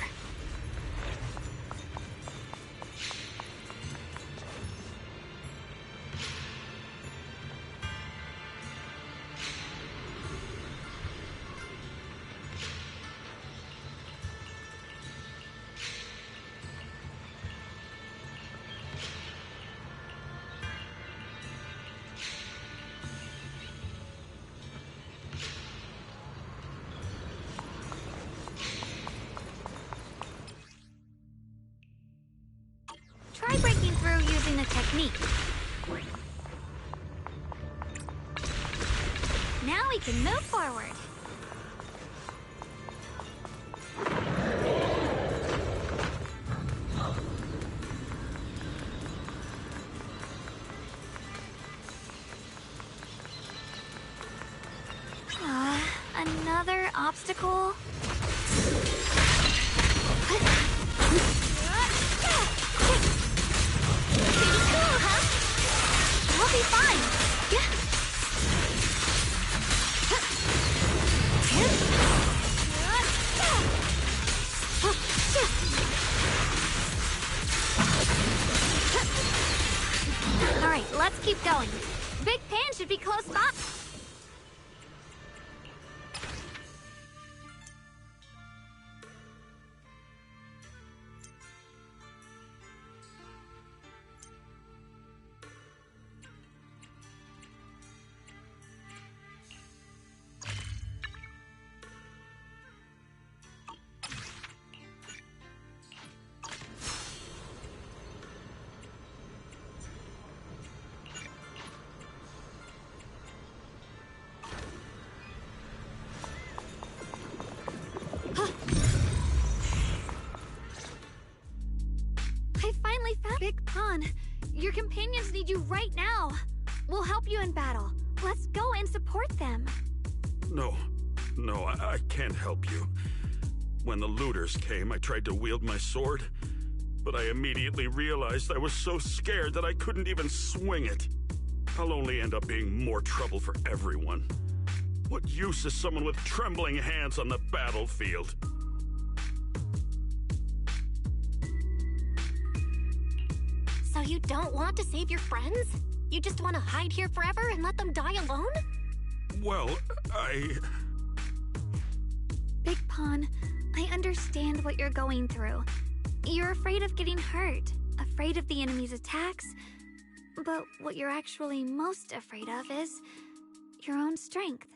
Try breaking through using the technique. Now we can move forward. Another obstacle? I'll be fine. All right, let's keep going. Big Pan should be close by. I finally found Big Pond. Your companions need you right now. We'll help you in battle. Let's go and support them. No, I can't help you. When the looters came, I tried to wield my sword, but I immediately realized I was so scared that I couldn't even swing it. I'll only end up being more trouble for everyone. What use is someone with trembling hands on the battlefield? So you don't want to save your friends? You just want to hide here forever and let them die alone? Well, Big Pond, I understand what you're going through. You're afraid of getting hurt, afraid of the enemy's attacks, but what you're actually most afraid of is your own strength.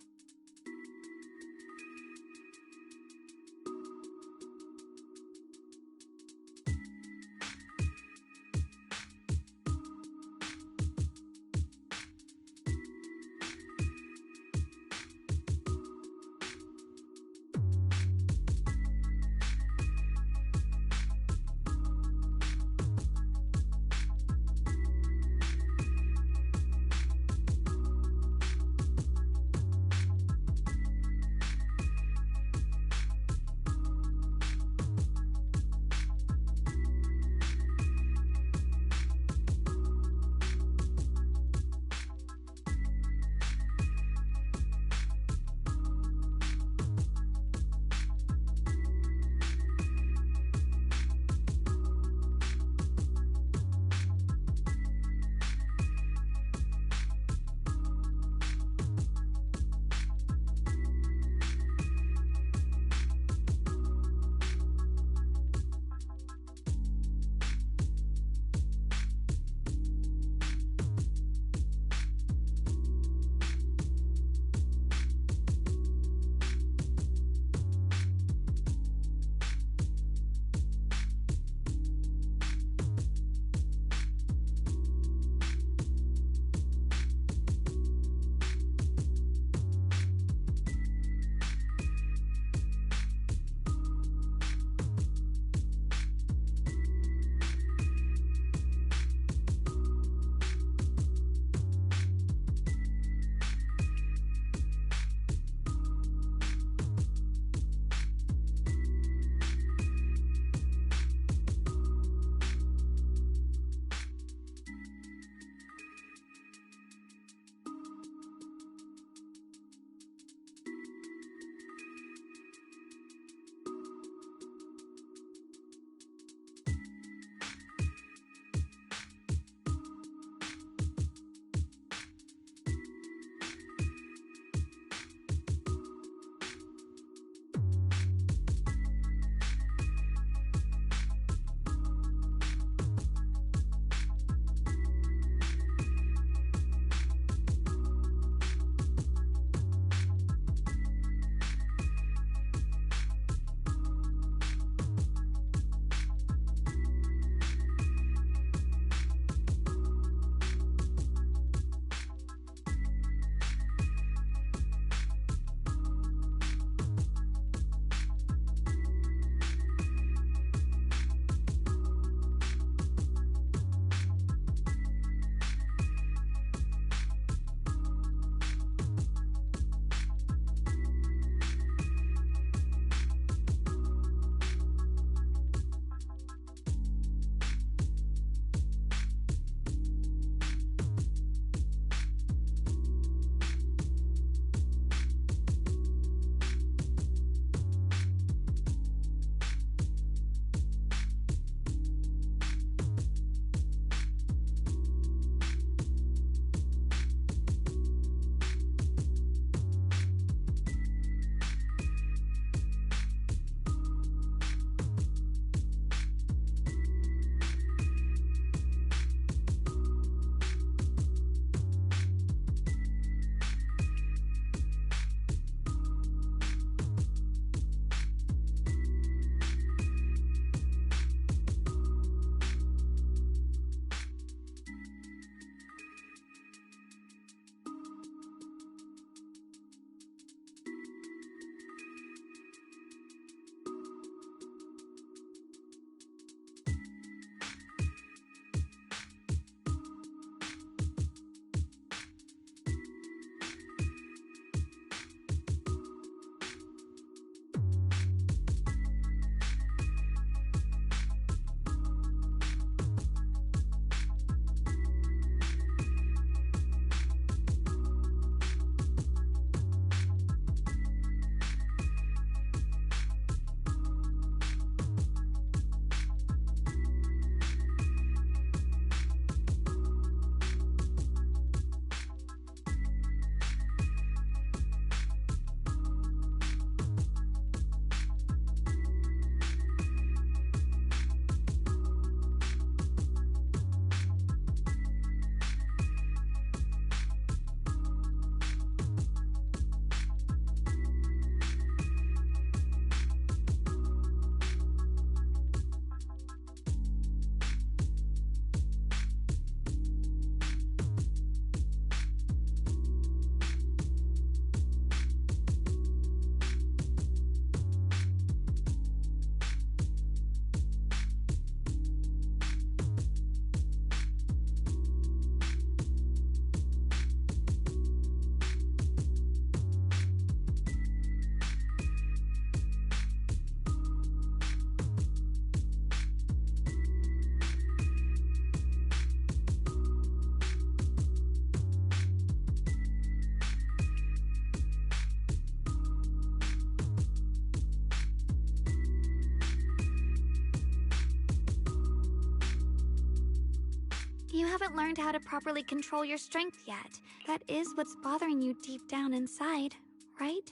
You haven't learned how to properly control your strength yet. That is what's bothering you deep down inside, right?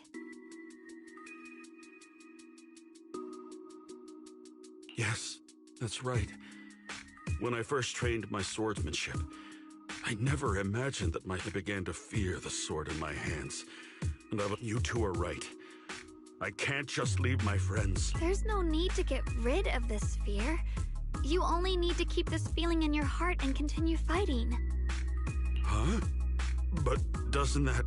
Yes, that's right. When I first trained my swordsmanship, I never imagined that I began to fear the sword in my hands. And you two are right. I can't just leave my friends. There's no need to get rid of this fear. You only need to keep this feeling in your heart and continue fighting. Huh? But doesn't that...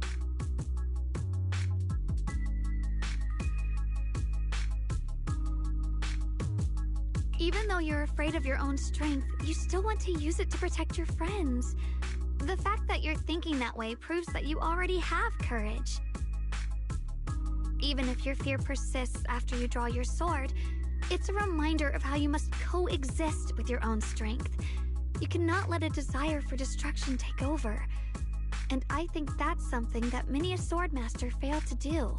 Even though you're afraid of your own strength, you still want to use it to protect your friends. The fact that you're thinking that way proves that you already have courage. Even if your fear persists after you draw your sword, it's a reminder of how you must coexist with your own strength. You cannot let a desire for destruction take over. And I think that's something that many a swordmaster fail to do.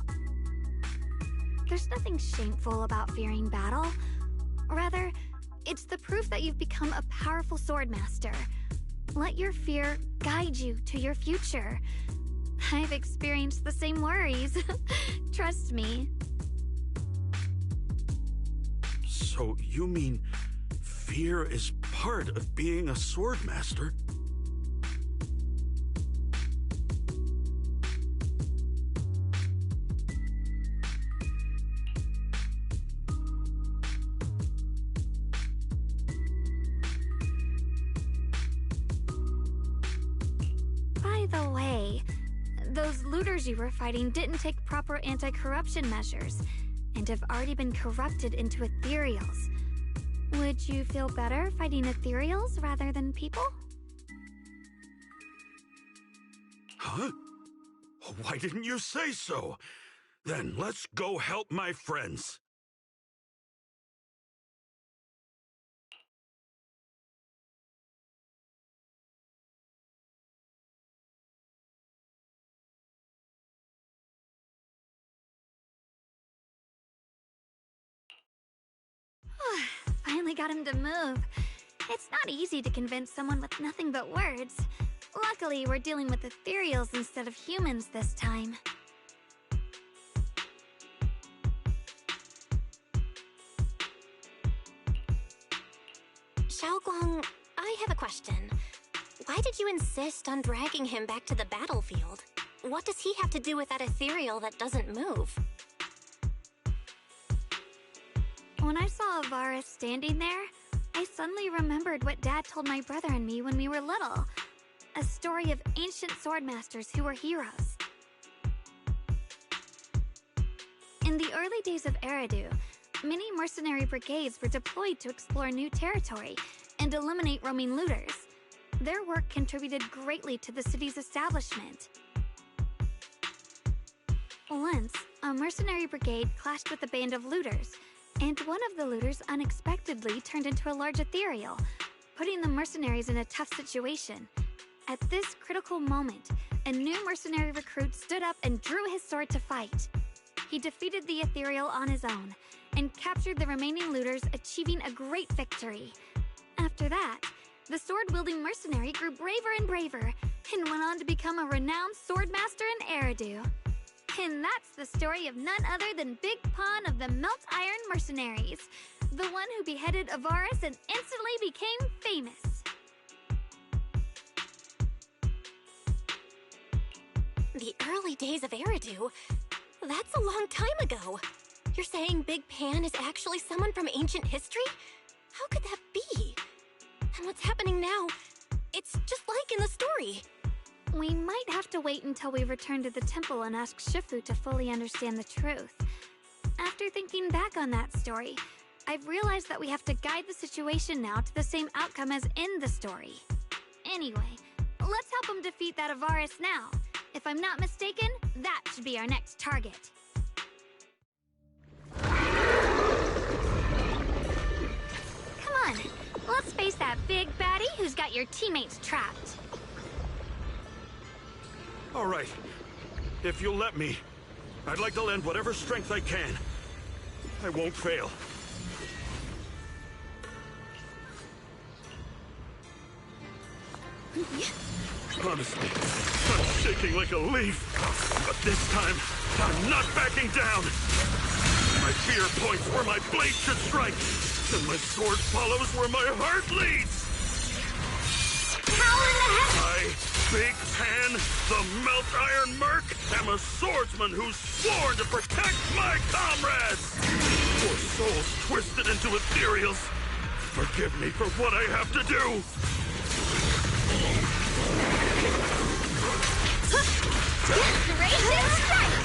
There's nothing shameful about fearing battle. Rather, it's the proof that you've become a powerful swordmaster. Let your fear guide you to your future. I've experienced the same worries. Trust me. So you mean fear is part of being a swordmaster? By the way, those looters you were fighting didn't take proper anti-corruption measures and have already been corrupted into ethereals. Would you feel better fighting ethereals rather than people? Huh? Why didn't you say so? Then let's go help my friends. Finally got him to move. It's not easy to convince someone with nothing but words. Luckily, we're dealing with ethereals instead of humans this time. Xiaoguang, I have a question. Why did you insist on dragging him back to the battlefield? What does he have to do with that ethereal that doesn't move? When I saw Avaris standing there, I suddenly remembered what Dad told my brother and me when we were little. A story of ancient swordmasters who were heroes. In the early days of Eridu, many mercenary brigades were deployed to explore new territory and eliminate roaming looters. Their work contributed greatly to the city's establishment. Once, a mercenary brigade clashed with a band of looters, and one of the looters unexpectedly turned into a large ethereal, putting the mercenaries in a tough situation. At this critical moment, a new mercenary recruit stood up and drew his sword to fight. He defeated the ethereal on his own, and captured the remaining looters, achieving a great victory. After that, the sword-wielding mercenary grew braver and braver, and went on to become a renowned swordmaster in Eridu. And that's the story of none other than Big Pon of the Melt Iron Mercenaries, the one who beheaded Avaris and instantly became famous. The early days of Eridu? That's a long time ago. You're saying Big Pan is actually someone from ancient history? How could that be? And what's happening now? It's just like in the story. We might have to wait until we return to the temple and ask Shifu to fully understand the truth. After thinking back on that story, I've realized that we have to guide the situation now to the same outcome as in the story. Anyway, let's help him defeat that Avaris now. If I'm not mistaken, that should be our next target. Come on, let's face that big baddie who's got your teammates trapped. All right. If you'll let me, I'd like to lend whatever strength I can. I won't fail. Honestly, I'm shaking like a leaf. But this time, I'm not backing down. My fear points where my blade should strike, and my sword follows where my heart leads. Power in the heavens! I, Big Pan, the Melt Iron Merc, am a swordsman who's sworn to protect my comrades! For souls twisted into ethereals, forgive me for what I have to do! Desperation strike!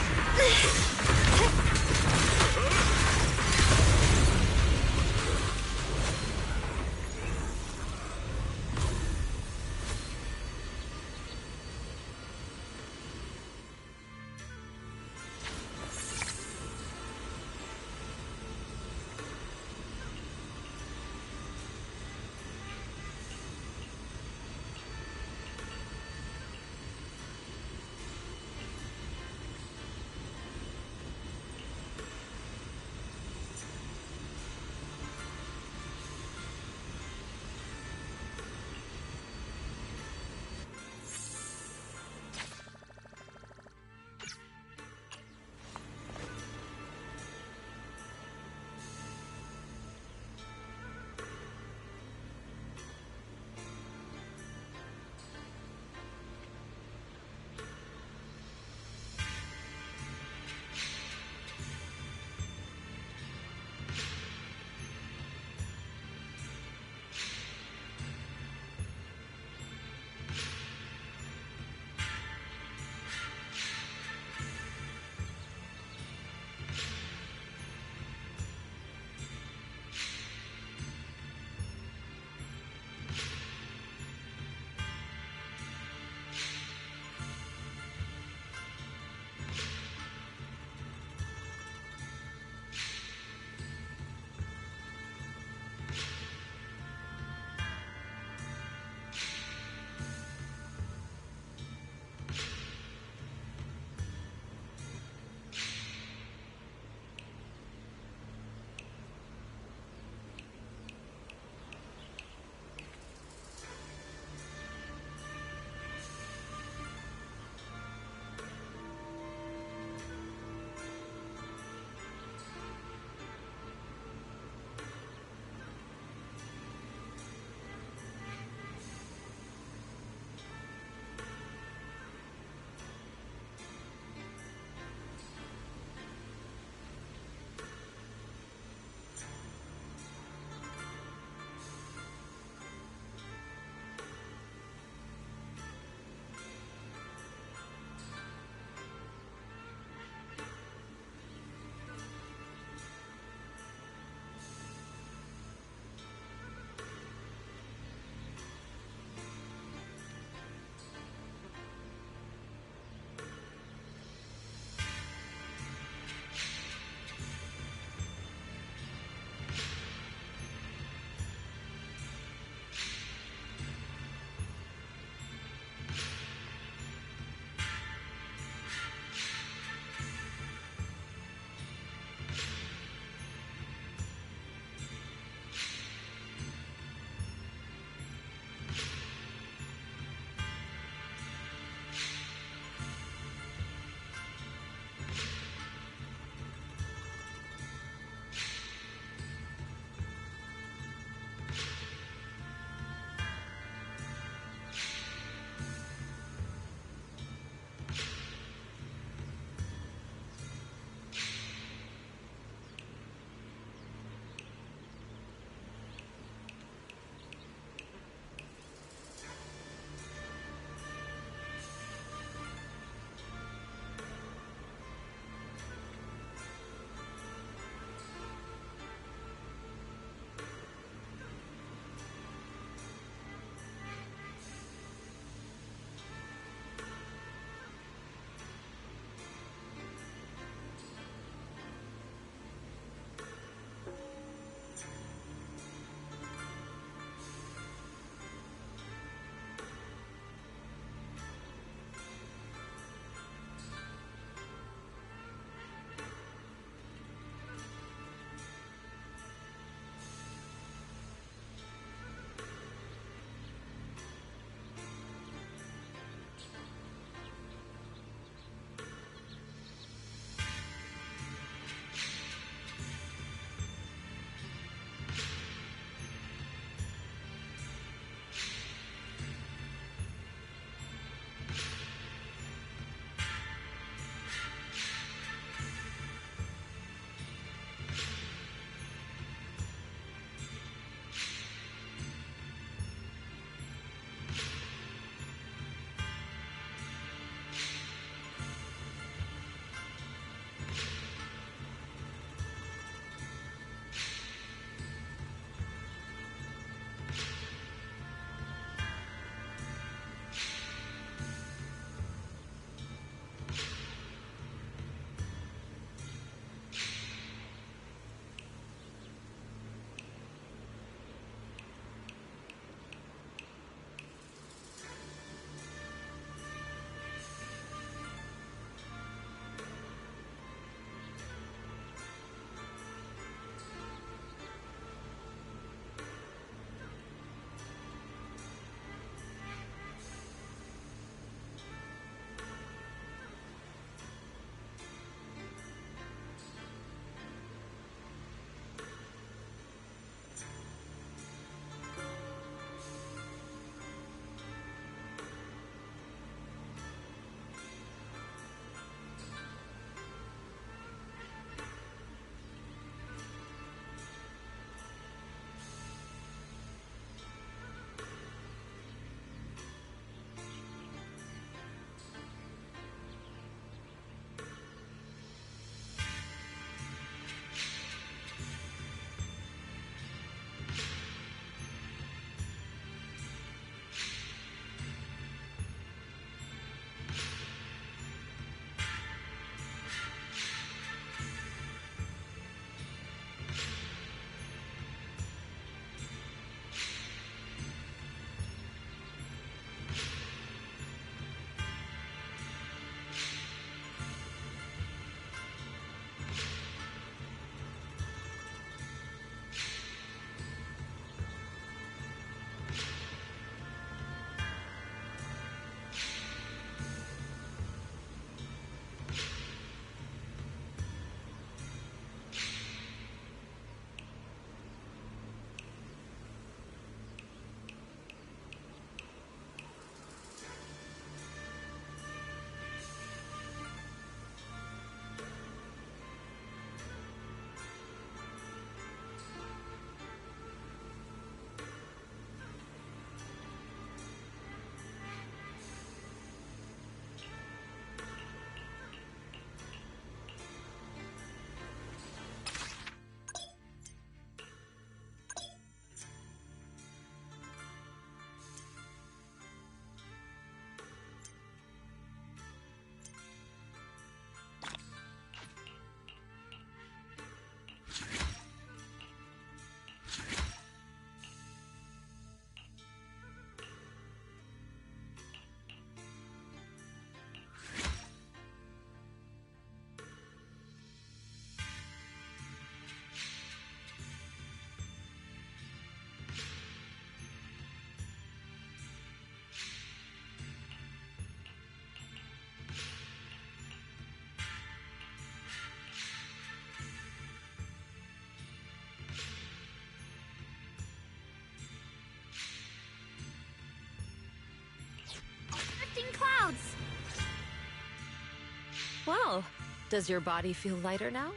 Well, does your body feel lighter now?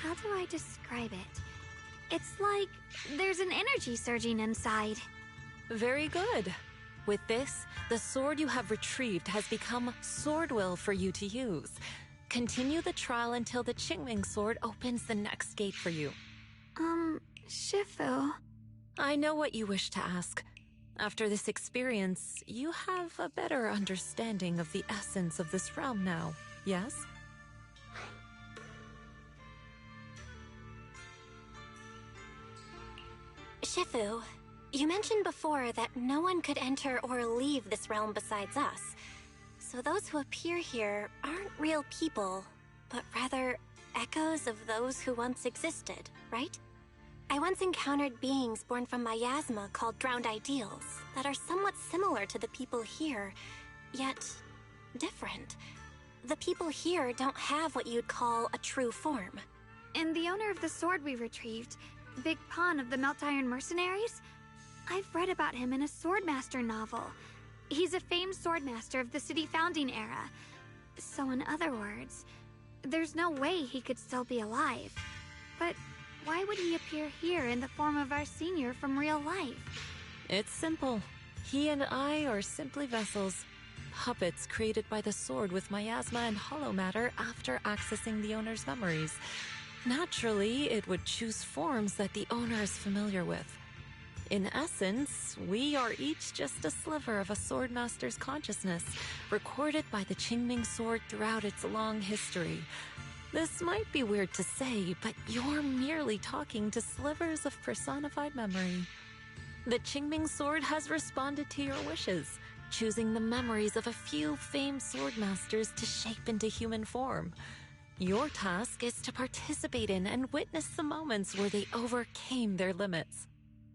How do I describe it? It's like there's an energy surging inside. Very good. With this, the sword you have retrieved has become sword will for you to use. Continue the trial until the Qingming sword opens the next gate for you. Shifu. I know what you wish to ask. After this experience, you have a better understanding of the essence of this realm now, yes? Shifu, you mentioned before that no one could enter or leave this realm besides us. So those who appear here aren't real people, but rather echoes of those who once existed, right? I once encountered beings born from miasma called drowned ideals that are somewhat similar to the people here, yet different. The people here don't have what you'd call a true form. And the owner of the sword we retrieved, Big Pon of the Melt Iron Mercenaries? I've read about him in a Swordmaster novel. He's a famed swordmaster of the city founding era. So in other words, there's no way he could still be alive. But why would he appear here in the form of our senior from real life? It's simple. He and I are simply vessels. Puppets created by the sword with miasma and hollow matter after accessing the owner's memories. Naturally, it would choose forms that the owner is familiar with. In essence, we are each just a sliver of a swordmaster's consciousness, recorded by the Qingming sword throughout its long history. This might be weird to say, but you're merely talking to slivers of personified memory. The Qingming sword has responded to your wishes, choosing the memories of a few famed swordmasters to shape into human form. Your task is to participate in and witness the moments where they overcame their limits.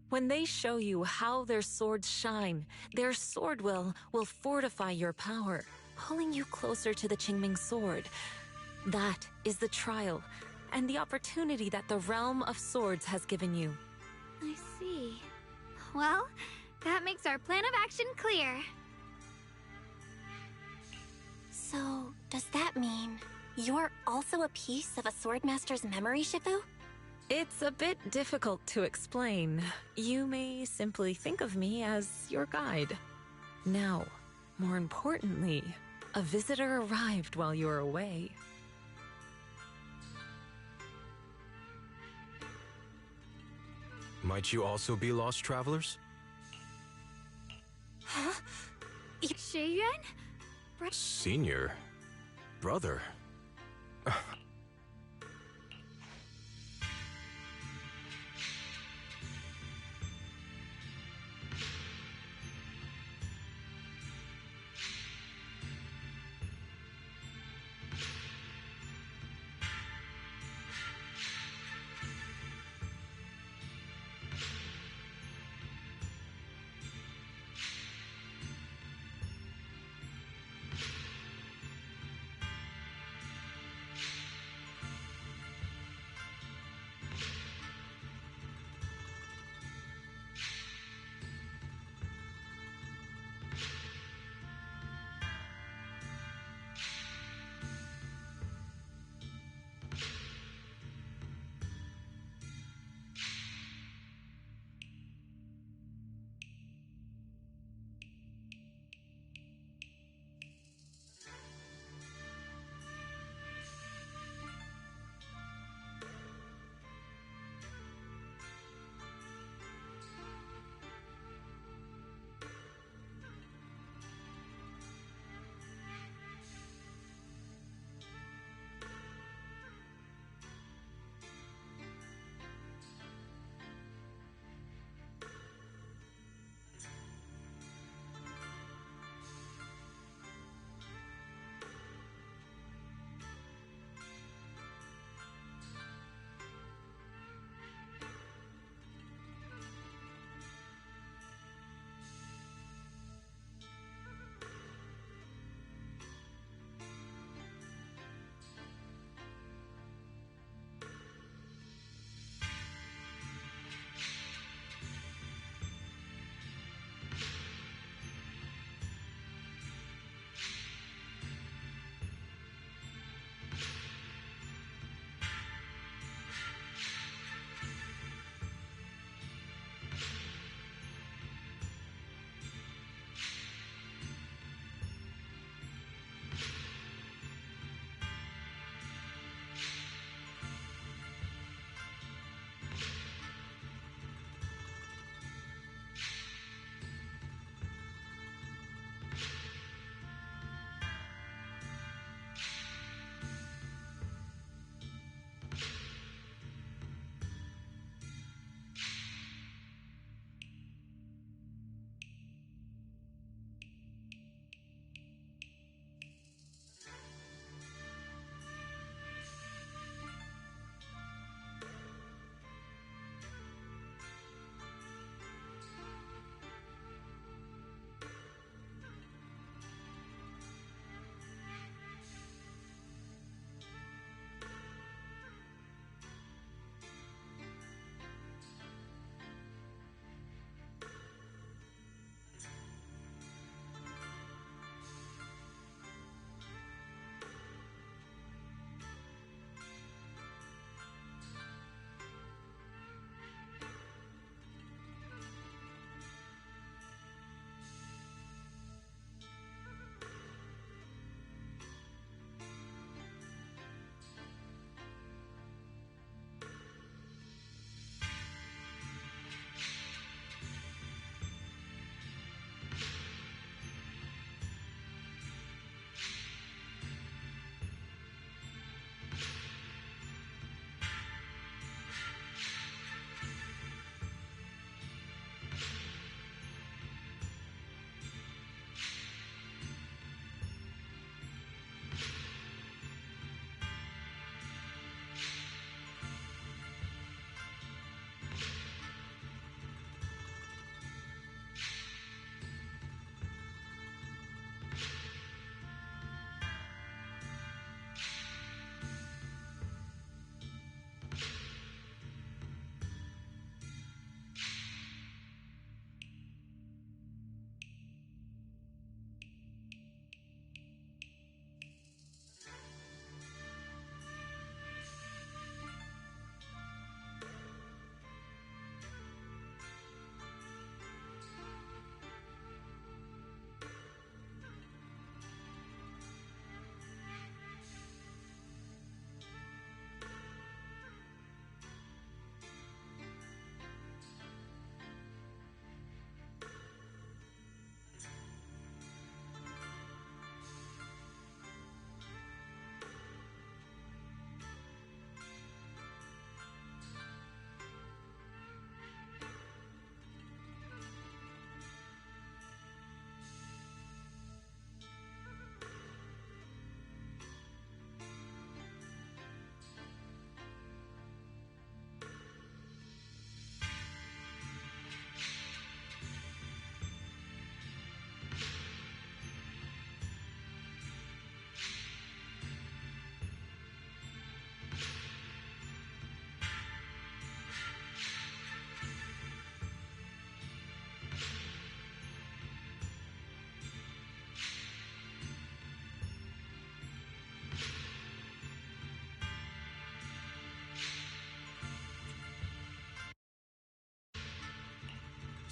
When they show you how their swords shine, their sword will fortify your power, pulling you closer to the Qingming sword. That is the trial, and the opportunity that the realm of swords has given you. I see. Well, that makes our plan of action clear. So, does that mean you're also a piece of a swordmaster's memory, Shifu? It's a bit difficult to explain. You may simply think of me as your guide. Now, more importantly, a visitor arrived while you were away. Might you also be lost travelers? Huh? Shuyan? Senior? Brother?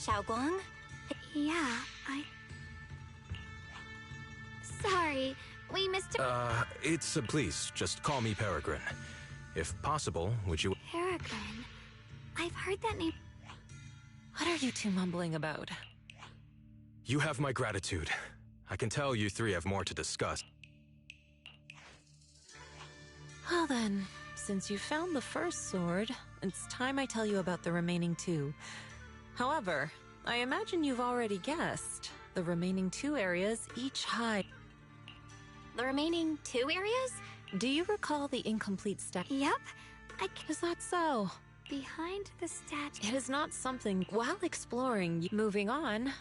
Xiaoguang? Yeah, Sorry, we missed Please, just call me Peregrine. If possible, would you... Peregrine. I've heard that name. What are you two mumbling about? You have my gratitude. I can tell you three have more to discuss. Well then, since you found the first sword, it's time I tell you about the remaining two. However, I imagine you've already guessed. The remaining two areas each hide. The remaining 2 areas? Do you recall the incomplete statue? Yep. Is that so? Behind the statue. It is not something... While exploring, moving on,